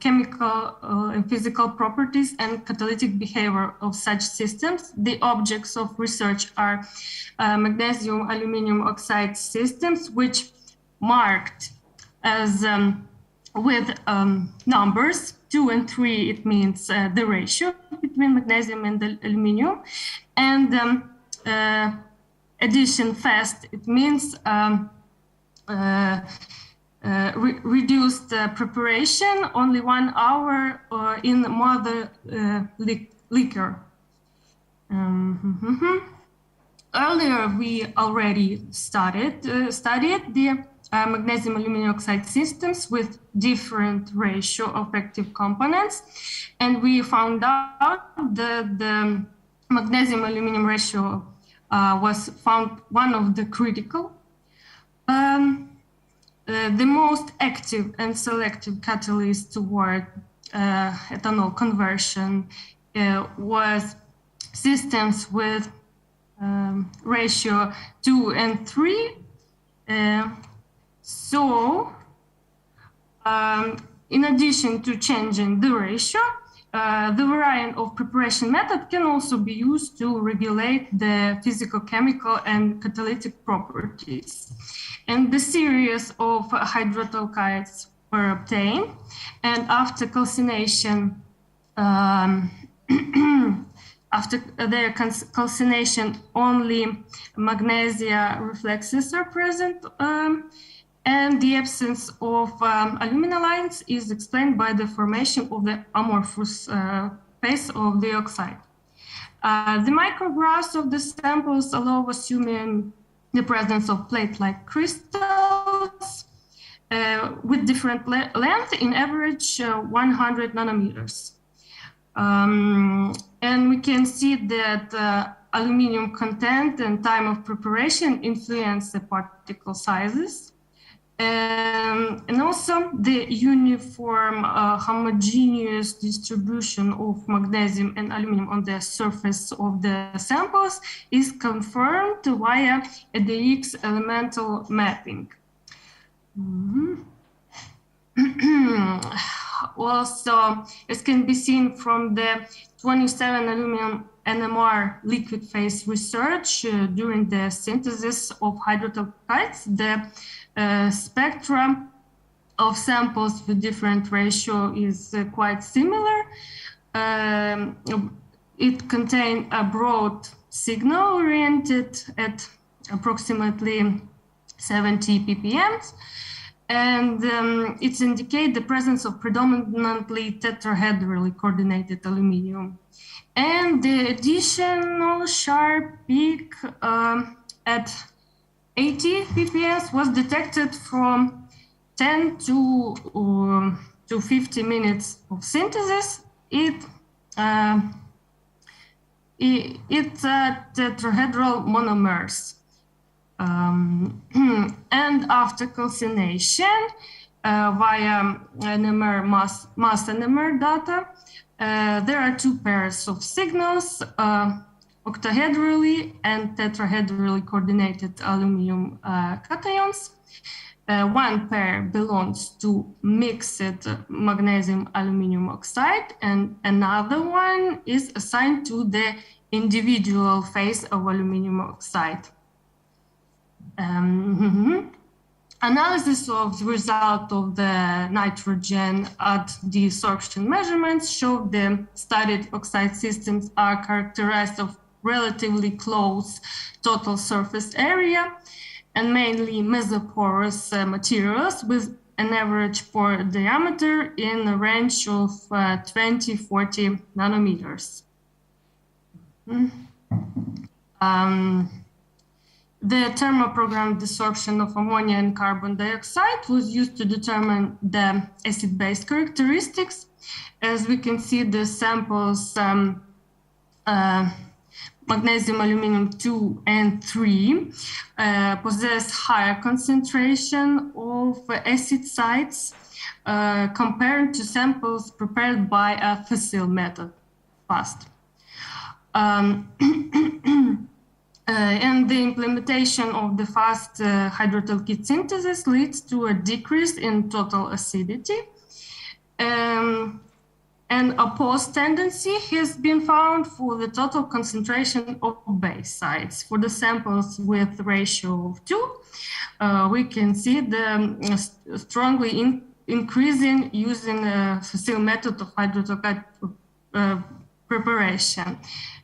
chemical and physical properties and catalytic behavior of such systems. The objects of research are magnesium aluminum oxide systems, which marked as with numbers 2 and 3. It means the ratio between magnesium and the aluminum, and addition fast. It means reduced preparation, only 1 hour in mother liquor. Earlier, we already studied the magnesium aluminum oxide systems with different ratio of active components, and we found out that the magnesium aluminum ratio was found one of the critical. The most active and selective catalyst toward ethanol conversion was systems with ratio 2 and 3. So, in addition to changing the ratio, the variant of preparation method can also be used to regulate the physical, chemical, and catalytic properties. And the series of hydroalkyds were obtained, and after calcination, after their calcination, only magnesia reflexes are present, and the absence of alumina lines is explained by the formation of the amorphous phase of the oxide. The micrographs of the samples allow assuming the presence of plate-like crystals with different length, in average 100 nanometers. And we can see that aluminum content and time of preparation influence the particle sizes. And also the uniform homogeneous distribution of magnesium and aluminum on the surface of the samples is confirmed via ADX elemental mapping. Also, as can be seen from the 27 aluminum NMR liquid phase research during the synthesis of hydroalkyds, the spectrum of samples with different ratio is quite similar. It contains a broad signal oriented at approximately 70 ppm, and it indicates the presence of predominantly tetrahedrally coordinated aluminium. And the additional sharp peak at 80 ppm was detected from 10 to 50 minutes of synthesis. It's tetrahedral monomers. And after calcination via NMR mass NMR data, there are two pairs of signals, octahedrally and tetrahedrally coordinated aluminum cations. One pair belongs to mixed magnesium aluminum oxide, and another one is assigned to the individual phase of aluminum oxide. Analysis of the result of the nitrogen at desorption measurements showed the studied oxide systems are characterized of relatively close total surface area and mainly mesoporous materials with an average pore diameter in a range of 20-40 nanometers. The thermoprogrammed desorption of ammonia and carbon dioxide was used to determine the acid-base characteristics. As we can see, the samples magnesium aluminum 2 and 3 possess higher concentration of acid sites compared to samples prepared by a fossil method, fast. And the implementation of the fast hydroxyl synthesis leads to a decrease in total acidity. And a pause tendency has been found for the total concentration of base sites. For the samples with ratio of 2, we can see the strongly increasing using a fossil method of hydroxide preparation.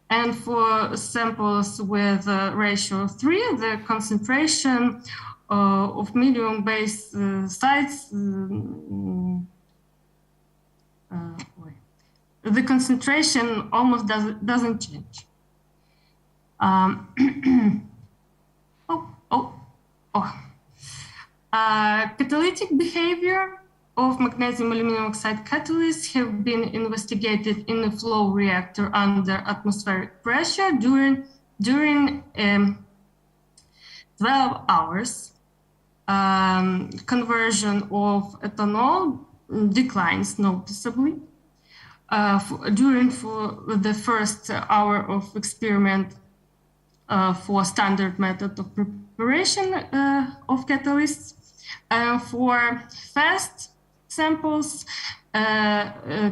And for samples with ratio of 3, the concentration of medium base sites, the concentration almost doesn't change. Catalytic behavior of magnesium aluminum oxide catalysts have been investigated in a flow reactor under atmospheric pressure during 12 hours. Conversion of ethanol declines noticeably. During the first hour of experiment for standard method of preparation of catalysts. For fast samples,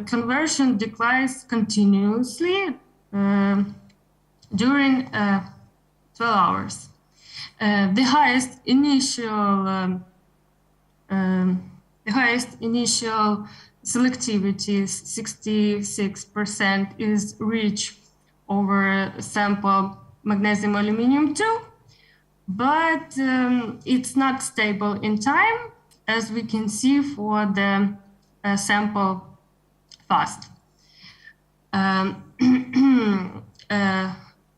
conversion declines continuously during 12 hours. The highest initial selectivity, 66%, is reached over sample magnesium aluminum 2, but it's not stable in time, as we can see for the sample fast.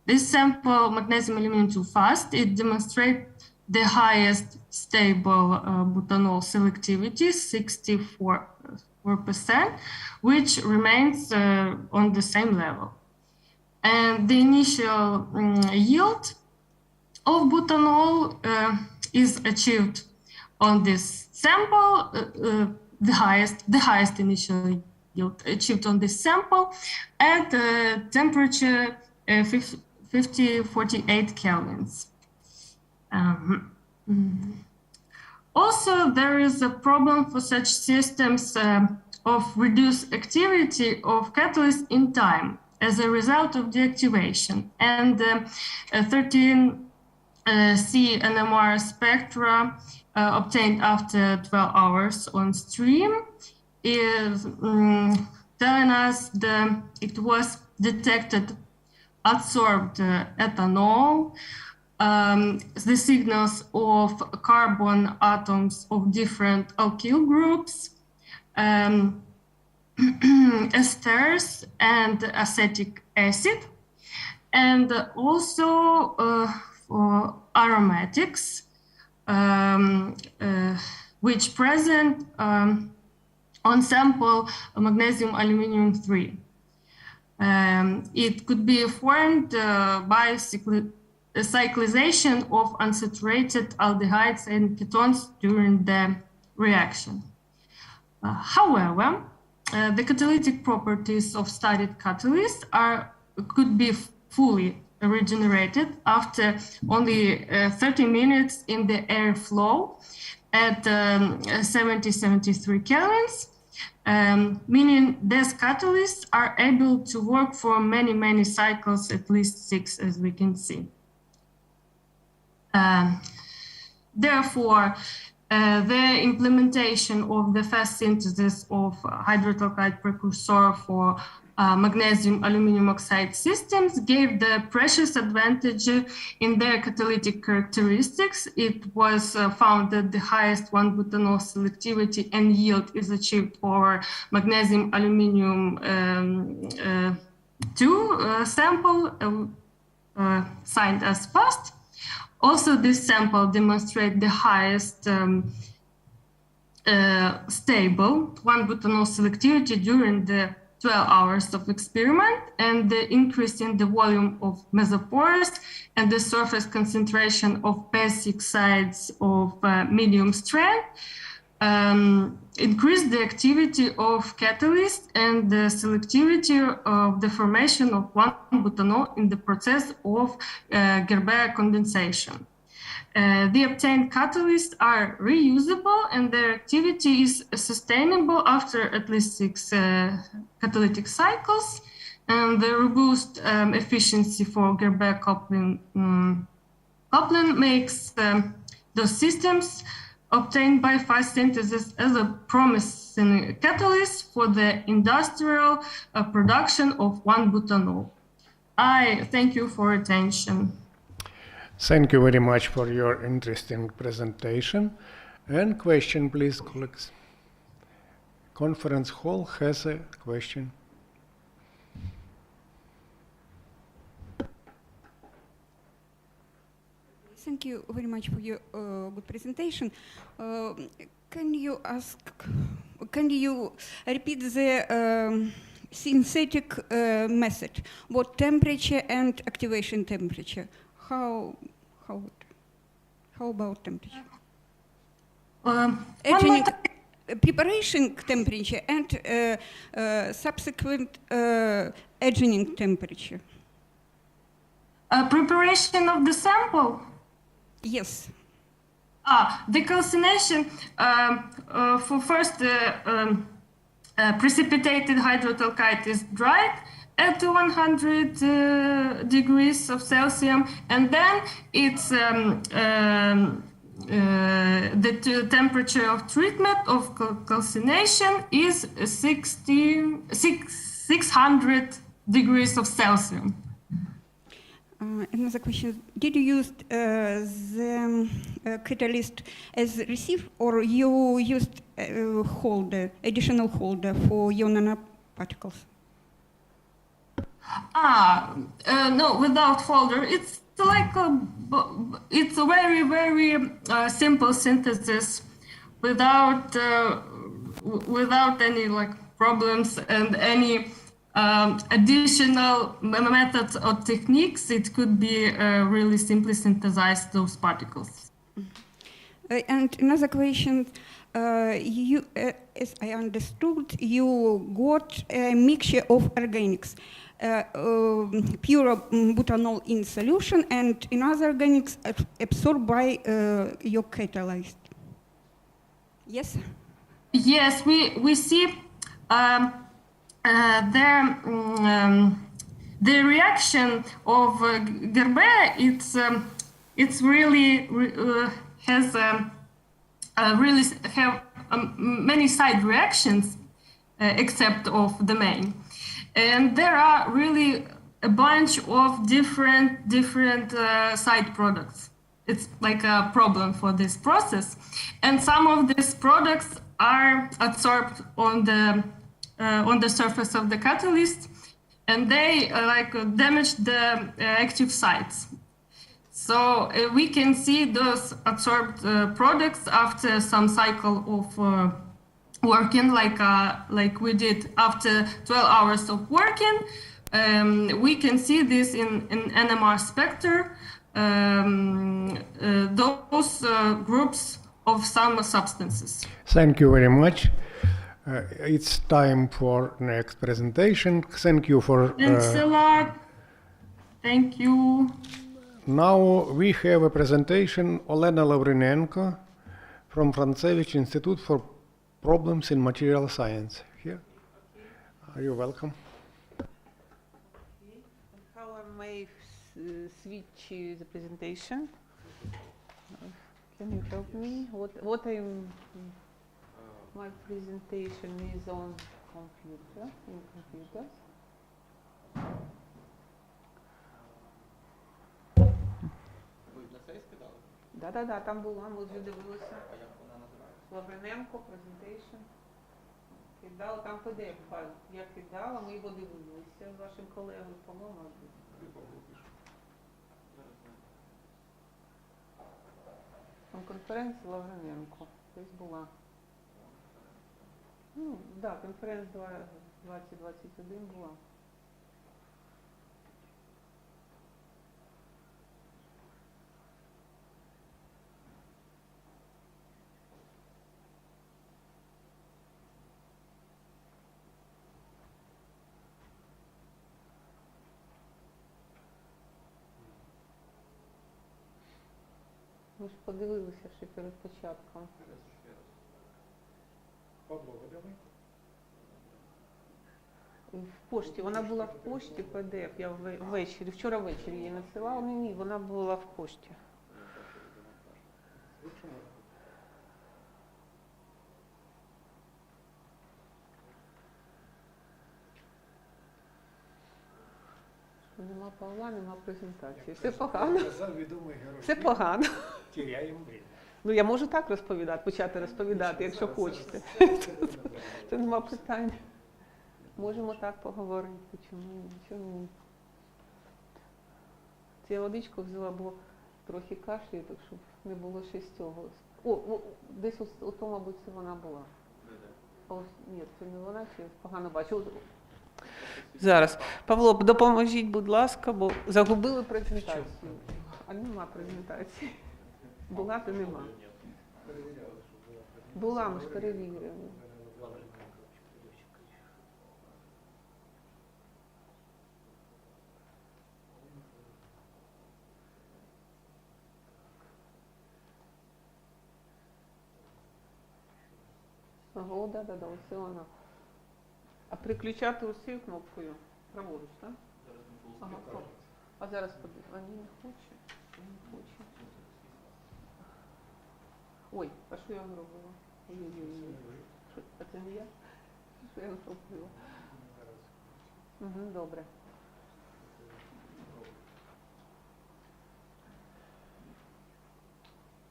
This sample magnesium aluminum 2 fast, it demonstrates the highest stable butanol selectivity, 64%, which remains on the same level. And the initial yield of butanol is achieved on this sample, the highest initial yield achieved on this sample at temperature 48 kelvins. Also, there is a problem for such systems of reduced activity of catalyst in time as a result of deactivation, and 13C NMR spectra obtained after 12 hours on stream is telling us it was detected adsorbed ethanol, the signals of carbon atoms of different alkyl groups, esters and acetic acid, and also for aromatics, which present on sample magnesium aluminum 3. It could be formed by cyclization of unsaturated aldehydes and ketones during the reaction. However, the catalytic properties of studied catalysts could be fully regenerated after only 30 minutes in the airflow at 70-73 kelvins, meaning these catalysts are able to work for many cycles, at least 6, as we can see. Therefore, the implementation of the fast synthesis of hydroxide alkyl precursor for magnesium aluminum oxide systems gave the precious advantage in their catalytic characteristics. It was found that the highest 1-butanol selectivity and yield is achieved over magnesium aluminum 2 sample signed as fast. Also, this sample demonstrates the highest stable 1-butanol selectivity during the 12 hours of experiment, and the increase in the volume of mesopores and the surface concentration of basic sites of medium strength increased the activity of catalyst and the selectivity of the formation of 1-butanol in the process of Gerber condensation. The obtained catalysts are reusable and their activity is sustainable after at least 6 catalytic cycles, and the robust efficiency for Gerber coupling makes those systems obtained by fast synthesis as a promising catalyst for the industrial production of 1-butanol. I thank you for attention. Thank you very much for your interesting presentation. And question, please, colleagues. Conference hall has a question. Thank you very much for your good presentation. Can you repeat the synthetic method? What temperature and activation temperature? How about temperature? Preparation temperature and subsequent etching temperature. Preparation of the sample? Yes. The calcination for first precipitated hydroxide is dried at 100 degrees of Celsius, and then it's the temperature of treatment of calcination is 600 degrees of Celsius. Another question: did you use the catalyst as receive, or you used holder, additional holder for your nanoparticles? No, without folder. It's like it's a very simple synthesis without any like problems and any additional methods or techniques. It could be really simply synthesize those particles. And another question. You, as I understood, you got a mixture of organics. Pure butanol in solution and in other organics absorbed by your catalyst. Yes? Yes, we see the reaction of Gerber. It's really has really have many side reactions except of the main. And there are really a bunch of different side products. It's like a problem for this process. And some of these products are adsorbed on the surface of the catalyst, and they damage the active sites. So we can see those adsorbed products after some cycle of working, like we did after 12 hours of working. We can see this in NMR spectra, those groups of some substances. Thank you very much. It's time for next presentation. Thank you for... Thanks a lot. Thank you. Now we have a presentation, Olena Lavrinenko from Frantsevich Institute for Problems in Material Science. Here. Are you welcome? How I may switch the presentation? Can you help me? My presentation is on computer, in computers. Да, там була, ми вже дивилися. Лавриненко, presentation. Кидала, там PDF файл. Я кидала, ми його дивилися з вашим колегою, по-моєму. Там конференція Лавриненко. Десь була. Ну, да, конференція 2021 була. Ми ж подивилися ще перед початком. В пошті, вона була в пошті, PDF, я ввечері, вчора ввечері її надсилала, ні, вона була в пошті. Нема Павла, нема презентації. Все погано. Все погано. Ну, я можу так розповідати, почати розповідати, якщо хочете. Це нема питань. Можемо так поговорити. Чому ні? Це я водичку взяла, бо трохи кашлюю, так щоб не було ще з цього. О, десь ото, мабуть, це вона була. Ні, це не вона, чи я погано бачу. Зараз. Павло, допоможіть, будь ласка, бо загубили презентацію. А нема презентації. Була, то нема. Була, ми ж перевірили. Ага, да, ось вона. А переключати усією кнопкою? Праворуч, так? Ага, а зараз подивимося. А ні, не хоче. Не хоче. Ой, а що я зробила? Ой-ой-ой. А це не я? Що я зробила? Угу, добре.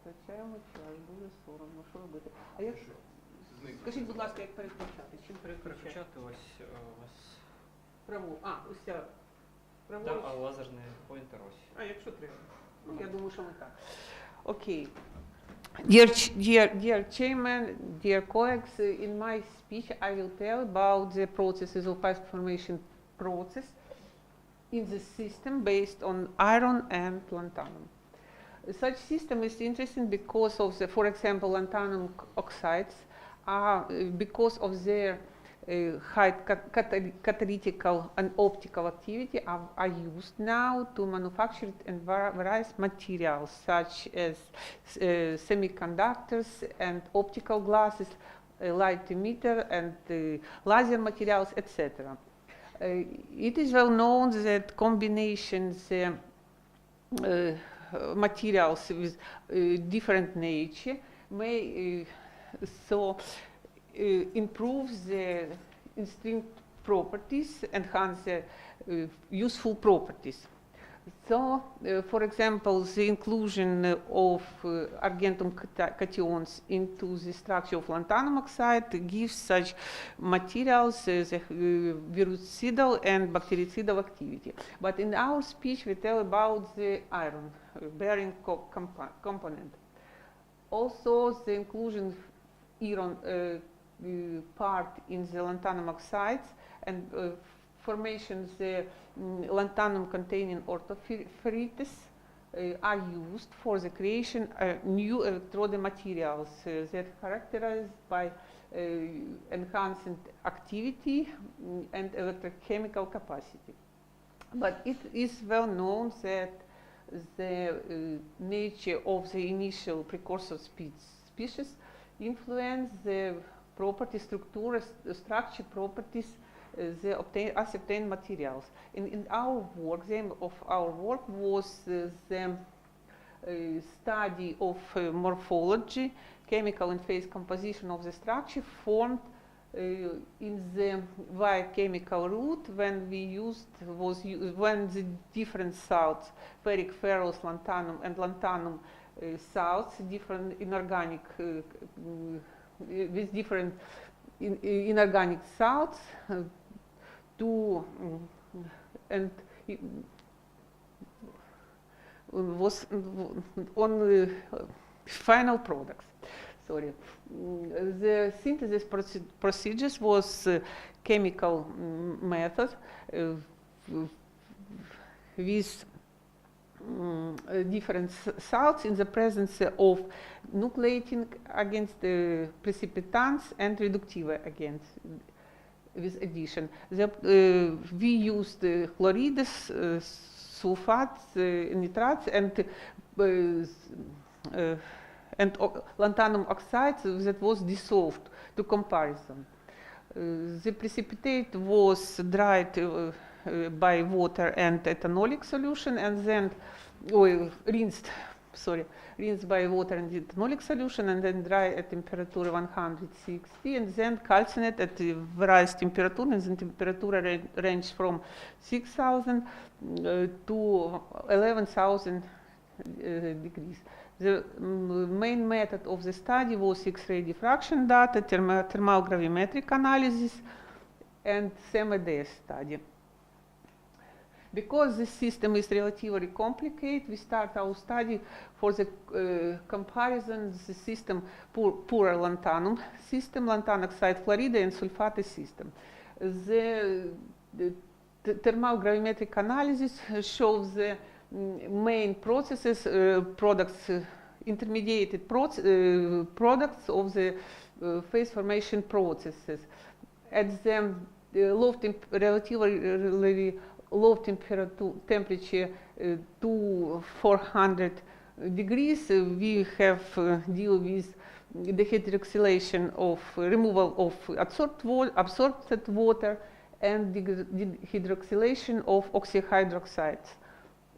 Втрачаємо час, дуже соромно. Що робити? А як... Скажіть, будь ласка, як переключати? Чим переключати? Переключати ось Право. А, ось ця. Праворуч. Да, а лазерний поінтер ось. А якщо треба? Ну, я думаю, що ми так. Okay. Dear Chairman, dear colleagues, in my speech I will tell about the processes of fast formation process in the system based on iron and lanthanum. Such system is interesting because of the, for example, lanthanum oxides are because of their high catalytical and optical activity are used now to manufacture and various materials such as semiconductors and optical glasses, light emitter and laser materials, etc. It is well known that combinations materials with different nature may improve the intrinsic properties, enhance the useful properties. So, for example, the inclusion of argentum cations into the structure of lanthanum oxide gives such materials the virucidal and bactericidal activity. But in our speech, we tell about the iron bearing component. Also, the inclusion of iron part in the lanthanum oxides and formation the lanthanum containing orthoferrites are used for the creation of new electrode materials that are characterized by enhancing activity and electrochemical capacity. But it is well known that the nature of the initial precursor species influence the property structure properties as obtained materials. In our work, the aim of our work was the study of morphology, chemical and phase composition of the structure formed in the biochemical route when when the different salts, ferric, ferrous, lanthanum, and lanthanum salts, different inorganic with different inorganic salts was on final products. Sorry, the synthesis procedures was chemical method with different salts in the presence of nucleating agents, precipitants, and reductive agents with addition. We used chlorides, sulfates, nitrates, and lanthanum oxides that was dissolved to comparison. The precipitate was dried by water and ethanolic solution, and then rinsed by water and ethanolic solution, and then dry at temperature 160, and then calcined at various temperatures, and the temperature range from 6,000 to 11,000 degrees. The main method of the study was X-ray diffraction data, thermal gravimetric analysis, and SEM-ADS study. Because the system is relatively complicated, we start our study for the comparison the system pure lanthanum system, lanthanum oxide fluoride, and sulfate system. The thermal gravimetric analysis shows the main processes, intermediate products of the phase formation processes. At the relatively low temperature to 400 degrees, we have deal with the hydroxylation of removal of absorbed water and the hydroxylation of oxyhydroxides.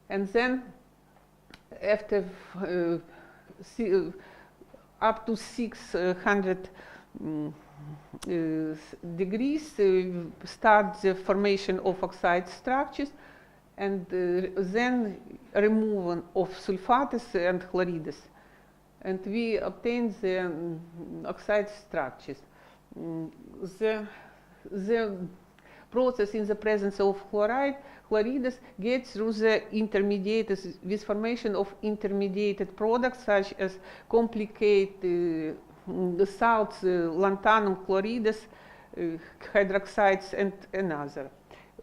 And then after up to 600 degrees, start the formation of oxide structures, and then removal of sulfates and chlorides, and we obtain the oxide structures. The process in the presence of chlorides gets through the intermediates with formation of intermediate products such as complicated salts, lanthanum, chlorides, hydroxides, and another.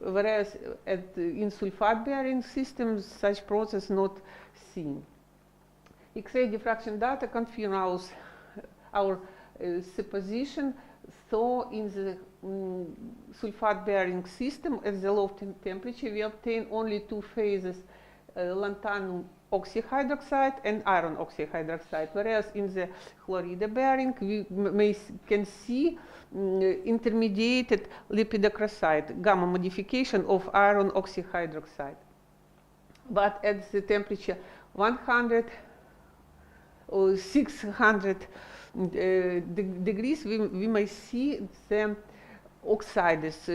Whereas in sulfate-bearing systems, such process not seen. X-ray diffraction data confirms our supposition. So in the sulfate-bearing system at the low temperature, we obtain only two phases, lanthanum oxyhydroxide and iron oxyhydroxide, whereas in the chloride-bearing we can see intermediated lipidocroside, gamma modification of iron oxyhydroxide. But at the temperature 100 600 degrees, we may see the oxides,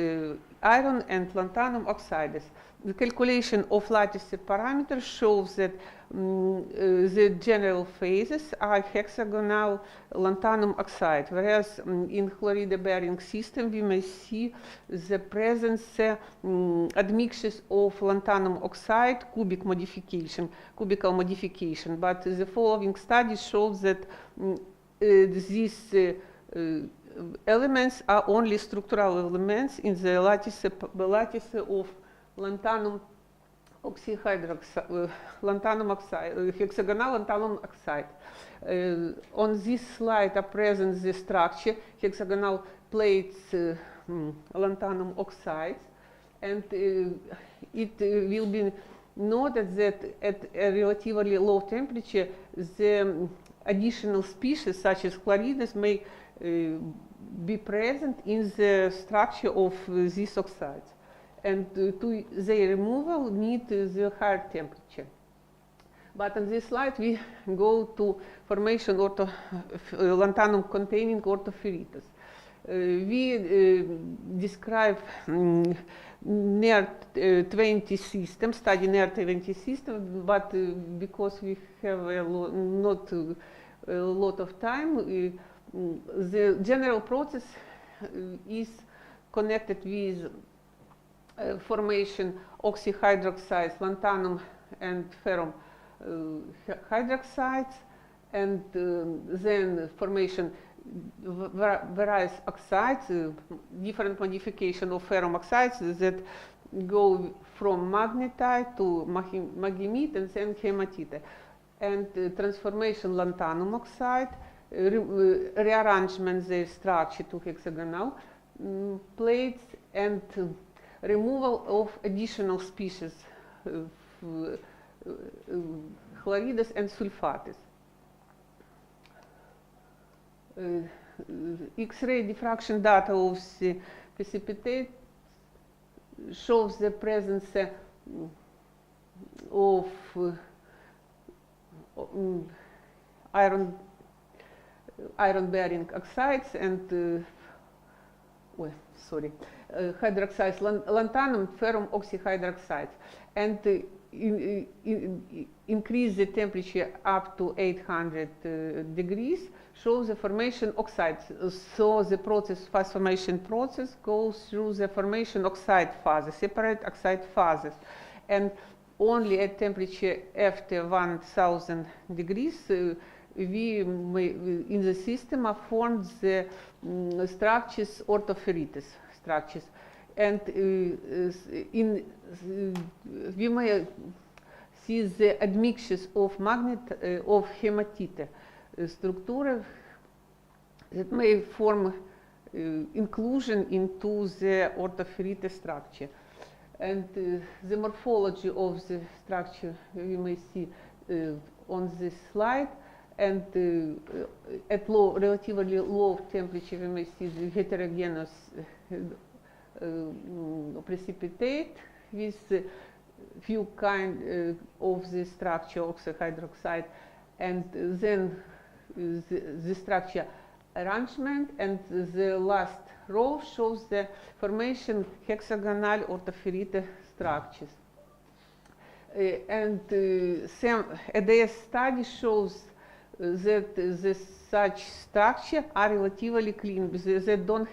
iron and lanthanum oxides. The calculation of lattice parameters shows that the general phases are hexagonal lanthanum oxide, whereas in chloride-bearing system we may see the presence admixtures of lanthanum oxide cubical modification. But the following studies show that these elements are only structural elements in the lattice of lanthanum oxyhydroxide, lanthanum oxide, hexagonal lanthanum oxide. On this slide are present the structure, hexagonal plates, lanthanum oxides, and it will be noted that at a relatively low temperature, the additional species such as chlorides may be present in the structure of these oxides, and to their removal need the higher temperature. But on this slide we go to formation lanthanum containing orthoferrites. We describe NER-20 system, study NER-20 system, but because we have not a lot of time, the general process is connected with formation oxyhydroxides, lanthanum and ferrum hydroxides, and then formation various oxides, different modification of ferrum oxides that go from magnetite to magnemite and then hematite, and transformation lanthanum oxide, rearrangement their structure to hexagonal plates, and removal of additional species, chlorides and sulfates. X-ray diffraction data of the precipitate shows the presence of iron-bearing oxides and hydroxides, lanthanum, ferrum oxyhydroxides, and increase the temperature up to 800 degrees, shows the formation oxides. So the fast formation process goes through the formation oxide phases, separate oxide phases, and only at temperature after 1000 degrees we may, in the system are formed the structures, orthoferrites structures, and we may see the admixtures of of hematite structure that may form inclusion into the orthoferrite structure. And the morphology of the structure we may see on this slide. And at relatively low temperature, we may see the heterogeneous precipitate with few kind of the structure oxyhydroxide, and then the structure arrangement, and the last row shows the formation hexagonal orthoferrite structures. And some ADS study shows that such structure are relatively clean. They don't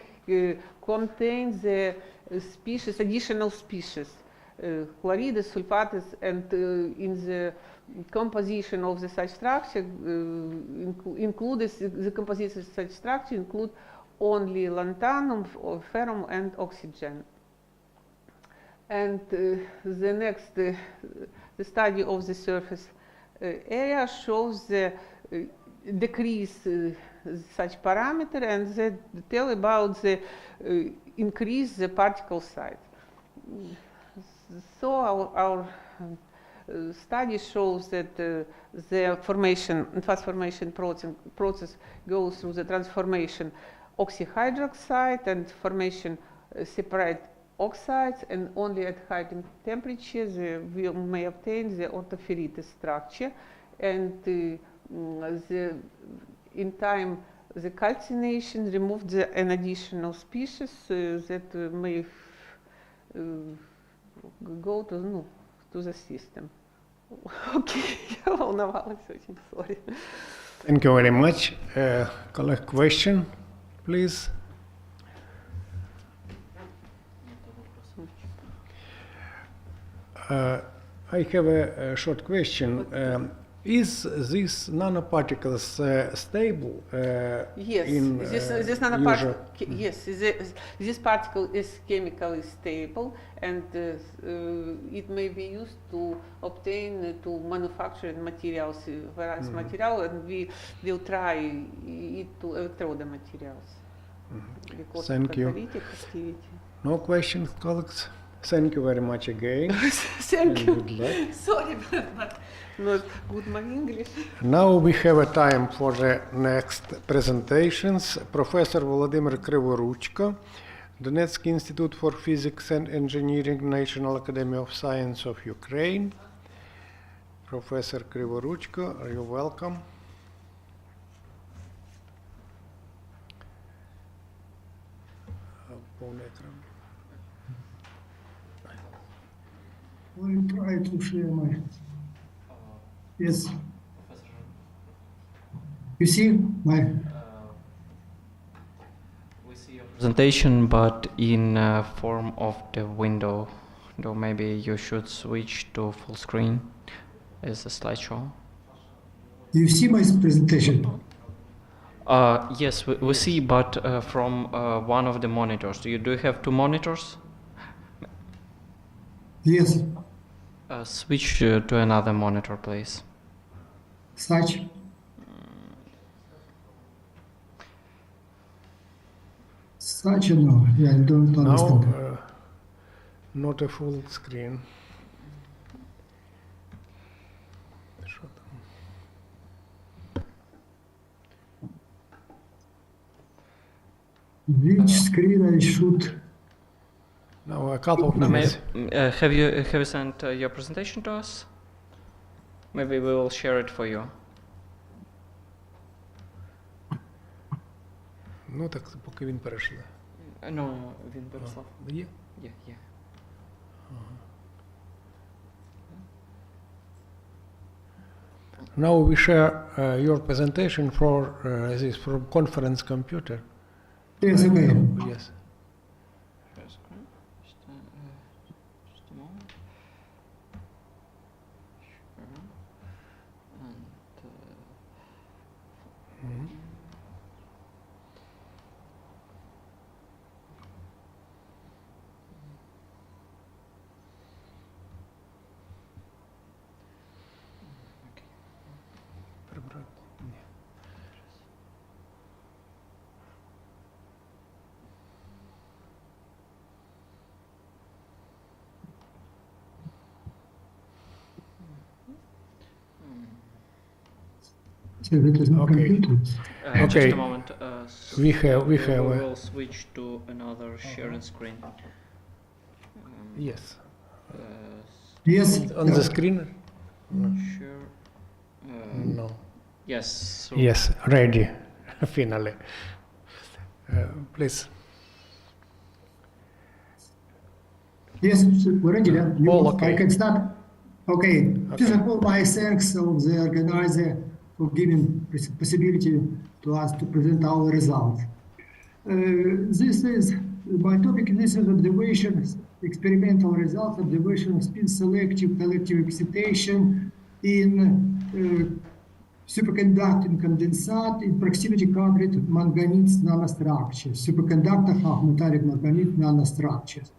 contain the species, additional species, chlorides, sulfates, and in the composition of the such structure, the composition of such structure include only lanthanum, ferrum, and oxygen. And the next, the study of the surface area shows the decrease such parameter, and they tell about the increase the particle size. So our study shows that the fast formation process goes through the transformation oxyhydroxide and formation separate oxides, and only at high temperature we may obtain the orthoferrite structure, and in time the calcination removed an additional species that may go to the system. Okay, я волновалась очень, sorry. Thank you very much. Collect question, please. I have a short question. Is this nanoparticles stable? Yes, in this nanoparticle. Yes, this particle is chemically stable, and it may be used to obtain to manufacture materials, various material, and we will try it to electrode materials. Because Thank you. Activity. No questions, colleagues. Thank you very much again. Thank you. Good luck. Sorry, but not good my English. Now we have a time for the next presentations. Professor Volodymyr Krivoruchko, Donetsk Institute for Physics and Engineering, National Academy of Science of Ukraine. Professor Krivoruchko, are you welcome? I will try to share my. Yes. You see my. We see your presentation, but in form of the window. Though maybe you should switch to full screen as a slideshow. You see my presentation? Yes, we see, but from one of the monitors. Do you have two monitors? Yes. Switch to another monitor, please. Such. Such no, yeah, I don't understand. Now, not a full screen. Which screen I should? Now a couple of minutes. Have you sent your presentation to us? Maybe we will share it for you. Ну так поки він перейшли. No, він переслав. Є? Є. Now we share your presentation for this from conference computer. Yes, okay. Yes. So it is not computer. Okay. Just a moment. We have. We will switch to another sharing screen. Yes. Yes. On the screen? Sure. No. Yes. So Yes, ready. Finally. Please. Yes, we're ready. You All okay. I can start. Okay. First of all, my thanks of the organizer for giving possibility to us to present our results. This is my topic. This is observations, experimental results, observation of spin selective collective excitation in superconducting condensate in proximity coupled manganese nanostructures, superconductor half metallic manganese nanostructures.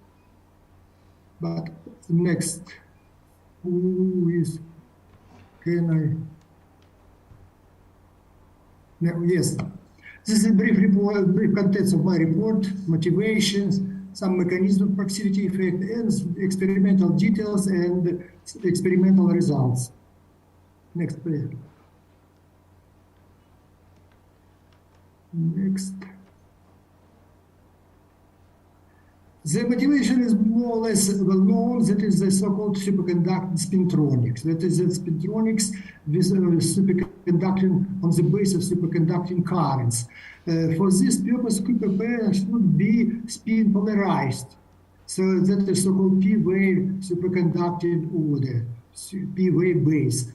But next, who is, can I? No, yes, this is a brief report, brief contents of my report, motivations, some mechanism of proximity effect, and experimental details and experimental results. Next, please. Next. The motivation is more or less well known. That is the so-called superconducting spintronics. That is the spintronics with superconducting superconducting on the basis of superconducting currents. For this purpose, QPP should be spin polarized. So that is so-called p-wave superconducting order, p-wave based.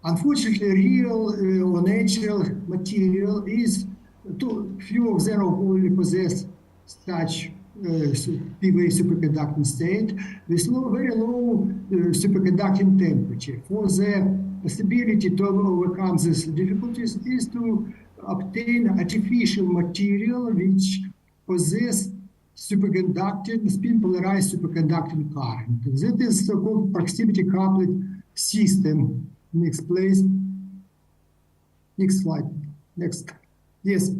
Unfortunately, real or natural material is too few of them only possess such p-wave superconducting state with very low superconducting temperature. For the possibility to overcome these difficulties is to obtain artificial material which possess superconducting, spin polarized superconducting current. That is so-called proximity coupled system. Next, please. Next slide. Next. Yes,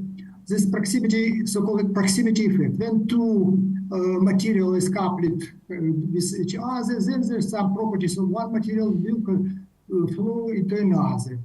this proximity, so-called proximity effect. When two material is coupled with each other, then there's some properties of one material will flow into another.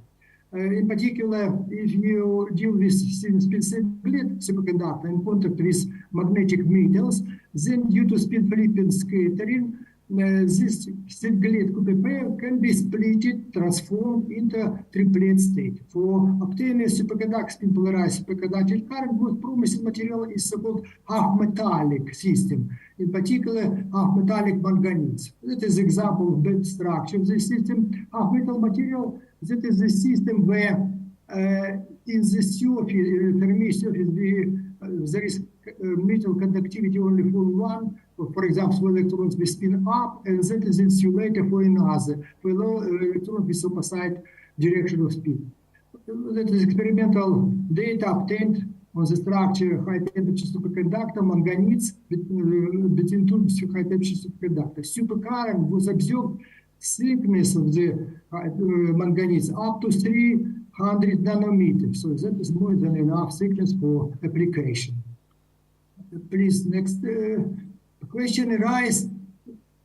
In particular, if you deal with spin singlet superconductor in contact with magnetic metals, then due to spin flipping scattering, this singlet QPP can be splitted, transformed into triplet state. For obtaining superconducting spin polarized superconducting current, most promising material is so-called half-metallic system, in particular half-metallic manganese. That is example of band structure of this system. Half-metal material, that is the system where in the surface, Fermi surface, there is metal conductivity only for one, for example, electrons will spin up, and that is insulator for another, for electrons with opposite direction of spin. That is experimental data obtained on the structure high temperature superconductor manganese between two high temperature superconductors. Supercurrent was observed thickness of the manganese up to 300 nanometers. So that is more than enough thickness for application. Please, next question arises.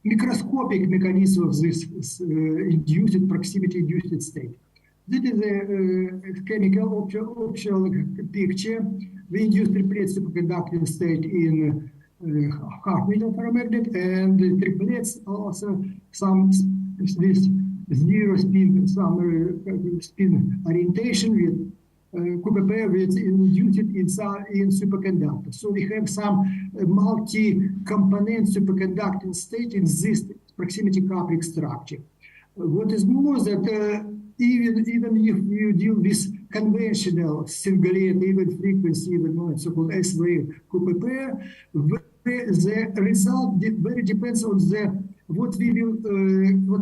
Microscopic mechanism of this induced proximity induced state. This is a chemical optional picture. We induce triplet superconducting state in half-metal ferromagnet, and the triplets also some with zero spin, some spin orientation with QPP with induced in superconductor. So we have some multi-component superconducting state in this proximity coupling structure. What is more that even if you deal with conventional singlet, even frequency, even so-called S-wave QPP, the result very depends on the what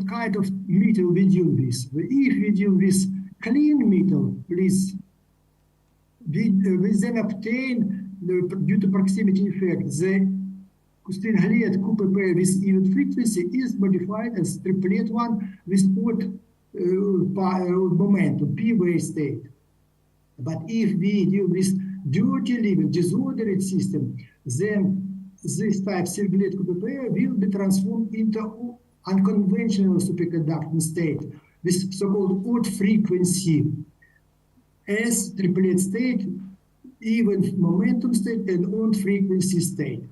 kind of metal we deal with. If we deal with clean metal, please, we then obtain, due to proximity effect, the singlet QPP with even frequency is modified as triplet one with odd momentum, p-wave state. But if we deal with dirty living, disordered system, then this type singlet QPP will be transformed into unconventional superconducting state with so-called odd frequency as triplet state, even momentum state, and odd frequency state.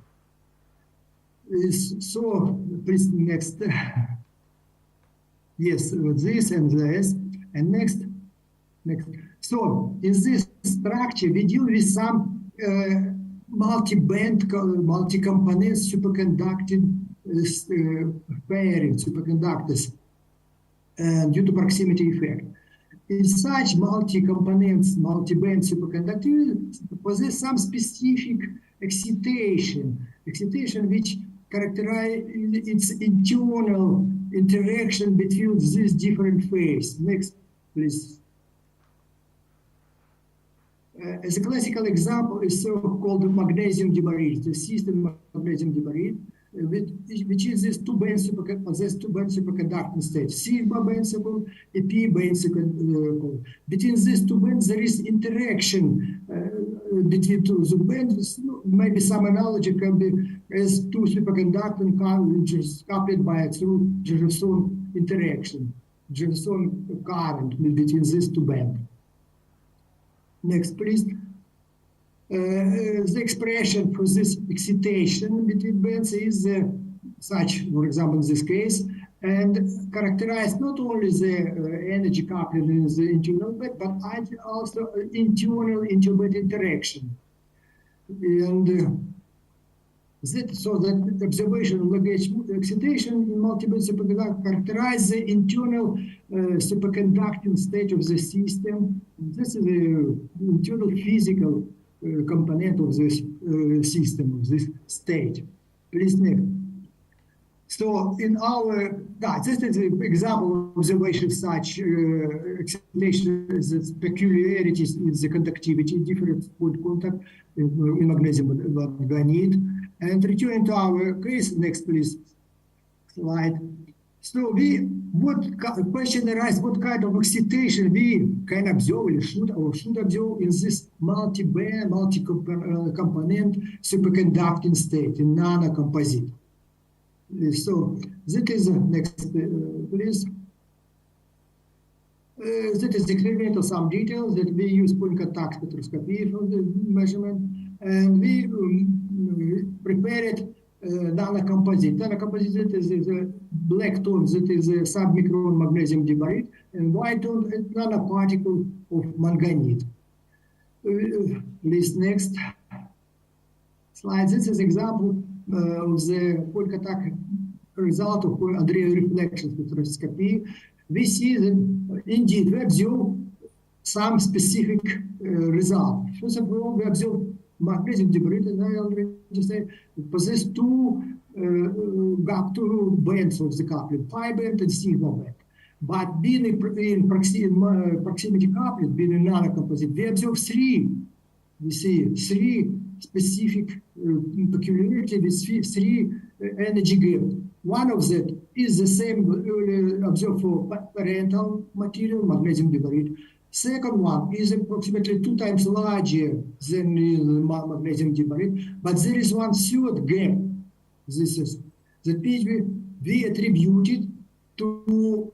So please next. Yes, this and this, and next. So in this structure, we deal with some multi-band, multi-component superconducting pairing superconductors due to proximity effect. In such multi-components, multi-band superconductors possess some specific excitation which characterize its internal interaction between these different phases. Next, please. As a classical example is so-called magnesium diboride, the system magnesium diboride, which is this two-band superconducting state. Sigma band support, a p band superconducting. Between these two bands, there is interaction between two bands. Maybe some analogy can be as two superconducting which is coupled by through Jefferson interaction, Jefferson current between these two bands. Next, please. The expression for this excitation between bands is such, for example, in this case, and characterize not only the energy coupling in the internal bed, but also internal interbed interaction. And so that observation of Lagrange excitation in multiple superconductors characterize the internal superconducting state of the system. This is the internal physical component of this system, of this state. Please next. So in our, this is an example of observation of such excitation, the peculiarities in the conductivity, different point contact in magnesium manganese. And returning to our case, next please, slide. So question arises, what kind of excitation we can observe or should observe in this multi-band, multi-component superconducting state in nanocomposite. So that is next, please. That is declaration of some details that we use point contact spectroscopy for the measurement, and we prepared nanocomposite. Nanocomposite is a black tone that is a submicron magnesium diboride, and white tone is nanoparticle of manganese. Please next slide. This is example of the point contact result of Andreev reflection spectroscopy. We see that indeed we observe some specific result. First of all, we observe magnesium diboride, and I already said it possesses two bands of the coupling, pi band and sigma band. But being in proximity coupling, being in nanocomposite, we observe three. We see three specific peculiarities with three energy gaps. One of them is the same observed for parental material, magnesium diboride. Second one is approximately 2 times larger than magnesium diboride, but there is one third gap. This is that we attributed to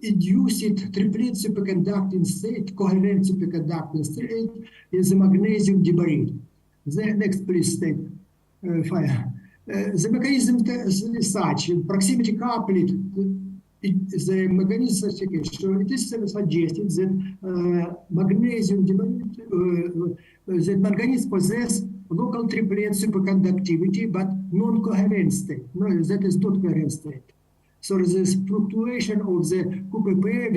induced triplet superconducting state, coherent superconducting state in the magnesium diboride. The next please state. The mechanism is such, proximity coupled, the mechanism is such, so it is suggested that magnesium diboride, that manganese possess local triplet superconductivity, but non-coherent state. No, that is not coherent state. So this fluctuation of the QPP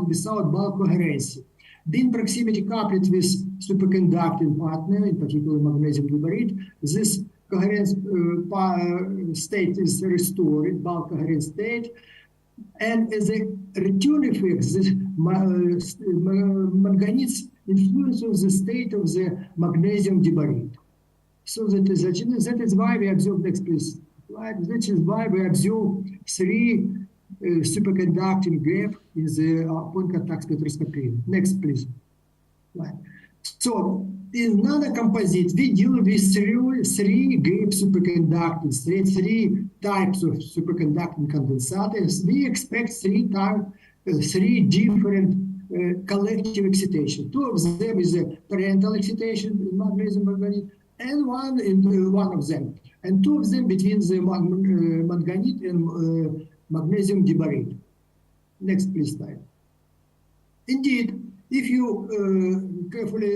without bulk coherency. Being proximity coupled with superconducting partner, in particular magnesium diboride, this coherent state is restored, bulk coherent state, and as a return effect, this manganese influences the state of the magnesium diboride. So that is why we observe next please. That is why we observe three superconducting gap in the point contact spectroscopy. Next please. Right. So in nanocomposite, we deal with three gap superconducting states, three types of superconducting condensators. We expect three different collective excitation. Two of them is a parental excitation in magnesium manganese, and one of them, and two of them between the manganese and magnesium diboride. Next please slide. Indeed, if you carefully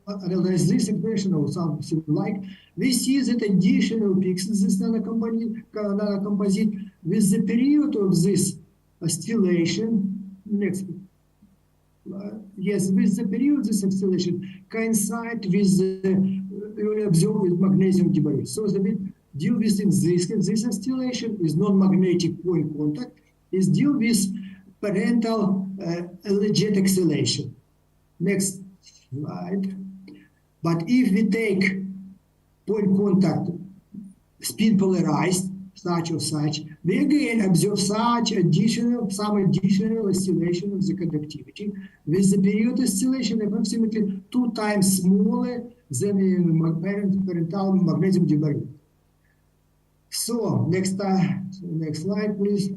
analyze this expression or something like, we see that additional peaks in this nanocomposite with the period of this oscillation. Next. Yes, with the period of this oscillation coincide with the observed with magnesium diboride. So the bit deal with this oscillation is non-magnetic point contact, is deal with parental jet acceleration. Next slide. But if we take point contact spin polarized, such or such, we again observe some additional oscillation of the conductivity with the period oscillation approximately 2 times smaller than in parental magnesium diboride. So next slide, please.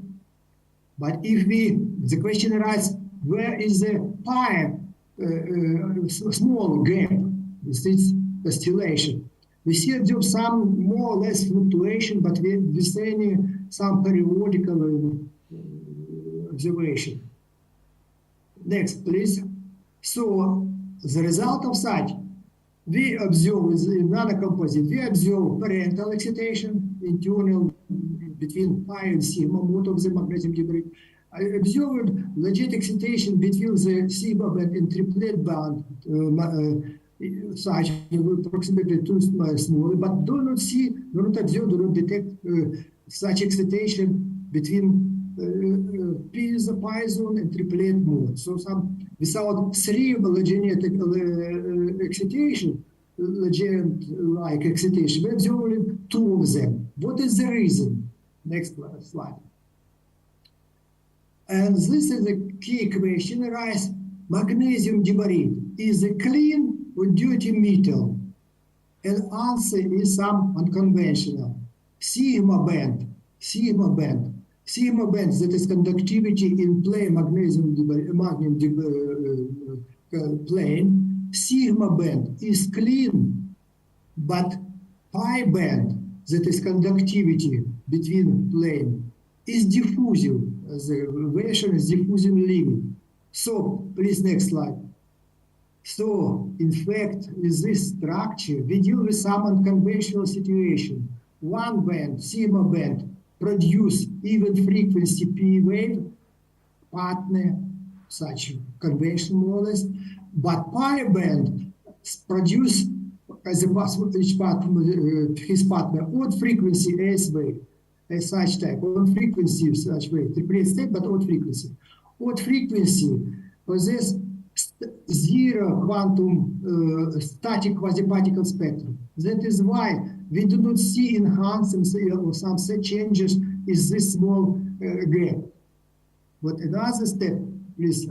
But if the question arises, where is the pi small gap with this oscillation? We see some more or less fluctuation, but we see some periodical observation. Next, please. So the result of such, we observe in nanocomposite, we observe parental excitation, internal between pi and sigma mode of the magnesium debris. I observed legit excitation between the sigma band and triplet band, such approximately too small, but do not observe, do not detect such excitation between piezo zone and triplet mode. So without three legend excitation, legend-like excitation, we observe only two of them. What is the reason? Next slide. And this is a key question arises. Magnesium debris is a clean or dirty metal? And answer is some unconventional. Sigma band, that is conductivity in plane magnesium plane. Sigma band is clean, but pi band, that is conductivity between plane, is diffusive. The version is diffusive limit. So, please, next slide. So, in fact, with this structure, we deal with some unconventional situation. One band, sigma band, produce even frequency P wave, partner, such conventional more or less, but pi band produce as a each partner, his partner, odd frequency S wave, as such type, odd frequency of such wave, triplet state, but odd frequency. Odd frequency possess zero quantum static quasi-particle spectrum. That is why we do not see enhancements or some set changes in this small gap. But another step, please.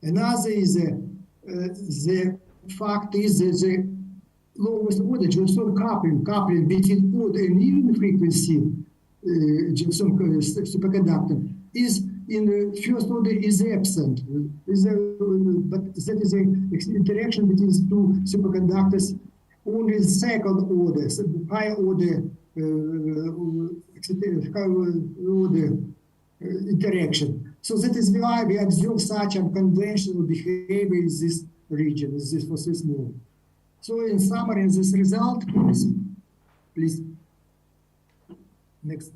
Another is the fact is that the lowest order Johnson coupling between odd and even frequency Johnson superconductor is in the first order is absent. But that is an interaction between two superconductors only the second order, higher order interaction. So that is why we observe such unconventional behavior in this region, in this process mode. So in summary, in this result, please, next.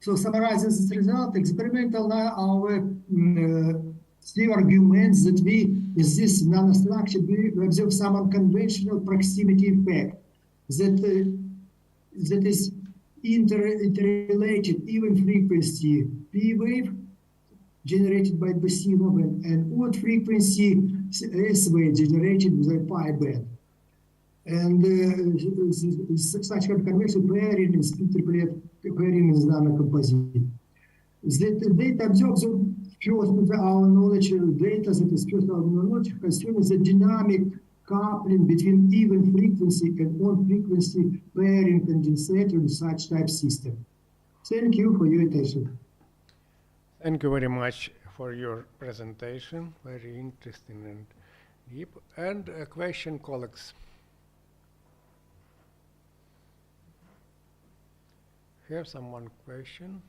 So summarizing this result, experimental our three arguments that we, in this nanostructure, we observe some unconventional proximity effect that is interrelated even frequency P wave generated by the sigma band and odd frequency S wave generated by pi band. And such unconventional pairing is triplet pairing is nanocomposite. The data observed first our knowledge data that is first our knowledge concerning the dynamic coupling between even frequency and odd frequency pairing condensator in such type system. Thank you for your attention. Thank you very much for your presentation. Very interesting and deep. And a question, colleagues. Have someone question?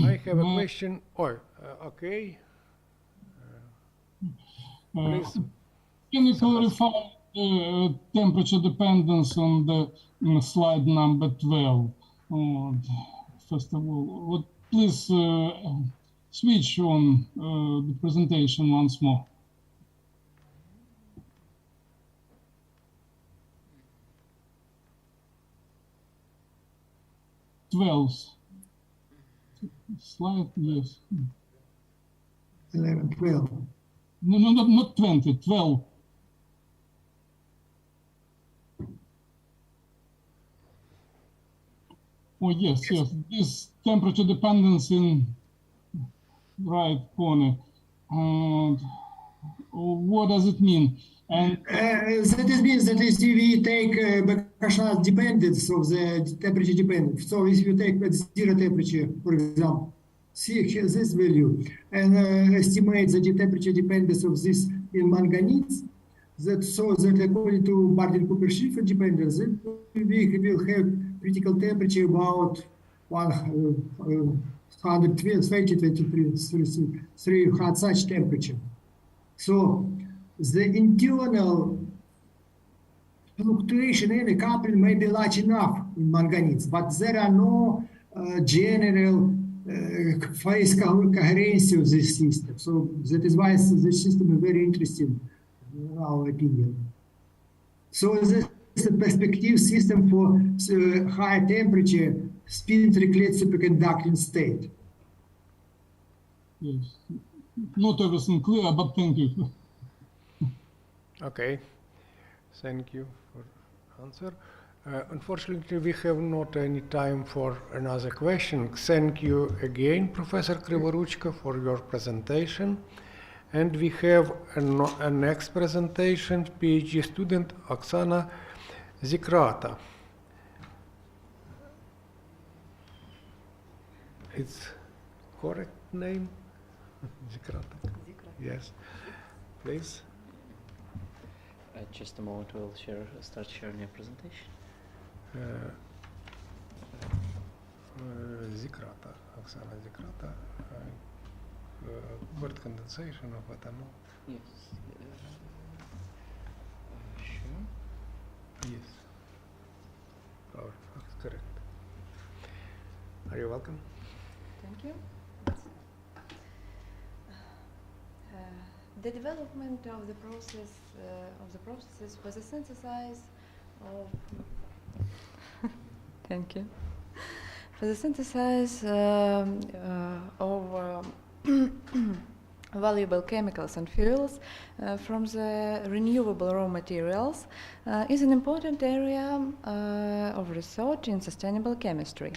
I have a question. Oh, okay. Please. Can you clarify temperature dependence on the slide number 12? First of all, please switch on the presentation once more. Slide, yes. 11, 12. No, not 20, 12. Oh, yes. This temperature dependence in right corner. And what does it mean? And that means that if we take Becquerel dependence of the temperature dependence. So if you take zero temperature, for example, see this value and estimate the temperature dependence of this in manganese, that so that according to Barton-Cooper-Schiffer dependence, we will have critical temperature about 120-3 at such temperature. So the internal fluctuation in the coupling may be large enough in manganese, but there are no general phase coherency of this system. So that is why this system is very interesting, in our opinion. So this is a perspective system for high temperature spin-tricklet superconducting state. Yes. Not everything clear, but thank you. Okay, thank you for answer. Unfortunately, we have not any time for another question. Thank you again, Professor Krivoruchka, for your presentation. And we have a next presentation, PhD student Oksana Zikrata. It's correct name? Zikrata. Yes, please. Just a moment, we'll start sharing your presentation. Zikrata, Oksana Zikrata, word condensation of ethanol. Yes. Sure. Yes. Oh, that's correct. Are you welcome? Thank you. The development of the processes for the synthesis of thank you. For the synthesis of valuable chemicals and fuels from the renewable raw materials is an important area of research in sustainable chemistry.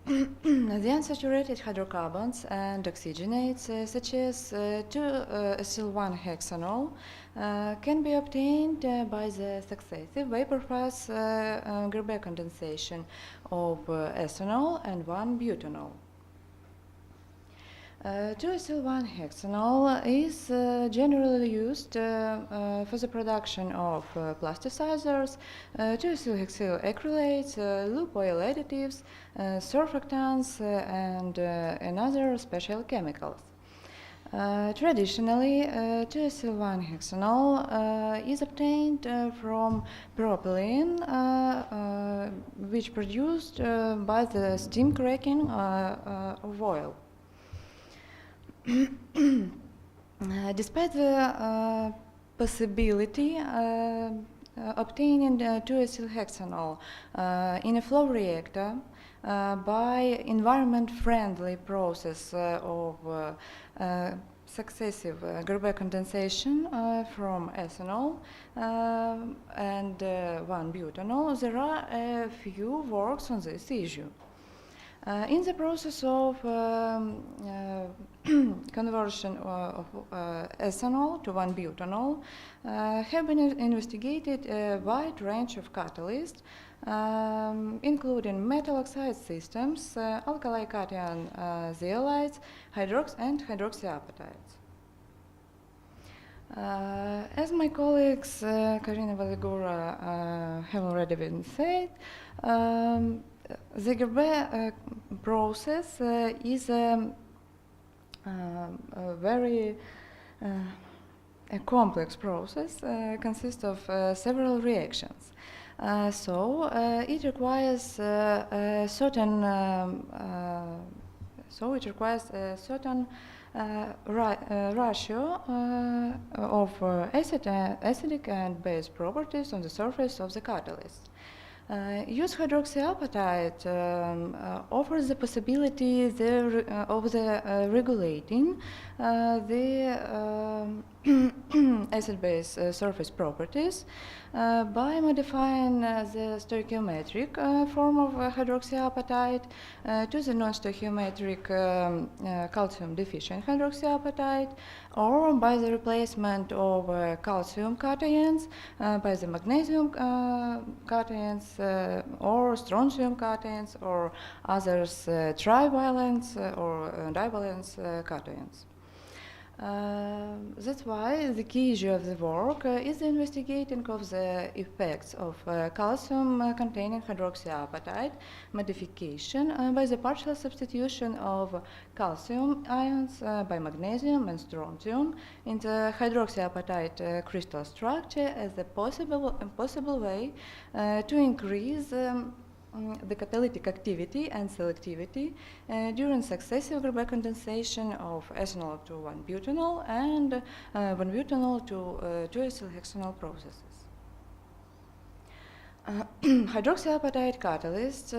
The unsaturated hydrocarbons and oxygenates, such as 2-acyl-1-hexanol, can be obtained by the successive vapor phase Gerber condensation of ethanol and 1-butanol. 2-acyl-1-hexanol is generally used for the production of plasticizers, 2-acyl-hexyl-acrylates, loop oil additives, surfactants, and other special chemicals. Traditionally, 2-acyl-1-hexanol is obtained from propylene, which produced by the steam cracking of oil. Despite the possibility obtaining 2-acyl-hexanol in a flow reactor by environment-friendly process of successive Gerber condensation from ethanol and 1-butanol, there are a few works on this issue. In the process of conversion of ethanol to 1-butanol, have been investigated a wide range of catalysts, including metal oxide systems, alkali cation zeolites, and hydroxyapatites. As my colleagues Karina Valigura have already been said, the Gerber process is a very complex process, consists of several reactions. So it requires a certain ratio of acidic and base properties on the surface of the catalyst. Use hydroxyapatite offers the possibility of regulating the acid-base surface properties by modifying the stoichiometric form of hydroxyapatite to the non-stoichiometric calcium-deficient hydroxyapatite, or by the replacement of calcium cations by the magnesium cations or strontium cations or others trivalence or divalence cations. That's why the key issue of the work is the investigating of the effects of calcium-containing hydroxyapatite modification by the partial substitution of calcium ions by magnesium and strontium in the hydroxyapatite crystal structure as a possible way to increase the catalytic activity and selectivity during successive group condensation of ethanol to 1-butanol and 1-butanol to 2-acylhexanol processes. Hydroxyapatite catalysts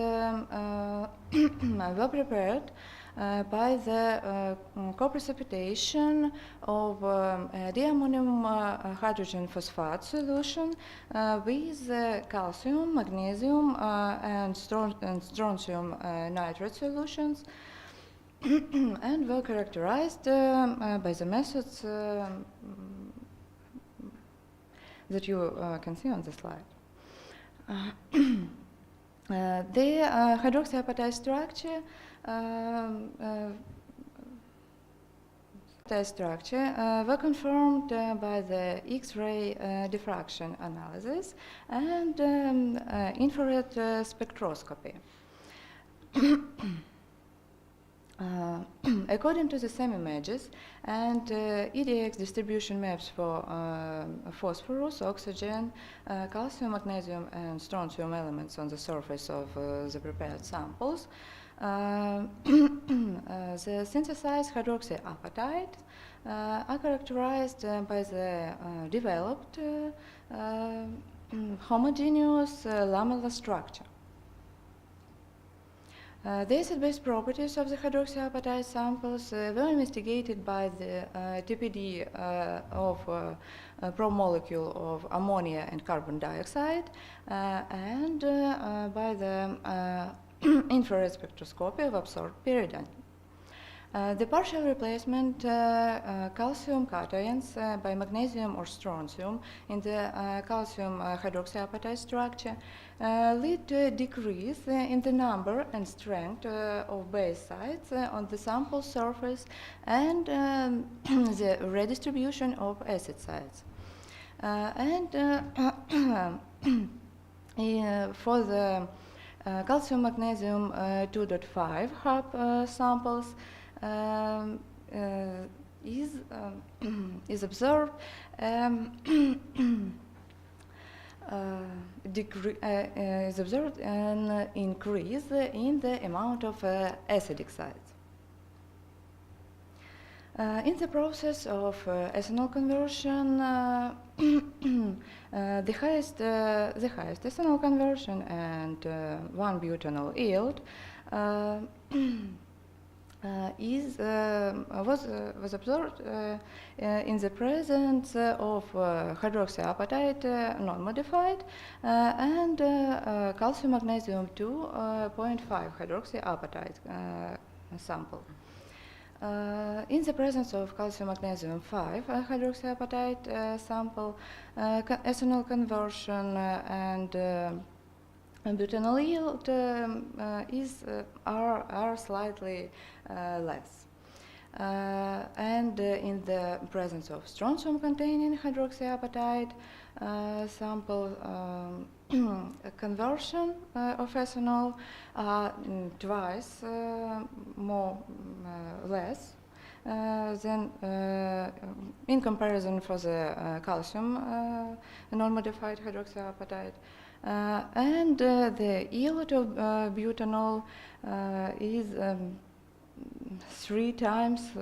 were prepared by the co-precipitation of diammonium hydrogen phosphate solution with calcium, magnesium, and strontium nitrate solutions and were characterized by the methods that you can see on the slide. The hydroxyapatite structure were confirmed by the X-ray diffraction analysis and infrared spectroscopy. According to the same images and EDX distribution maps for phosphorus, oxygen, calcium, magnesium, and strontium elements on the surface of the prepared samples, the synthesized hydroxyapatite are characterized by the developed homogeneous lamellar structure. The acid-base properties of the hydroxyapatite samples were investigated by the TPD of pro molecule of ammonia and carbon dioxide and by the infrared spectroscopy of absorbed pyridine. The partial replacement calcium cations by magnesium or strontium in the calcium hydroxyapatite structure lead to a decrease in the number and strength of base sites on the sample surface and the redistribution of acid sites. For the calcium magnesium 2.5 hub samples is observed an increase in the amount of acidic sites. In the process of ethanol conversion, the highest ethanol conversion and 1-butanol yield was observed in the presence of hydroxyapatite non-modified and calcium magnesium 2.5 hydroxyapatite sample. In the presence of calcium magnesium 5 hydroxyapatite sample, ethanol conversion and butanol yield are slightly less. And in the presence of strontium-containing hydroxyapatite sample, conversion of ethanol twice less than in comparison for the calcium non-modified hydroxyapatite. And the yield of butanol is 3 times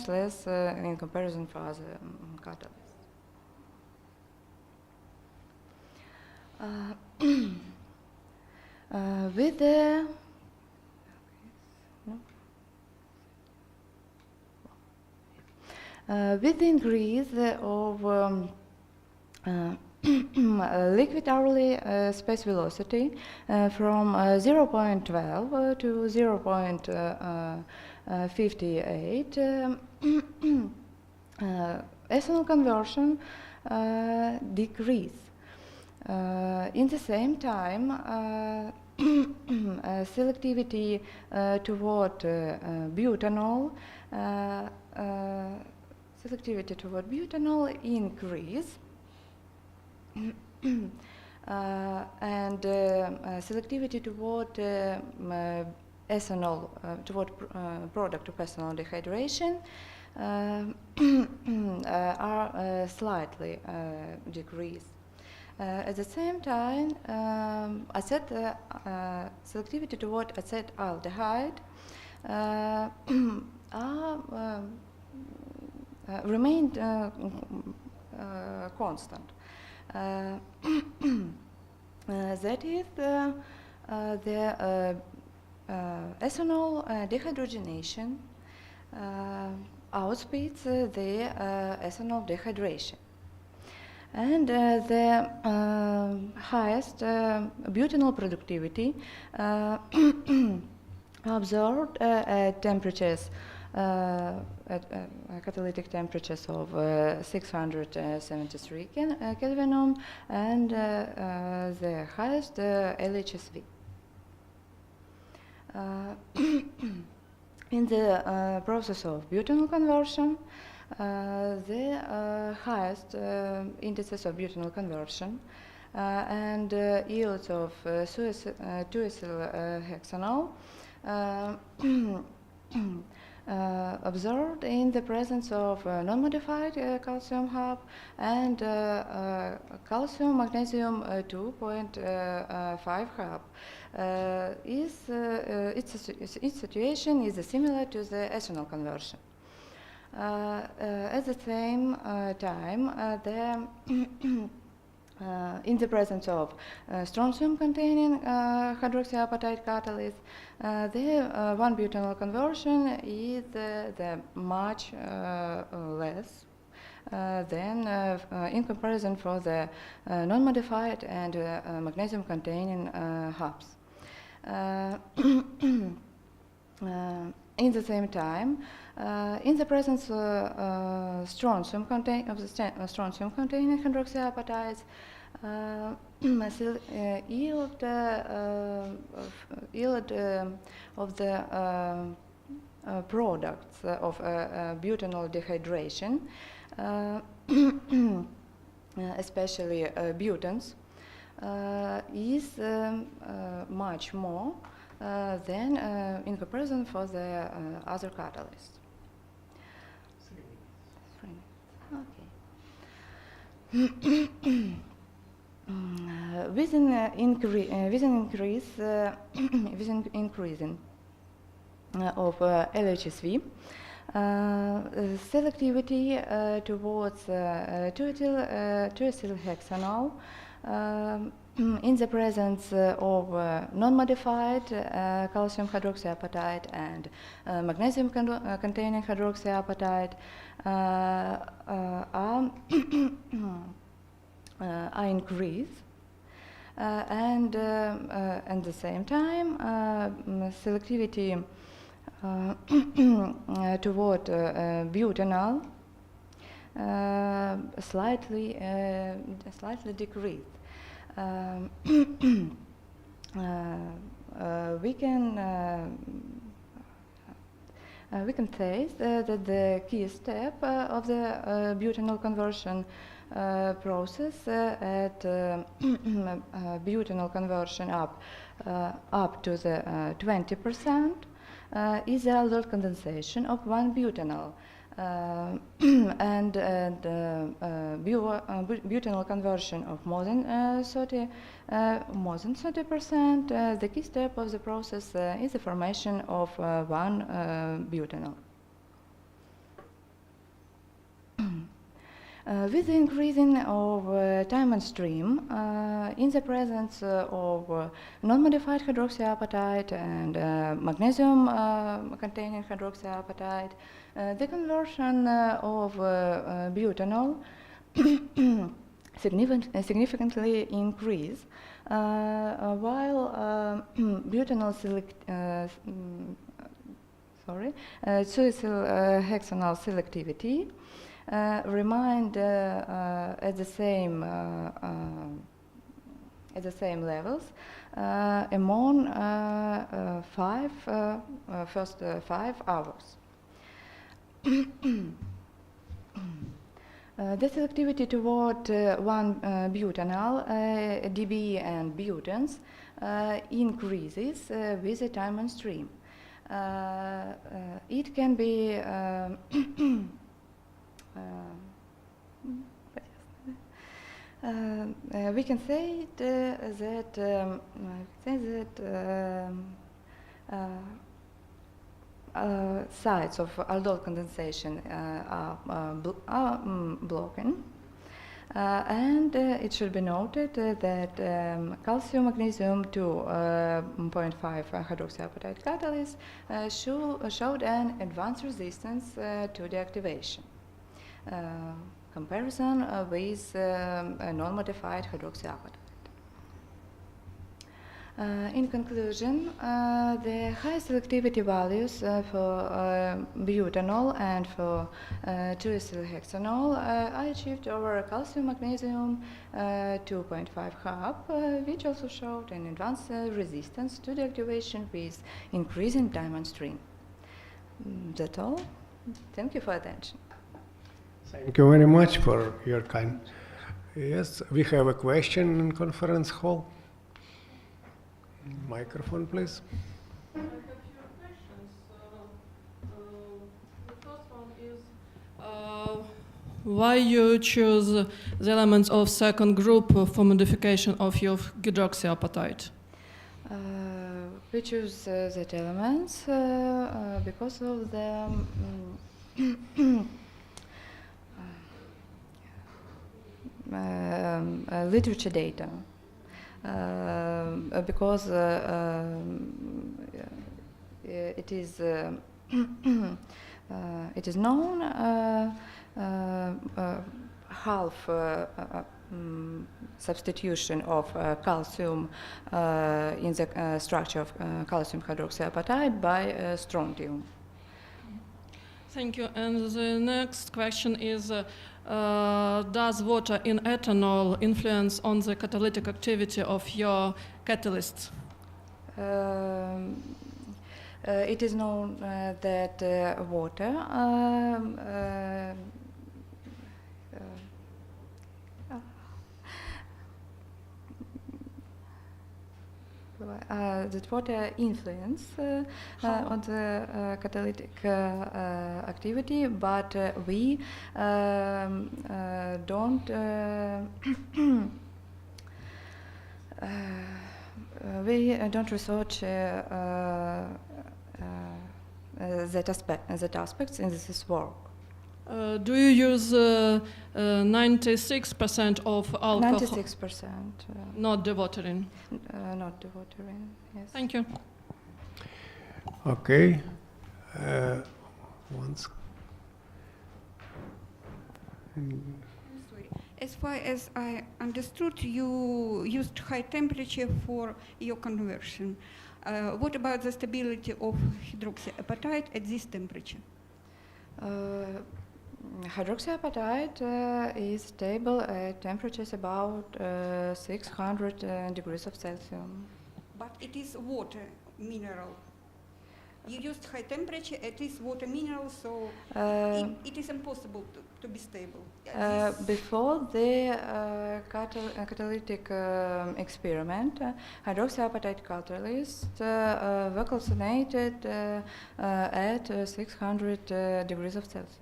less in comparison for other catalysts. With the with the increase of liquid hourly space velocity from 0.12 to 0.58, ethanol conversion decrease. In the same time, selectivity toward butanol. Selectivity toward butanol increase, and selectivity toward ethanol, toward product of ethanol dehydration are slightly decreased. At the same time, selectivity toward acetaldehyde remained constant. That is, the ethanol dehydrogenation outspeeds the ethanol dehydration. And the highest butanol productivity observed at temperatures, at catalytic temperatures of 673 Kelvin and the highest LHSV. In the process of butanol conversion, the highest indices of butanol conversion and yields of 2-ethyl hexanol observed in the presence of non-modified calcium hub and calcium magnesium 2.5 hub. Its situation is similar to the ethanol conversion. At the same time, in the presence of strontium-containing hydroxyapatite catalyst, the 1-butanol conversion is much less than in comparison for the non-modified and magnesium-containing hubs. In the same time, in the presence of strontium-containing hydroxyapatites, yield of the products of butanol dehydration, especially butanes, is much more than in comparison for the other catalysts. Okay. With an increasing of LHSV, selectivity towards 2-ethyl hexanol in the presence of non-modified calcium hydroxyapatite and magnesium containing hydroxyapatite are increased, and at the same time selectivity toward butanol slightly decreased. We can say that the key step of the butanol conversion process at butanol conversion up to the 20% is the aldol condensation of 1-butanol. And butanol conversion of more than 30%, the key step of the process is the formation of 1-butanol. With the increasing of time and stream, in the presence of non-modified hydroxyapatite and magnesium containing hydroxyapatite, the conversion of butanol significantly increase, while butanol 2-ethyl hexanol selectivity remained at the same at the same levels among first 5 hours. The selectivity toward 1-butanol, dB and butanes increases with the time on stream. It can be we can say that sites of aldol condensation are blocking. And it should be noted that calcium magnesium 2.5 hydroxyapatite catalyst showed an advanced resistance to deactivation. Comparison with non-modified hydroxyapatite. In conclusion, the high selectivity values for butanol and for 2-acylhexanol are achieved over calcium magnesium 2.5 hub, which also showed an advanced resistance to deactivation with increasing time on stream. That's all. Thank you for attention. Thank you very much for your kind. Yes, we have a question in conference hall. Microphone, please. I have a few questions. The first one is why you choose the elements of second group for modification of your hydroxyapatite? We choose that elements because of the literature data. Because it is known half substitution of calcium in the structure of calcium hydroxyapatite by strontium. Thank you. And the next question is, does water in ethanol influence on the catalytic activity of your catalysts? It is known that water that water influence on the catalytic activity, but we don't research that aspects in this work. Do you use 96% of alcohol? 96%. Not dewatering? Not dewatering, yes. Thank you. Okay. As far as I understood, you used high temperature for your conversion. What about the stability of hydroxyapatite at this temperature? Hydroxyapatite is stable at temperatures about 600 degrees of Celsius. But it is water mineral. You used high temperature, it is water mineral, so it is impossible to be stable. Before the catalytic experiment, hydroxyapatite catalysts were calcinated at 600 degrees of Celsius.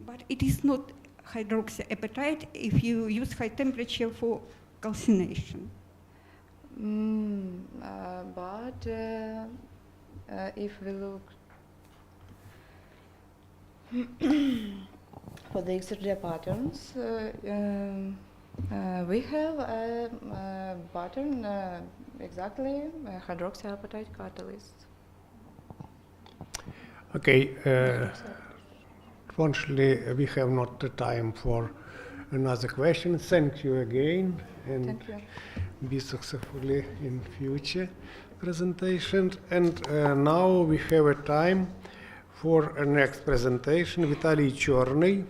But it is not hydroxyapatite if you use high temperature for calcination. But if we look for the XRD patterns, we have a pattern exactly hydroxyapatite catalyst. Okay. Unfortunately, we have not the time for another question. Thank you again, and be successfully in future presentations. And now we have a time for a next presentation. Vitaly Chorny,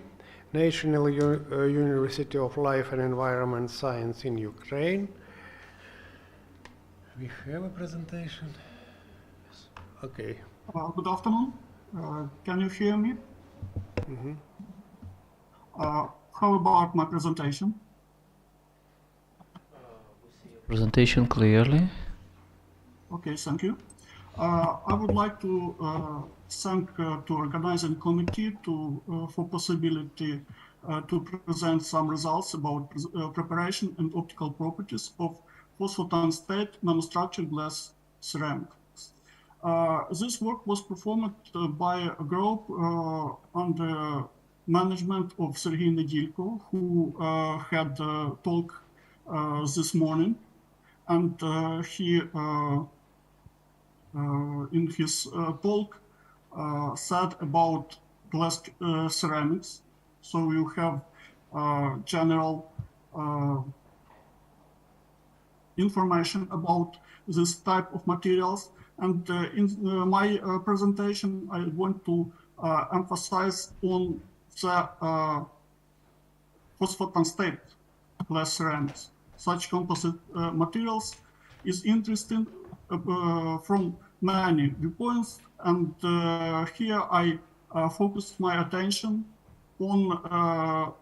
National University of Life and Environment Science in Ukraine. We have a presentation. Okay. Good afternoon. Can you hear me? Mm-hmm. How about my presentation? Presentation clearly. Okay, thank you. I would like to thank to organizing committee for possibility to present some results about preparation and optical properties of phosphotungstate nanostructured glass ceramics. This work was performed by a group under management of Sergei Nedilko, who had a talk this morning, and he in his talk said about glass ceramics. So you have general information about this type of materials. And in my presentation, I want to emphasize on the phosphotungstate glass ceramics. Such composite materials is interesting from many viewpoints, and here I focused my attention on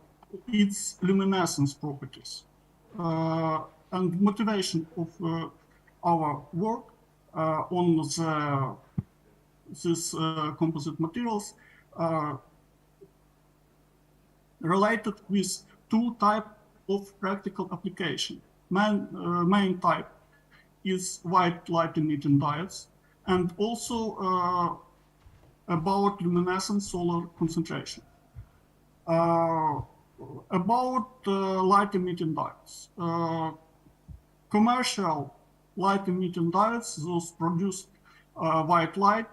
its luminescence properties and motivation of our work on these composite materials related with two types of practical application. Main type is white light emitting diodes, and also about luminescent solar concentration. About light emitting diodes. Commercial light emitting diodes, those produced white light,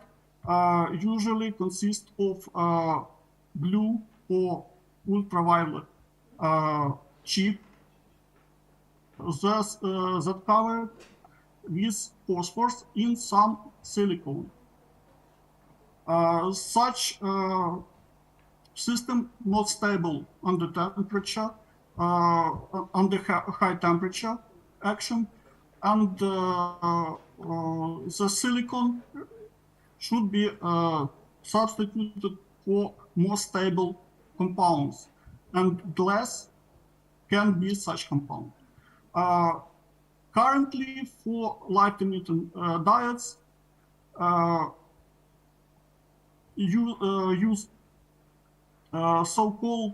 usually consist of blue or ultraviolet chip that covered with phosphors in some silicon. Such system not stable under temperature, under high temperature action, and the silicon should be substituted for more stable compounds, and glass can be such compound. Currently, for light emitting diodes, use so-called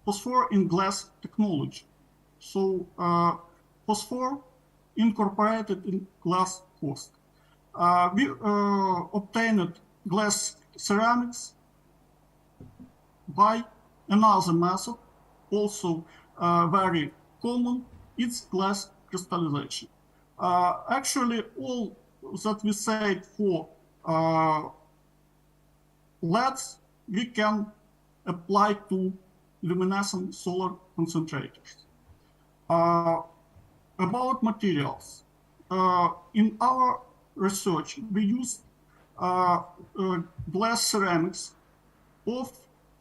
phosphor in glass technology. So phosphor incorporated in glass host. We obtained glass ceramics by another method, also very common, it's glass crystallization. Actually, all that we said for LEDs, we can apply to luminescent solar concentrators. About materials. In our research, we used glass ceramics of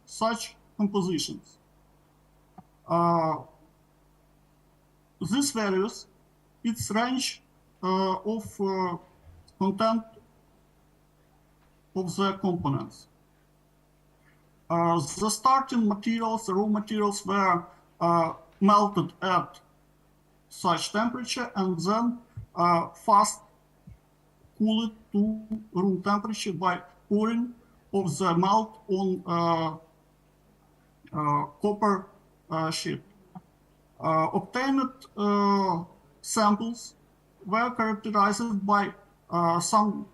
such compositions. These values, its range of content of the components. The starting materials, the raw materials, were melted at such temperature and then fast cooled to room temperature by pouring of the melt on copper sheet. Obtained samples were characterized by some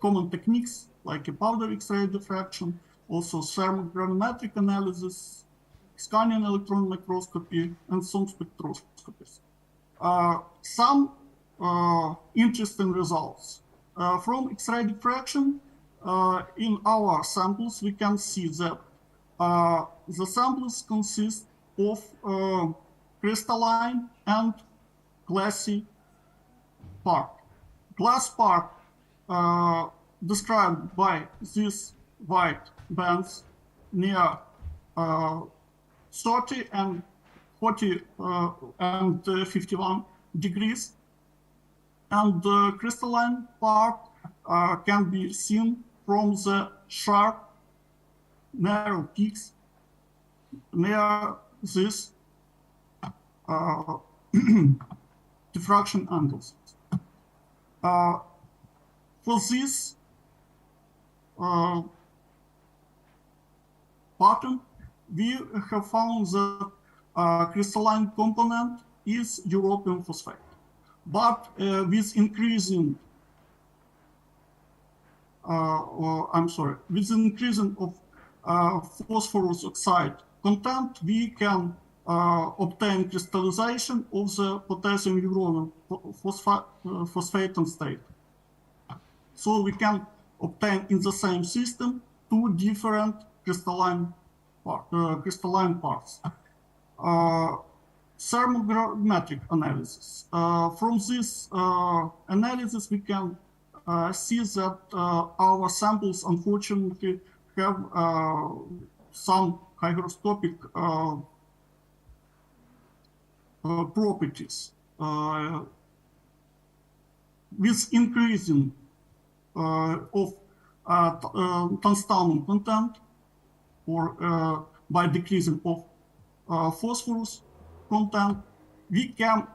common techniques like a powder X-ray diffraction, also thermogravimetric analysis, scanning electron microscopy, and some spectroscopies. Some interesting results. From X-ray diffraction, in our samples, we can see that the samples consist of crystalline and glassy part. Glass part described by these white bands near 30 and 40 and 51 degrees. And the crystalline part can be seen from the sharp, narrow peaks near this diffraction angles. For this pattern, we have found that crystalline component is europium phosphate. But with increasing, with increasing of phosphorus oxide content, we can obtain crystallization of the potassium uranium phosphaton state. So we can obtain in the same system two different crystalline parts. Thermogrammetric analysis. From this analysis, we can see that our samples unfortunately have some hygroscopic properties. With increasing of tungsten content, or by decreasing of phosphorus content, we can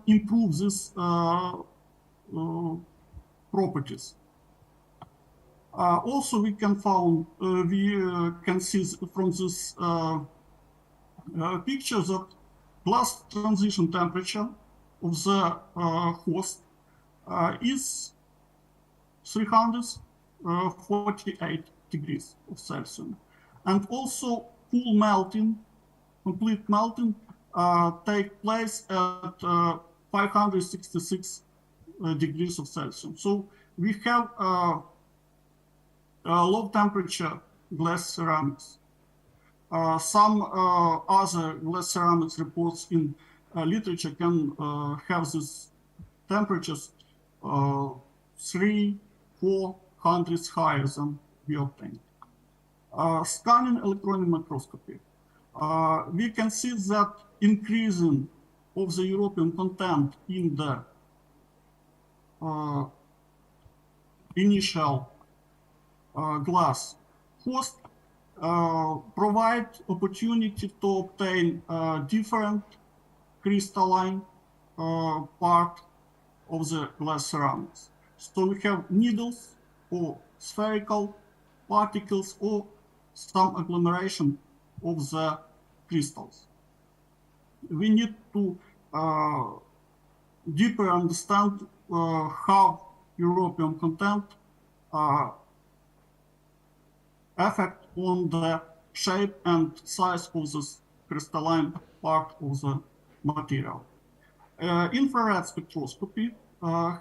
improve these properties. Also, we can see from this picture that glass transition temperature of the host is 348 degrees of Celsius, and also full melting, complete melting, take place at 566 degrees of Celsius. So we have low temperature glass ceramics. Some other glass ceramics reports in literature can have these temperatures 300-400 higher than we obtained. Scanning electron microscopy. We can see that increasing of the europium content in the initial glass host provide opportunity to obtain different crystalline part of the glass ceramics. So we have needles or spherical particles or some agglomeration of the crystals. We need to deeper understand how europium content affect on the shape and size of this crystalline part of the material. Infrared spectroscopy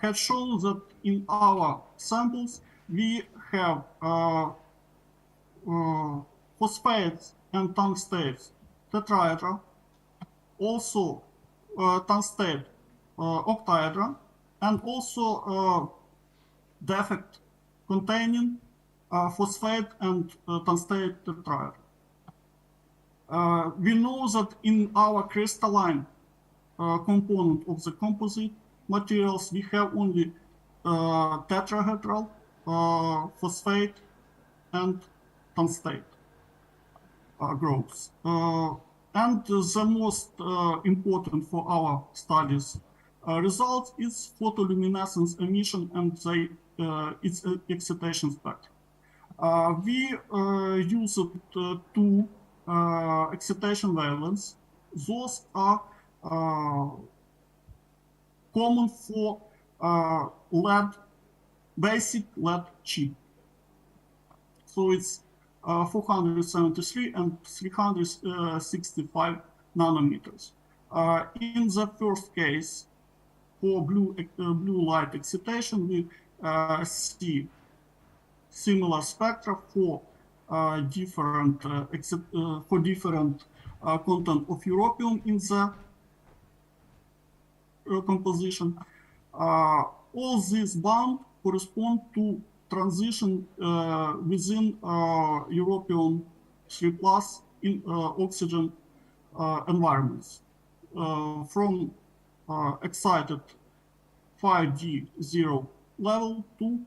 has shown that in our samples we have phosphates and tungstates tetrahedra, also tungstate octahedra, and also defect containing phosphate and tungstate tetrahedra. We know that in our crystalline component of the composite materials, we have only tetrahedral phosphate and tungstate groups. And the most important for our studies results is photoluminescence emission and its excitation spectrum. We used two excitation wavelengths. Those are common for LED, basic LED chip. So it's 473 and 365 nanometers. In the first case, for blue light excitation, we see similar spectra for different content of europium in the composition. All these bands correspond to transition within europium 3+ in oxygen environments, from excited 5D0 level to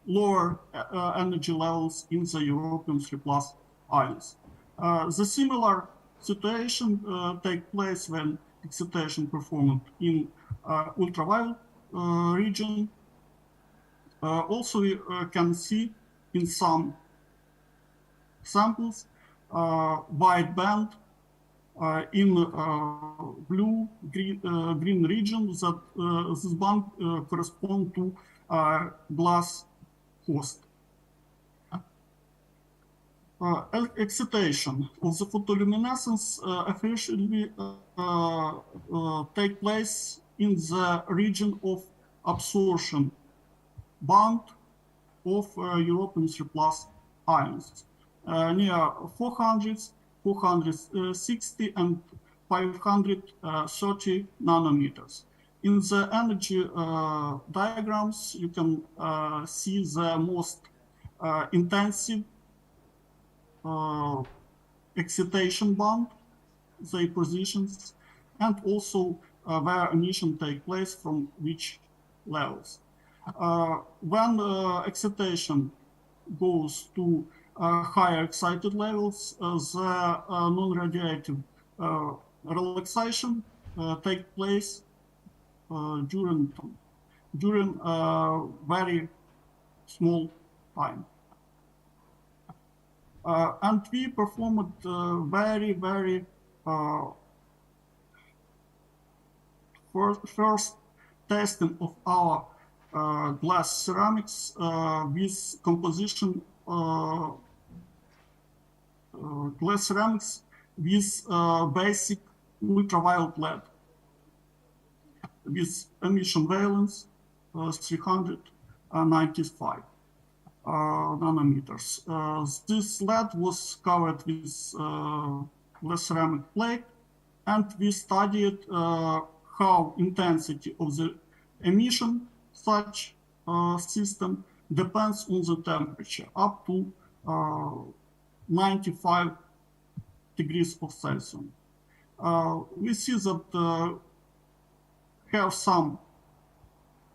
lower energy levels in the Europium 3+ ions. The similar situation takes place when excitation performed in ultraviolet region. Also, we can see in some samples wide band in blue green region that this band correspond to glass host. Excitation of the photoluminescence efficiently take place in the region of absorption band of Europium 3+ ions, near 400, 460, and 530 nanometers. In the energy diagrams, you can see the most intensive excitation band, their positions, and also where emission take place from which levels. When excitation goes to higher excited levels, the non-radiative relaxation take place during very small time. And we performed very first testing of our glass ceramics with composition glass ceramics with basic ultraviolet LED with emission valence 395 nanometers. This LED was covered with glass ceramic plate, and we studied how intensity of the emission such system depends on the temperature up to 95 degrees of Celsius. We see that have some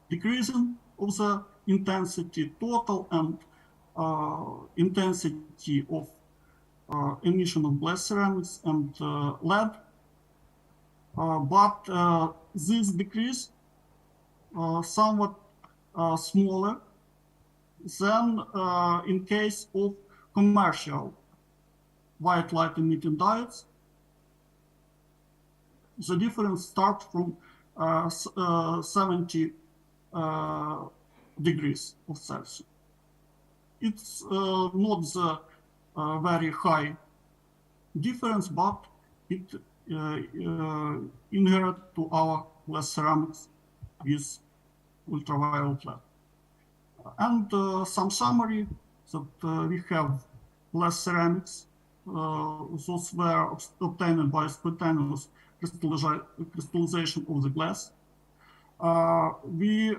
decreasing of the intensity total and intensity of emission of glass ceramics and LED, but this decrease somewhat smaller than in case of commercial white light emitting diodes. The difference starts from 70 degrees of Celsius. It's not the very high difference, but it inherent to our glass ceramics with ultraviolet LED. And some summary that we have glass ceramics. Those were obtained by spontaneous crystallization of the glass. We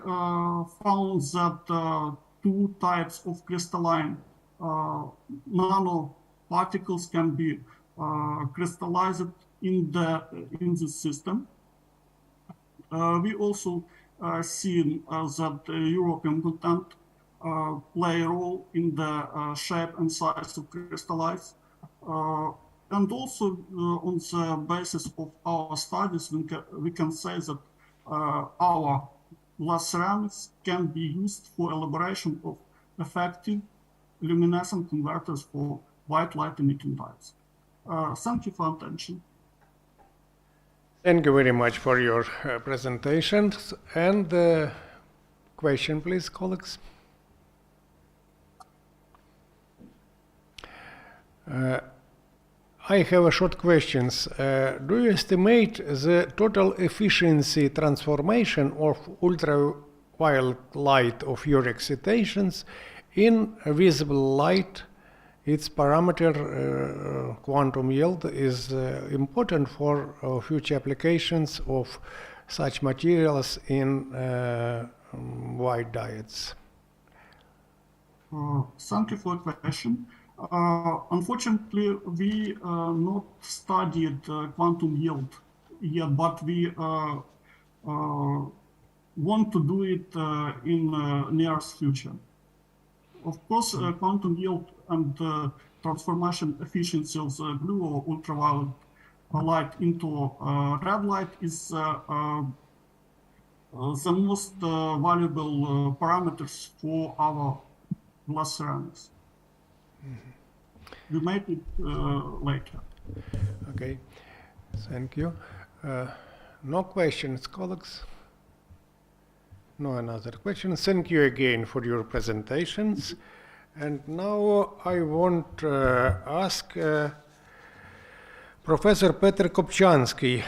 found that two types of crystalline nanoparticles can be crystallized in the system. We also seen that Europium content play a role in the shape and size of crystallites. And also on the basis of our studies, we can say that our glass ceramics can be used for elaboration of effective luminescent converters for white light emitting diodes. Thank you for attention. Thank you very much for your presentations. And question, please, colleagues. I have a short questions. Do you estimate the total efficiency transformation of ultraviolet light of your excitations in visible light? Its parameter quantum yield is important for future applications of such materials in white diodes. Thank you for the question. Unfortunately, we not studied quantum yield yet, but we want to do it in nearest future. Of course, quantum yield and transformation efficiency of the blue or ultraviolet light into red light is the most valuable parameters for our glass ceramics. We made it later. Okay, thank you. No questions, colleagues? No another questions. Thank you again for your presentations. And now I want to ask Professor Petr Kopčanský,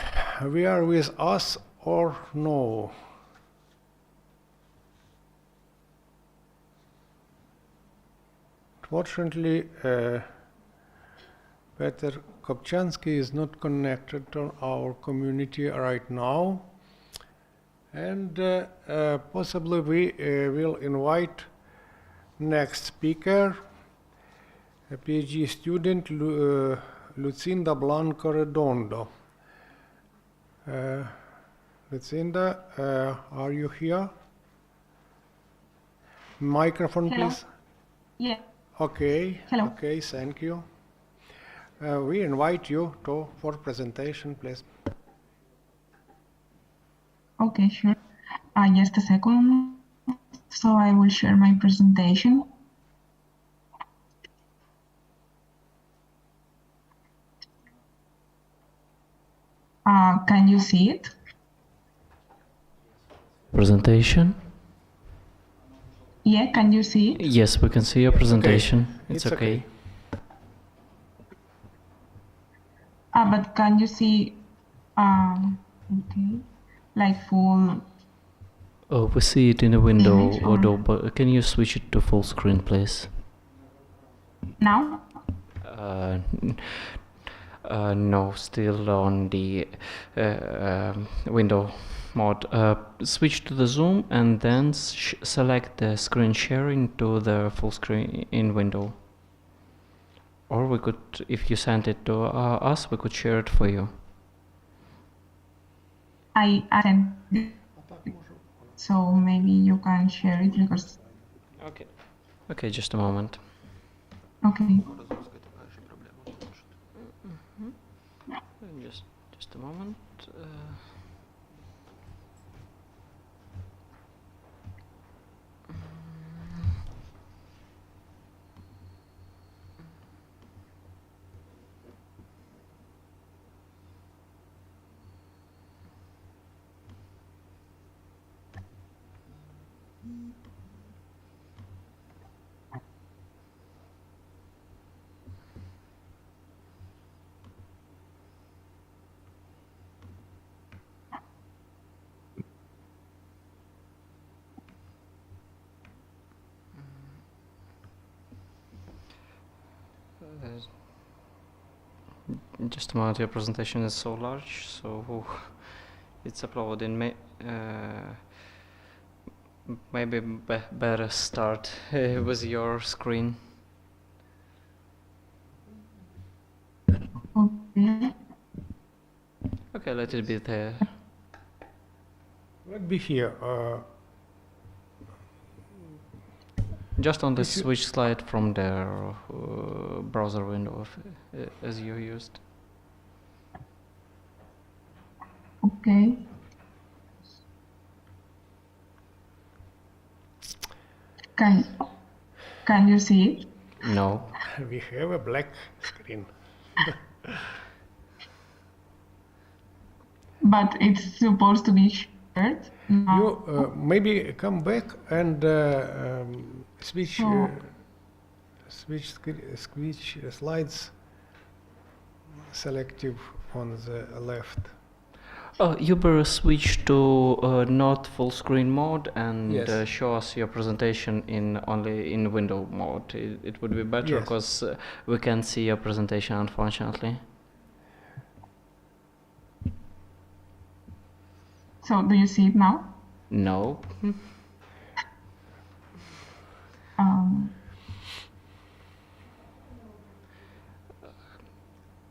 we are with us or no? Fortunately, Petr Kopčanský is not connected to our community right now. And possibly we will invite next speaker, a PhD student, Lucinda Blanco Redondo. Lucinda, are you here? Microphone, Hello. please. Yeah. Okay. Hello. Okay, thank you. We invite you for presentation, please. Okay, sure. Just a second. So I will share my presentation. Can you see it? Presentation? Yeah, can you see it? Yes, we can see your presentation. Okay. It's okay. But can you see, okay, like full? Oh, we see it in the window, Image or- although, but can you switch it to full screen, please? Now? No, still on the window mode. Switch to the zoom and then select the screen sharing to the full screen in window. Or we could, if you send it to us, we could share it for you. I sent it. So maybe you can share it because. Okay. Okay, just a moment. Okay. Just a moment. Just a moment, your presentation is so large, so it's uploading. Maybe better start with your screen. Okay. Okay, let it be there. Let me here. Just on the switch slide from the browser window as you used. Okay. Can you see it? No. We have a black screen. But it's supposed to be shared. No. You maybe come back and switch switch slides selective on the left. Oh, you better switch to not full screen mode and Yes. show us your presentation in only in window mode. It would be better Yes. because we can't see your presentation, unfortunately. So do you see it now? No.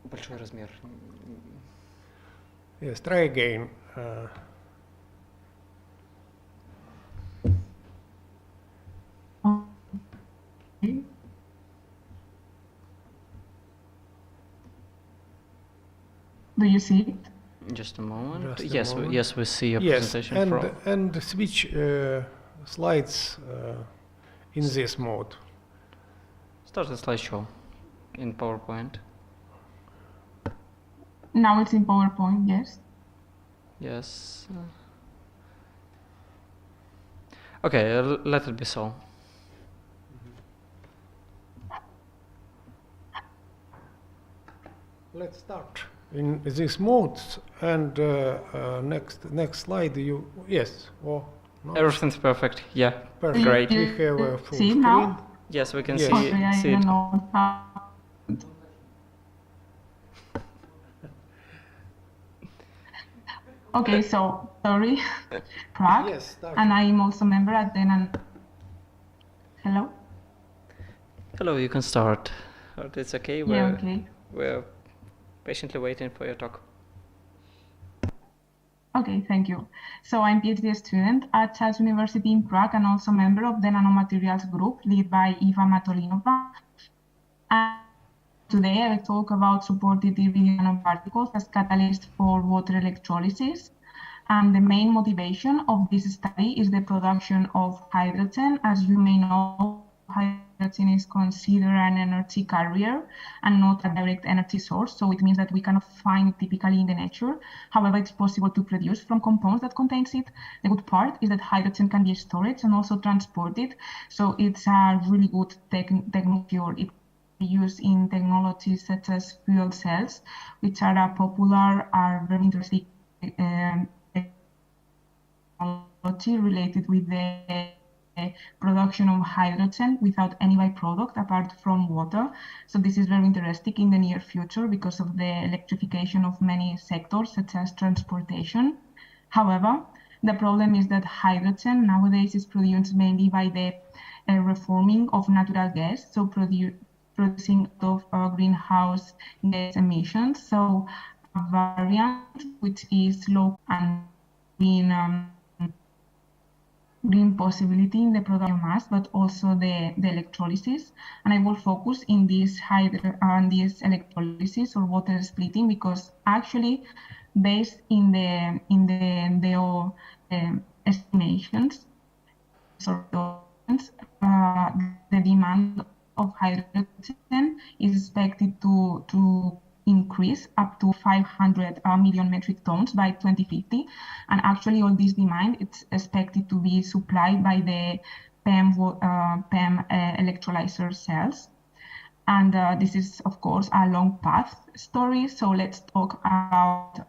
Большой размер. Yes, try again. Do you see it? Just a moment. Just a Yes, moment. yes, we see a Yes, presentation from. and switch slides in this mode. Start the slideshow in PowerPoint. Now it's in PowerPoint, yes. Yes. Okay, let it be so. Let's start in this mode, and next slide. Yes, or no? Everything's perfect. Yeah, Perfect. great. We have a full See screen. now? Yes, we can Yes. see I it. don't know how. Okay, so sorry, Prague, Yes, start. and I'm also member at the Hello? Hello, you can start. But it's okay. Yeah, okay. We're patiently waiting for your talk. Okay, thank you. So I'm PhD student at Charles University in Prague and also member of the Nanomaterials group led by Eva Matolinova. And today I will talk about supported iridium nanoparticles as catalyst for water electrolysis. And the main motivation of this study is the production of hydrogen. As you may know, hydrogen is considered an energy carrier and not a direct energy source. So it means that we cannot find it typically in the nature. However, it's possible to produce from compounds that contains it. The good part is that hydrogen can be stored and also transported. So it's a really good technology. It used in technologies such as fuel cells, which are popular, are very interesting technology related with the production of hydrogen without any byproduct apart from water. So this is very interesting in the near future because of the electrification of many sectors such as transportation. However, the problem is that hydrogen nowadays is produced mainly by the reforming of natural gas, so producing of greenhouse gas emissions. So a variant which is low and green possibility in the production of mass, but also the electrolysis. And I will focus in this electrolysis or water splitting because actually based in the estimations, the demand of hydrogen is expected to increase up to 500 million metric tons by 2050. And actually all this demand it's expected to be supplied by the PEM electrolyzer cells. And this is, of course, a long path story. So let's talk about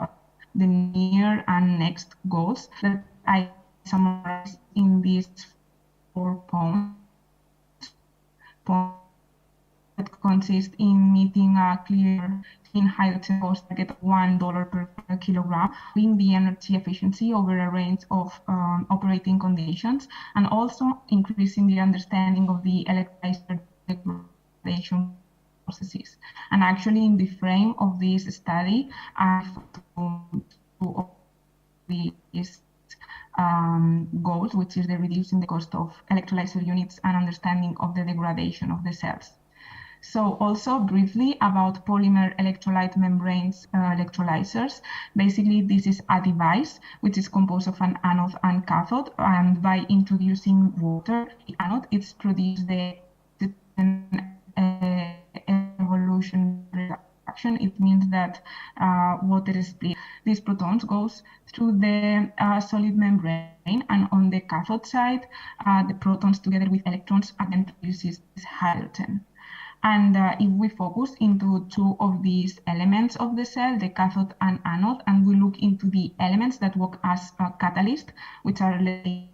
the near and next goals that I summarize in these 4 points that consist in meeting a clear clean hydrogen cost target of $1 per kilogram, in the energy efficiency over a range of operating conditions, and also increasing the understanding of the electrolyzer degradation processes. And actually, in the frame of this study, I to these goals, which is the reducing the cost of electrolyzer units and understanding of the degradation of the cells. So also briefly about polymer electrolyte membranes electrolyzers. Basically, this is a device which is composed of an anode and cathode, and by introducing water, the anode, it's produced the evolution reaction. It means that water is split. These protons goes through the solid membrane, and on the cathode side, the protons together with electrons again produces hydrogen. And if we focus into 2 of these elements of the cell, the cathode and anode, and we look into the elements that work as a catalyst, which are the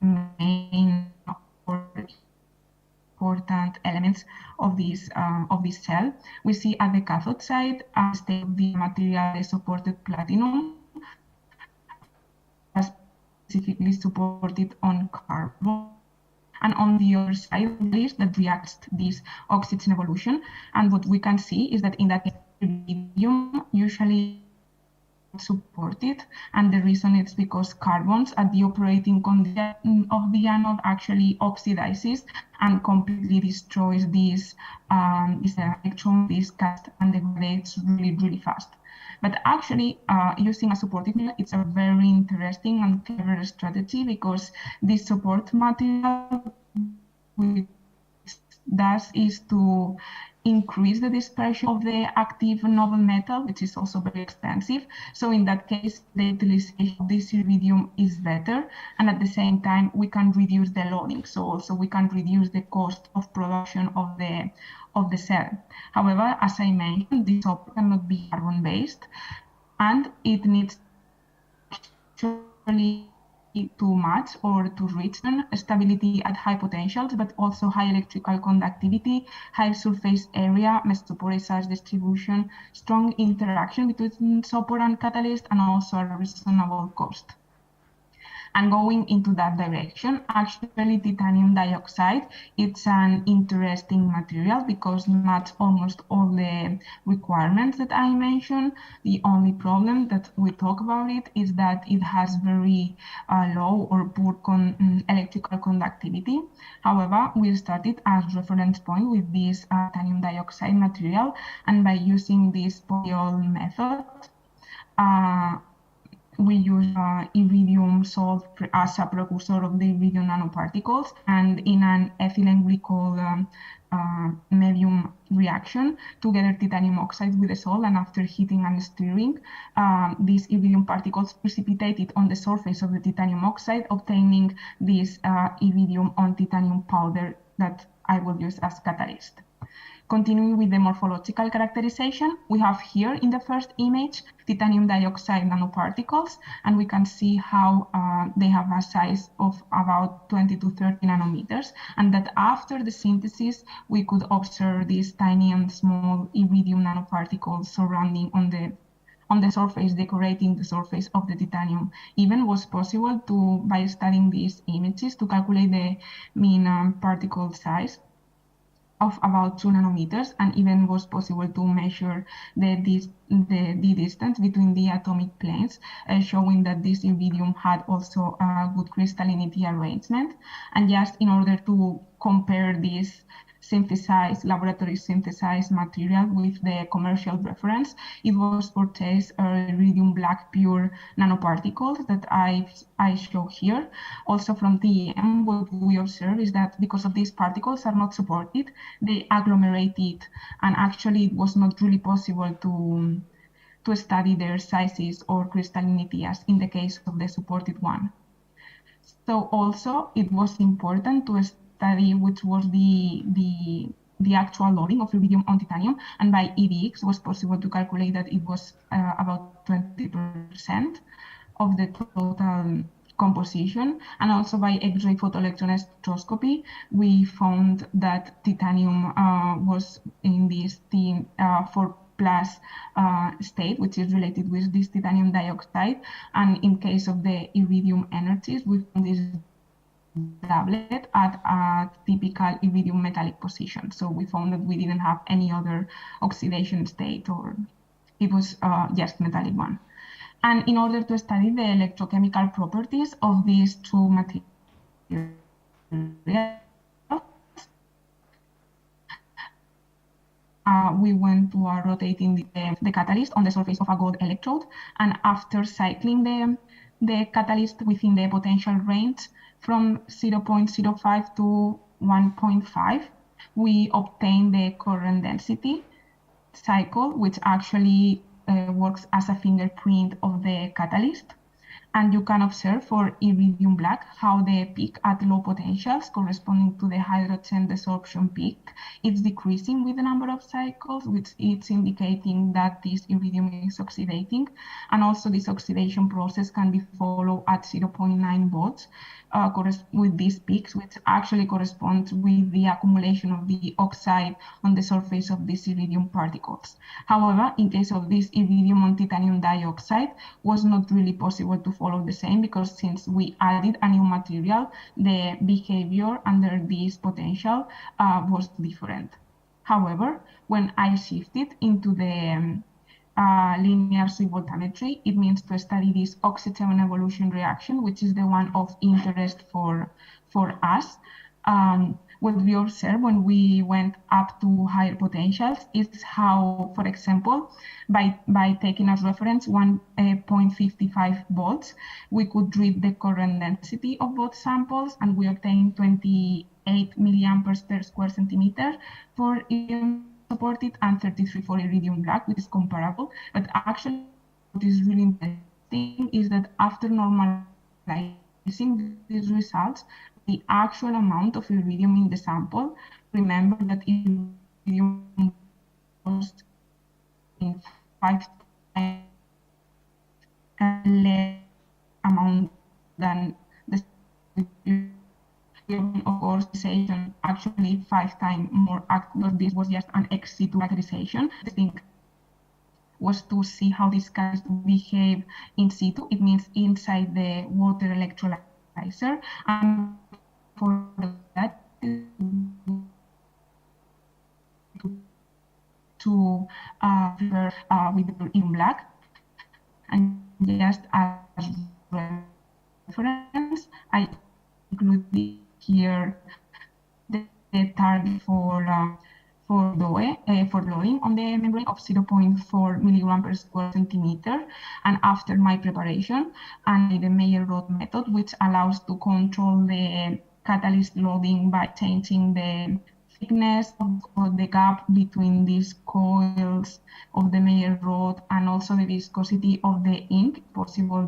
main important elements of this cell, we see at the cathode side a state of the material supported platinum, specifically supported on carbon. and on the other side is that reacts to these oxides in evolution. And what we can see is that in that case, iridium usually supported, and the reason is because carbons at the operating condition of the anode actually oxidizes and completely destroys this electron, this cast, and degrades really fast. But actually, using a supportive material, it's a very interesting and clever strategy, because this support material, which does is to increase the dispersion of the active noble metal, which is also very expensive. So in that case, the utilization of this iridium is better, and at the same time, we can reduce the loading. So also we can reduce the cost of production of the cell. However, as I mentioned, this support cannot be carbon-based, and it needs actually to match or to reach stability at high potentials, but also high electrical conductivity, high surface area, mesoporous size distribution, strong interaction between support and catalyst, and also a reasonable cost. And going into that direction, actually titanium dioxide, it's an interesting material because it matches almost all the requirements that I mentioned. The only problem that we talk about it is that it has very low or poor electrical conductivity. However, we started as reference point with this titanium dioxide material, and by using this polyol method, we use iridium salt as a precursor of the iridium nanoparticles, and in an ethylene glycol medium reaction, together titanium oxide with the salt, and after heating and stirring, these iridium particles precipitated on the surface of the titanium oxide, obtaining this iridium on titanium powder that I will use as catalyst. Continuing with the morphological characterization, we have here in the first image titanium dioxide nanoparticles, and we can see how they have a size of about 20 to 30 nanometers, and that after the synthesis, we could observe these tiny and small iridium nanoparticles surrounding on the surface, decorating the surface of the titanium. Even was possible to, by studying these images, to calculate the mean particle size of about 2 nanometers, and even was possible to measure the distance between the atomic planes, showing that this iridium had also a good crystallinity arrangement. And just in order to compare this laboratory synthesized material with the commercial reference, it was purchased iridium black pure nanoparticles that I show here. Also from TEM, what we observe is that because of these particles are not supported, they agglomerated, and actually it was not really possible to study their sizes or crystallinity as in the case of the supported one. So also it was important to study which was the actual loading of iridium on titanium, and by EDX was possible to calculate that it was about 20% of the total composition. And also by X-ray photoelectron spectroscopy, we found that titanium was in this 4+ state, which is related with this titanium dioxide. And in case of the iridium energies, we found this doublet at a typical iridium metallic position. So we found that we didn't have any other oxidation state, or it was just metallic one. And in order to study the electrochemical properties of these two materials, we went to rotating the catalyst on the surface of a gold electrode, and after cycling the catalyst within the potential range from 0.05 to 1.5, we obtain the current density cycle, which actually works as a fingerprint of the catalyst. And you can observe for iridium black how the peak at low potentials corresponding to the hydrogen desorption peak is decreasing with the number of cycles, which is indicating that this iridium is oxidating. And also this oxidation process can be followed at 0.9 volts with these peaks, which actually corresponds with the accumulation of the oxide on the surface of these iridium particles. However, in case of this iridium on titanium dioxide, was not really possible to follow the same, because since we added a new material, the behavior under this potential was different. However, when I shifted into the linear sweep voltammetry, it means to study this oxygen evolution reaction, which is the one of interest for us. What we observed when we went up to higher potentials is how, for example, by taking as reference 1.55 volts, we could read the current density of both samples, and we obtained 28 milliamperes per square centimeter for iridium supported and 33 for iridium black, which is comparable. But actually, what is really interesting is that after normalizing these results, the actual amount of iridium in the sample, remember that iridium was in 5 times less amount than the of course actually 5 times more active. This was just an ex situ characterization. The thing was to see how these guys behave in situ. It means inside the water electrolyzer, and for that to prepare with the in black, and just as reference, I include here the target for loading on the membrane of 0.4 milligram per square centimeter. And after my preparation, and the Mayer-Roth method, which allows to control the catalyst loading by changing the thickness of the gap between these coils of the Mayer-Roth and also the viscosity of the ink, possible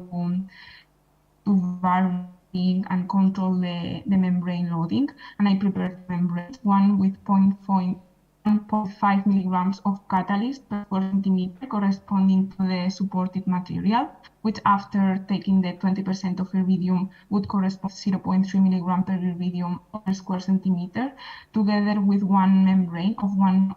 to vary and control the membrane loading. And I prepared membranes, one with 1.5 milligrams of catalyst per square centimeter corresponding to the supported material, which after taking the 20% of iridium would correspond to 0.3 milligram per iridium per square centimeter, together with one membrane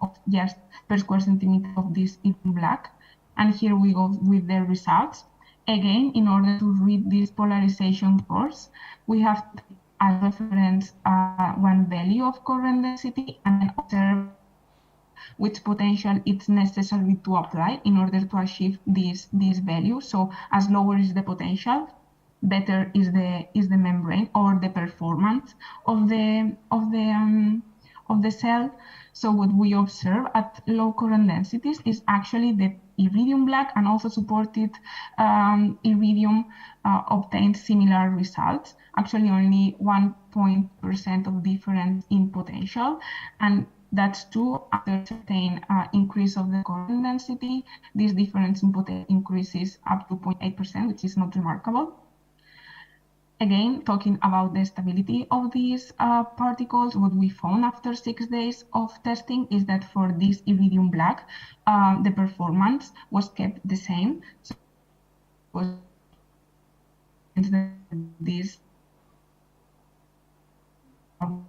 of just per square centimeter of this iridium black. And here we go with the results. Again, in order to read this polarization course, we have as reference one value of current density and observe which potential it's necessary to apply in order to achieve this value. So as lower is the potential, better is the membrane or the performance of the cell. So what we observe at low current densities is actually the iridium black and also supported iridium obtained similar results. Actually, only 1% of difference in potential, and that's true after certain increase of the current density. This difference in potential increases up to 0.8%, which is not remarkable. Again, talking about the stability of these particles, what we found after 6 days of testing is that for this iridium black, the performance was kept the same. So this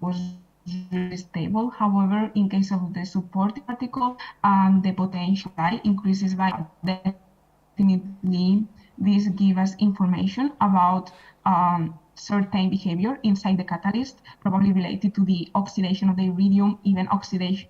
was really stable. However, in case of the support particle, the potential increases by definitely. This gives us information about certain behavior inside the catalyst, probably related to the oxidation of the iridium, even oxidation,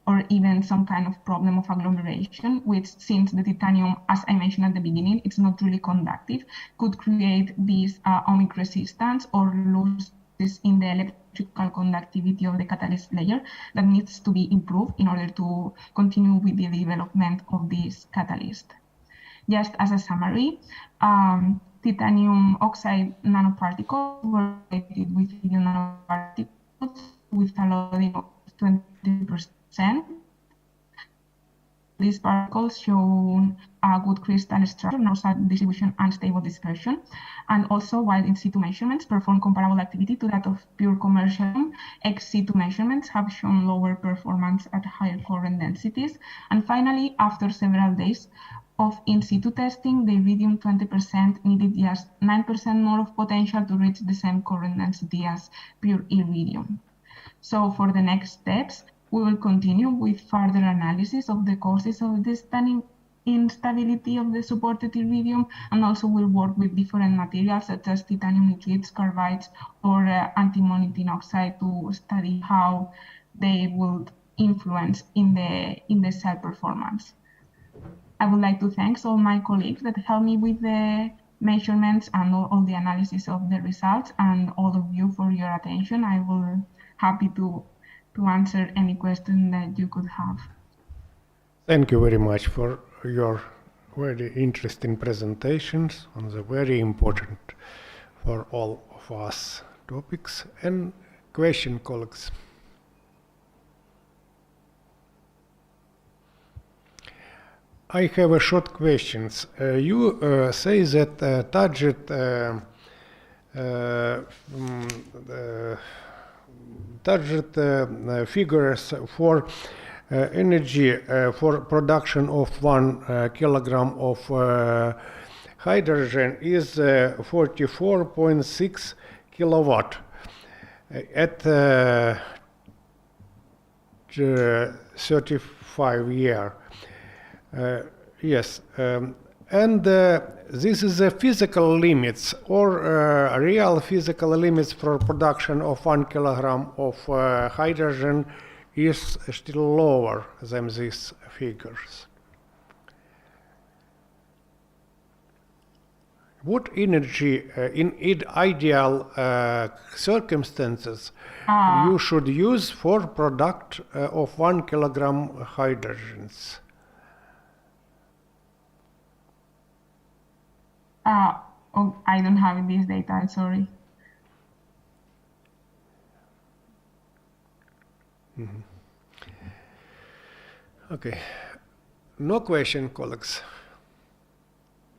or even some kind of problem of agglomeration, which, since the titanium, as I mentioned at the beginning, it's not really conductive, could create this ohmic resistance or losses in the electrical conductivity of the catalyst layer that needs to be improved in order to continue with the development of this catalyst. Just as a summary, titanium oxide nanoparticles were related with iridium nanoparticles with a loading of 20%. These particles show a good crystal structure, North-South distribution, and stable dispersion. And also, while in situ measurements perform comparable activity to that of pure commercial, ex situ measurements have shown lower performance at higher current densities. And finally, after several days of in situ testing, the iridium 20% needed just 9% more of potential to reach the same current density as pure iridium. So for the next steps, we will continue with further analysis of the causes of this stunning instability of the supported iridium, and also will work with different materials such as titanium nitrides, carbides, or antimony tin oxide to study how they would influence in the cell performance. I would like to thank all my colleagues that helped me with the measurements and all the analysis of the results, and all of you for your attention. I will happy to answer any question that you could have. Thank you very much for your very interesting presentations on the very important for all of us topics. And question, colleagues. I have a short questions. You say that target figures for energy for production of 1 kilogram of hydrogen is 44.6 kilowatt at 35 year. Yes, and this is a physical limits or real physical limits for production of 1 kilogram of hydrogen is still lower than these figures. What energy in ideal circumstances you should use for product of 1 kilogram hydrogens? Oh, I don't have this data, I'm sorry. Mm-hmm. Okay, no question, colleagues.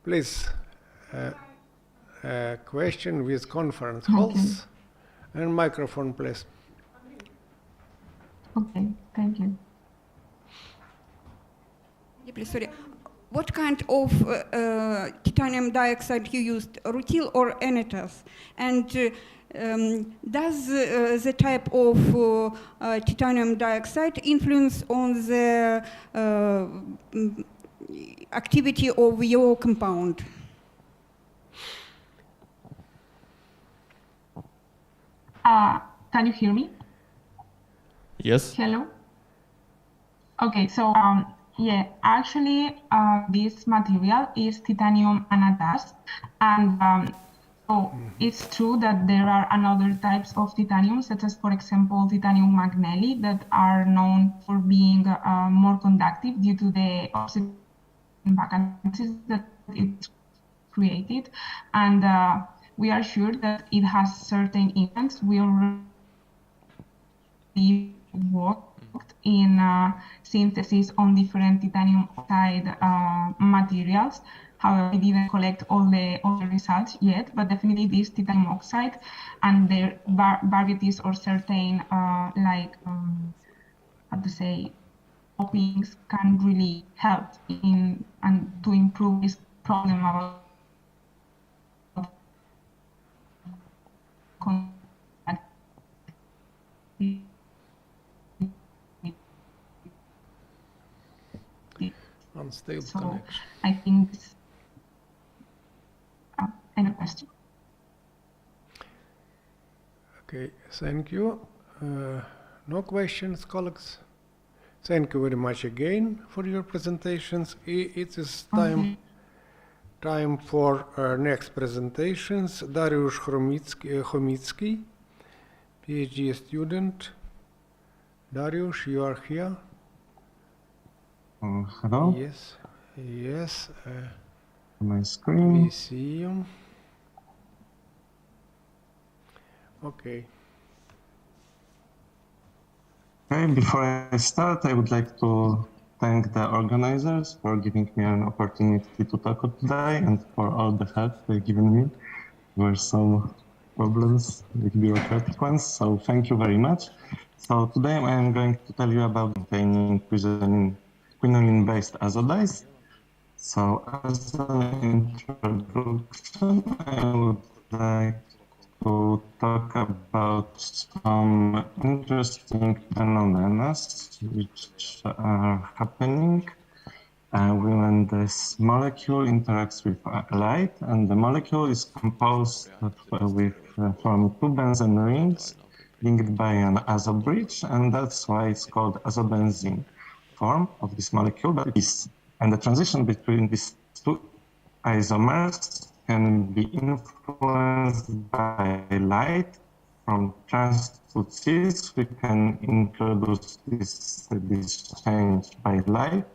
Please, question with conference halls and microphone, please. Okay, thank you. Yeah, please, sorry. What kind of titanium dioxide you used, rutil or Eryptosis? And does the type of titanium dioxide influence on the activity of your compound? Can you hear me? Yes. Hello? Okay, so yeah, actually this material is titanium anodized, and so it's true that there are another types of titanium, such as, for example, titanium magneli, that are known for being more conductive due to the oxidation vacancies that it's created, and we are sure that it has certain effects. We already worked in synthesis on different titanium oxide materials. However, I didn't collect all the results yet, but definitely this titanium oxide and their varieties or certain how to say, toppings can really help in and to improve this problem about unstable so connection. I think any question? Okay, thank you. No questions, colleagues? Thank you very much again for your presentations. It is time for our next presentations. Dariusz Chomicki, PhD student. Dariusz, you are here? Hello? Yes, yes. My screen. We see you. Okay. Okay, before I start, I would like to thank the organizers for giving me an opportunity to talk today and for all the help they've given me. There were some problems with bureaucratic ones, so thank you very much. So today I am going to tell you about containing quinoline-based azodides. So as an introduction, I would like to talk about some interesting phenomena which are happening when this molecule interacts with light, and the molecule is composed from two benzene rings linked by an azo bridge, and that's why it's called azobenzene form of this molecule. And the transition between these two isomers can be influenced by light. From trans to cis, we can introduce this change by light,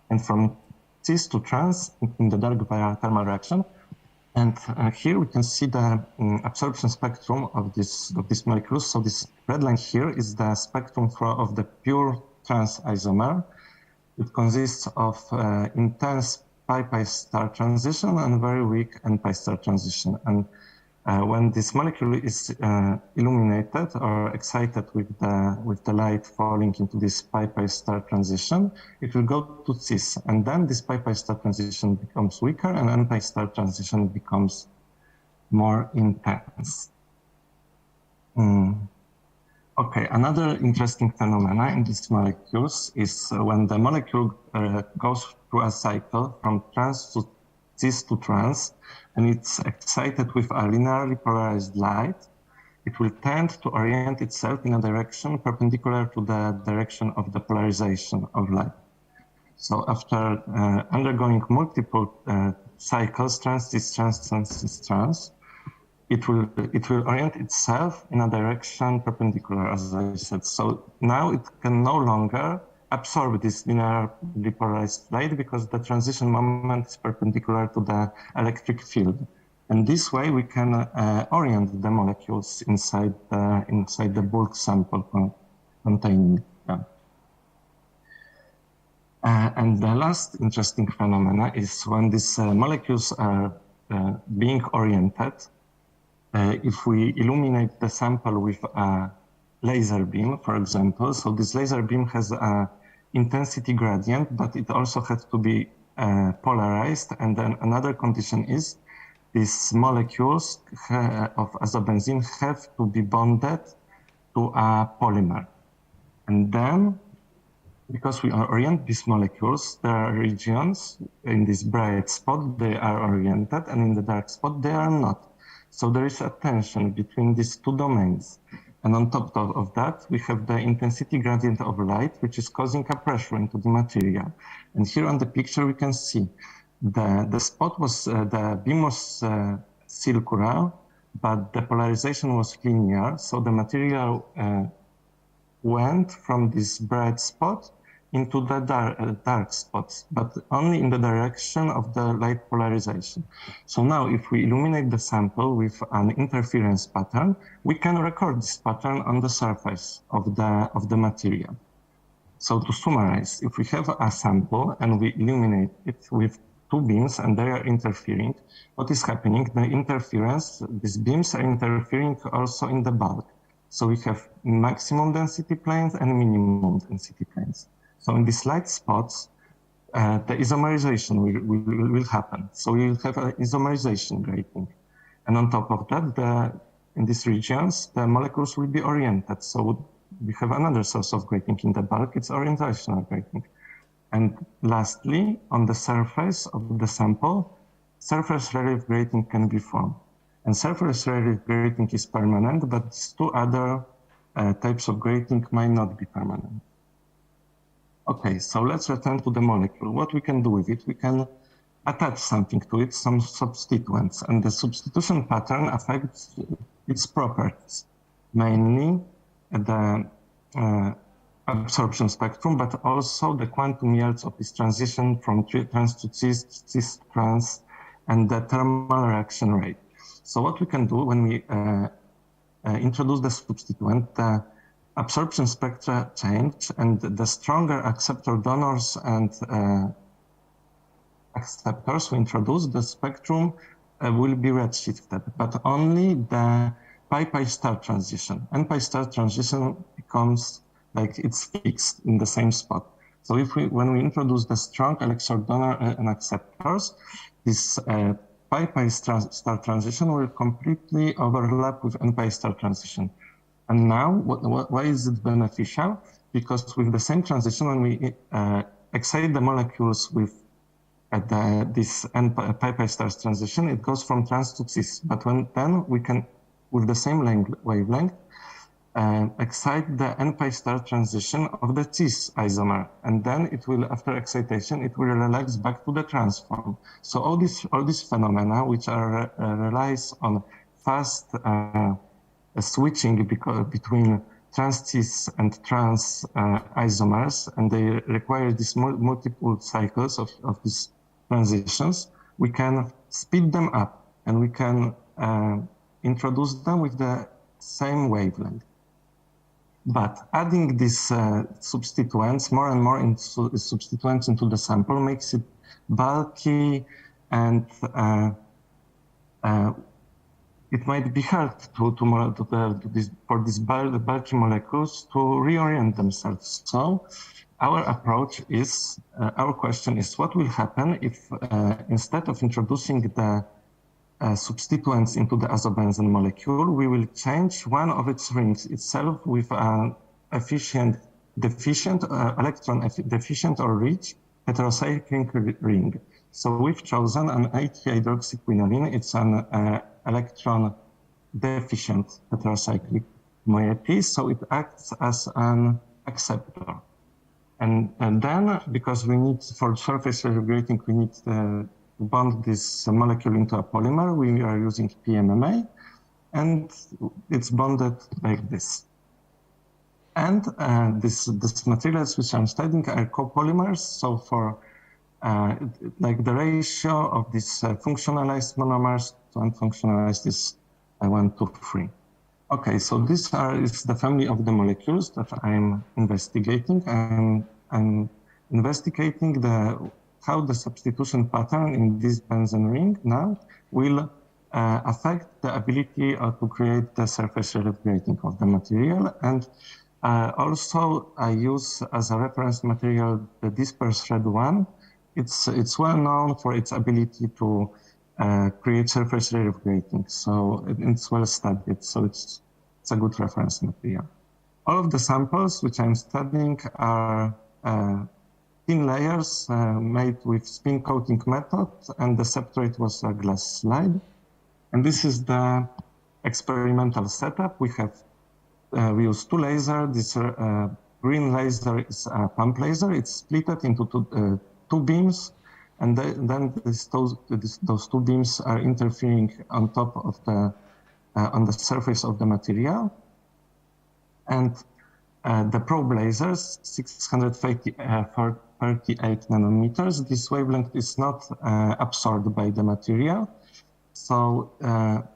and from cis to trans in the dark via thermal reaction. And here we can see the absorption spectrum of this molecules. So this red line here is the spectrum of the pure trans isomer. It consists of intense pi-pi star transition and very weak n-pi star transition. And when this molecule is illuminated or excited with the light falling into this pi-pi star transition, it will go to cis, and then this pi-pi star transition becomes weaker and n-pi star transition becomes more intense. Okay, another interesting phenomena in these molecules is when the molecule goes through a cycle from trans to cis to trans, and it's excited with a linearly polarized light, it will tend to orient itself in a direction perpendicular to the direction of the polarization of light. So after undergoing multiple cycles, trans, cis, trans, trans, cis, trans, it will orient itself in a direction perpendicular, as I said. So now it can no longer absorb this linearly polarized light because the transition moment is perpendicular to the electric field. And this way we can orient the molecules inside the bulk sample containing them. And the last interesting phenomena is when these molecules are being oriented. If we illuminate the sample with a laser beam, for example, so this laser beam has a intensity gradient, but it also has to be polarized. And then another condition is these molecules of azobenzene have to be bonded to a polymer. And then, because we orient these molecules, there are regions in this bright spot, they are oriented, and in the dark spot, they are not. So there is a tension between these two domains. And on top of that, we have the intensity gradient of light, which is causing a pressure into the material. And here on the picture, we can see the beam was circular, but the polarization was linear. So the material went from this bright spot into the dark spots, but only in the direction of the light polarization. So now if we illuminate the sample with an interference pattern, we can record this pattern on the surface of the material. So to summarize, if we have a sample and we illuminate it with two beams and they are interfering, what is happening? The interference, these beams are interfering also in the bulk. So we have maximum density planes and minimum density planes. So in these light spots, the isomerization will happen. So we will have an isomerization grating. And on top of that, in these regions, the molecules will be oriented. So we have another source of grating in the bulk, it's orientational grating. And lastly, on the surface of the sample, surface relief grating can be formed. And surface relief grating is permanent, but these two other types of grating might not be permanent. Okay, so let's return to the molecule. What we can do with it? We can attach something to it, some substituents, and the substitution pattern affects its properties, mainly the absorption spectrum, but also the quantum yields of this transition from trans to cis, cis to trans, and the thermal reaction rate. So what we can do when we introduce the substituent, the absorption spectra change, and the stronger acceptor donors and acceptors we introduce, the spectrum will be redshifted, but only the pi-pi star transition. N-pi star transition becomes like it's fixed in the same spot. So when we introduce the strong electron donor and acceptors, this pi-pi star transition will completely overlap with n-pi star transition. And now, why is it beneficial? Because with the same transition, when we excite the molecules with this pi stars transition, it goes from trans to cis. But then we can, with the same wavelength, excite the n-pi star transition of the cis isomer, and then it will, after excitation, it will relax back to the trans form. So all these phenomena, which are relies on fast switching between trans-cis and trans isomers, and they require these multiple cycles of these transitions, we can speed them up, and we can introduce them with the same wavelength. But adding these substituents, more and more substituents into the sample, makes it bulky, and it might be hard for these bulky molecules to reorient themselves. So our approach is, our question is, what will happen if instead of introducing the substituents into the azobenzene molecule, we will change one of its rings itself with an electron deficient or rich heterocyclic ring. So we've chosen an 8-hydroxyquinoline. It's an electron deficient heterocyclic moiety, so it acts as an acceptor. And then, because we need, for surface grating, we need to bond this molecule into a polymer, we are using PMMA, and it's bonded like this. And these materials which I'm studying are copolymers, so for like the ratio of these functionalized monomers to unfunctionalized is 1 to 3. Okay, so this is the family of the molecules that I'm investigating. I'm investigating how the substitution pattern in this benzene ring now will affect the ability to create the surface relief grating of the material. And also I use as a reference material the disperse red one. It's well known for its ability to create surface relief grating. So it's well studied. So it's a good reference material. All of the samples which I'm studying are thin layers made with spin coating method, and the substrate was a glass slide. And this is the experimental setup. We use 2 lasers. This green laser is a pump laser. It's split into two beams, and then those 2 beams are interfering on top of on the surface of the material. And the probe lasers, 638 nanometers, this wavelength is not absorbed by the material. So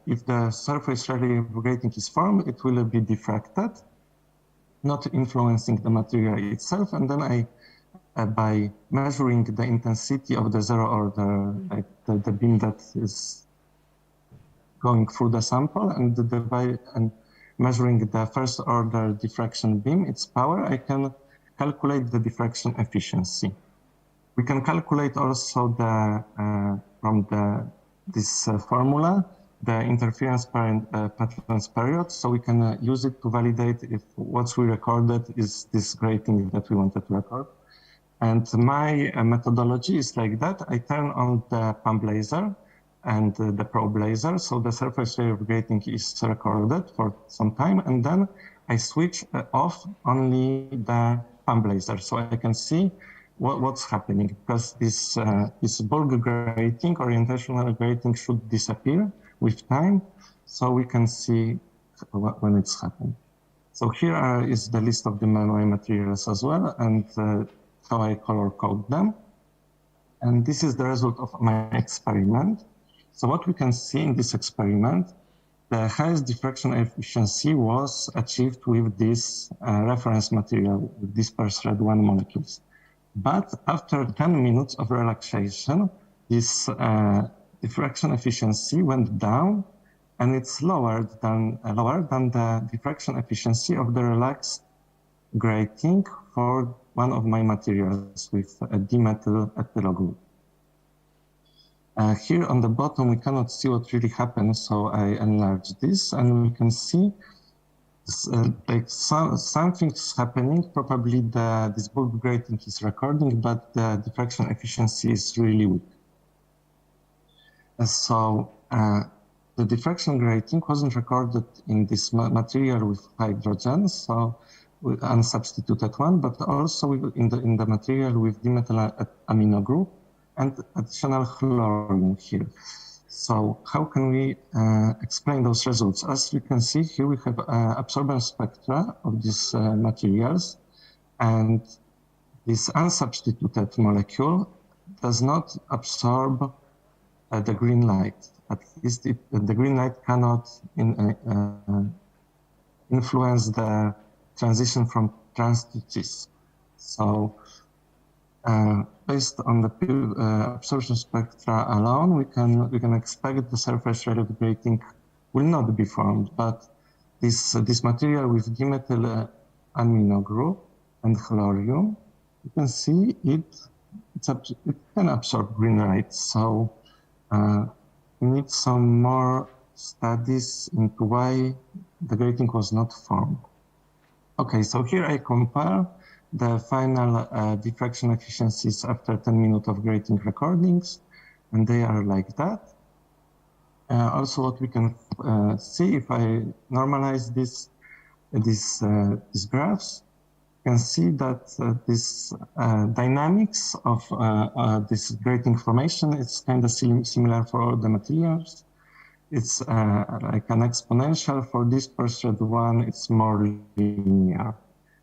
if the surface relief grating is formed, it will be diffracted, not influencing the material itself. And then by measuring the intensity of the 0 order, like the beam that is going through the sample, and measuring the first order diffraction beam, its power, I can calculate the diffraction efficiency. We can calculate also from this formula, the interference patterns period, so we can use it to validate if what we recorded is this grating that we wanted to record. And my methodology is like that. I turn on the pump laser and the probe laser, so the surface relief grating is recorded for some time, and then I switch off only the pump laser, so I can see what's happening, because this bulk grating, orientational grating, should disappear with time, so we can see when it's happening. So here is the list of the my materials as well, and how I color code them. And this is the result of my experiment. So what we can see in this experiment, the highest diffraction efficiency was achieved with this reference material, with disperse red one molecules. But after 10 minutes of relaxation, this diffraction efficiency went down, and it's lower than the diffraction efficiency of the relaxed grating for one of my materials with a dimethyl ethyl group. Here on the bottom, we cannot see what really happens, so I enlarge this, and we can see like something's happening. Probably this bulk grating is recording, but the diffraction efficiency is really weak. So the diffraction grating wasn't recorded in this material with hydrogen, so unsubstituted one, but also in the material with dimethyl amino group and additional chlorine here. So how can we explain those results? As you can see here, we have absorbance spectra of these materials, and this unsubstituted molecule does not absorb the green light. At least the green light cannot influence the transition from trans to cis. So based on the absorption spectra alone, we can expect the surface relative grating will not be formed, but this material with dimethyl amino group and chlorine, you can see it can absorb green light. So we need some more studies into why the grating was not formed. Okay, so here I compare the final diffraction efficiencies after 10 minutes of grating recordings, and they are like that. Also, what we can see if I normalize these graphs, you can see that this dynamics of this grating formation is kind of similar for all the materials. It's like an exponential. For this perceived one, it's more linear.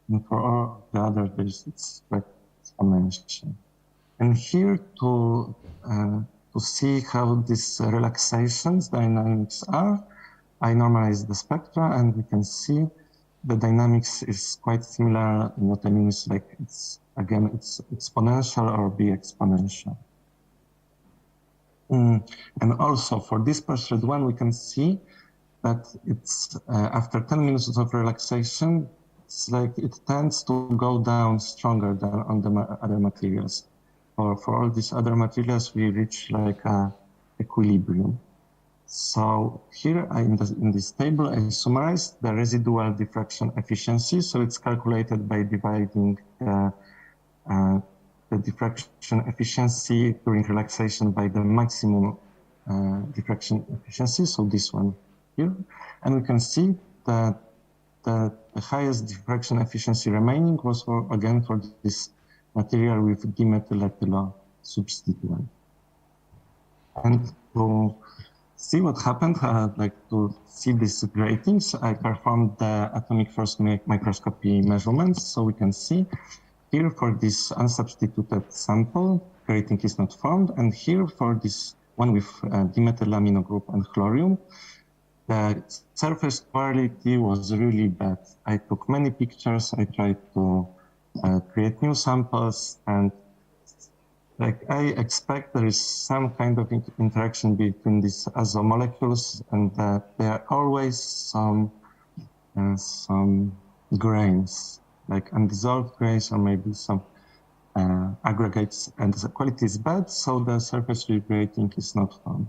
And for all the others, it's like exponential. And here to see how these relaxations dynamics are, I normalize the spectra, and we can see the dynamics is quite similar. What I mean is like it's exponential or be exponential. And also for this perceived one, we can see that it's after 10 minutes of relaxation, it's like it tends to go down stronger than on the other materials. For all these other materials, we reach like a equilibrium. So here in this table, I summarized the residual diffraction efficiency. So it's calculated by dividing the diffraction efficiency during relaxation by the maximum diffraction efficiency. So this one here, and we can see that the highest diffraction efficiency remaining was for this material with dimethyl substituent. And to see what happened, like to see these gratings, I performed the atomic force microscopy measurements. So we can see here for this unsubstituted sample, grating is not formed. And here for this one with dimethyl amino group and chlorine, the surface quality was really bad. I took many pictures. I tried to create new samples, and like I expect there is some kind of interaction between these azo molecules, and there are always some grains, like undissolved grains or maybe some aggregates, and the quality is bad, so the surface grating is not found.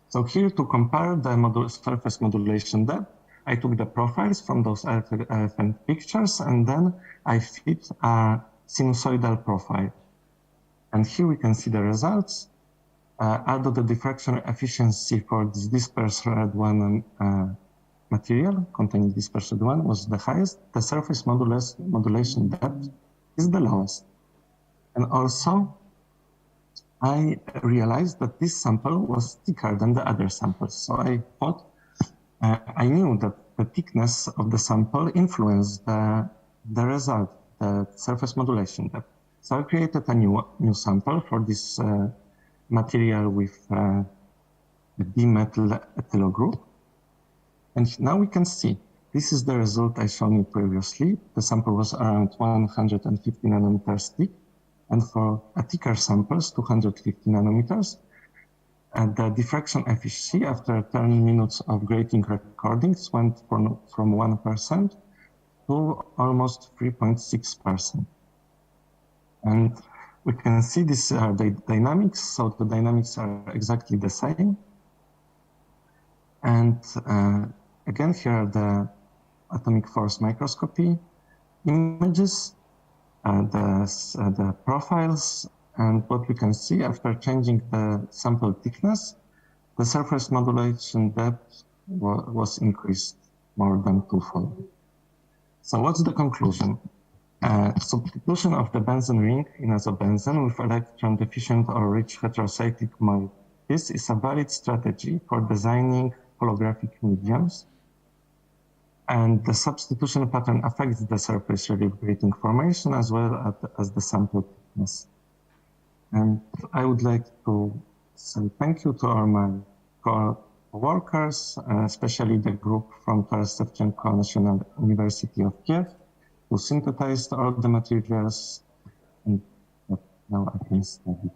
So here to compare the surface modulation depth, I took the profiles from those elephant pictures, and then I fit a sinusoidal profile. And here we can see the results. Although the diffraction efficiency for this dispersed red one material containing dispersed one was the highest, the surface modulation depth is the lowest. And also, I realized that this sample was thicker than the other samples. So I thought, I knew that the thickness of the sample influenced the result, the surface modulation depth. So I created a new sample for this material with the dimethyl ethyl group. And now we can see, this is the result I showed you previously. The sample was around 150 nanometers thick. And for a thicker samples, 250 nanometers. And the diffraction efficiency after 10 minutes of grating recordings went from 1% to almost 3.6%. And we can see this the dynamics. So the dynamics are exactly the same. And again, here are the atomic force microscopy images, the profiles, and what we can see after changing the sample thickness, the surface modulation depth was increased more than twofold. So what's the conclusion? Substitution of the benzene ring in azobenzene with electron deficient or rich heterocyclic moieties is a valid strategy for designing holographic mediums. And the substitution pattern affects the surface relief grating formation as well as the sample thickness. And I would like to say thank you to all my co-workers, especially the group from Taras Shevchenko National University of Kiev, who synthesized all the materials. And now I can study.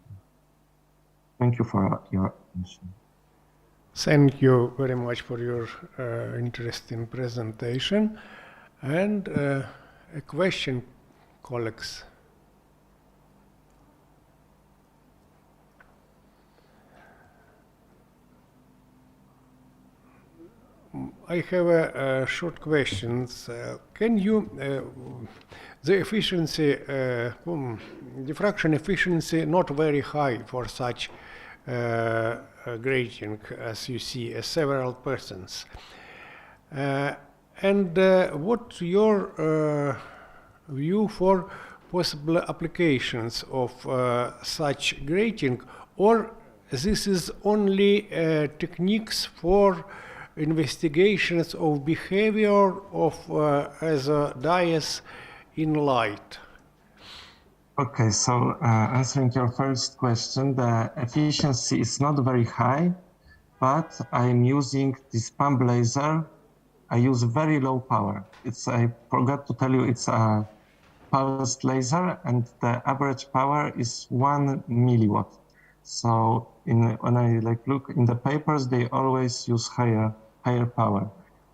Thank you for your attention. Thank you very much for your interesting presentation. And a question, colleagues. I have a short questions. Can you, the efficiency, diffraction efficiency not very high for such grating as you see several persons. And what's your view for possible applications of such grating, or this is only techniques for investigations of behavior of dyes in light? Okay, so answering your first question, the efficiency is not very high, but I'm using this pump laser. I use very low power. I forgot to tell you, it's a pulsed laser, and the average power is 1 milliwatt. So when I look in the papers, they always use higher power.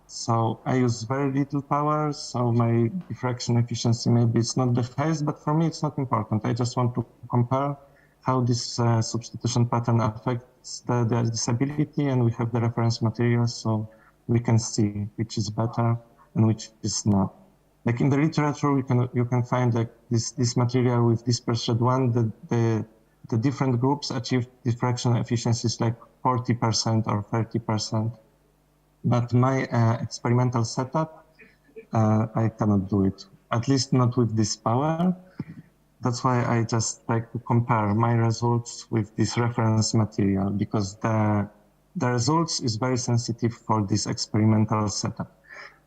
So I use very little power, so my diffraction efficiency maybe it's not the highest, but for me it's not important. I just want to compare how this substitution pattern affects the disability, and we have the reference materials, so we can see which is better and which is not. Like in the literature, you can find like this material with dispersed one, the different groups achieve diffraction efficiencies like 40% or 30%. But my experimental setup, I cannot do it, at least not with this power. That's why I just like to compare my results with this reference material, because the results is very sensitive for this experimental setup.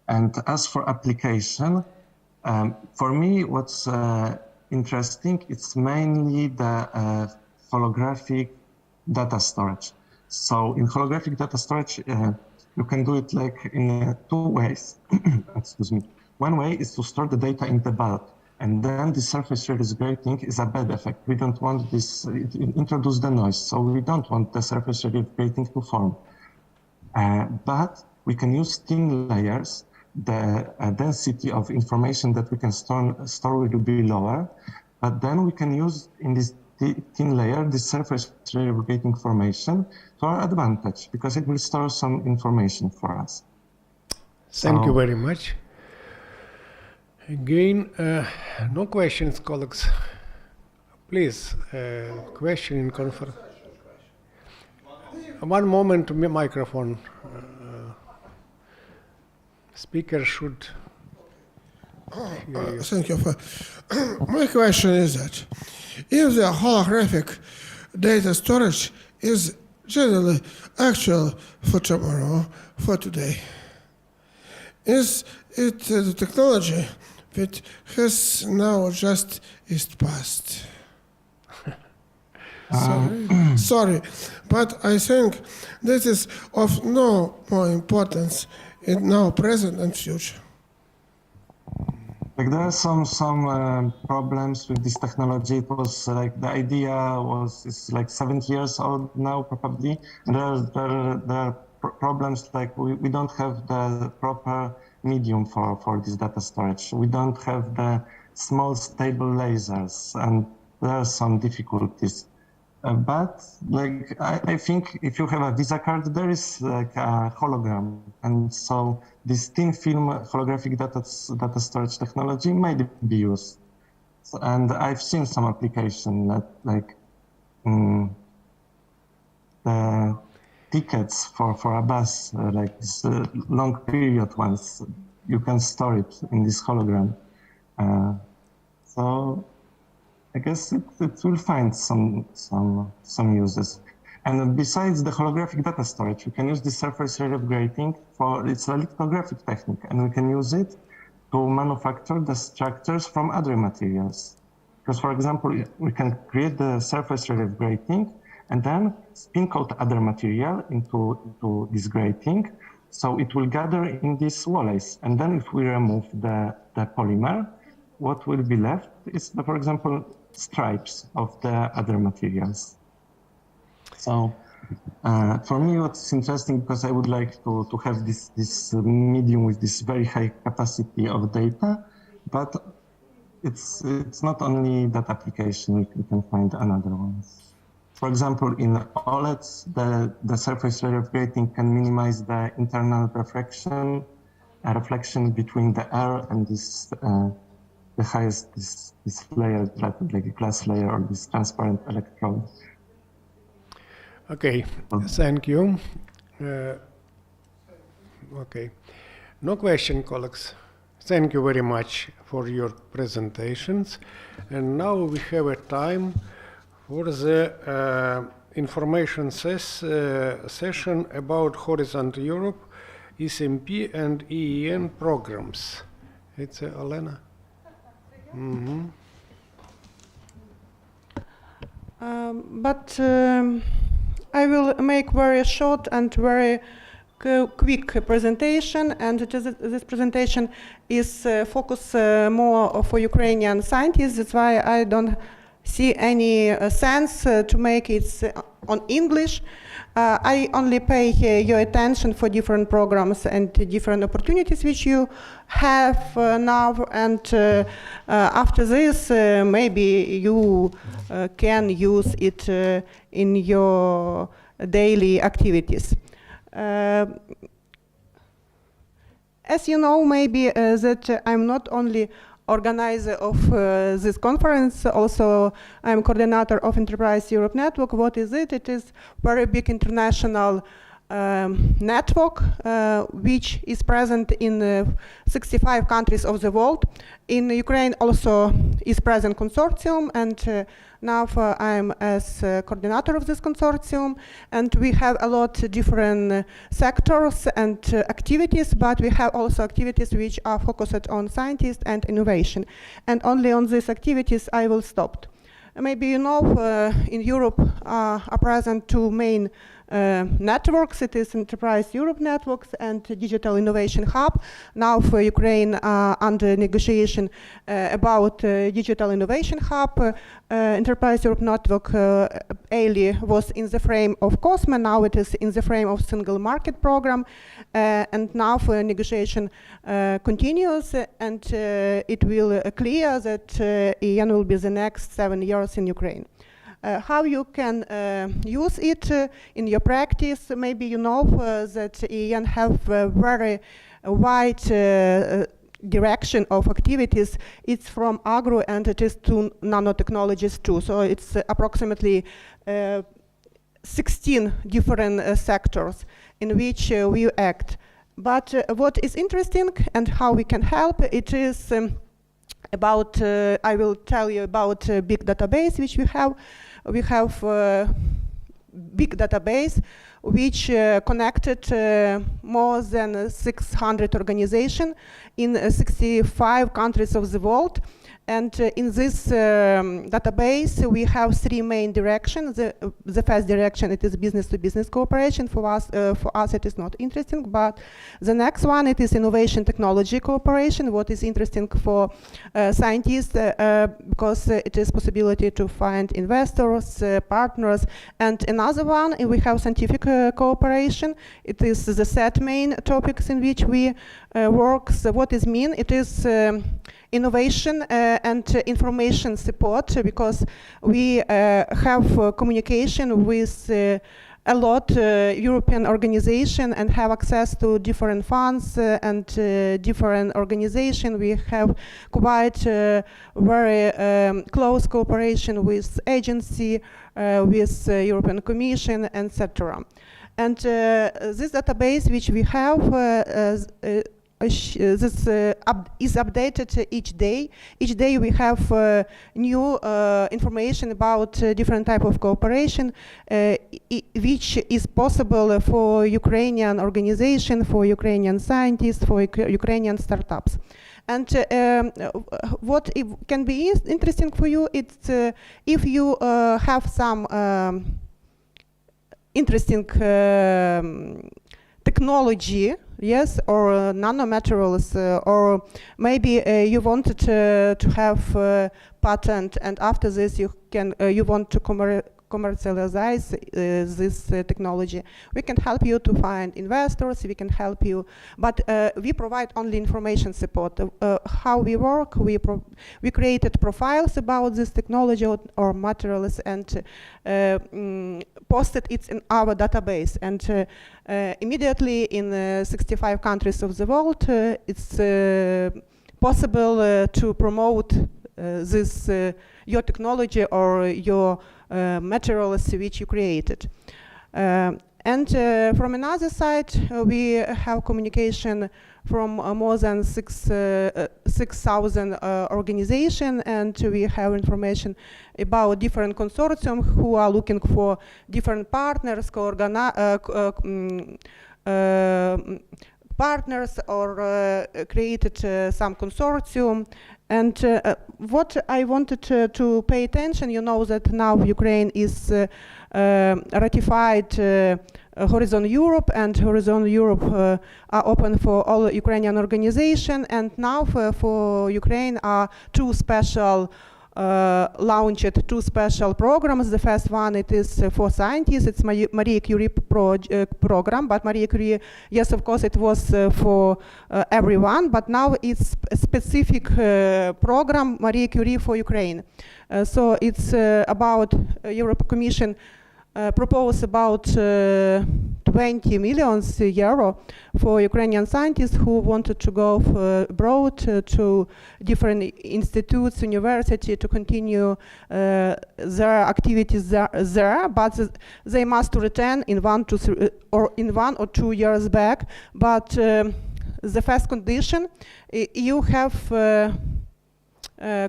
And as for application, for me, what's interesting, it's mainly the holographic data storage. So in holographic data storage, you can do it like in 2 ways. Excuse me. One way is to store the data in the bulk, and then the surface release grating is a bad effect. We don't want this, it introduces the noise, so we don't want the surface release grating to form. But we can use thin layers. The density of information that we can store will be lower, but then we can use in this thin layer the surface release grating formation to our advantage, because it will store some information for us. Thank you very much. Again, no questions, colleagues. Please, question in conference. One moment, microphone. Speaker should. Thank you. My question is that if the holographic data storage is generally actual for tomorrow, for today, is it the technology that has now just is past? Sorry, but I think this is of no more importance in now, present, and future. Like there are some problems with this technology. It was like the idea is like 70 years old now probably, and there are problems like we don't have the proper medium for this data storage. We don't have the small stable lasers, and there are some difficulties. But like I think if you have a Visa card, there is like a hologram, and so this thin film holographic data storage technology might be used. So, and I've seen some application that like the tickets for a bus, like this long period ones, you can store it in this hologram. So I guess it will find some uses. And besides the holographic data storage, we can use the surface area of grating for its lithographic technique, and we can use it to manufacture the structures from other materials. Because, for example, we can create the surface area of grating and then spin coat other material into this grating, so it will gather in these walls. And then if we remove the polymer, what will be left is, for example, stripes of the other materials. So for me, what's interesting, because I would like to have this medium with this very high capacity of data, but it's not only that application, we can find another ones. For example, in OLEDs, the surface area of grating can minimize the internal reflection between the air and this the highest this layer, like a glass layer or this transparent electrode. Okay, thank you. Okay, no question, colleagues. Thank you very much for your presentations. And now we have a time for the information session about Horizon Europe, SMP and EEN programs. It's Elena. Mm-hmm. But I will make very short and very quick presentation, and this presentation is focused more for Ukrainian scientists. That's why I don't see any sense to make it on English. I only pay your attention for different programs and different opportunities which you have now, and after this maybe you can use it in your daily activities. As you know, maybe that I'm not only organizer of this conference, also I'm coordinator of Enterprise Europe Network. What is it? It is very big international network which is present in 65 countries of the world. In Ukraine also is present consortium, and now I'm as coordinator of this consortium, and we have a lot of different sectors and activities, but we have also activities which are focused on scientists and innovation. And only on these activities I will stop. Maybe you know in Europe are present two main networks. It is Enterprise Europe Networks and Digital Innovation Hub. Now for Ukraine under negotiation about Digital Innovation Hub. Enterprise Europe Network early was in the frame of COSME, now it is in the frame of Single Market Program, and now for negotiation continues, and it will clear that EN will be the next 7 years in Ukraine. How you can use it in your practice? Maybe you know that EN have a very wide direction of activities. It's from agro and it is to nanotechnologies too. So it's approximately 16 different sectors in which we act. But what is interesting and how we can help, it is about, I will tell you about big database which we have. We have big database which connected more than 600 organizations in 65 countries of the world. And in this database, we have three main directions. The first direction, it is business-to-business cooperation. For us, it is not interesting. But the next one, it is innovation-technology cooperation. What is interesting for scientists, because it is possibility to find investors, partners. And another one, we have scientific cooperation. It is the third main topics in which we work. So what is mean? It is innovation and information support, because we have communication with a lot European organization and have access to different funds and different organization. We have quite very close cooperation with agency, with European Commission, etc. And this database which we have this is updated each day. Each day we have new information about different type of cooperation, which is possible for Ukrainian organization, for Ukrainian scientists, for Ukrainian startups. And what can be interesting for you, it's if you have some interesting technology, yes, or nanomaterials, or maybe you wanted to have a patent, and after this you want to commercialize this technology. We can help you to find investors, we can help you, but we provide only information support. How we work, we created profiles about this technology or materials and posted it in our database. And immediately in 65 countries of the world, it's possible to promote this your technology or your materials which you created. And from another side, we have communication from more than 6,000 organizations, and we have information about different consortiums who are looking for different partners, partners, or created some consortium. And what I wanted to pay attention, you know that now Ukraine is ratified Horizon Europe, and Horizon Europe are open for all Ukrainian organizations, and now for Ukraine are two special launched two special programs. The first one, it is for scientists, it's Marie Curie program, but Marie Curie, yes, of course, it was for everyone, but now it's a specific program, Marie Curie for Ukraine. So it's about European Commission propose about 20 million euro for Ukrainian scientists who wanted to go abroad to different institutes, university, to continue their activities there, but they must return in 1 or 2 years back. But the first condition, you have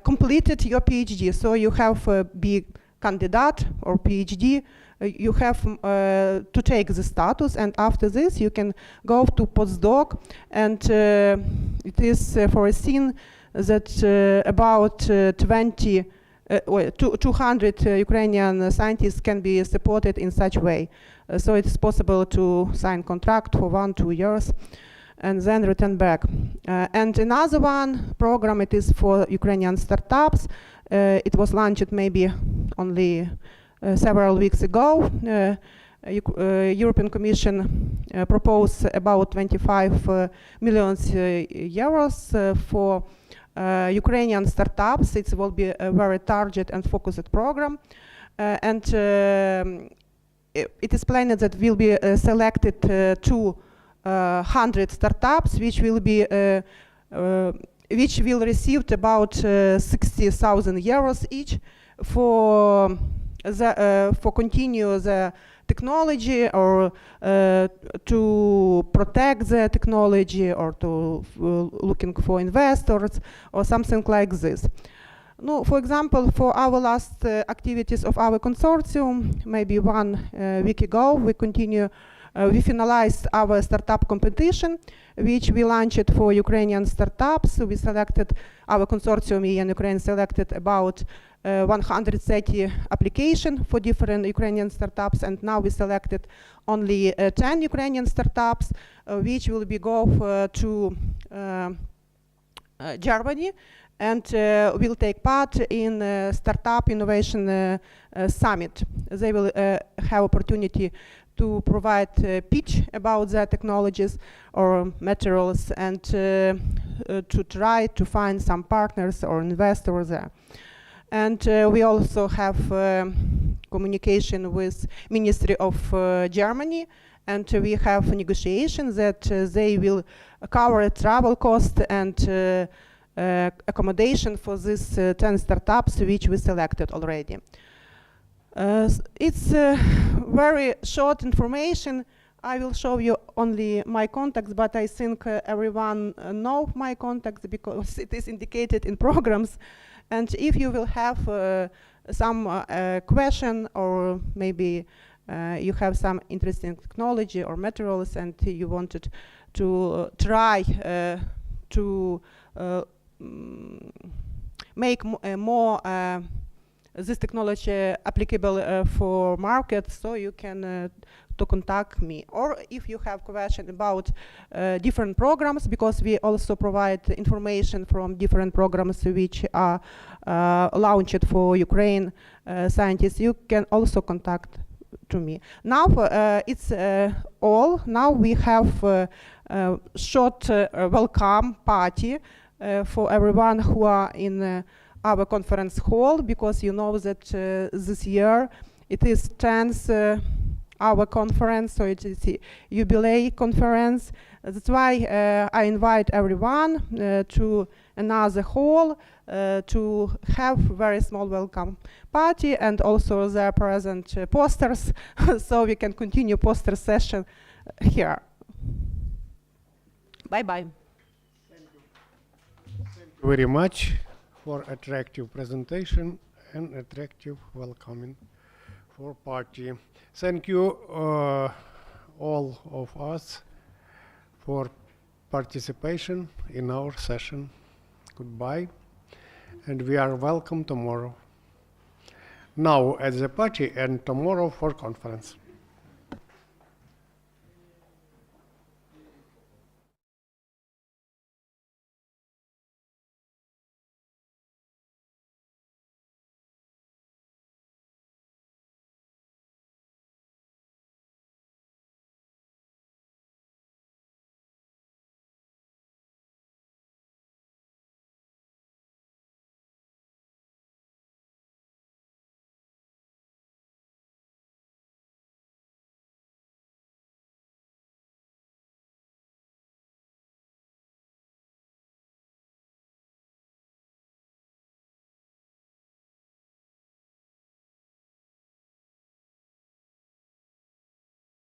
completed your PhD, so you have be candidate or PhD. You have to take the status, and after this you can go to postdoc, and it is foreseen that about 200 Ukrainian scientists can be supported in such way. So it's possible to sign contract for 1-2 years and then return back. And another one program, it is for Ukrainian startups. It was launched maybe only several weeks ago. European Commission proposed about 25 million euros for Ukrainian startups. It will be a very targeted and focused program. And it is planned that will be selected 200 startups, which will be which will receive about 60,000 euros each for continue the technology, or to protect the technology, or to looking for investors, or something like this. No, for example, for our last activities of our consortium, maybe 1 week ago, we finalized our startup competition, which we launched for Ukrainian startups. So we selected, our consortium in Ukraine selected about 130 applications for different Ukrainian startups, and now we selected only 10 Ukrainian startups, which will be go to Germany, and will take part in Startup Innovation Summit. They will have opportunity to provide a pitch about their technologies or materials and to try to find some partners or investors there. And we also have communication with Ministry of Germany, and we have negotiations that they will cover travel cost and accommodation for these 10 startups which we selected already. It's very short information. I will show you only my contacts, but I think everyone knows my contacts because it is indicated in programs. And if you will have some question, or maybe you have some interesting technology or materials and you wanted to try to make more this technology applicable for market, so you can to contact me. Or if you have question about different programs, because we also provide information from different programs which are launched for Ukraine scientists, you can also contact to me. Now it's all. Now we have a short welcome party for everyone who are in our conference hall, because you know that this year it is 10th our conference, so it is a jubilee conference. That's why I invite everyone to another hall to have very small welcome party, and also there present posters, so we can continue poster session here. Bye-bye. Thank you very much for attractive presentation and attractive welcoming for party. Thank you all of us for participation in our session. Goodbye, and we are welcome tomorrow. Now at the party and tomorrow for conference.